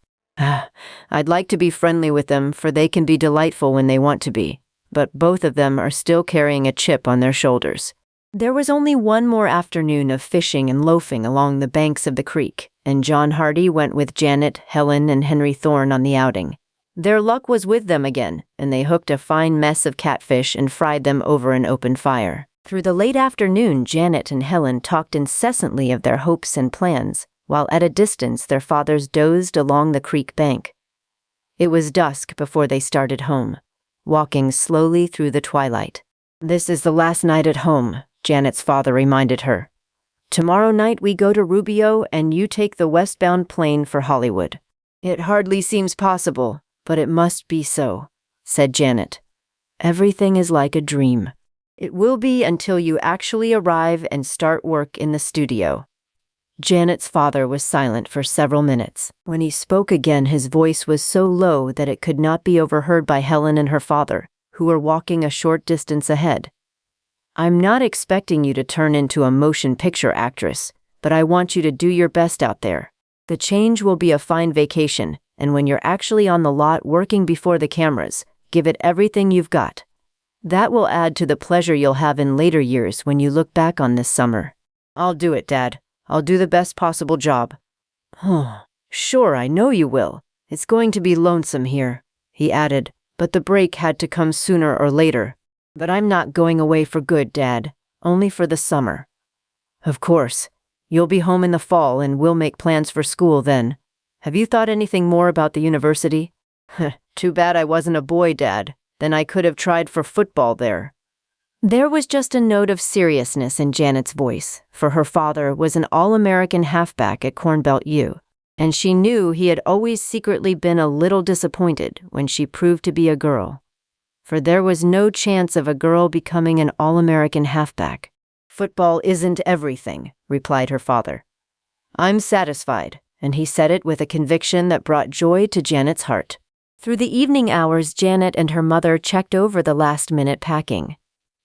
I'd like to be friendly with them, for they can be delightful when they want to be, but both of them are still carrying a chip on their shoulders." There was only one more afternoon of fishing and loafing along the banks of the creek, and John Hardy went with Janet, Helen, and Henry Thorne on the outing. Their luck was with them again, and they hooked a fine mess of catfish and fried them over an open fire. Through the late afternoon, Janet and Helen talked incessantly of their hopes and plans, while at a distance their fathers dozed along the creek bank. It was dusk before they started home, walking slowly through the twilight. "This is the last night at home," Janet's father reminded her. "Tomorrow night we go to Rubio and you take the westbound plane for Hollywood." "It hardly seems possible, but it must be so," said Janet. "Everything is like a dream." "It will be until you actually arrive and start work in the studio." Janet's father was silent for several minutes. When he spoke again, his voice was so low that it could not be overheard by Helen and her father, who were walking a short distance ahead. "I'm not expecting you to turn into a motion picture actress, but I want you to do your best out there. The change will be a fine vacation, and when you're actually on the lot working before the cameras, give it everything you've got. That will add to the pleasure you'll have in later years when you look back on this summer." "I'll do it, Dad. I'll do the best possible job." "Oh, sure, I know you will. It's going to be lonesome here," he added, "but the break had to come sooner or later. But I'm not going away for good, Dad, only for the summer." "Of course. You'll be home in the fall and we'll make plans for school then. Have you thought anything more about the university?" "Too bad I wasn't a boy, Dad. Then I could have tried for football there." There was just a note of seriousness in Janet's voice, for her father was an All-American halfback at Cornbelt U, and she knew he had always secretly been a little disappointed when she proved to be a girl. For there was no chance of a girl becoming an All-American halfback. "Football isn't everything," replied her father. "I'm satisfied," and he said it with a conviction that brought joy to Janet's heart. Through the evening hours, Janet and her mother checked over the last-minute packing.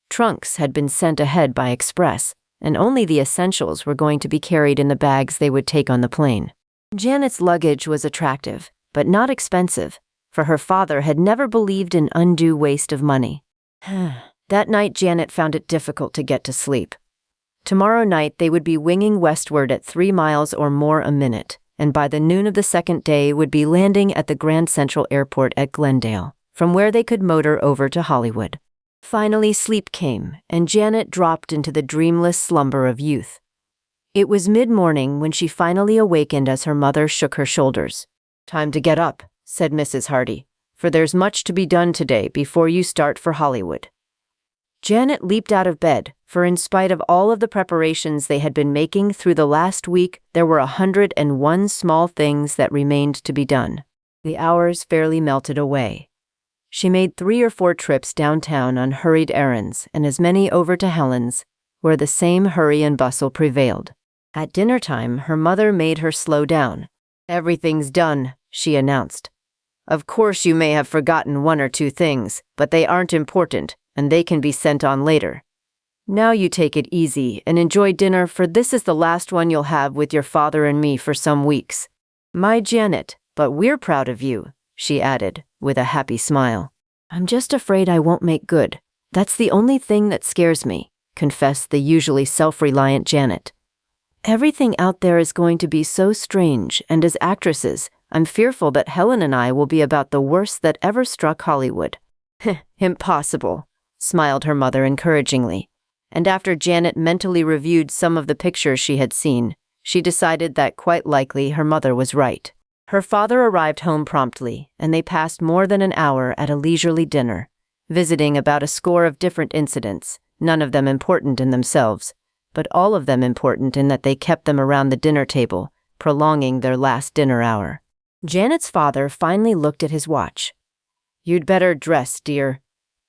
Trunks had been sent ahead by express, and only the essentials were going to be carried in the bags they would take on the plane. Janet's luggage was attractive, but not expensive, for her father had never believed in undue waste of money. That night, Janet found it difficult to get to sleep. Tomorrow night, they would be winging westward at 3 miles or more a minute, and by the noon of the second day would be landing at the Grand Central Airport at Glendale, from where they could motor over to Hollywood. Finally, sleep came, and Janet dropped into the dreamless slumber of youth. It was mid-morning when she finally awakened as her mother shook her shoulders. "Time to get up," said Mrs. Hardy, "for there's much to be done today before you start for Hollywood." Janet leaped out of bed, for in spite of all of the preparations they had been making through the last week, there were 101 small things that remained to be done. The hours fairly melted away. She made 3 or 4 trips downtown on hurried errands and as many over to Helen's, where the same hurry and bustle prevailed. At dinner time, her mother made her slow down. "Everything's done," she announced. "Of course you may have forgotten 1 or 2 things, but they aren't important, and they can be sent on later. Now you take it easy and enjoy dinner, for this is the last one you'll have with your father and me for some weeks. My Janet, but we're proud of you," she added, with a happy smile. "I'm just afraid I won't make good. That's the only thing that scares me," confessed the usually self-reliant Janet. "Everything out there is going to be so strange, and as actresses, I'm fearful that Helen and I will be about the worst that ever struck Hollywood." "Impossible," smiled her mother encouragingly. And after Janet mentally reviewed some of the pictures she had seen, she decided that quite likely her mother was right. Her father arrived home promptly, and they passed more than an hour at a leisurely dinner, visiting about a score of different incidents, none of them important in themselves, but all of them important in that they kept them around the dinner table, prolonging their last dinner hour. Janet's father finally looked at his watch. "You'd better dress, dear.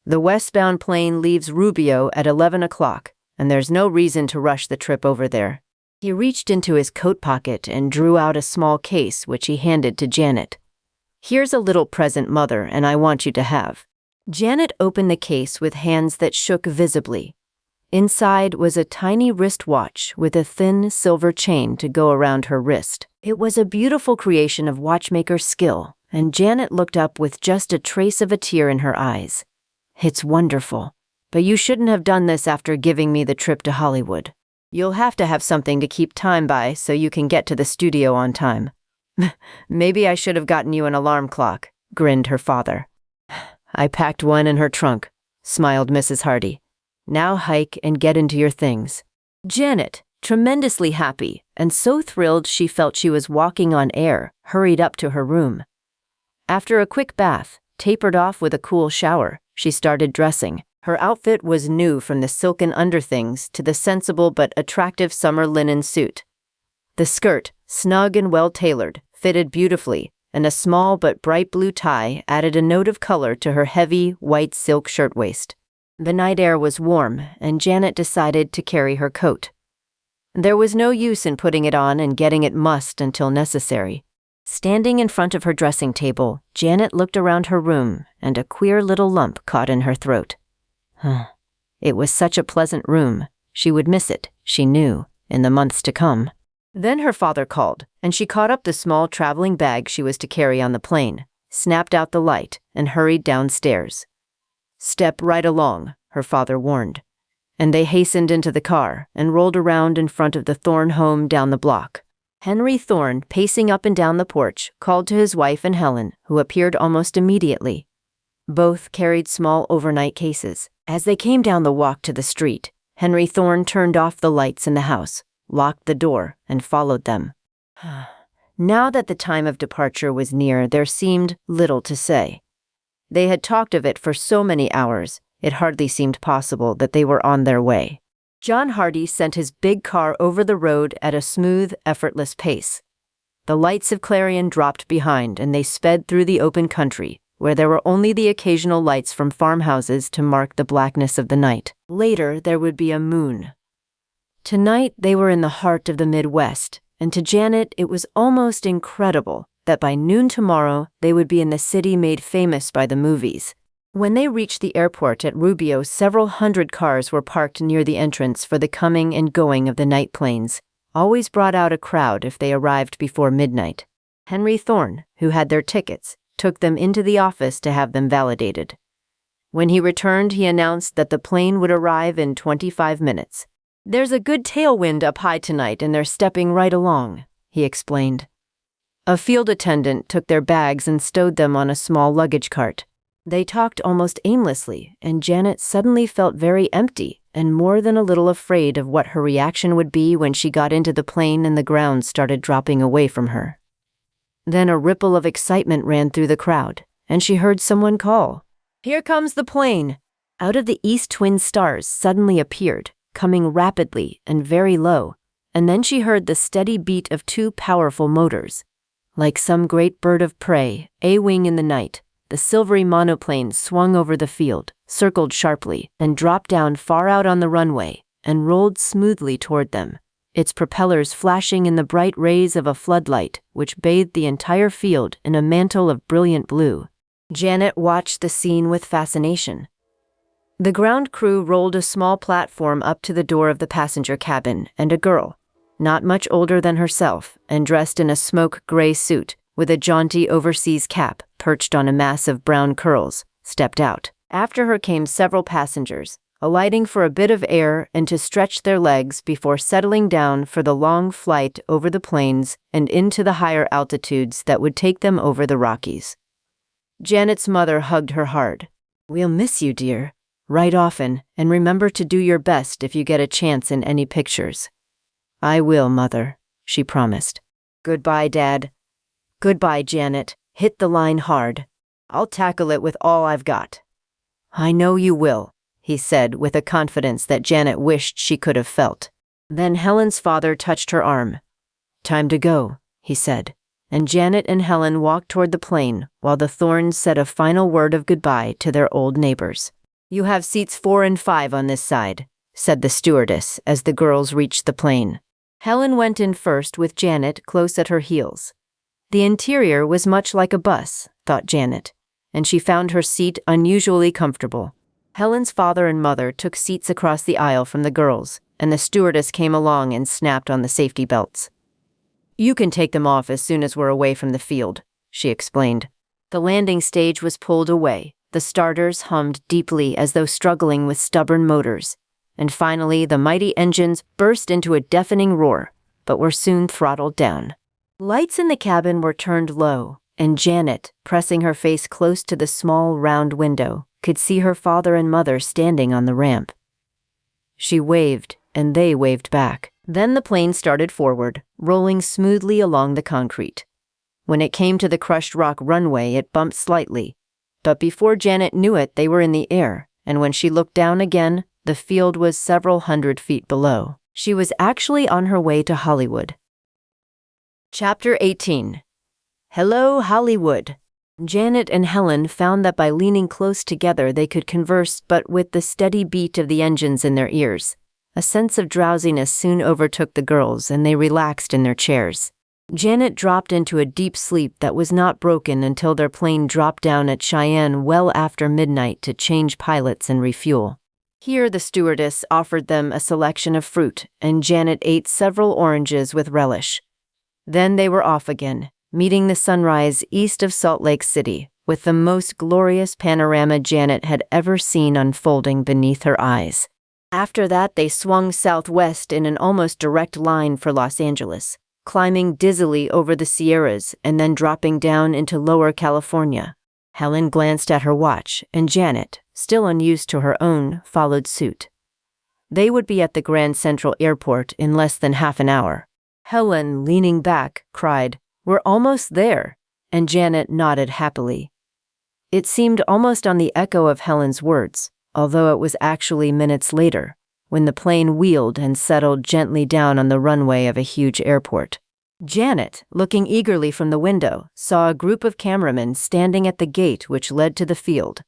The westbound plane leaves Rubio at 11 o'clock, and there's no reason to rush the trip over there." He reached into his coat pocket and drew out a small case which he handed to Janet. "Here's a little present, Mother, and I want you to have." Janet opened the case with hands that shook visibly. Inside was a tiny wristwatch with a thin silver chain to go around her wrist. It was a beautiful creation of watchmaker's skill, and Janet looked up with just a trace of a tear in her eyes. "It's wonderful, but you shouldn't have done this after giving me the trip to Hollywood. You'll have to have something to keep time by so you can get to the studio on time." "Maybe I should have gotten you an alarm clock," grinned her father. "I packed one in her trunk," smiled Mrs. Hardy. "Now hike and get into your things." Janet, tremendously happy and so thrilled she felt she was walking on air, hurried up to her room. After a quick bath, tapered off with a cool shower, she started dressing. Her outfit was new, from the silken underthings to the sensible but attractive summer linen suit. The skirt, snug and well-tailored, fitted beautifully, and a small but bright blue tie added a note of color to her heavy, white silk shirtwaist. The night air was warm, and Janet decided to carry her coat. There was no use in putting it on and getting it mussed until necessary. Standing in front of her dressing table, Janet looked around her room, and a queer little lump caught in her throat. It was such a pleasant room. She would miss it, she knew, in the months to come. Then her father called, and she caught up the small traveling bag she was to carry on the plane, snapped out the light, and hurried downstairs. "Step right along," her father warned. And they hastened into the car and rolled around in front of the Thorne home down the block. Henry Thorne, pacing up and down the porch, called to his wife and Helen, who appeared almost immediately. Both carried small overnight cases. As they came down the walk to the street, Henry Thorne turned off the lights in the house, locked the door, and followed them. Now that the time of departure was near, there seemed little to say. They had talked of it for so many hours, it hardly seemed possible that they were on their way. John Hardy sent his big car over the road at a smooth, effortless pace. The lights of Clarion dropped behind, and they sped through the open country, where there were only the occasional lights from farmhouses to mark the blackness of the night. Later, there would be a moon. Tonight, they were in the heart of the Midwest, and to Janet, it was almost incredible that by noon tomorrow, they would be in the city made famous by the movies. When they reached the airport at Rubio, several hundred cars were parked near the entrance for the coming and going of the night planes, always brought out a crowd if they arrived before midnight. Henry Thorne, who had their tickets, took them into the office to have them validated. When he returned, he announced that the plane would arrive in 25 minutes. "There's a good tailwind up high tonight and they're stepping right along," he explained. A field attendant took their bags and stowed them on a small luggage cart. They talked almost aimlessly, and Janet suddenly felt very empty and more than a little afraid of what her reaction would be when she got into the plane and the ground started dropping away from her. Then a ripple of excitement ran through the crowd, and she heard someone call, "Here comes the plane!" Out of the east, twin stars suddenly appeared, coming rapidly and very low, and then she heard the steady beat of two powerful motors. Like some great bird of prey, A-wing in the night, the silvery monoplane swung over the field, circled sharply, and dropped down far out on the runway, and rolled smoothly toward them, its propellers flashing in the bright rays of a floodlight which bathed the entire field in a mantle of brilliant blue. Janet watched the scene with fascination. The ground crew rolled a small platform up to the door of the passenger cabin, and a girl, not much older than herself, and dressed in a smoke gray suit, with a jaunty overseas cap perched on a mass of brown curls, stepped out. After her came several passengers, alighting for a bit of air and to stretch their legs before settling down for the long flight over the plains and into the higher altitudes that would take them over the Rockies. Janet's mother hugged her hard. "We'll miss you, dear. Write often, and remember to do your best if you get a chance in any pictures." "I will, Mother," she promised. "Goodbye, Dad." "Goodbye, Janet. Hit the line hard. I'll tackle it with all I've got." "I know you will," he said with a confidence that Janet wished she could have felt. Then Helen's father touched her arm. "Time to go," he said, and Janet and Helen walked toward the plane while the Thorns said a final word of goodbye to their old neighbors. "You have seats 4 and 5 on this side," said the stewardess as the girls reached the plane. Helen went in first with Janet close at her heels. The interior was much like a bus, thought Janet, and she found her seat unusually comfortable. Helen's father and mother took seats across the aisle from the girls, and the stewardess came along and snapped on the safety belts. "You can take them off as soon as we're away from the field," she explained. The landing stage was pulled away. The starters hummed deeply as though struggling with stubborn motors. And finally, the mighty engines burst into a deafening roar, but were soon throttled down. Lights in the cabin were turned low, and Janet, pressing her face close to the small, round window, could see her father and mother standing on the ramp. She waved, and they waved back. Then the plane started forward, rolling smoothly along the concrete. When it came to the crushed rock runway, it bumped slightly. But before Janet knew it, they were in the air, and when she looked down again, the field was several hundred feet below. She was actually on her way to Hollywood. Chapter 18. Hello, Hollywood. Janet and Helen found that by leaning close together they could converse, but with the steady beat of the engines in their ears. A sense of drowsiness soon overtook the girls, and they relaxed in their chairs. Janet dropped into a deep sleep that was not broken until their plane dropped down at Cheyenne well after midnight to change pilots and refuel. Here the stewardess offered them a selection of fruit, and Janet ate several oranges with relish. Then they were off again, meeting the sunrise east of Salt Lake City, with the most glorious panorama Janet had ever seen unfolding beneath her eyes. After that, they swung southwest in an almost direct line for Los Angeles, climbing dizzily over the Sierras and then dropping down into Lower California. Helen glanced at her watch, and Janet, still unused to her own, followed suit. They would be at the Grand Central Airport in less than half an hour. Helen, leaning back, cried, "We're almost there," and Janet nodded happily. It seemed almost on the echo of Helen's words, although it was actually minutes later, when the plane wheeled and settled gently down on the runway of a huge airport. Janet, looking eagerly from the window, saw a group of cameramen standing at the gate which led to the field.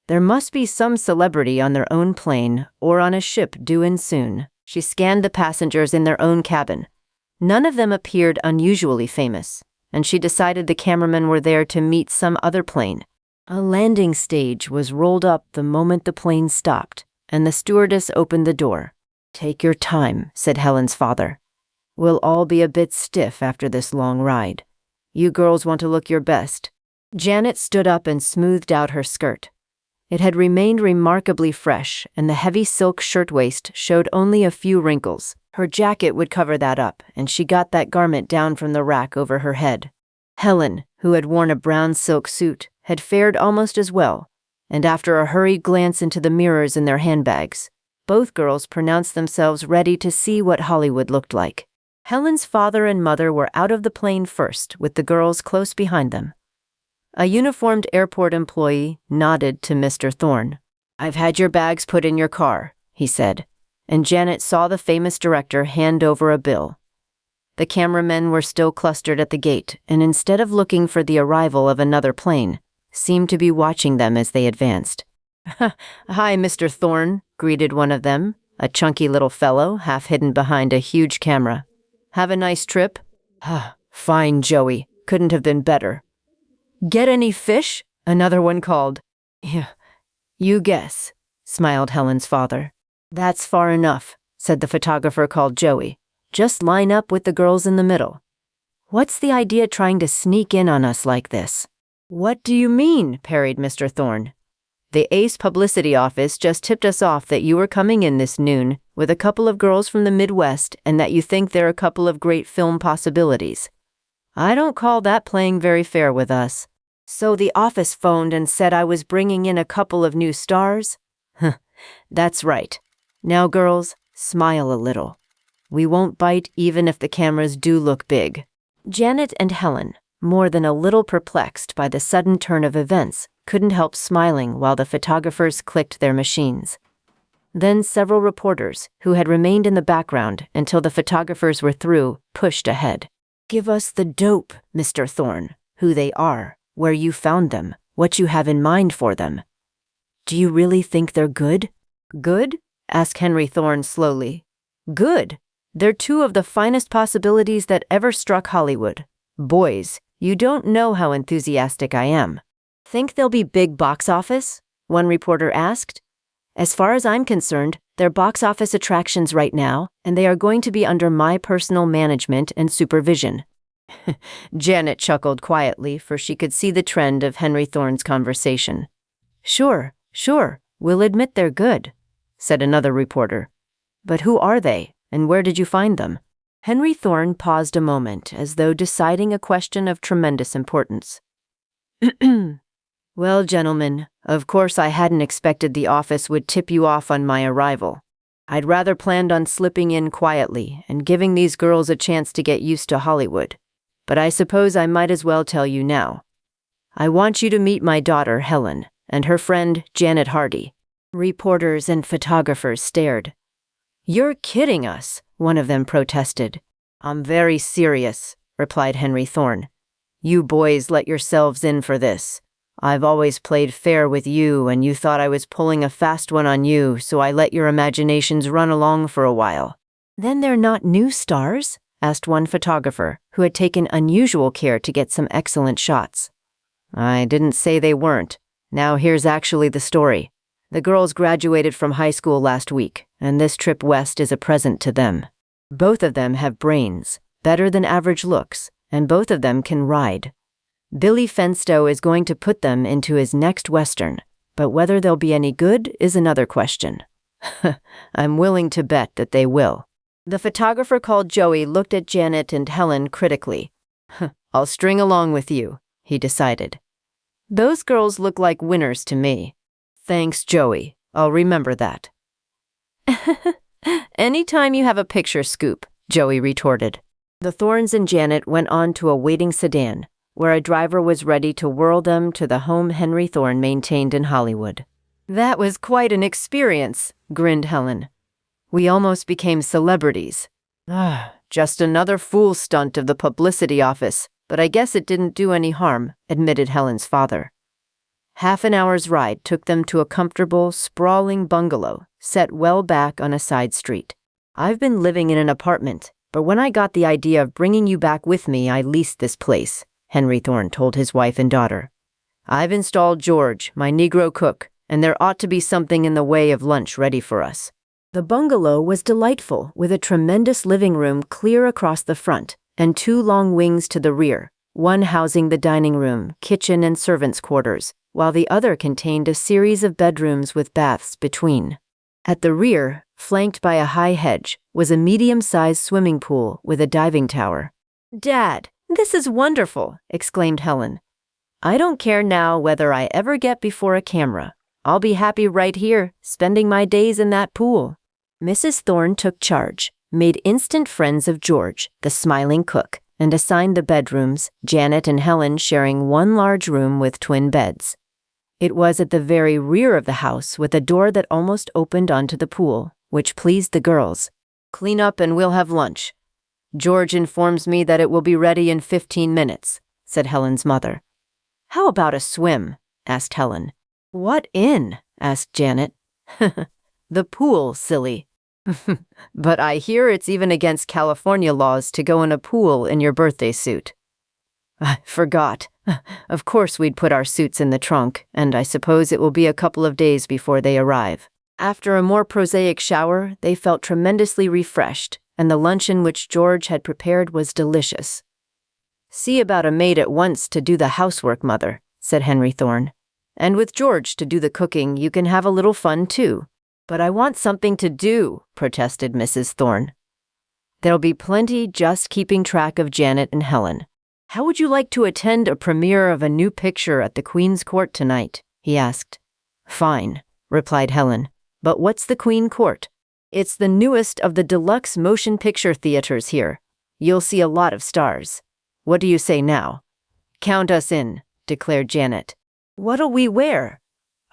There must be some celebrity on their own plane or on a ship due in soon. She scanned the passengers in their own cabin. None of them appeared unusually famous, and she decided the cameramen were there to meet some other plane. A landing stage was rolled up the moment the plane stopped, and the stewardess opened the door. "Take your time," said Helen's father. "We'll all be a bit stiff after this long ride. You girls want to look your best. Janet stood up and smoothed out her skirt. It had remained remarkably fresh, and the heavy silk shirtwaist showed only a few wrinkles. Her jacket would cover that up, and she got that garment down from the rack over her head. Helen, who had worn a brown silk suit, had fared almost as well, and after a hurried glance into the mirrors in their handbags, both girls pronounced themselves ready to see what Hollywood looked like. Helen's father and mother were out of the plane first, with the girls close behind them. A uniformed airport employee nodded to Mr. Thorne. "I've had your bags put in your car," he said, and Janet saw the famous director hand over a bill. The cameramen were still clustered at the gate, and instead of looking for the arrival of another plane, seemed to be watching them as they advanced. "Hi, Mr. Thorne," greeted one of them, a chunky little fellow half hidden behind a huge camera. "Have a nice trip?" "Fine, Joey. Couldn't have been better." "Get any fish?" another one called. "Yeah, you guess," smiled Helen's father. "That's far enough," said the photographer called Joey. "Just line up with the girls in the middle." "What's the idea trying to sneak in on us like this?" "What do you mean?" parried Mr. Thorne. "The Ace publicity office just tipped us off that you were coming in this noon with a couple of girls from the Midwest and that you think they're a couple of great film possibilities. I don't call that playing very fair with us. So the office phoned and said I was bringing in a couple of new stars?" "That's right. Now, girls, smile a little. We won't bite even if the cameras do look big." Janet and Helen, more than a little perplexed by the sudden turn of events, couldn't help smiling while the photographers clicked their machines. Then several reporters, who had remained in the background until the photographers were through, pushed ahead. "Give us the dope, Mr. Thorne, who they are, where you found them, what you have in mind for them." "Do you really think they're good?" "Good?" asked Henry Thorne slowly. "Good. They're two of the finest possibilities that ever struck Hollywood. Boys, you don't know how enthusiastic I am." "Think they'll be big box office?" one reporter asked. "As far as I'm concerned, they're box office attractions right now, and they are going to be under my personal management and supervision." Janet chuckled quietly, for she could see the trend of Henry Thorne's conversation. Sure, we'll admit they're good," said another reporter. "But who are they, and where did you find them?" Henry Thorne paused a moment, as though deciding a question of tremendous importance. "Well, gentlemen, of course I hadn't expected the office would tip you off on my arrival. I'd rather planned on slipping in quietly and giving these girls a chance to get used to Hollywood. But I suppose I might as well tell you now. I want you to meet my daughter, Helen, and her friend, Janet Hardy." Reporters and photographers stared. "You're kidding us," one of them protested. "I'm very serious," replied Henry Thorne. "You boys let yourselves in for this. I've always played fair with you, and you thought I was pulling a fast one on you, so I let your imaginations run along for a while." "Then they're not new stars?" asked one photographer, who had taken unusual care to get some excellent shots. "I didn't say they weren't. Now here's actually the story. The girls graduated from high school last week, and this trip west is a present to them. Both of them have brains, better than average looks, and both of them can ride. Billy Fenstow is going to put them into his next Western, but whether they'll be any good is another question. I'm willing to bet that they will." The photographer called Joey looked at Janet and Helen critically. "I'll string along with you," he decided. "Those girls look like winners to me." "Thanks, Joey. I'll remember that." "Anytime you have a picture scoop," Joey retorted. The Thornes and Janet went on to a waiting sedan, where a driver was ready to whirl them to the home Henry Thorne maintained in Hollywood. "That was quite an experience," grinned Helen. "We almost became celebrities." Just another fool stunt of the publicity office, but I guess it didn't do any harm," admitted Helen's father. Half an hour's ride took them to a comfortable, sprawling bungalow set well back on a side street. "I've been living in an apartment, but when I got the idea of bringing you back with me, I leased this place," Henry Thorne told his wife and daughter. "I've installed George, my Negro cook, and there ought to be something in the way of lunch ready for us." The bungalow was delightful, with a tremendous living room clear across the front and two long wings to the rear, one housing the dining room, kitchen, and servants' quarters, while the other contained a series of bedrooms with baths between. At the rear, flanked by a high hedge, was a medium-sized swimming pool with a diving tower. "Dad, this is wonderful!" exclaimed Helen. "I don't care now whether I ever get before a camera. I'll be happy right here, spending my days in that pool." Mrs. Thorne took charge, made instant friends of George, the smiling cook, and assigned the bedrooms, Janet and Helen sharing one large room with twin beds. It was at the very rear of the house with a door that almost opened onto the pool, which pleased the girls. "Clean up and we'll have lunch. George informs me that it will be ready in 15 minutes, said Helen's mother. "How about a swim?" asked Helen. "What in?" asked Janet. "The pool, silly." "But I hear it's even against California laws to go in a pool in your birthday suit." "I forgot. Of course we'd put our suits in the trunk, and I suppose it will be a couple of days before they arrive." After a more prosaic shower, they felt tremendously refreshed, and the luncheon which George had prepared was delicious. "See about a maid at once to do the housework, Mother," said Henry Thorne. "And with George to do the cooking, you can have a little fun too." "But I want something to do," protested Mrs. Thorne. "There'll be plenty, just keeping track of Janet and Helen. How would you like to attend a premiere of a new picture at the Queen's Court tonight?" he asked. "Fine," replied Helen. "But what's the Queen Court?" "It's the newest of the deluxe motion picture theaters here. You'll see a lot of stars. What do you say now?" "Count us in," declared Janet. "What'll we wear?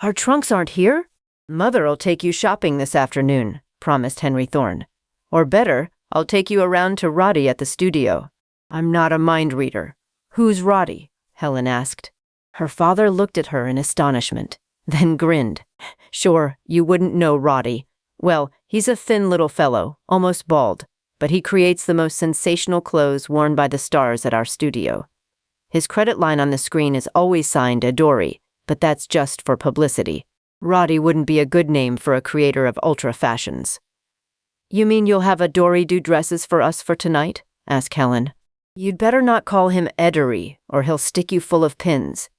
Our trunks aren't here?" "Mother'll take you shopping this afternoon," promised Henry Thorne. "Or better, I'll take you around to Roddy at the studio." "I'm not a mind reader." "Who's Roddy?" Helen asked. Her father looked at her in astonishment, then grinned. "Sure, you wouldn't know Roddy. Well, he's a thin little fellow, almost bald, but he creates the most sensational clothes worn by the stars at our studio. His credit line on the screen is always signed Adori, but that's just for publicity. Roddy wouldn't be a good name for a creator of ultra fashions." "You mean you'll have Adori do dresses for us for tonight?" asked Helen. "You'd better not call him Eddery, or he'll stick you full of pins.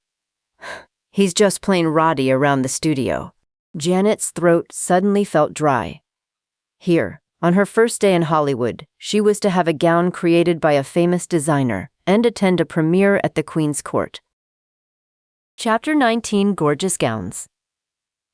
He's just plain Roddy around the studio." Janet's throat suddenly felt dry. Here, on her first day in Hollywood, she was to have a gown created by a famous designer and attend a premiere at the Queen's Court. Chapter 19, Gorgeous Gowns.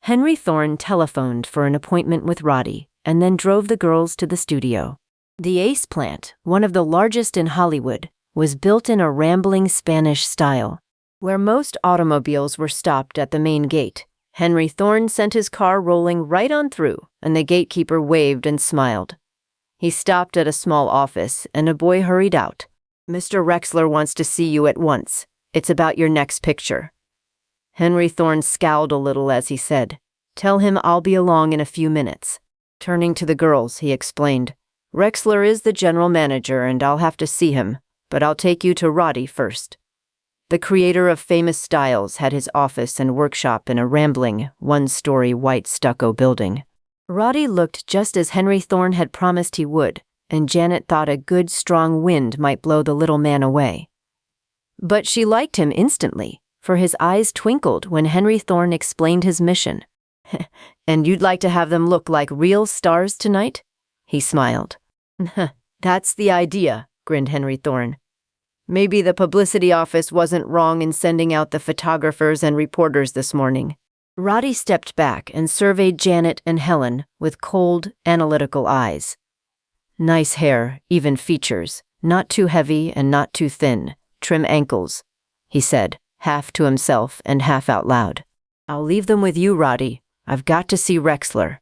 Henry Thorne telephoned for an appointment with Roddy and then drove the girls to the studio. The Ace plant, one of the largest in Hollywood, was built in a rambling Spanish style. Where most automobiles were stopped at the main gate, Henry Thorne sent his car rolling right on through, and the gatekeeper waved and smiled. He stopped at a small office, and a boy hurried out. "Mr. Rexler wants to see you at once. It's about your next picture." Henry Thorne scowled a little as he said, "Tell him I'll be along in a few minutes." Turning to the girls, he explained, "Rexler is the general manager, and I'll have to see him, but I'll take you to Roddy first." The creator of famous styles had his office and workshop in a rambling, one-story white stucco building. Roddy looked just as Henry Thorne had promised he would, and Janet thought a good, strong wind might blow the little man away. But she liked him instantly, for his eyes twinkled when Henry Thorne explained his mission. "And you'd like to have them look like real stars tonight?" He smiled. "That's the idea," grinned Henry Thorne. "Maybe the publicity office wasn't wrong in sending out the photographers and reporters this morning." Roddy stepped back and surveyed Janet and Helen with cold, analytical eyes. "Nice hair, even features, not too heavy and not too thin, trim ankles," he said, half to himself and half out loud. "I'll leave them with you, Roddy. I've got to see Rexler."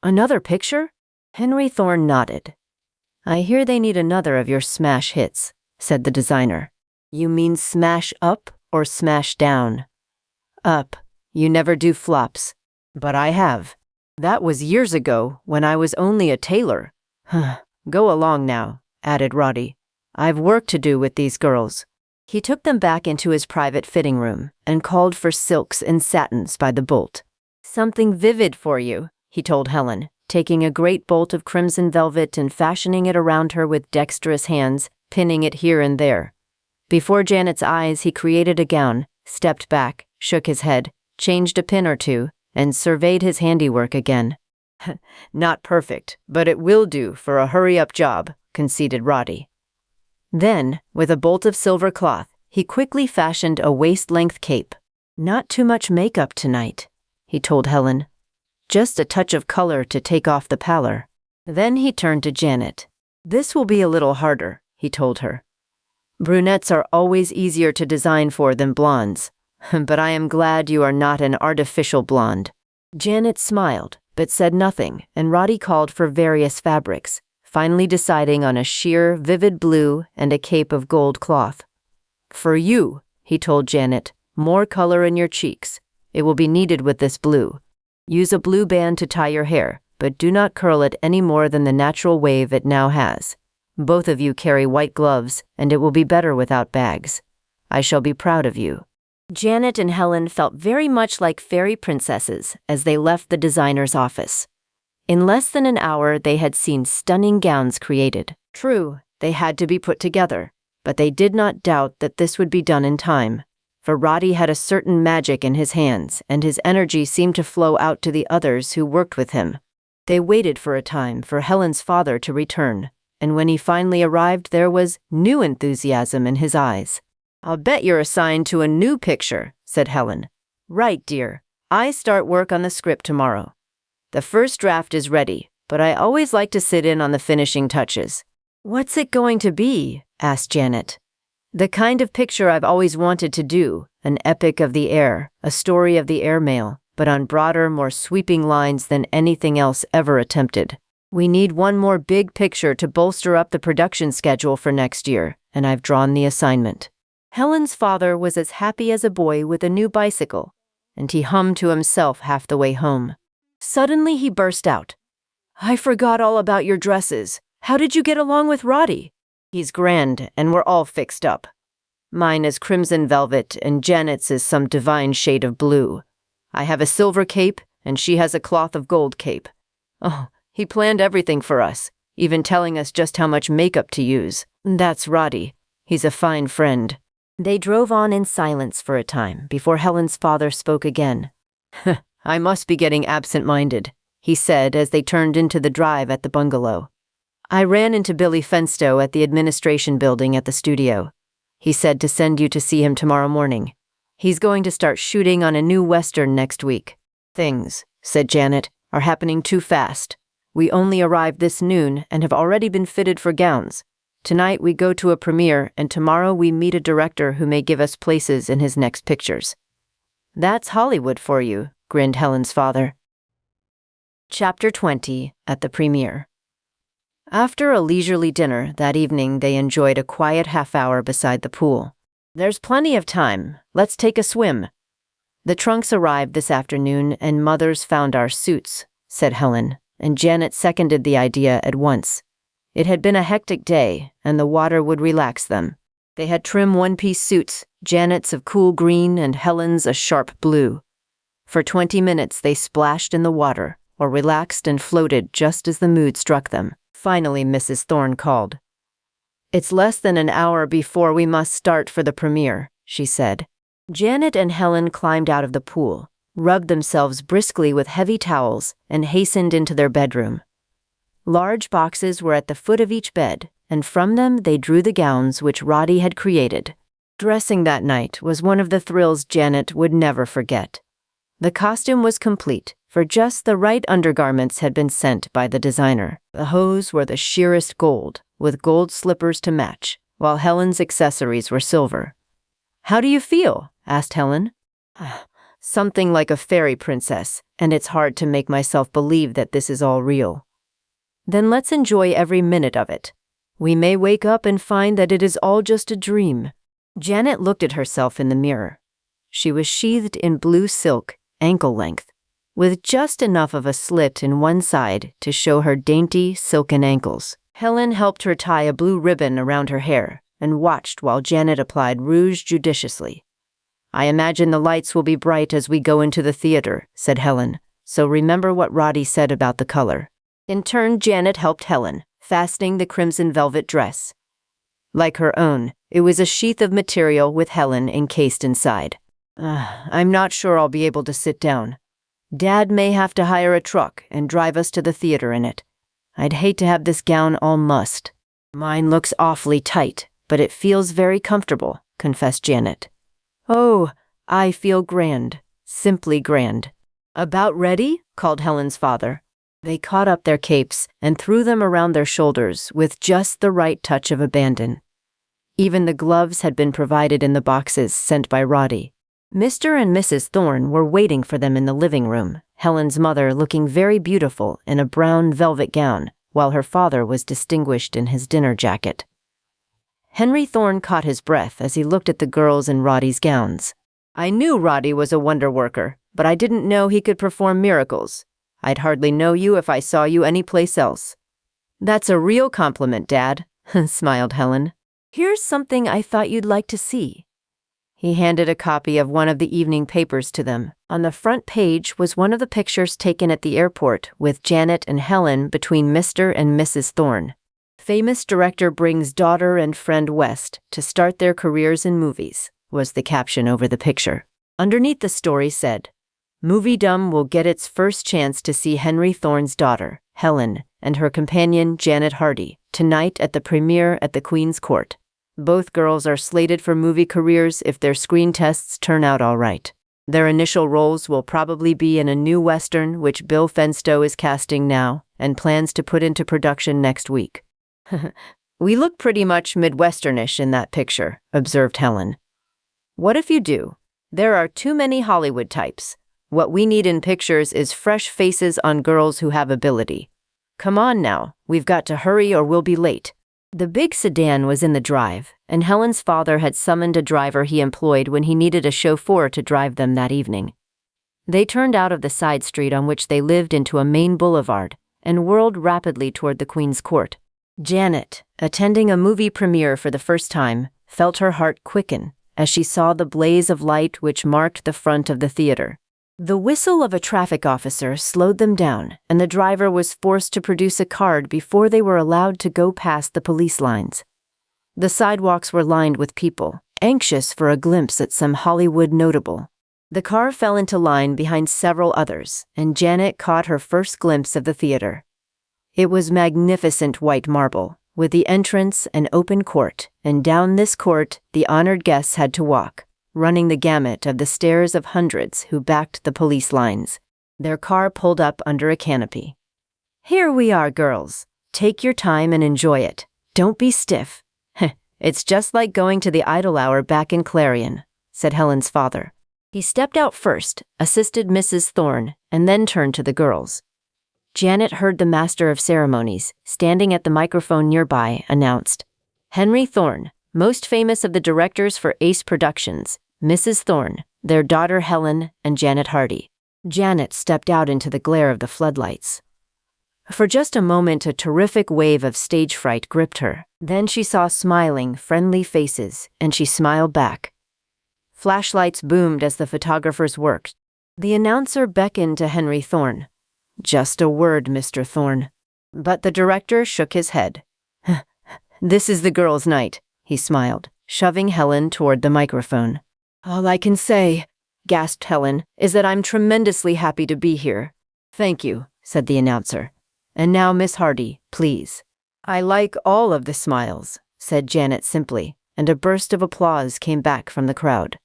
"Another picture?" Henry Thorne nodded. "I hear they need another of your smash hits," said the designer. "You mean smash up or smash down?" "Up. You never do flops." "But I have. That was years ago, when I was only a tailor." "Go along now," added Roddy. "I've work to do with these girls." He took them back into his private fitting room and called for silks and satins by the bolt. "Something vivid for you," he told Helen, taking a great bolt of crimson velvet and fashioning it around her with dexterous hands, pinning it here and there. Before Janet's eyes, he created a gown, stepped back, shook his head, changed a pin or two, and surveyed his handiwork again. Not perfect, but it will do for a hurry-up job, conceded Ruthe. Then, with a bolt of silver cloth, he quickly fashioned a waist-length cape. Not too much makeup tonight, he told Helen. Just a touch of color to take off the pallor. Then he turned to Janet. This will be a little harder, he told her. Brunettes are always easier to design for than blondes, but I am glad you are not an artificial blonde. Janet smiled, but said nothing, and Ruthe called for various fabrics, finally deciding on a sheer, vivid blue and a cape of gold cloth. For you, he told Janet, more color in your cheeks. It will be needed with this blue. Use a blue band to tie your hair, but do not curl it any more than the natural wave it now has. Both of you carry white gloves, and it will be better without bags. I shall be proud of you. Janet and Helen felt very much like fairy princesses as they left the designer's office. In less than an hour, they had seen stunning gowns created. True, they had to be put together, but they did not doubt that this would be done in time, for Ruthe had a certain magic in his hands, and his energy seemed to flow out to the others who worked with him. They waited for a time for Helen's father to return, and when he finally arrived, there was new enthusiasm in his eyes. I'll bet you're assigned to a new picture, said Helen. Right, dear. I start work on the script tomorrow. The first draft is ready, but I always like to sit in on the finishing touches. What's it going to be? Asked Janet. The kind of picture I've always wanted to do, an epic of the air, a story of the airmail, but on broader, more sweeping lines than anything else ever attempted. We need one more big picture to bolster up the production schedule for next year, and I've drawn the assignment. Helen's father was as happy as a boy with a new bicycle, and he hummed to himself half the way home. Suddenly he burst out. I forgot all about your dresses. How did you get along with Ruthe? He's grand, and we're all fixed up. Mine is crimson velvet, and Janet's is some divine shade of blue. I have a silver cape, and she has a cloth of gold cape. Oh, he planned everything for us, even telling us just how much makeup to use. That's Ruthe. He's a fine friend. They drove on in silence for a time before Helen's father spoke again. I must be getting absent-minded, he said as they turned into the drive at the bungalow. I ran into Billy Fenstow at the administration building at the studio. He said to send you to see him tomorrow morning. He's going to start shooting on a new Western next week. Things, said Janet, are happening too fast. We only arrived this noon and have already been fitted for gowns. Tonight we go to a premiere, and tomorrow we meet a director who may give us places in his next pictures. That's Hollywood for you, grinned Helen's father. Chapter 20, at the premiere. After a leisurely dinner that evening, they enjoyed a quiet half-hour beside the pool. There's plenty of time. Let's take a swim. The trunks arrived this afternoon, and Mother's found our suits, said Helen, and Janet seconded the idea at once. It had been a hectic day, and the water would relax them. They had trim one-piece suits, Janet's of cool green and Helen's a sharp blue. For 20 minutes they splashed in the water, or relaxed and floated just as the mood struck them. Finally, Mrs. Thorne called. It's less than an hour before we must start for the premiere, she said. Janet and Helen climbed out of the pool, rubbed themselves briskly with heavy towels, and hastened into their bedroom. Large boxes were at the foot of each bed, and from them they drew the gowns which Ruthe had created. Dressing that night was one of the thrills Janet would never forget. The costume was complete, for just the right undergarments had been sent by the designer. The hose were the sheerest gold, with gold slippers to match, while Helen's accessories were silver. How do you feel? Asked Helen. Something like a fairy princess, and it's hard to make myself believe that this is all real. Then let's enjoy every minute of it. We may wake up and find that it is all just a dream. Janet looked at herself in the mirror. She was sheathed in blue silk, ankle length, with just enough of a slit in one side to show her dainty, silken ankles. Helen helped her tie a blue ribbon around her hair and watched while Janet applied rouge judiciously. I imagine the lights will be bright as we go into the theater, said Helen, so remember what Ruthe said about the color. In turn, Janet helped Helen, fastening the crimson velvet dress. Like her own, It was a sheath of material with Helen encased inside. I'm not sure I'll be able to sit down. Dad may have to hire a truck and drive us to the theater in it. I'd hate to have this gown all mussed. Mine looks awfully tight, but it feels very comfortable, confessed Janet. Oh, I feel grand, simply grand. About ready? Called Helen's father. They caught up their capes and threw them around their shoulders with just the right touch of abandon. Even the gloves had been provided in the boxes sent by Roddy. Mr. and Mrs. Thorne were waiting for them in the living room, Helen's mother looking very beautiful in a brown velvet gown, while her father was distinguished in his dinner jacket. Henry Thorne caught his breath as he looked at the girls in Roddy's gowns. I knew Roddy was a wonder worker, but I didn't know he could perform miracles. I'd hardly know you if I saw you anyplace else. That's a real compliment, Dad, smiled Helen. Here's something I thought you'd like to see. He handed a copy of one of the evening papers to them. On the front page was one of the pictures taken at the airport with Janet and Helen between Mr. and Mrs. Thorne. Famous director brings daughter and friend West to start their careers in movies, was the caption over the picture. Underneath the story said, Moviedom will get its first chance to see Henry Thorne's daughter, Helen, and her companion Janet Hardy, tonight at the premiere at the Queen's Court. Both girls are slated for movie careers if their screen tests turn out all right. Their initial roles will probably be in a new Western which Bill Fenstow is casting now and plans to put into production next week. We look pretty much Midwesternish in that picture, observed Helen. What if you do? There are too many Hollywood types. What we need in pictures is fresh faces on girls who have ability. Come on now, we've got to hurry or we'll be late. The big sedan was in the drive, and Helen's father had summoned a driver he employed when he needed a chauffeur to drive them that evening. They turned out of the side street on which they lived into a main boulevard and whirled rapidly toward the Queen's Court. Janet, attending a movie premiere for the first time, felt her heart quicken as she saw the blaze of light which marked the front of the theater. The whistle of a traffic officer slowed them down, and the driver was forced to produce a card before they were allowed to go past the police lines. The sidewalks were lined with people, anxious for a glimpse at some Hollywood notable. The car fell into line behind several others, and Janet caught her first glimpse of the theater. It was magnificent white marble, with the entrance an open court, and down this court the honored guests had to walk, running the gamut of the stares of hundreds who backed the police lines. Their car pulled up under a canopy. Here we are, girls. Take your time and enjoy it. Don't be stiff. It's just like going to the Idle Hour back in Clarion, said Helen's father. He stepped out first, assisted Mrs. Thorne, and then turned to the girls. Janet heard the master of ceremonies, standing at the microphone nearby, announced, Henry Thorne, most famous of the directors for Ace Productions, Mrs. Thorne, their daughter Helen, and Janet Hardy. Janet stepped out into the glare of the floodlights. For just a moment, a terrific wave of stage fright gripped her. Then she saw smiling, friendly faces, and she smiled back. Flashlights boomed as the photographers worked. The announcer beckoned to Henry Thorne. Just a word, Mr. Thorne. But the director shook his head. This is the girls' night, he smiled, shoving Helen toward the microphone. All I can say, gasped Helen, is that I'm tremendously happy to be here. Thank you, said the announcer. And now, Miss Hardy, please. I like all of the smiles, said Janet simply, and a burst of applause came back from the crowd.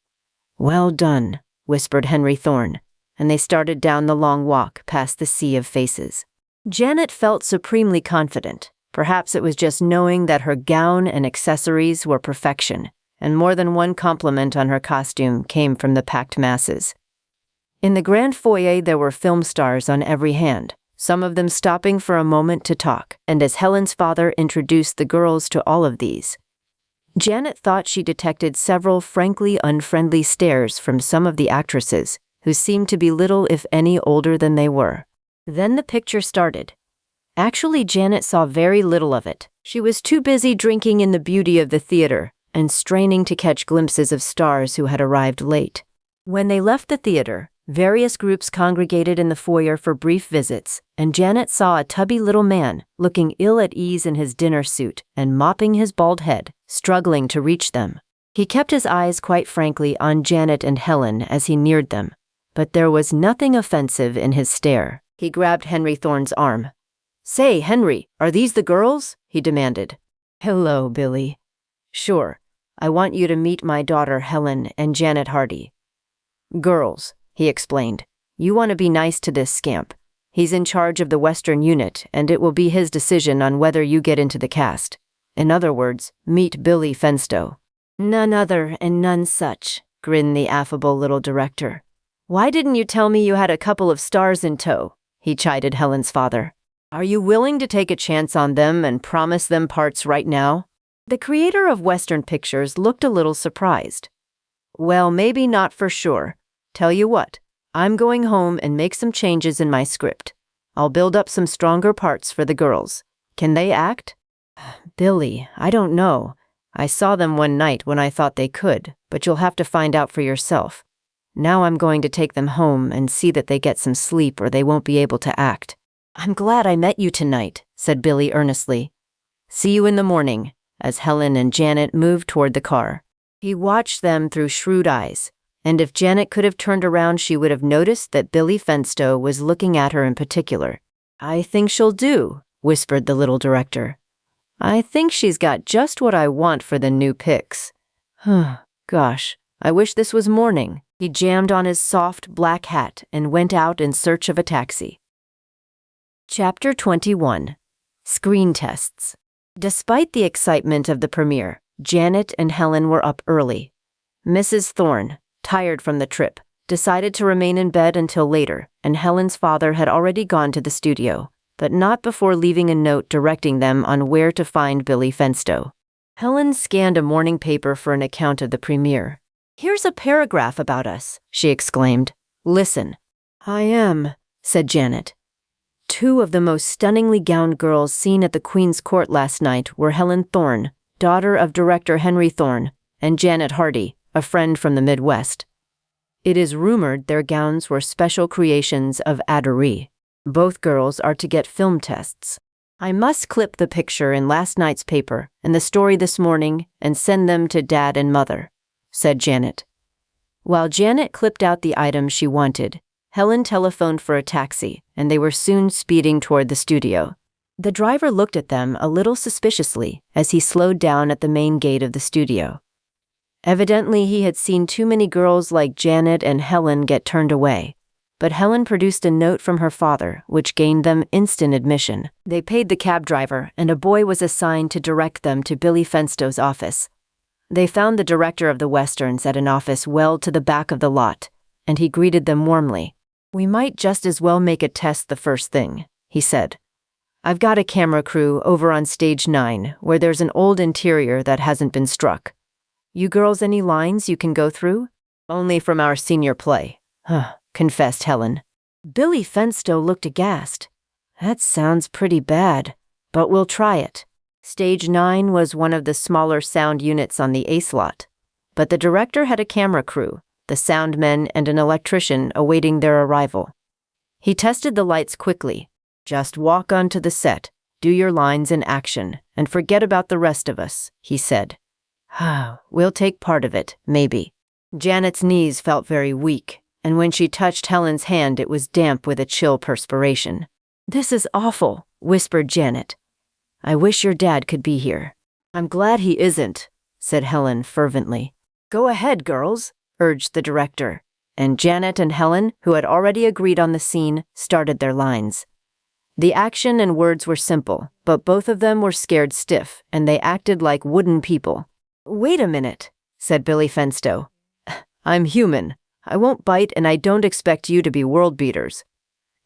Well done, whispered Henry Thorne, and they started down the long walk past the sea of faces. Janet felt supremely confident. Perhaps it was just knowing that her gown and accessories were perfection, and more than one compliment on her costume came from the packed masses. In the grand foyer there were film stars on every hand, some of them stopping for a moment to talk, and as Helen's father introduced the girls to all of these, Janet thought she detected several frankly unfriendly stares from some of the actresses, who seemed to be little if any older than they were. Then the picture started. Actually, Janet saw very little of it. She was too busy drinking in the beauty of the theater and straining to catch glimpses of stars who had arrived late. When they left the theater, Various groups congregated in the foyer for brief visits, and Janet saw a tubby little man, looking ill at ease in his dinner suit and mopping his bald head, struggling to reach them. He kept his eyes quite frankly on Janet and Helen as he neared them, but there was nothing offensive in his stare. He grabbed Henry Thorne's arm. "Say, Henry, are these the girls?" he demanded. "Hello, Billy. Sure, I want you to meet my daughter Helen and Janet Hardy." "Girls," he explained. "You want to be nice to this scamp. He's in charge of the Western unit, and it will be his decision on whether you get into the cast. In other words, meet Billy Fenstow." "None other and none such," grinned the affable little director. "Why didn't you tell me you had a couple of stars in tow?" he chided Helen's father. "Are you willing to take a chance on them and promise them parts right now?" The creator of Western Pictures looked a little surprised. "Well, maybe not for sure. Tell you what, I'm going home and make some changes in my script. I'll build up some stronger parts for the girls. Can they act?" "Billy, I don't know. I saw them one night when I thought they could, but you'll have to find out for yourself. Now I'm going to take them home and see that they get some sleep or they won't be able to act." "I'm glad I met you tonight," said Billy earnestly. "See you in the morning," as Helen and Janet moved toward the car. He watched them through shrewd eyes, and if Janet could have turned around, she would have noticed that Billy Fenstow was looking at her in particular. "I think she'll do," whispered the little director. "I think she's got just what I want for the new pics. Gosh, I wish this was morning." He jammed on his soft black hat and went out in search of a taxi. Chapter 21. Screen Tests. Despite the excitement of the premiere, Janet and Helen were up early. Mrs. Thorne, tired from the trip, decided to remain in bed until later, and Helen's father had already gone to the studio, but not before leaving a note directing them on where to find Billy Fenstow. Helen scanned a morning paper for an account of the premiere. "Here's a paragraph about us," she exclaimed. "Listen." "I am," said Janet. Two of the most stunningly gowned girls seen at the Queen's Court last night were Helen Thorne, daughter of director Henry Thorne, and Janet Hardy, a friend from the Midwest. It is rumored their gowns were special creations of Adderee. Both girls are to get film tests. I must clip the picture in last night's paper and the story this morning and send them to Dad and Mother, said Janet. While Janet clipped out the items she wanted, Helen telephoned for a taxi, and they were soon speeding toward the studio. The driver looked at them a little suspiciously as he slowed down at the main gate of the studio. Evidently, he had seen too many girls like Janet and Helen get turned away. But Helen produced a note from her father, which gained them instant admission. They paid the cab driver, and a boy was assigned to direct them to Billy Fenstow's office. They found the director of the Westerns at an office well to the back of the lot, and he greeted them warmly. "We might just as well make a test the first thing," he said. "I've got a camera crew over on stage 9, where there's an old interior that hasn't been struck. You girls any lines you can go through?" "Only from our senior play," confessed Helen. Billy Fenstow looked aghast. "That sounds pretty bad, but we'll try it." Stage 9 was one of the smaller sound units on the Ace lot, but the director had a camera crew, the sound men and an electrician awaiting their arrival. He tested the lights quickly. "Just walk onto the set, do your lines in action, and forget about the rest of us," he said. "We'll take part of it, maybe." Janet's knees felt very weak, and when she touched Helen's hand, it was damp with a chill perspiration. "This is awful," whispered Janet. "I wish your dad could be here." "I'm glad he isn't," said Helen fervently. "Go ahead, girls," urged the director, and Janet and Helen, who had already agreed on the scene, started their lines. The action and words were simple, but both of them were scared stiff, and they acted like wooden people. "Wait a minute," said Billy Fenstow. "I'm human. I won't bite, and I don't expect you to be world beaters.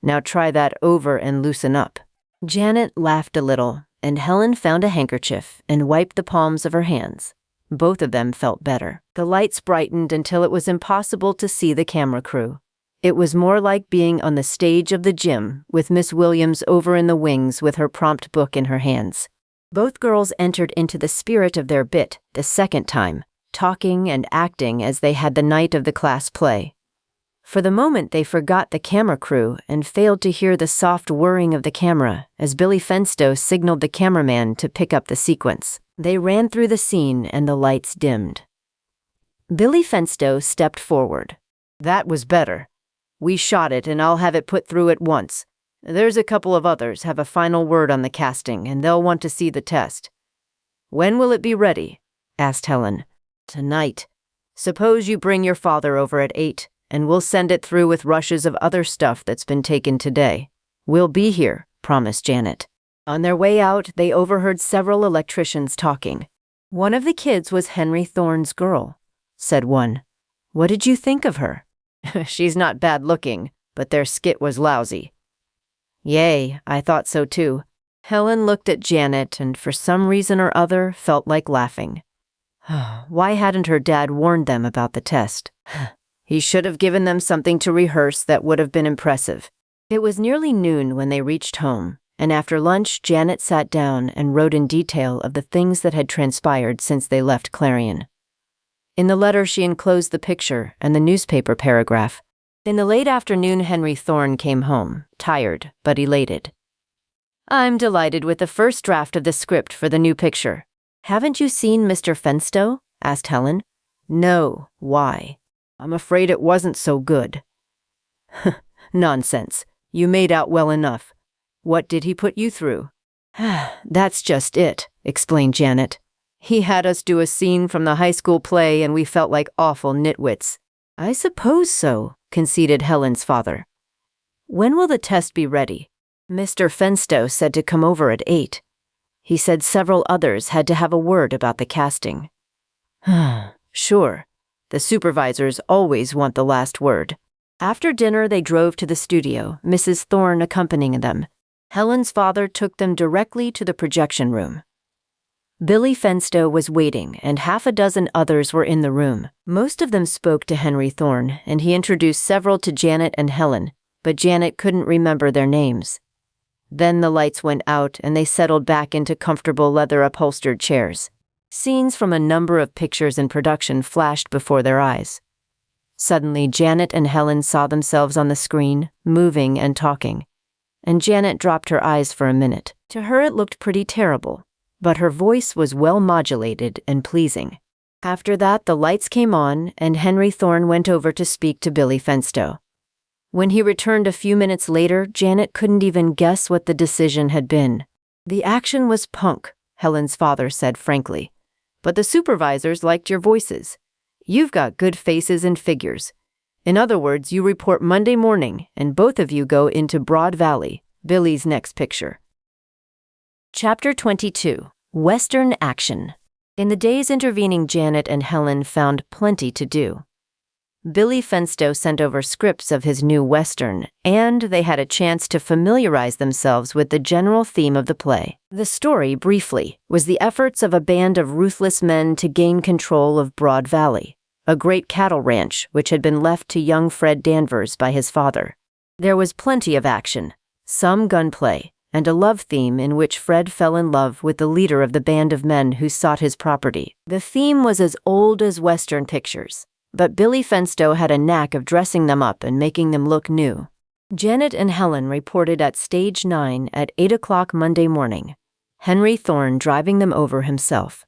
Now try that over and loosen up." Janet laughed a little, and Helen found a handkerchief and wiped the palms of her hands. Both of them felt better. The lights brightened until it was impossible to see the camera crew. It was more like being on the stage of the gym, with Miss Williams over in the wings with her prompt book in her hands. Both girls entered into the spirit of their bit the second time, talking and acting as they had the night of the class play. For the moment, they forgot the camera crew and failed to hear the soft whirring of the camera as Billy Fenstow signaled the cameraman to pick up the sequence. They ran through the scene and the lights dimmed. Billy Fenstow stepped forward. "That was better. We shot it and I'll have it put through at once. There's a couple of others have a final word on the casting and they'll want to see the test." "When will it be ready?" asked Helen. "Tonight. Suppose you bring your father over at 8, and we'll send it through with rushes of other stuff that's been taken today. We'll be here," promised Janet. On their way out, they overheard several electricians talking. "One of the kids was Henry Thorne's girl," said one. "What did you think of her?" "She's not bad looking, but their skit was lousy." "Yay, I thought so too." Helen looked at Janet and for some reason or other felt like laughing. Why hadn't her dad warned them about the test? He should have given them something to rehearse that would have been impressive. It was nearly noon when they reached home, and after lunch, Janet sat down and wrote in detail of the things that had transpired since they left Clarion. In the letter, she enclosed the picture and the newspaper paragraph. In the late afternoon, Henry Thorne came home, tired but elated. "I'm delighted with the first draft of the script for the new picture." "Haven't you seen Mr. Fenstow?" asked Helen. "No. Why?" "I'm afraid it wasn't so good." "Nonsense. You made out well enough. What did he put you through?" "That's just it," explained Janet. "He had us do a scene from the high school play and we felt like awful nitwits." "I suppose so," conceded Helen's father. "When will the test be ready?" "Mr. Fenstow said to come over at 8. He said several others had to have a word about the casting." "Sure. The supervisors always want the last word." After dinner, they drove to the studio, Mrs. Thorne accompanying them. Helen's father took them directly to the projection room. Billy Fenstow was waiting, and half a dozen others were in the room. Most of them spoke to Henry Thorne, and he introduced several to Janet and Helen, but Janet couldn't remember their names. Then the lights went out and they settled back into comfortable leather-upholstered chairs. Scenes from a number of pictures in production flashed before their eyes. Suddenly, Janet and Helen saw themselves on the screen, moving and talking. And Janet dropped her eyes for a minute. To her it looked pretty terrible, but her voice was well modulated and pleasing. After that, the lights came on and Henry Thorne went over to speak to Billy Fenstow. When he returned a few minutes later, Janet couldn't even guess what the decision had been. "The action was punk," Helen's father said frankly. "But the supervisors liked your voices. You've got good faces and figures. In other words, you report Monday morning, and both of you go into Broad Valley, Billy's next picture." Chapter 22. Western Action. In the days intervening, Janet and Helen found plenty to do. Billy Fenstow sent over scripts of his new Western, and they had a chance to familiarize themselves with the general theme of the play. The story, briefly, was the efforts of a band of ruthless men to gain control of Broad Valley, a great cattle ranch which had been left to young Fred Danvers by his father. There was plenty of action, some gunplay, and a love theme in which Fred fell in love with the leader of the band of men who sought his property. The theme was as old as Western pictures, but Billy Fenstow had a knack of dressing them up and making them look new. Janet and Helen reported at Stage 9 at 8 o'clock Monday morning, Henry Thorne driving them over himself.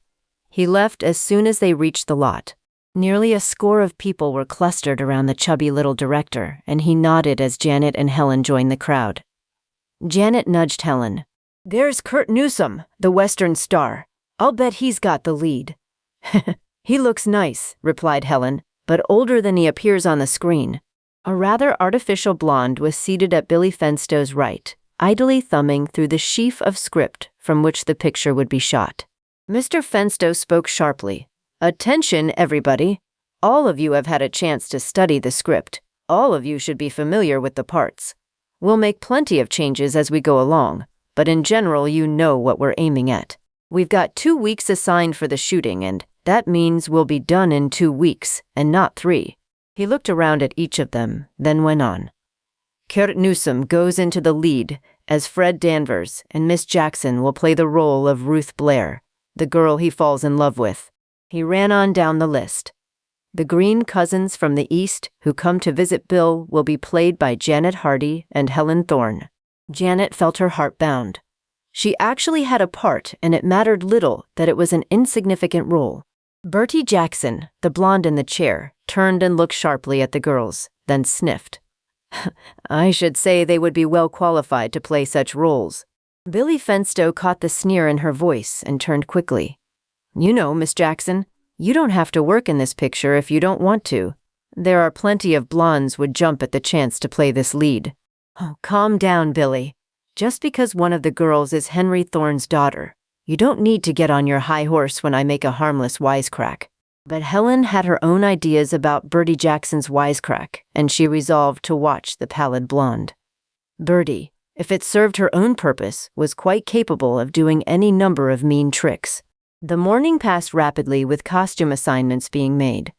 He left as soon as they reached the lot. Nearly a score of people were clustered around the chubby little director, and he nodded as Janet and Helen joined the crowd. Janet nudged Helen. "There's Kurt Newsome, the Western star. I'll bet he's got the lead." "He looks nice," replied Helen, "but older than he appears on the screen." A rather artificial blonde was seated at Billy Fenstow's right, idly thumbing through the sheaf of script from which the picture would be shot. Mr. Fenstow spoke sharply. "Attention, everybody. All of you have had a chance to study the script. All of you should be familiar with the parts. We'll make plenty of changes as we go along, but in general you know what we're aiming at. We've got 2 weeks assigned for the shooting, and that means we'll be done in 2 weeks, and not 3. He looked around at each of them, then went on. "Kurt Newsome goes into the lead as Fred Danvers, and Miss Jackson will play the role of Ruth Blair, the girl he falls in love with." He ran on down the list. The Green cousins from the East who come to visit Bill will be played by Janet Hardy and Helen Thorne. Janet felt her heart bound. She actually had a part, and it mattered little that it was an insignificant role. Bertie Jackson, the blonde in the chair, turned and looked sharply at the girls, then sniffed. I should say they would be well qualified to play such roles. Billy Fenstow caught the sneer in her voice and turned quickly. You know, Miss Jackson, you don't have to work in this picture if you don't want to. There are plenty of blondes would jump at the chance to play this lead. Oh, calm down, Billy. Just because one of the girls is Henry Thorne's daughter, you don't need to get on your high horse when I make a harmless wisecrack. But Helen had her own ideas about Bertie Jackson's wisecrack, and she resolved to watch the pallid blonde. Bertie, if it served her own purpose, was quite capable of doing any number of mean tricks. The morning passed rapidly with costume assignments being made.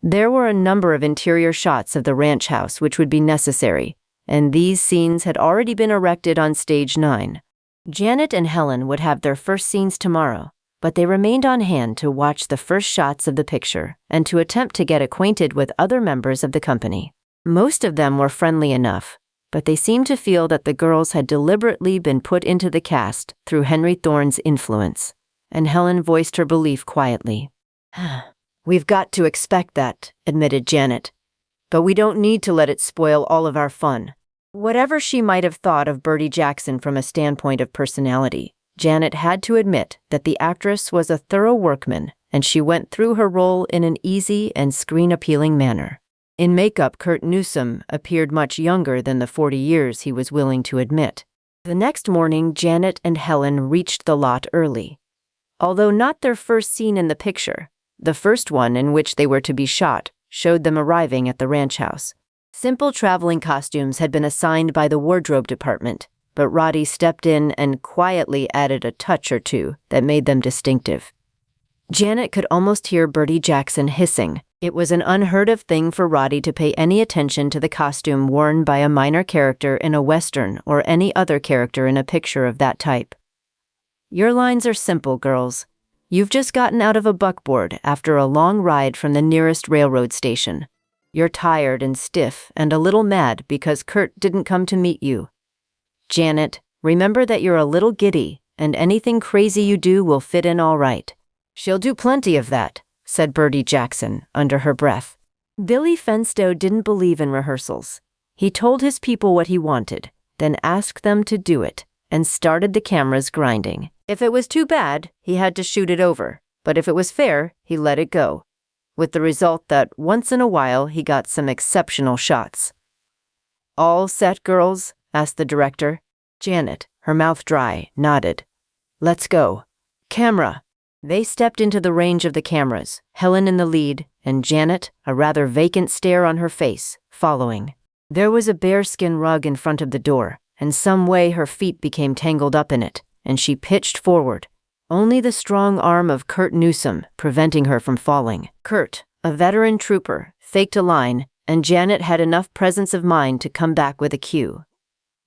There were a number of interior shots of the ranch house which would be necessary, and these scenes had already been erected on stage 9. Janet and Helen would have their first scenes tomorrow, but they remained on hand to watch the first shots of the picture and to attempt to get acquainted with other members of the company. Most of them were friendly enough, but they seemed to feel that the girls had deliberately been put into the cast through Henry Thorne's influence, and Helen voiced her belief quietly. We've got to expect that, admitted Janet. But we don't need to let it spoil all of our fun. Whatever she might have thought of Bertie Jackson from a standpoint of personality, Janet had to admit that the actress was a thorough workman, and she went through her role in an easy and screen-appealing manner. In makeup, Kurt Newsome appeared much younger than the 40 years he was willing to admit. The next morning, Janet and Helen reached the lot early. Although not their first scene in the picture, the first one in which they were to be shot showed them arriving at the ranch house. Simple traveling costumes had been assigned by the wardrobe department, but Roddy stepped in and quietly added a touch or two that made them distinctive. Janet could almost hear Bertie Jackson hissing. It was an unheard of thing for Roddy to pay any attention to the costume worn by a minor character in a Western or any other character in a picture of that type. Your lines are simple, girls. You've just gotten out of a buckboard after a long ride from the nearest railroad station. You're tired and stiff and a little mad because Kurt didn't come to meet you. Janet, remember that you're a little giddy, and anything crazy you do will fit in all right. She'll do plenty of that, said Bertie Jackson under her breath. Billy Fenstow didn't believe in rehearsals. He told his people what he wanted, then asked them to do it, and started the cameras grinding. If it was too bad, he had to shoot it over, but if it was fair, he let it go, with the result that once in a while he got some exceptional shots. All set, girls? Asked the director. Janet, her mouth dry, nodded. Let's go. Camera. They stepped into the range of the cameras, Helen in the lead, and Janet, a rather vacant stare on her face, following. There was a bearskin rug in front of the door, and some way her feet became tangled up in it, and she pitched forward, only the strong arm of Kurt Newsome preventing her from falling. Kurt, a veteran trooper, faked a line, and Janet had enough presence of mind to come back with a cue.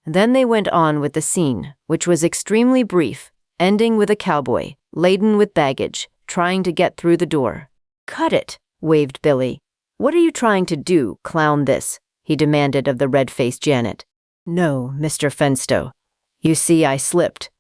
Then they went on with the scene, which was extremely brief, ending with a cowboy, laden with baggage, trying to get through the door. Cut it, waved Billy. What are you trying to do, clown this? He demanded of the red-faced Janet. No, Mr. Fenstow. You see, I slipped.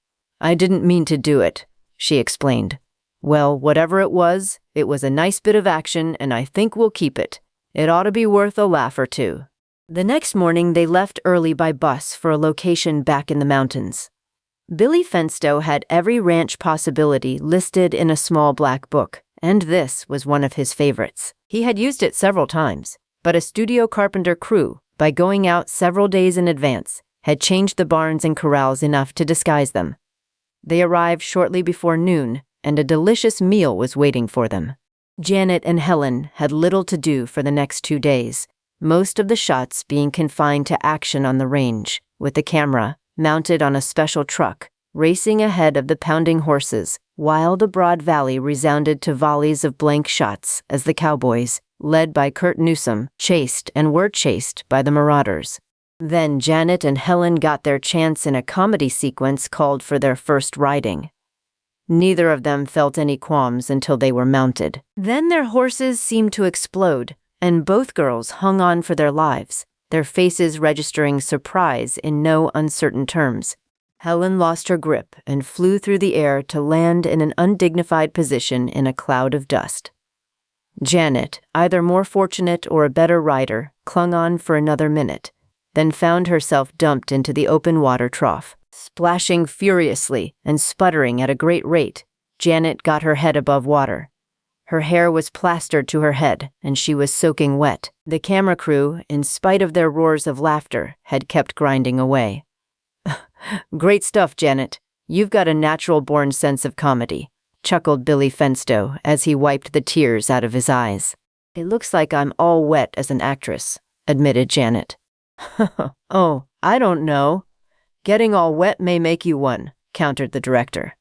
I didn't mean to do it, she explained. Well, whatever it was a nice bit of action, and I think we'll keep it. It ought to be worth a laugh or two. The next morning, they left early by bus for a location back in the mountains. Billy Fenstow had every ranch possibility listed in a small black book, and this was one of his favorites. He had used it several times, but a studio carpenter crew, by going out several days in advance, had changed the barns and corrals enough to disguise them. They arrived shortly before noon, and a delicious meal was waiting for them. Janet and Helen had little to do for the next 2 days, most of the shots being confined to action on the range, with the camera, mounted on a special truck, racing ahead of the pounding horses, while the broad valley resounded to volleys of blank shots as the cowboys, led by Kurt Newsome, chased and were chased by the marauders. Then Janet and Helen got their chance in a comedy sequence called for their first riding. Neither of them felt any qualms until they were mounted. Then their horses seemed to explode, and both girls hung on for their lives, their faces registering surprise in no uncertain terms. Helen lost her grip and flew through the air to land in an undignified position in a cloud of dust. Janet, either more fortunate or a better rider, clung on for another minute, then found herself dumped into the open water trough. Splashing furiously and sputtering at a great rate, Janet got her head above water. Her hair was plastered to her head, and she was soaking wet. The camera crew, in spite of their roars of laughter, had kept grinding away. "Great stuff, Janet. You've got a natural-born sense of comedy," chuckled Billy Fenstow as he wiped the tears out of his eyes. "It looks like I'm all wet as an actress," admitted Janet. "Oh, I don't know. Getting all wet may make you one," countered the director.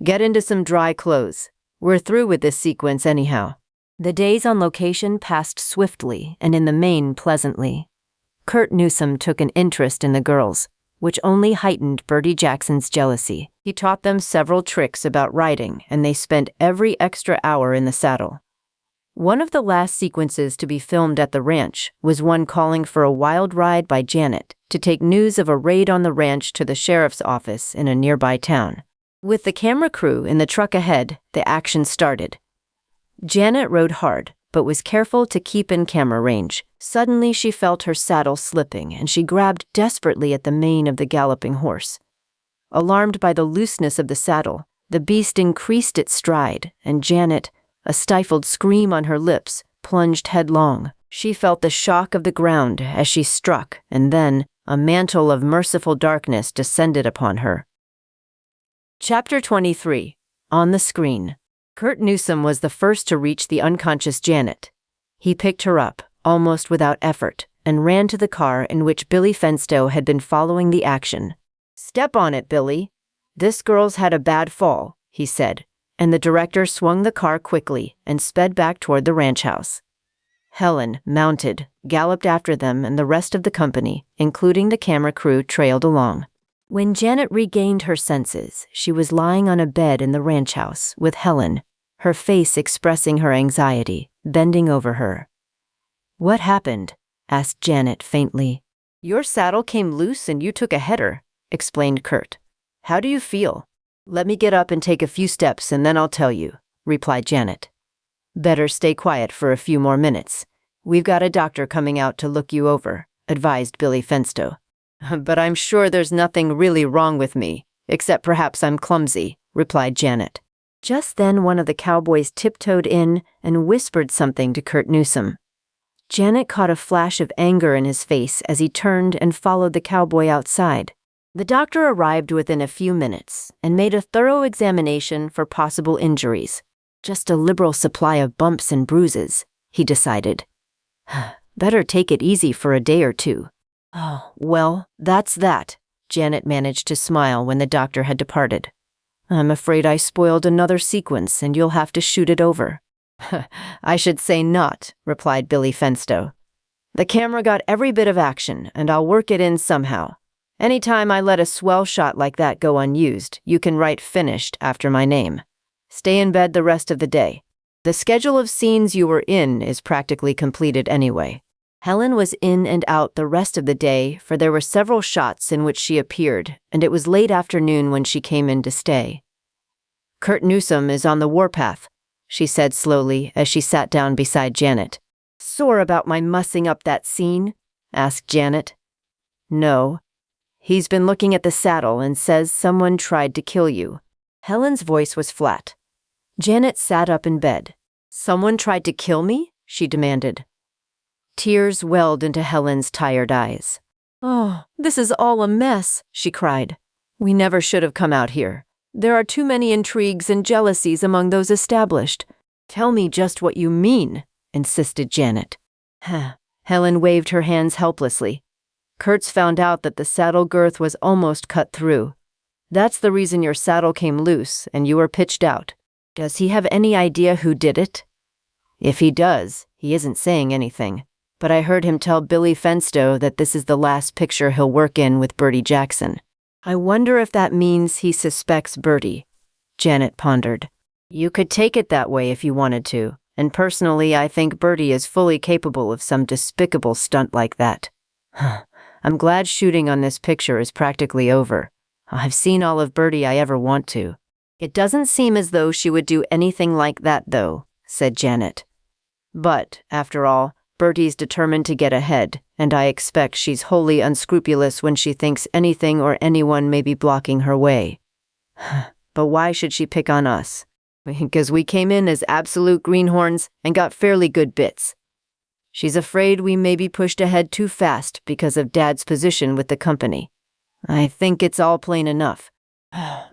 "Get into some dry clothes. We're through with this sequence anyhow." The days on location passed swiftly and in the main pleasantly. Kurt Newsome took an interest in the girls, which only heightened Bertie Jackson's jealousy. He taught them several tricks about riding, and they spent every extra hour in the saddle. One of the last sequences to be filmed at the ranch was one calling for a wild ride by Janet to take news of a raid on the ranch to the sheriff's office in a nearby town. With the camera crew in the truck ahead, the action started. Janet rode hard, but was careful to keep in camera range. Suddenly she felt her saddle slipping, and she grabbed desperately at the mane of the galloping horse. Alarmed by the looseness of the saddle, the beast increased its stride, and Janet, a stifled scream on her lips, plunged headlong. She felt the shock of the ground as she struck, and then a mantle of merciful darkness descended upon her. Chapter 23. On the Screen. Kurt Newsome was the first to reach the unconscious Janet. He picked her up, almost without effort, and ran to the car in which Billy Fenstow had been following the action. "Step on it, Billy. This girl's had a bad fall," he said, and the director swung the car quickly and sped back toward the ranch house. Helen, mounted, galloped after them, and the rest of the company, including the camera crew, trailed along. When Janet regained her senses, she was lying on a bed in the ranch house with Helen, her face expressing her anxiety, bending over her. "What happened?" asked Janet faintly. "Your saddle came loose and you took a header," explained Kurt. "How do you feel?" "Let me get up and take a few steps and then I'll tell you," replied Janet. "Better stay quiet for a few more minutes. We've got a doctor coming out to look you over," advised Billy Fenstow. "But I'm sure there's nothing really wrong with me, except perhaps I'm clumsy," replied Janet. Just then one of the cowboys tiptoed in and whispered something to Kurt Newsome. Janet caught a flash of anger in his face as he turned and followed the cowboy outside. The doctor arrived within a few minutes and made a thorough examination for possible injuries. Just a liberal supply of bumps and bruises, he decided. Better take it easy for a day or two. "Oh, well, that's that," Janet managed to smile when the doctor had departed. "I'm afraid I spoiled another sequence and you'll have to shoot it over." "I should say not," replied Billy Fenstow. "The camera got every bit of action, and I'll work it in somehow. Anytime I let a swell shot like that go unused, you can write finished after my name. Stay in bed the rest of the day. The schedule of scenes you were in is practically completed anyway." Helen was in and out the rest of the day, for there were several shots in which she appeared, and it was late afternoon when she came in to stay. "Kurt Newsome is on the warpath," she said slowly as she sat down beside Janet. "Sore about my mussing up that scene?" asked Janet. "No. He's been looking at the saddle and says someone tried to kill you." Helen's voice was flat. Janet sat up in bed. "Someone tried to kill me?" she demanded. Tears welled into Helen's tired eyes. "Oh, this is all a mess," she cried. "We never should have come out here. There are too many intrigues and jealousies among those established." "Tell me just what you mean," insisted Janet. Helen waved her hands helplessly. "Kurt's found out that the saddle girth was almost cut through. That's the reason your saddle came loose and you were pitched out. Does he have any idea who did it?" "If he does, he isn't saying anything. But I heard him tell Billy Fenstow that this is the last picture he'll work in with Bertie Jackson. I wonder if that means he suspects Bertie." Janet pondered. You could take it that way if you wanted to, and personally I think Bertie is fully capable of some despicable stunt like that. I'm glad shooting on this picture is practically over. I've seen all of Bertie I ever want to. It doesn't seem as though she would do anything like that, though, said Janet. But, after all, Bertie's determined to get ahead, and I expect she's wholly unscrupulous when she thinks anything or anyone may be blocking her way. But why should she pick on us? Because we came in as absolute greenhorns and got fairly good bits. She's afraid we may be pushed ahead too fast because of Dad's position with the company. I think it's all plain enough.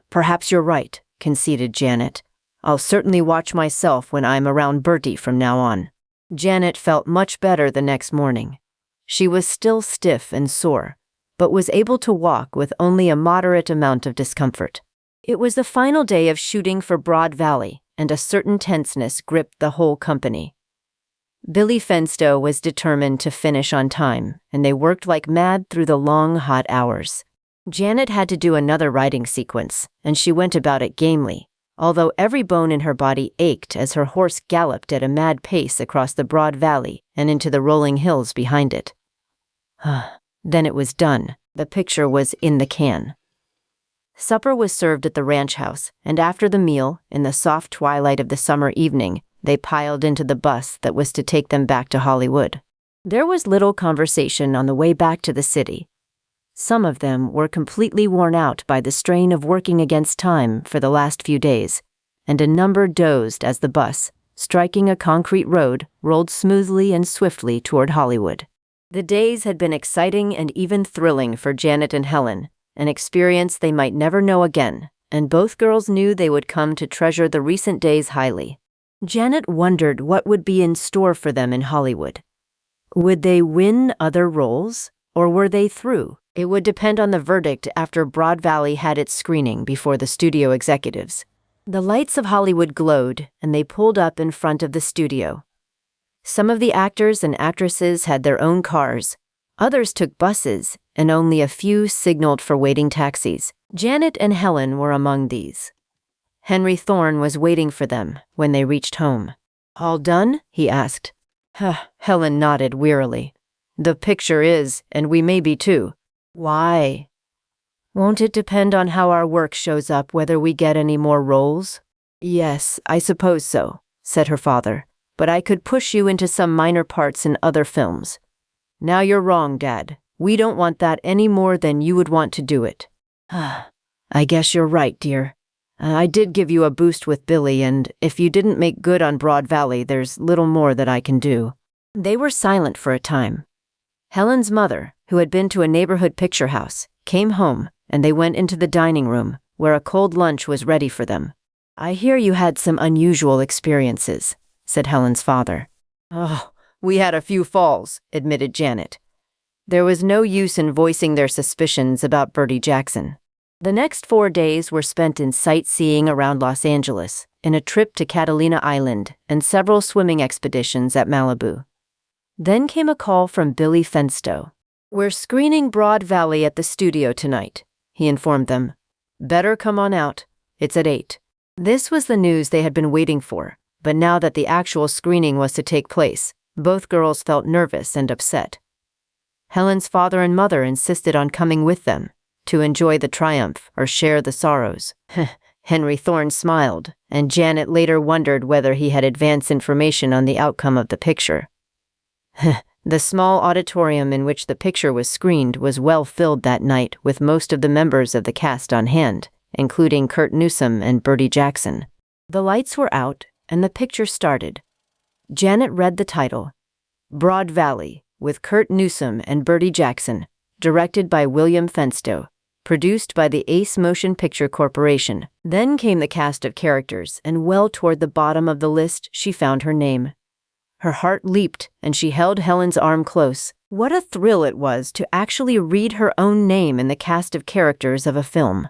Perhaps you're right, conceded Janet. I'll certainly watch myself when I'm around Bertie from now on. Janet felt much better the next morning. She was still stiff and sore, but was able to walk with only a moderate amount of discomfort. It was the final day of shooting for Broad Valley, and a certain tenseness gripped the whole company. Billy Fenstow was determined to finish on time, and they worked like mad through the long, hot hours. Janet had to do another writing sequence, and she went about it gamely, although every bone in her body ached as her horse galloped at a mad pace across the broad valley and into the rolling hills behind it. Then it was done. The picture was in the can. Supper was served at the ranch house, and after the meal, in the soft twilight of the summer evening, they piled into the bus that was to take them back to Hollywood. There was little conversation on the way back to the city. Some of them were completely worn out by the strain of working against time for the last few days, and a number dozed as the bus, striking a concrete road, rolled smoothly and swiftly toward Hollywood. The days had been exciting and even thrilling for Janet and Helen, an experience they might never know again, and both girls knew they would come to treasure the recent days highly. Janet wondered what would be in store for them in Hollywood. Would they win other roles, or were they through? It would depend on the verdict after Broad Valley had its screening before the studio executives. The lights of Hollywood glowed, and they pulled up in front of the studio. Some of the actors and actresses had their own cars. Others took buses, and only a few signaled for waiting taxis. Janet and Helen were among these. Henry Thorne was waiting for them when they reached home. "All done?" he asked. Helen nodded wearily. "The picture is, and we may be too." "Why?" "Won't it depend on how our work shows up whether we get any more roles?" "Yes, I suppose so," said her father. "But I could push you into some minor parts in other films." "Now you're wrong, Dad. We don't want that any more than you would want to do it." "I guess you're right, dear. I did give you a boost with Billy, and if you didn't make good on Broad Valley, there's little more that I can do." They were silent for a time. Helen's mother, who had been to a neighborhood picture house, came home, and they went into the dining room, where a cold lunch was ready for them. "I hear you had some unusual experiences," said Helen's father. "Oh, we had a few falls," admitted Janet. There was no use in voicing their suspicions about Bertie Jackson. The next 4 days were spent in sightseeing around Los Angeles, in a trip to Catalina Island, and several swimming expeditions at Malibu. Then came a call from Billy Fenstow. "We're screening Broad Valley at the studio tonight," he informed them. "Better come on out. It's at 8. This was the news they had been waiting for, but now that the actual screening was to take place, both girls felt nervous and upset. Helen's father and mother insisted on coming with them, to enjoy the triumph or share the sorrows. Henry Thorne smiled, and Janet later wondered whether he had advance information on the outcome of the picture. The small auditorium in which the picture was screened was well filled that night with most of the members of the cast on hand, including Kurt Newsom and Bertie Jackson. The lights were out, and the picture started. Janet read the title, Broad Valley, with Kurt Newsom and Bertie Jackson, directed by William Fenstow, produced by the Ace Motion Picture Corporation. Then came the cast of characters, and well toward the bottom of the list she found her name. Her heart leaped, and she held Helen's arm close. What a thrill it was to actually read her own name in the cast of characters of a film.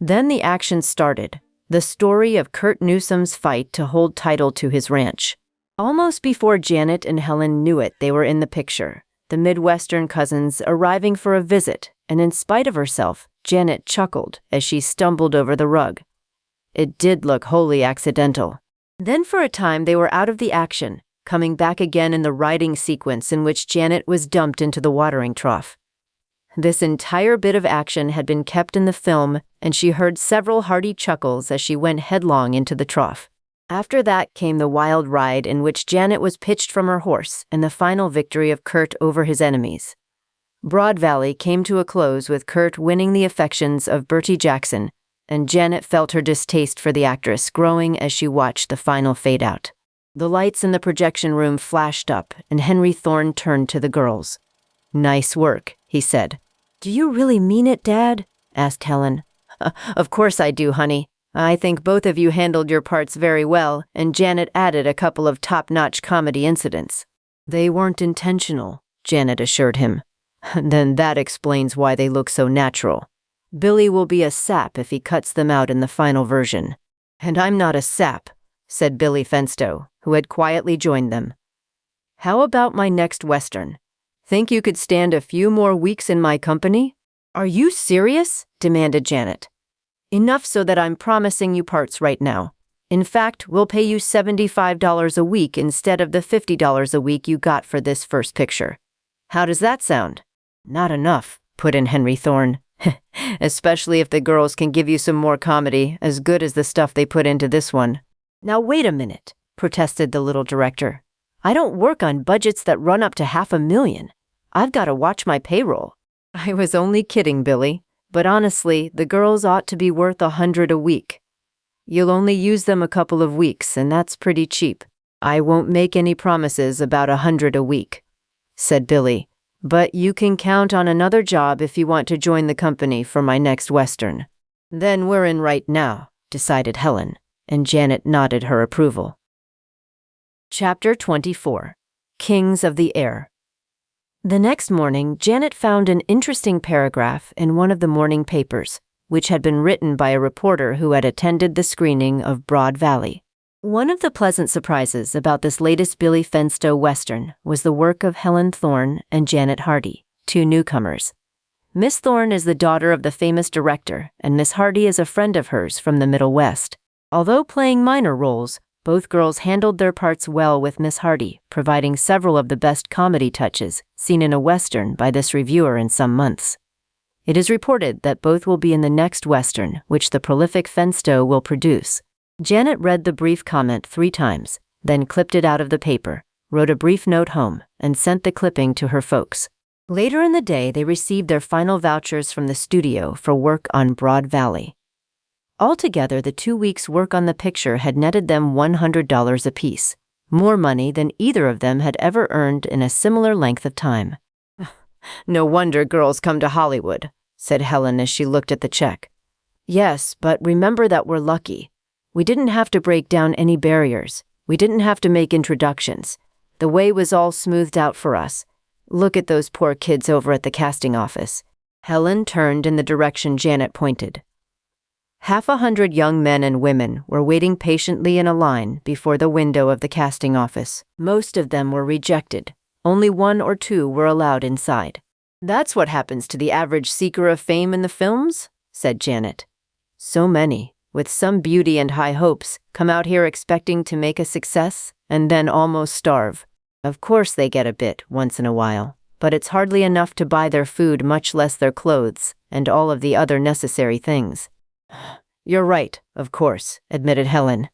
Then the action started, the story of Kurt Newsom's fight to hold title to his ranch. Almost before Janet and Helen knew it, they were in the picture, the Midwestern cousins arriving for a visit, and in spite of herself, Janet chuckled as she stumbled over the rug. It did look wholly accidental. Then for a time they were out of the action, coming back again in the riding sequence in which Janet was dumped into the watering trough. This entire bit of action had been kept in the film, and she heard several hearty chuckles as she went headlong into the trough. After that came the wild ride in which Janet was pitched from her horse and the final victory of Kurt over his enemies. Broad Valley came to a close with Kurt winning the affections of Bertie Jackson, and Janet felt her distaste for the actress growing as she watched the final fade out. The lights in the projection room flashed up, and Henry Thorne turned to the girls. "Nice work," he said. "Do you really mean it, Dad?" asked Helen. "Of course I do, honey. I think both of you handled your parts very well, and Janet added a couple of top-notch comedy incidents." "They weren't intentional," Janet assured him. "Then that explains why they look so natural. Billy will be a sap if he cuts them out in the final version." "And I'm not a sap," said Billy Fenstow, who had quietly joined them. "How about my next Western? Think you could stand a few more weeks in my company?" "Are you serious?" demanded Janet. "Enough so that I'm promising you parts right now. In fact, we'll pay you $75 a week instead of the $50 a week you got for this first picture. How does that sound?" "Not enough," put in Henry Thorne. "Especially if the girls can give you some more comedy, as good as the stuff they put into this one." "Now wait a minute," protested the little director. "I don't work on budgets that run up to $500,000. I've got to watch my payroll." "I was only kidding, Billy. But honestly, the girls ought to be worth $100 a week. You'll only use them a couple of weeks, and that's pretty cheap. I won't make any promises about $100 a week," said Billy. "But you can count on another job if you want to join the company for my next Western." "Then we're in right now," decided Helen, and Janet nodded her approval. Chapter 24. Kings of the Air. The next morning, Janet found an interesting paragraph in one of the morning papers, which had been written by a reporter who had attended the screening of Broad Valley. One of the pleasant surprises about this latest Billy Fenstow Western was the work of Helen Thorne and Janet Hardy, two newcomers. Miss Thorne is the daughter of the famous director, and Miss Hardy is a friend of hers from the Middle West. Although playing minor roles, both girls handled their parts well, with Miss Hardy providing several of the best comedy touches seen in a Western by this reviewer in some months. It is reported that both will be in the next Western, which the prolific Fenstow will produce. Janet read the brief comment 3 times, then clipped it out of the paper, wrote a brief note home, and sent the clipping to her folks. Later in the day, they received their final vouchers from the studio for work on Broad Valley. Altogether, the 2 weeks' work on the picture had netted them $100 apiece, more money than either of them had ever earned in a similar length of time. "No wonder girls come to Hollywood," said Helen as she looked at the check. "Yes, but remember that we're lucky. We didn't have to break down any barriers. We didn't have to make introductions. The way was all smoothed out for us. Look at those poor kids over at the casting office." Helen turned in the direction Janet pointed. 100 young men and women were waiting patiently in a line before the window of the casting office. Most of them were rejected. Only 1 or 2 were allowed inside. "That's what happens to the average seeker of fame in the films," said Janet. "So many, with some beauty and high hopes, come out here expecting to make a success and then almost starve. Of course they get a bit once in a while, but it's hardly enough to buy their food, much less their clothes and all of the other necessary things." "You're right, of course," admitted Helen.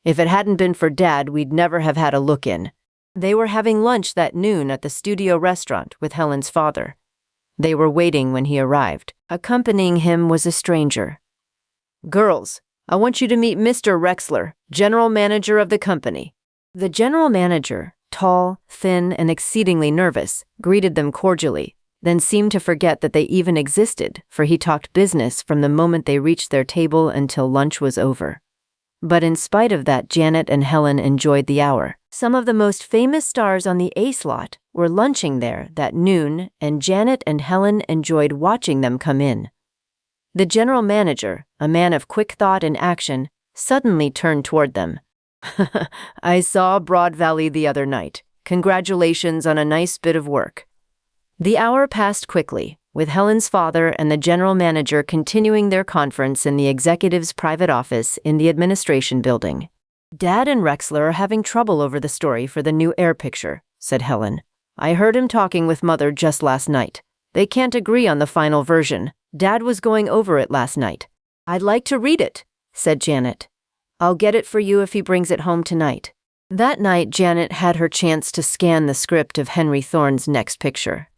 "If it hadn't been for Dad, we'd never have had a look-in." They were having lunch that noon at the studio restaurant with Helen's father. They were waiting when he arrived. Accompanying him was a stranger. "Girls, I want you to meet Mr. Rexler, general manager of the company." The general manager, tall, thin, and exceedingly nervous, greeted them cordially, then seemed to forget that they even existed, for he talked business from the moment they reached their table until lunch was over. But in spite of that, Janet and Helen enjoyed the hour. Some of the most famous stars on the A slot were lunching there that noon, and Janet and Helen enjoyed watching them come in. The general manager, a man of quick thought and action, suddenly turned toward them. "I saw Broad Valley the other night. Congratulations on a nice bit of work." The hour passed quickly, with Helen's father and the general manager continuing their conference in the executive's private office in the administration building. "Dad and Rexler are having trouble over the story for the new air picture," said Helen. "I heard him talking with Mother just last night. They can't agree on the final version. Dad was going over it last night." "I'd like to read it," said Janet. "I'll get it for you if he brings it home tonight." That night, Janet had her chance to scan the script of Henry Thorne's next picture.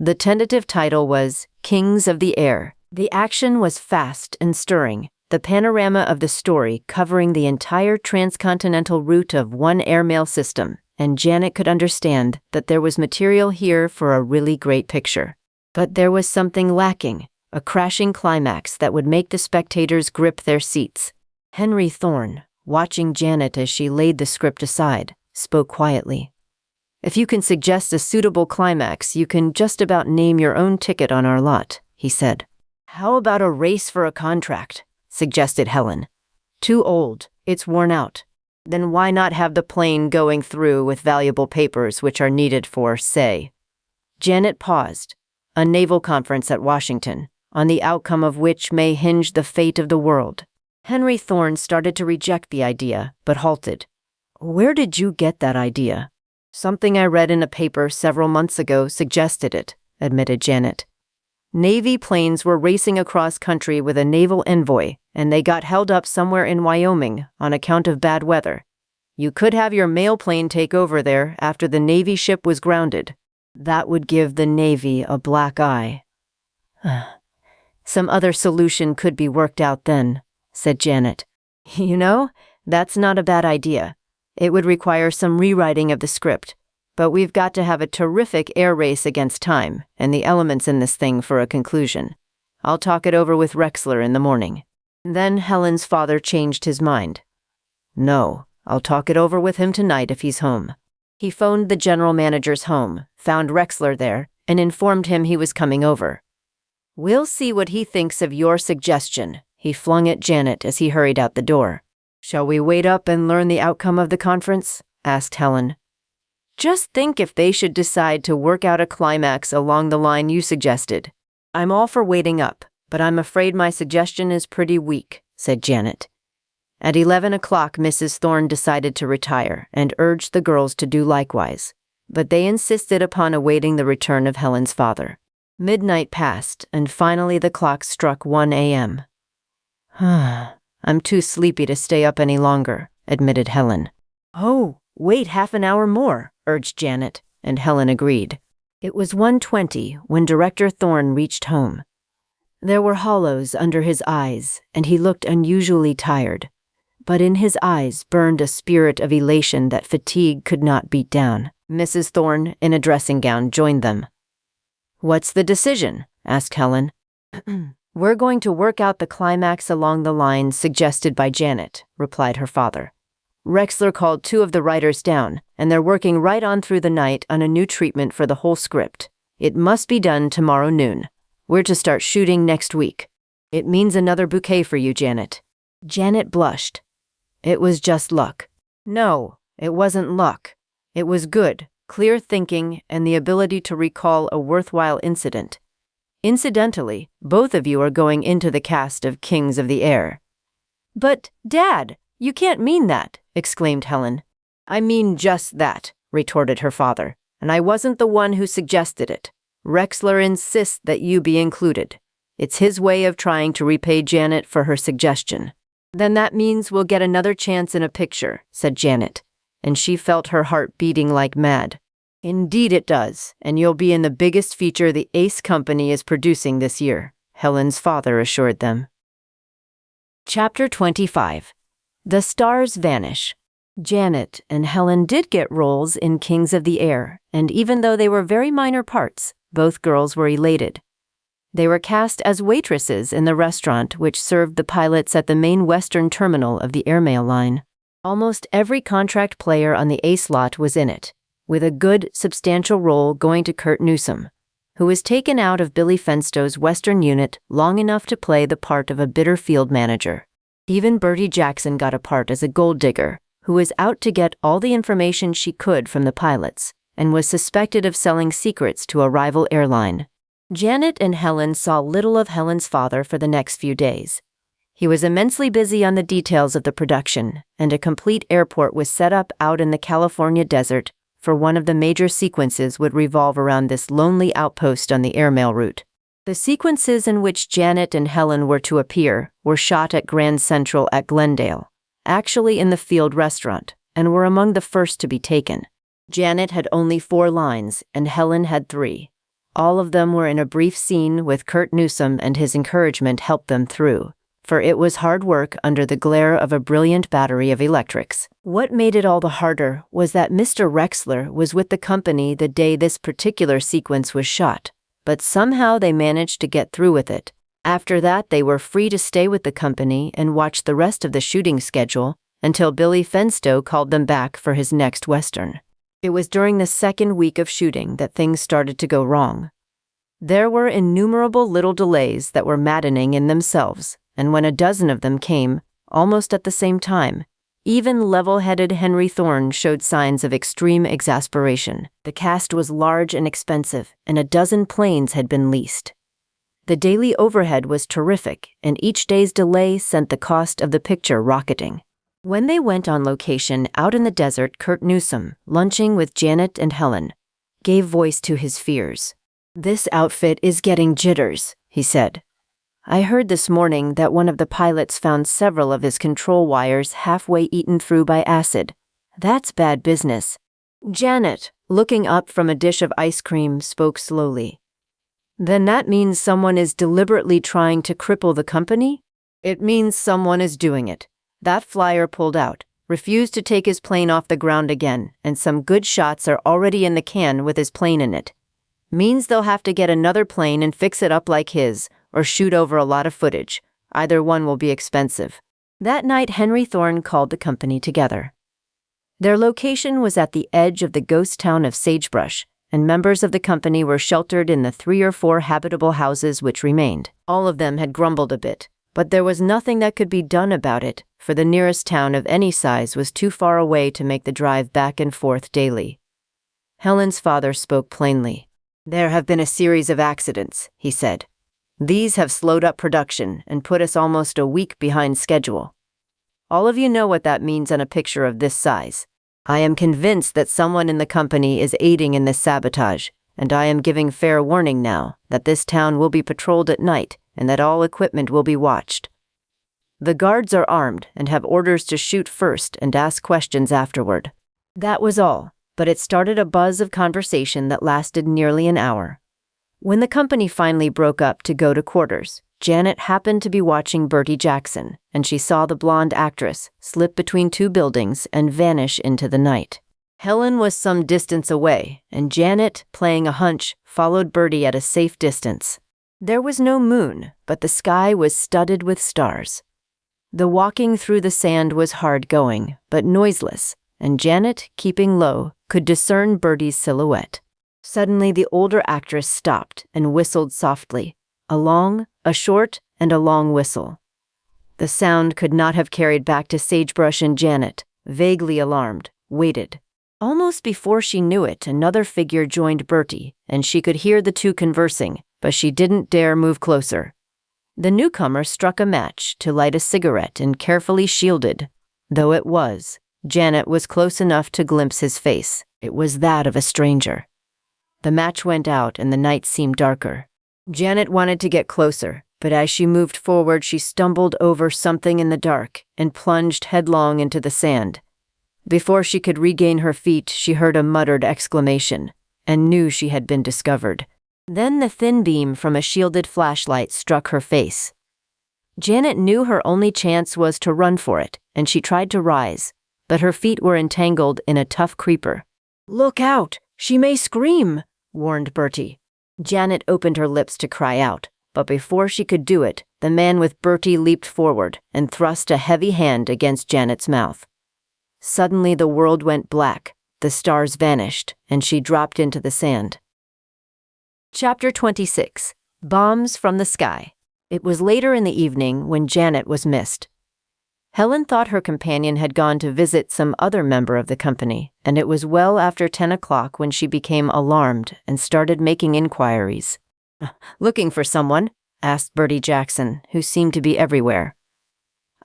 The tentative title was Kings of the Air. The action was fast and stirring, the panorama of the story covering the entire transcontinental route of one airmail system, and Janet could understand that there was material here for a really great picture. But there was something lacking, a crashing climax that would make the spectators grip their seats. Henry Thorne, watching Janet as she laid the script aside, spoke quietly. "If you can suggest a suitable climax, you can just about name your own ticket on our lot," he said. "How about a race for a contract?" suggested Helen. "Too old. It's worn out." "Then why not have the plane going through with valuable papers which are needed for, say?" Janet paused. "A naval conference at Washington, on the outcome of which may hinge the fate of the world." Henry Thorne started to reject the idea, but halted. "Where did you get that idea?" "Something I read in a paper several months ago suggested it," admitted Janet. "Navy planes were racing across country with a naval envoy, and they got held up somewhere in Wyoming on account of bad weather. You could have your mail plane take over there after the Navy ship was grounded. That would give the Navy a black eye." "Some other solution could be worked out then," said Janet. "You know, that's not a bad idea. It would require some rewriting of the script, but we've got to have a terrific air race against time and the elements in this thing for a conclusion. I'll talk it over with Rexler in the morning." Then Helen's father changed his mind. "No, I'll talk it over with him tonight if he's home." He phoned the general manager's home, found Rexler there, and informed him he was coming over. "We'll see what he thinks of your suggestion," he flung at Janet as he hurried out the door. "Shall we wait up and learn the outcome of the conference?" asked Helen. "Just think if they should decide to work out a climax along the line you suggested." "I'm all for waiting up, but I'm afraid my suggestion is pretty weak," said Janet. At 11 o'clock, Mrs. Thorne decided to retire and urged the girls to do likewise, but they insisted upon awaiting the return of Helen's father. Midnight passed, and finally the clock struck 1 a.m. "I'm too sleepy to stay up any longer," admitted Helen. "Oh, wait half an hour more," urged Janet, and Helen agreed. It was 1:20 when Director Thorne reached home. There were hollows under his eyes, and he looked unusually tired. But in his eyes burned a spirit of elation that fatigue could not beat down. Mrs. Thorne, in a dressing gown, joined them. "What's the decision?" asked Helen. "We're going to work out the climax along the lines suggested by Janet," replied her father. "Rexler called 2 of the writers down, and they're working right on through the night on a new treatment for the whole script. It must be done tomorrow noon. We're to start shooting next week. It means another bouquet for you, Janet." Janet blushed. "It was just luck." "No, it wasn't luck. It was good, clear thinking, and the ability to recall a worthwhile incident. Incidentally, both of you are going into the cast of Kings of the Air." "But, Dad, you can't mean that," exclaimed Helen. "I mean just that," retorted her father, "and I wasn't the one who suggested it. Rexler insists that you be included. It's his way of trying to repay Janet for her suggestion." "Then that means we'll get another chance in a picture," said Janet, and she felt her heart beating like mad. "Indeed it does, and you'll be in the biggest feature the Ace Company is producing this year," Helen's father assured them. Chapter 25. The Stars Vanish. Janet and Helen did get roles in Kings of the Air, and even though they were very minor parts, both girls were elated. They were cast as waitresses in the restaurant which served the pilots at the main western terminal of the airmail line. Almost every contract player on the Ace lot was in it, with a good, substantial role going to Kurt Newsom, who was taken out of Billy Fenstow's Western unit long enough to play the part of a bitter field manager. Even Bertie Jackson got a part as a gold digger, who was out to get all the information she could from the pilots, and was suspected of selling secrets to a rival airline. Janet and Helen saw little of Helen's father for the next few days. He was immensely busy on the details of the production, and a complete airport was set up out in the California desert, for one of the major sequences would revolve around this lonely outpost on the airmail route. The sequences in which Janet and Helen were to appear were shot at Grand Central at Glendale, actually in the Field restaurant, and were among the first to be taken. Janet had only 4 lines, and Helen had 3. All of them were in a brief scene with Kurt Newsom, and his encouragement helped them through, for it was hard work under the glare of a brilliant battery of electrics. What made it all the harder was that Mr. Rexler was with the company the day this particular sequence was shot, but somehow they managed to get through with it. After that, they were free to stay with the company and watch the rest of the shooting schedule until Billy Fenstow called them back for his next Western. It was during the second week of shooting that things started to go wrong. There were innumerable little delays that were maddening in themselves, and when a dozen of them came, almost at the same time, even level-headed Henry Thorne showed signs of extreme exasperation. The cast was large and expensive, and a dozen planes had been leased. The daily overhead was terrific, and each day's delay sent the cost of the picture rocketing. When they went on location out in the desert, Kurt Newsom, lunching with Janet and Helen, gave voice to his fears. "This outfit is getting jitters," he said. "I heard this morning that one of the pilots found several of his control wires halfway eaten through by acid. That's bad business." Janet, looking up from a dish of ice cream, spoke slowly. "Then that means someone is deliberately trying to cripple the company?" "It means someone is doing it. That flyer pulled out, refused to take his plane off the ground again, and some good shots are already in the can with his plane in it. Means they'll have to get another plane and fix it up like his, or shoot over a lot of footage. Either one will be expensive." That night, Henry Thorne called the company together. Their location was at the edge of the ghost town of Sagebrush, and members of the company were sheltered in the 3 or 4 habitable houses which remained. All of them had grumbled a bit, but there was nothing that could be done about it, for the nearest town of any size was too far away to make the drive back and forth daily. Helen's father spoke plainly. "There have been a series of accidents," he said. "These have slowed up production and put us almost a week behind schedule. All of you know what that means on a picture of this size. I am convinced that someone in the company is aiding in this sabotage, and I am giving fair warning now that this town will be patrolled at night and that all equipment will be watched. The guards are armed and have orders to shoot first and ask questions afterward." That was all, but it started a buzz of conversation that lasted nearly an hour. When the company finally broke up to go to quarters, Janet happened to be watching Bertie Jackson, and she saw the blonde actress slip between 2 buildings and vanish into the night. Helen was some distance away, and Janet, playing a hunch, followed Bertie at a safe distance. There was no moon, but the sky was studded with stars. The walking through the sand was hard going, but noiseless, and Janet, keeping low, could discern Bertie's silhouette. Suddenly the older actress stopped and whistled softly, a short and a long whistle. The sound could not have carried back to Sagebrush, and Janet, vaguely alarmed, waited. Almost before she knew it, another figure joined Bertie, and she could hear the 2 conversing, but she didn't dare move closer. The newcomer struck a match to light a cigarette and carefully shielded, though it was, Janet was close enough to glimpse his face. It was that of a stranger. The match went out and the night seemed darker. Janet wanted to get closer, but as she moved forward, she stumbled over something in the dark and plunged headlong into the sand. Before she could regain her feet, she heard a muttered exclamation and knew she had been discovered. Then the thin beam from a shielded flashlight struck her face. Janet knew her only chance was to run for it, and she tried to rise, but her feet were entangled in a tough creeper. "Look out! She may scream!" warned Bertie. Janet opened her lips to cry out, but before she could do it, the man with Bertie leaped forward and thrust a heavy hand against Janet's mouth. Suddenly the world went black, the stars vanished, and she dropped into the sand. Chapter 26. Bombs from the Sky. It was later in the evening when Janet was missed. Helen thought her companion had gone to visit some other member of the company, and it was well after 10 o'clock when she became alarmed and started making inquiries. Looking for someone? Asked Bertie Jackson, who seemed to be everywhere.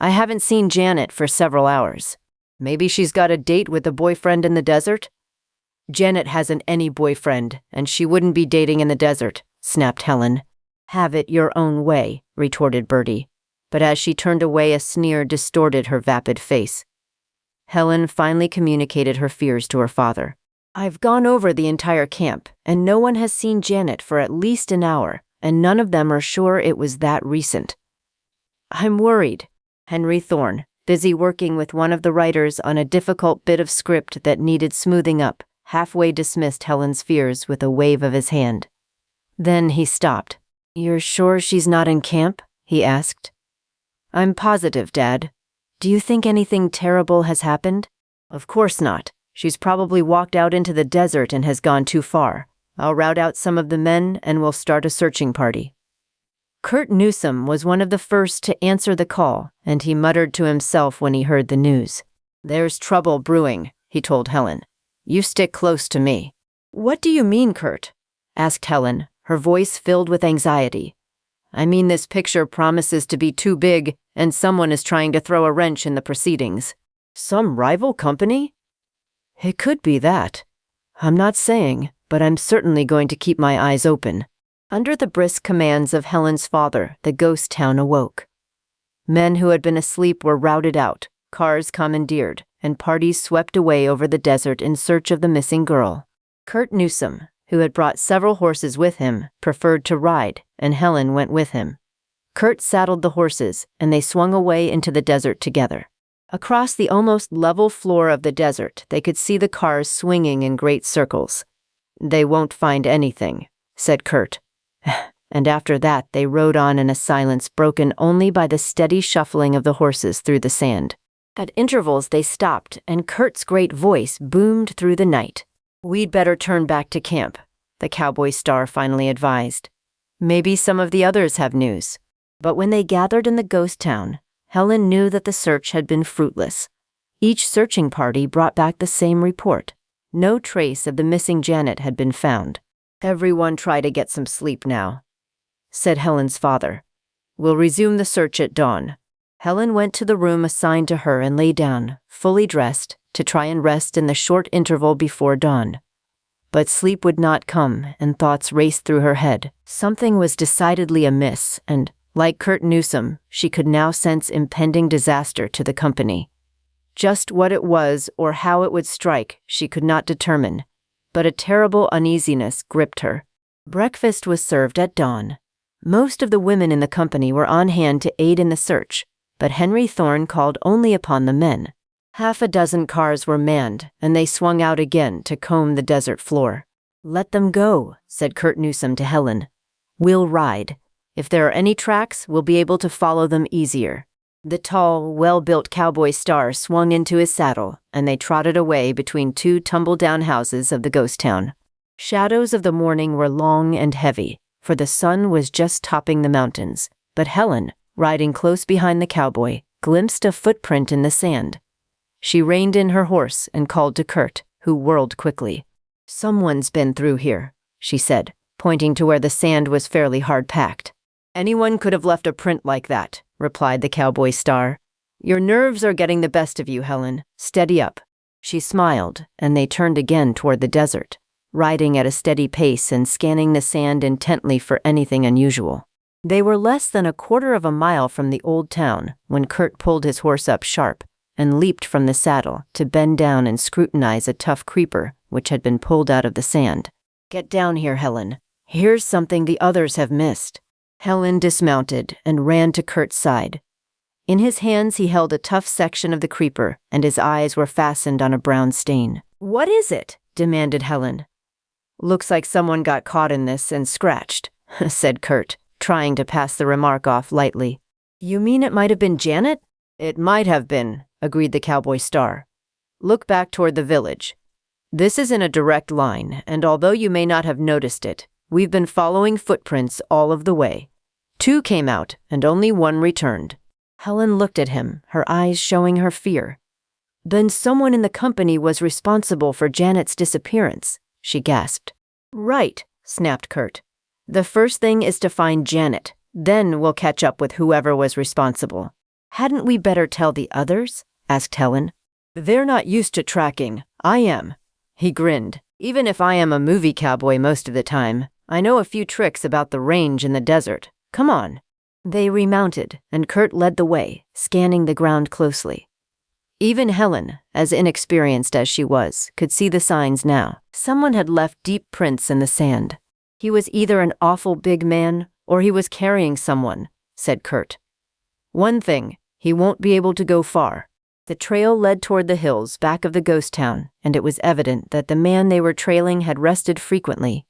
I haven't seen Janet for several hours. Maybe she's got a date with a boyfriend in the desert? Janet hasn't any boyfriend, and she wouldn't be dating in the desert, snapped Helen. Have it your own way, retorted Bertie. But as she turned away, a sneer distorted her vapid face. Helen finally communicated her fears to her father. I've gone over the entire camp, and no one has seen Janet for at least an hour, and none of them are sure it was that recent. I'm worried. Henry Thorne, busy working with one of the writers on a difficult bit of script that needed smoothing up, halfway dismissed Helen's fears with a wave of his hand. Then he stopped. You're sure she's not in camp? He asked. I'm positive, Dad. Do you think anything terrible has happened? Of course not. She's probably walked out into the desert and has gone too far. I'll rout out some of the men and we'll start a searching party. Kurt Newsome was one of the first to answer the call, and he muttered to himself when he heard the news. There's trouble brewing, he told Helen. You stick close to me. What do you mean, Kurt? Asked Helen, her voice filled with anxiety. I mean, this picture promises to be too big, and someone is trying to throw a wrench in the proceedings. Some rival company? It could be that. I'm not saying, but I'm certainly going to keep my eyes open. Under the brisk commands of Helen's father, the ghost town awoke. Men who had been asleep were routed out, cars commandeered, and parties swept away over the desert in search of the missing girl. Kurt Newsome, who had brought several horses with him, preferred to ride, and Helen went with him. Kurt saddled the horses, and they swung away into the desert together. Across the almost level floor of the desert, they could see the cars swinging in great circles. They won't find anything, said Kurt. And after that, they rode on in a silence broken only by the steady shuffling of the horses through the sand. At intervals, they stopped, and Kurt's great voice boomed through the night. We'd better turn back to camp, the cowboy star finally advised. Maybe some of the others have news. But when they gathered in the ghost town, Helen knew that the search had been fruitless. Each searching party brought back the same report. No trace of the missing Janet had been found. Everyone try to get some sleep now, said Helen's father. We'll resume the search at dawn. Helen went to the room assigned to her and lay down, fully dressed, to try and rest in the short interval before dawn. But sleep would not come, and thoughts raced through her head. Something was decidedly amiss, and, like Kurt Newsome, she could now sense impending disaster to the company. Just what it was or how it would strike, she could not determine, but a terrible uneasiness gripped her. Breakfast was served at dawn. Most of the women in the company were on hand to aid in the search, but Henry Thorne called only upon the men. Half a dozen cars were manned, and they swung out again to comb the desert floor. Let them go, said Kurt Newsome to Helen. We'll ride. If there are any tracks, we'll be able to follow them easier. The tall, well-built cowboy star swung into his saddle, and they trotted away between two tumble-down houses of the ghost town. Shadows of the morning were long and heavy, for the sun was just topping the mountains. But Helen, riding close behind the cowboy, glimpsed a footprint in the sand. She reined in her horse and called to Kurt, who whirled quickly. Someone's been through here, she said, pointing to where the sand was fairly hard-packed. Anyone could have left a print like that, replied the cowboy star. Your nerves are getting the best of you, Helen. Steady up. She smiled, and they turned again toward the desert, riding at a steady pace and scanning the sand intently for anything unusual. They were less than a quarter of a mile from the old town when Kurt pulled his horse up sharp and leaped from the saddle to bend down and scrutinize a tough creeper which had been pulled out of the sand. Get down here, Helen. Here's something the others have missed. Helen dismounted and ran to Kurt's side. In his hands he held a tough section of the creeper, and his eyes were fastened on a brown stain. What is it? Demanded Helen. Looks like someone got caught in this and scratched, said Kurt, trying to pass the remark off lightly. You mean it might have been Janet? It might have been, agreed the cowboy star. Look back toward the village. This is in a direct line, and although you may not have noticed it, we've been following footprints all of the way. 2 came out, and only 1 returned. Helen looked at him, her eyes showing her fear. Then someone in the company was responsible for Janet's disappearance, she gasped. Right, snapped Kurt. The first thing is to find Janet. Then we'll catch up with whoever was responsible." "Hadn't we better tell the others?" asked Helen. "They're not used to tracking. I am." He grinned. "Even if I am a movie cowboy most of the time, I know a few tricks about the range and the desert. Come on." They remounted, and Kurt led the way, scanning the ground closely. Even Helen, as inexperienced as she was, could see the signs now. Someone had left deep prints in the sand. "He was either an awful big man, or he was carrying someone," said Kurt. "One thing, he won't be able to go far." The trail led toward the hills back of the ghost town, and it was evident that the man they were trailing had rested frequently.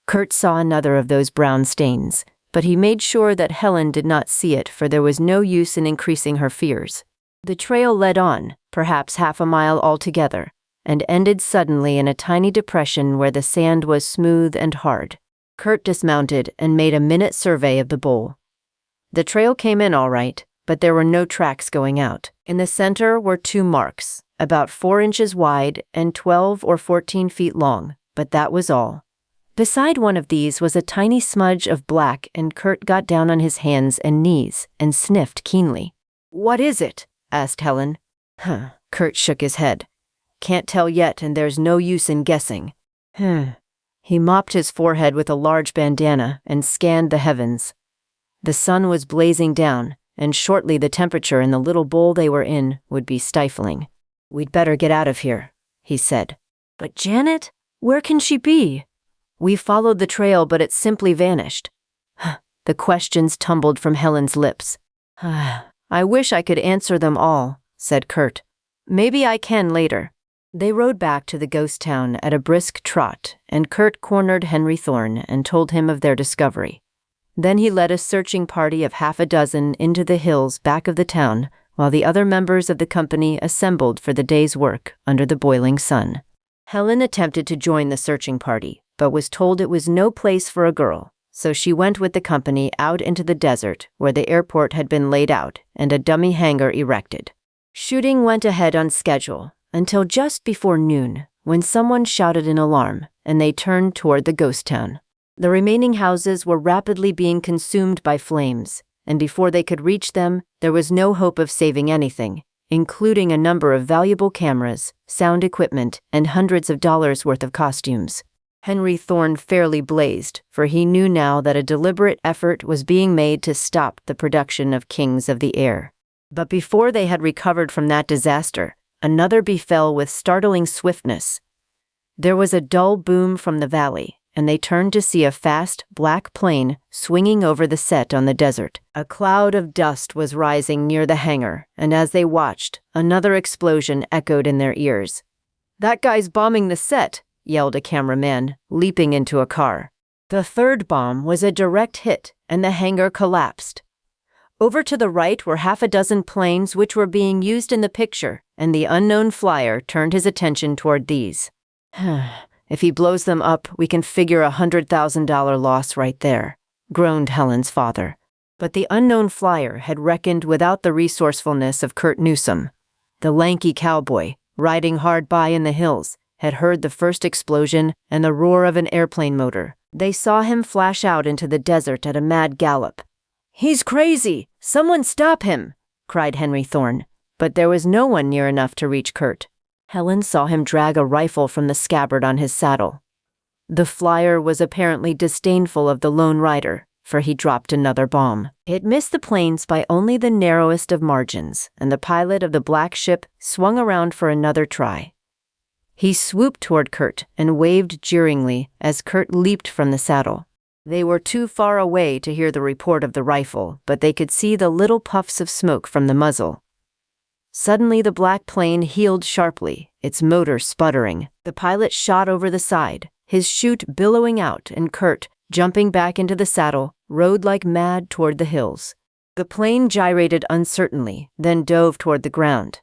Kurt saw another of those brown stains, but he made sure that Helen did not see it, for there was no use in increasing her fears. The trail led on, perhaps half a mile altogether, and ended suddenly in a tiny depression where the sand was smooth and hard. Kurt dismounted and made a minute survey of the bowl. The trail came in all right, but there were no tracks going out. In the center were 2 marks, about 4 inches wide and 12 or 14 feet long, but that was all. Beside one of these was a tiny smudge of black, and Kurt got down on his hands and knees and sniffed keenly. "What is it?" asked Helen. Kurt shook his head. "Can't tell yet, and there's no use in guessing." He mopped his forehead with a large bandana and scanned the heavens. The sun was blazing down, and shortly the temperature in the little bowl they were in would be stifling. "We'd better get out of here," he said. "But Janet? Where can she be?" "We followed the trail, but it simply vanished." The questions tumbled from Helen's lips. "I wish I could answer them all," said Kurt. "Maybe I can later." They rode back to the ghost town at a brisk trot, and Kurt cornered Henry Thorne and told him of their discovery. Then he led a searching party of half a dozen into the hills back of the town, while the other members of the company assembled for the day's work under the boiling sun. Helen attempted to join the searching party, but was told it was no place for a girl, so she went with the company out into the desert where the airport had been laid out and a dummy hangar erected. Shooting went ahead on schedule until just before noon, when someone shouted an alarm, and they turned toward the ghost town. The remaining houses were rapidly being consumed by flames, and before they could reach them, there was no hope of saving anything, including a number of valuable cameras, sound equipment, and hundreds of dollars worth of costumes. Henry Thorne fairly blazed, for he knew now that a deliberate effort was being made to stop the production of Kings of the Air. But before they had recovered from that disaster, another befell with startling swiftness. There was a dull boom from the valley, and they turned to see a fast, black plane swinging over the set on the desert. A cloud of dust was rising near the hangar, and as they watched, another explosion echoed in their ears. "That guy's bombing the set," yelled a cameraman, leaping into a car. The third bomb was a direct hit, and the hangar collapsed. Over to the right were half a dozen planes which were being used in the picture, and the unknown flyer turned his attention toward these. "If he blows them up, we can figure a $100,000 loss right there," groaned Helen's father. But the unknown flyer had reckoned without the resourcefulness of Kurt Newsom. The lanky cowboy, riding hard by in the hills, had heard the first explosion and the roar of an airplane motor. They saw him flash out into the desert at a mad gallop. "He's crazy! Someone stop him!" cried Henry Thorne, but there was no one near enough to reach Kurt. Helen saw him drag a rifle from the scabbard on his saddle. The flyer was apparently disdainful of the lone rider, for he dropped another bomb. It missed the planes by only the narrowest of margins, and the pilot of the black ship swung around for another try. He swooped toward Kurt and waved jeeringly as Kurt leaped from the saddle. They were too far away to hear the report of the rifle, but they could see the little puffs of smoke from the muzzle. Suddenly the black plane heeled sharply, its motor sputtering. The pilot shot over the side, his chute billowing out, and Kurt, jumping back into the saddle, rode like mad toward the hills. The plane gyrated uncertainly, then dove toward the ground.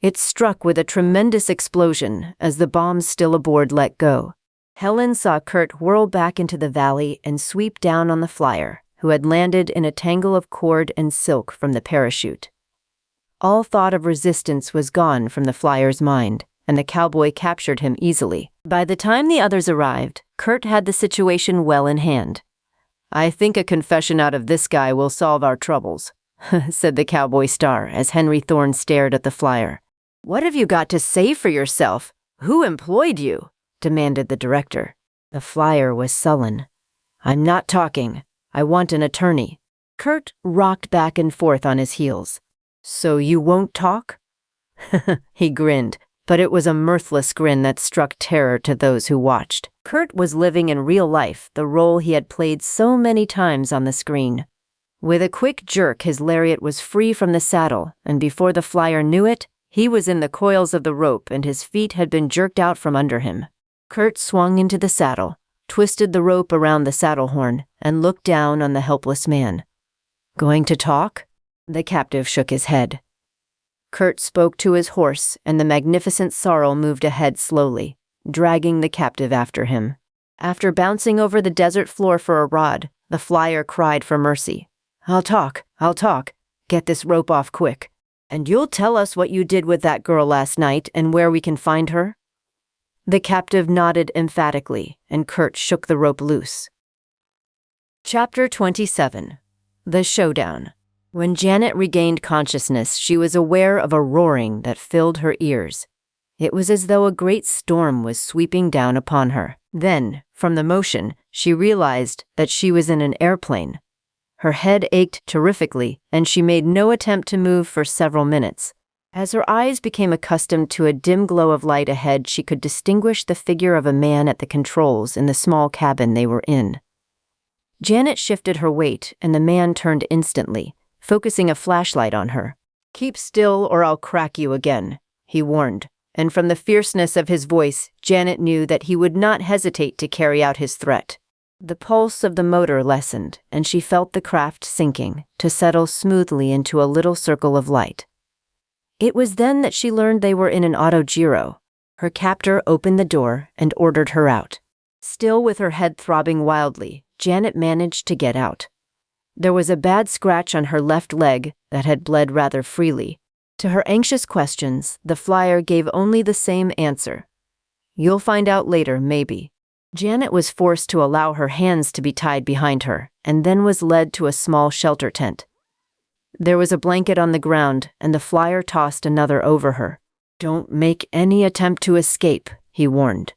It struck with a tremendous explosion as the bombs still aboard let go. Helen saw Kurt whirl back into the valley and sweep down on the flyer, who had landed in a tangle of cord and silk from the parachute. All thought of resistance was gone from the flyer's mind, and the cowboy captured him easily. By the time the others arrived, Kurt had the situation well in hand. "I think a confession out of this guy will solve our troubles," said the cowboy star as Henry Thorne stared at the flyer. "What have you got to say for yourself? Who employed you?" demanded the director. The flyer was sullen. "I'm not talking. I want an attorney." Kurt rocked back and forth on his heels. "So you won't talk?" He grinned, but it was a mirthless grin that struck terror to those who watched. Kurt was living in real life the role he had played so many times on the screen. With a quick jerk, his lariat was free from the saddle, and before the flyer knew it, he was in the coils of the rope and his feet had been jerked out from under him. Kurt swung into the saddle, twisted the rope around the saddle horn, and looked down on the helpless man. "Going to talk?" The captive shook his head. Kurt spoke to his horse, and the magnificent sorrel moved ahead slowly, dragging the captive after him. After bouncing over the desert floor for a rod, the flyer cried for mercy. I'll talk. Get this rope off quick. And you'll tell us what you did with that girl last night and where we can find her?" The captive nodded emphatically, and Kurt shook the rope loose. Chapter 27. The Showdown. When Janet regained consciousness, she was aware of a roaring that filled her ears. It was as though a great storm was sweeping down upon her. Then, from the motion, she realized that she was in an airplane. Her head ached terrifically, and she made no attempt to move for several minutes. As her eyes became accustomed to a dim glow of light ahead, she could distinguish the figure of a man at the controls in the small cabin they were in. Janet shifted her weight, and the man turned instantly, focusing a flashlight on her. "Keep still or I'll crack you again," he warned, and from the fierceness of his voice, Janet knew that he would not hesitate to carry out his threat. The pulse of the motor lessened, and she felt the craft sinking, to settle smoothly into a little circle of light. It was then that she learned they were in an autogyro. Her captor opened the door and ordered her out. Still with her head throbbing wildly, Janet managed to get out. There was a bad scratch on her left leg that had bled rather freely. To her anxious questions, the flyer gave only the same answer. "You'll find out later, maybe." Janet was forced to allow her hands to be tied behind her, and then was led to a small shelter tent. There was a blanket on the ground, and the flyer tossed another over her. "Don't make any attempt to escape," he warned.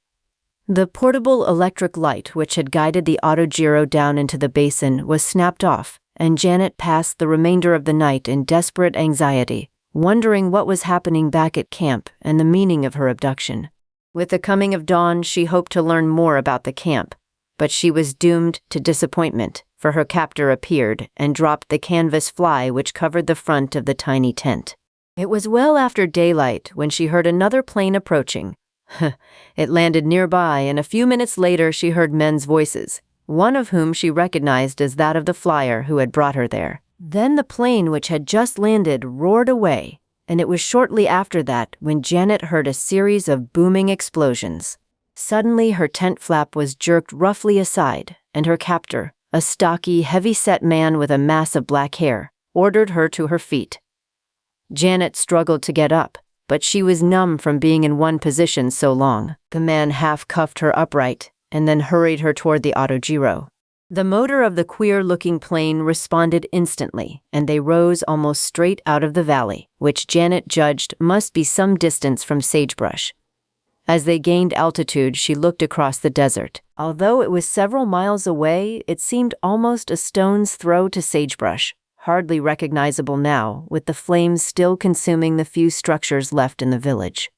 The portable electric light which had guided the autogyro down into the basin was snapped off, and Janet passed the remainder of the night in desperate anxiety, wondering what was happening back at camp and the meaning of her abduction. With the coming of dawn, she hoped to learn more about the camp, but she was doomed to disappointment, for her captor appeared and dropped the canvas fly which covered the front of the tiny tent. It was well after daylight when she heard another plane approaching. It landed nearby, and a few minutes later she heard men's voices, one of whom she recognized as that of the flyer who had brought her there. Then the plane which had just landed roared away, and it was shortly after that when Janet heard a series of booming explosions. Suddenly her tent flap was jerked roughly aside, and her captor, a stocky, heavy-set man with a mass of black hair, ordered her to her feet. Janet struggled to get up, but she was numb from being in one position so long. The man half-cuffed her upright, and then hurried her toward the autogyro. The motor of the queer-looking plane responded instantly, and they rose almost straight out of the valley, which Janet judged must be some distance from sagebrush. As they gained altitude, she looked across the desert. Although it was several miles away, it seemed almost a stone's throw to sagebrush, hardly recognizable now, with the flames still consuming the few structures left in the village.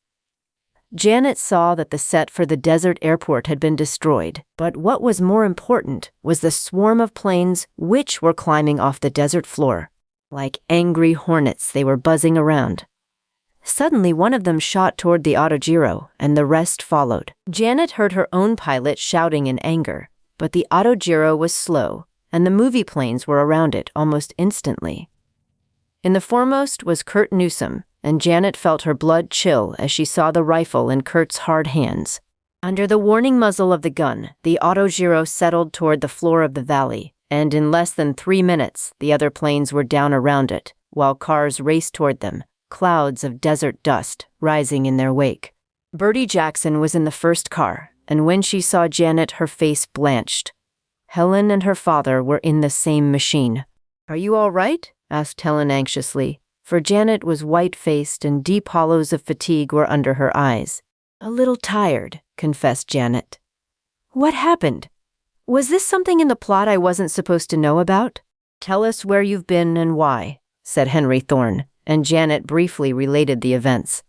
Janet saw that the set for the desert airport had been destroyed, but what was more important was the swarm of planes which were climbing off the desert floor. Like angry hornets, they were buzzing around. Suddenly, one of them shot toward the autogyro, and the rest followed. Janet heard her own pilot shouting in anger, but the autogyro was slow, and the movie planes were around it almost instantly. In the foremost was Kurt Newsom, and Janet felt her blood chill as she saw the rifle in Kurt's hard hands. Under the warning muzzle of the gun, the autogyro settled toward the floor of the valley, and in less than 3 minutes, the other planes were down around it, while cars raced toward them, clouds of desert dust rising in their wake. Bertie Jackson was in the first car, and when she saw Janet, her face blanched. Helen and her father were in the same machine. "Are you all right?" asked Helen anxiously, for Janet was white-faced and deep hollows of fatigue were under her eyes. "A little tired," confessed Janet. "What happened? Was this something in the plot I wasn't supposed to know about?" "Tell us where you've been and why," said Henry Thorne, and Janet briefly related the events.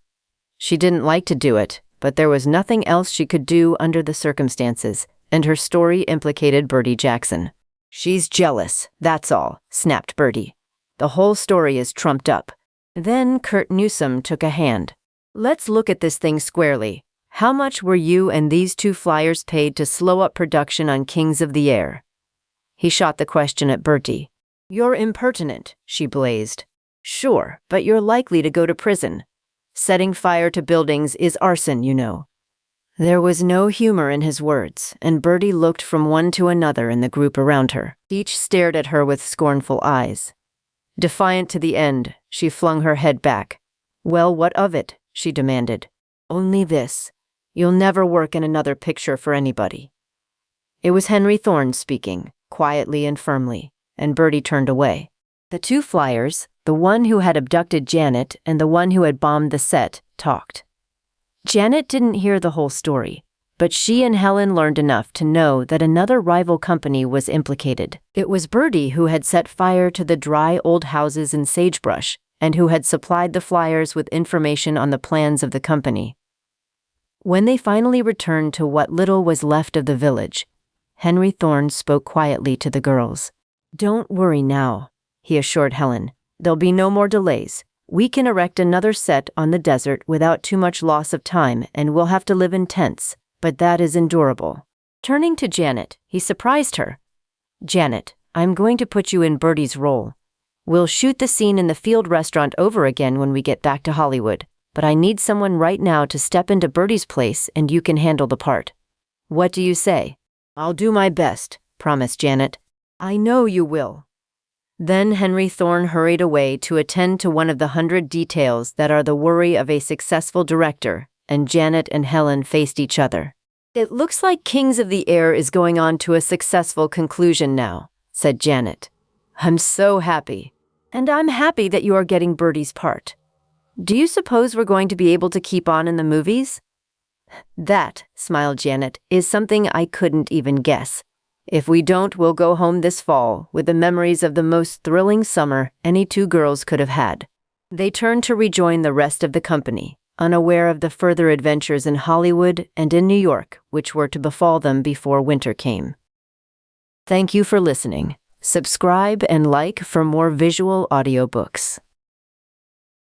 She didn't like to do it, but there was nothing else she could do under the circumstances, and her story implicated Bertie Jackson. "She's jealous, that's all," snapped Bertie. "The whole story is trumped up." Then Kurt Newsome took a hand. "Let's look at this thing squarely. How much were you and these two flyers paid to slow up production on Kings of the Air?" He shot the question at Bertie. "You're impertinent," she blazed. "Sure, but you're likely to go to prison. Setting fire to buildings is arson, you know." There was no humor in his words, and Bertie looked from one to another in the group around her. Each stared at her with scornful eyes. Defiant to the end, she flung her head back. "Well, what of it?" she demanded. "Only this. You'll never work in another picture for anybody." It was Henry Thorne speaking, quietly and firmly, and Bertie turned away. The two flyers, the one who had abducted Janet and the one who had bombed the set, talked. Janet didn't hear the whole story, but she and Helen learned enough to know that another rival company was implicated. It was Bertie who had set fire to the dry old houses in Sagebrush and who had supplied the flyers with information on the plans of the company. When they finally returned to what little was left of the village, Henry Thorne spoke quietly to the girls. "Don't worry now," he assured Helen. "There'll be no more delays. We can erect another set on the desert without too much loss of time, and we'll have to live in tents, but that is endurable." Turning to Janet, he surprised her. "Janet, I'm going to put you in Bertie's role. We'll shoot the scene in the field restaurant over again when we get back to Hollywood, but I need someone right now to step into Bertie's place and you can handle the part. What do you say?" "I'll do my best," promised Janet. "I know you will." Then Henry Thorne hurried away to attend to one of the 100 details that are the worry of a successful director, and Janet and Helen faced each other. "It looks like Kings of the Air is going on to a successful conclusion now," said Janet. "I'm so happy. And I'm happy that you are getting Bertie's part. Do you suppose we're going to be able to keep on in the movies?" "That," smiled Janet, "is something I couldn't even guess. If we don't, we'll go home this fall with the memories of the most thrilling summer any two girls could have had." They turned to rejoin the rest of the company, unaware of the further adventures in Hollywood and in New York, which were to befall them before winter came. Thank you for listening. Subscribe and like for more visual audiobooks.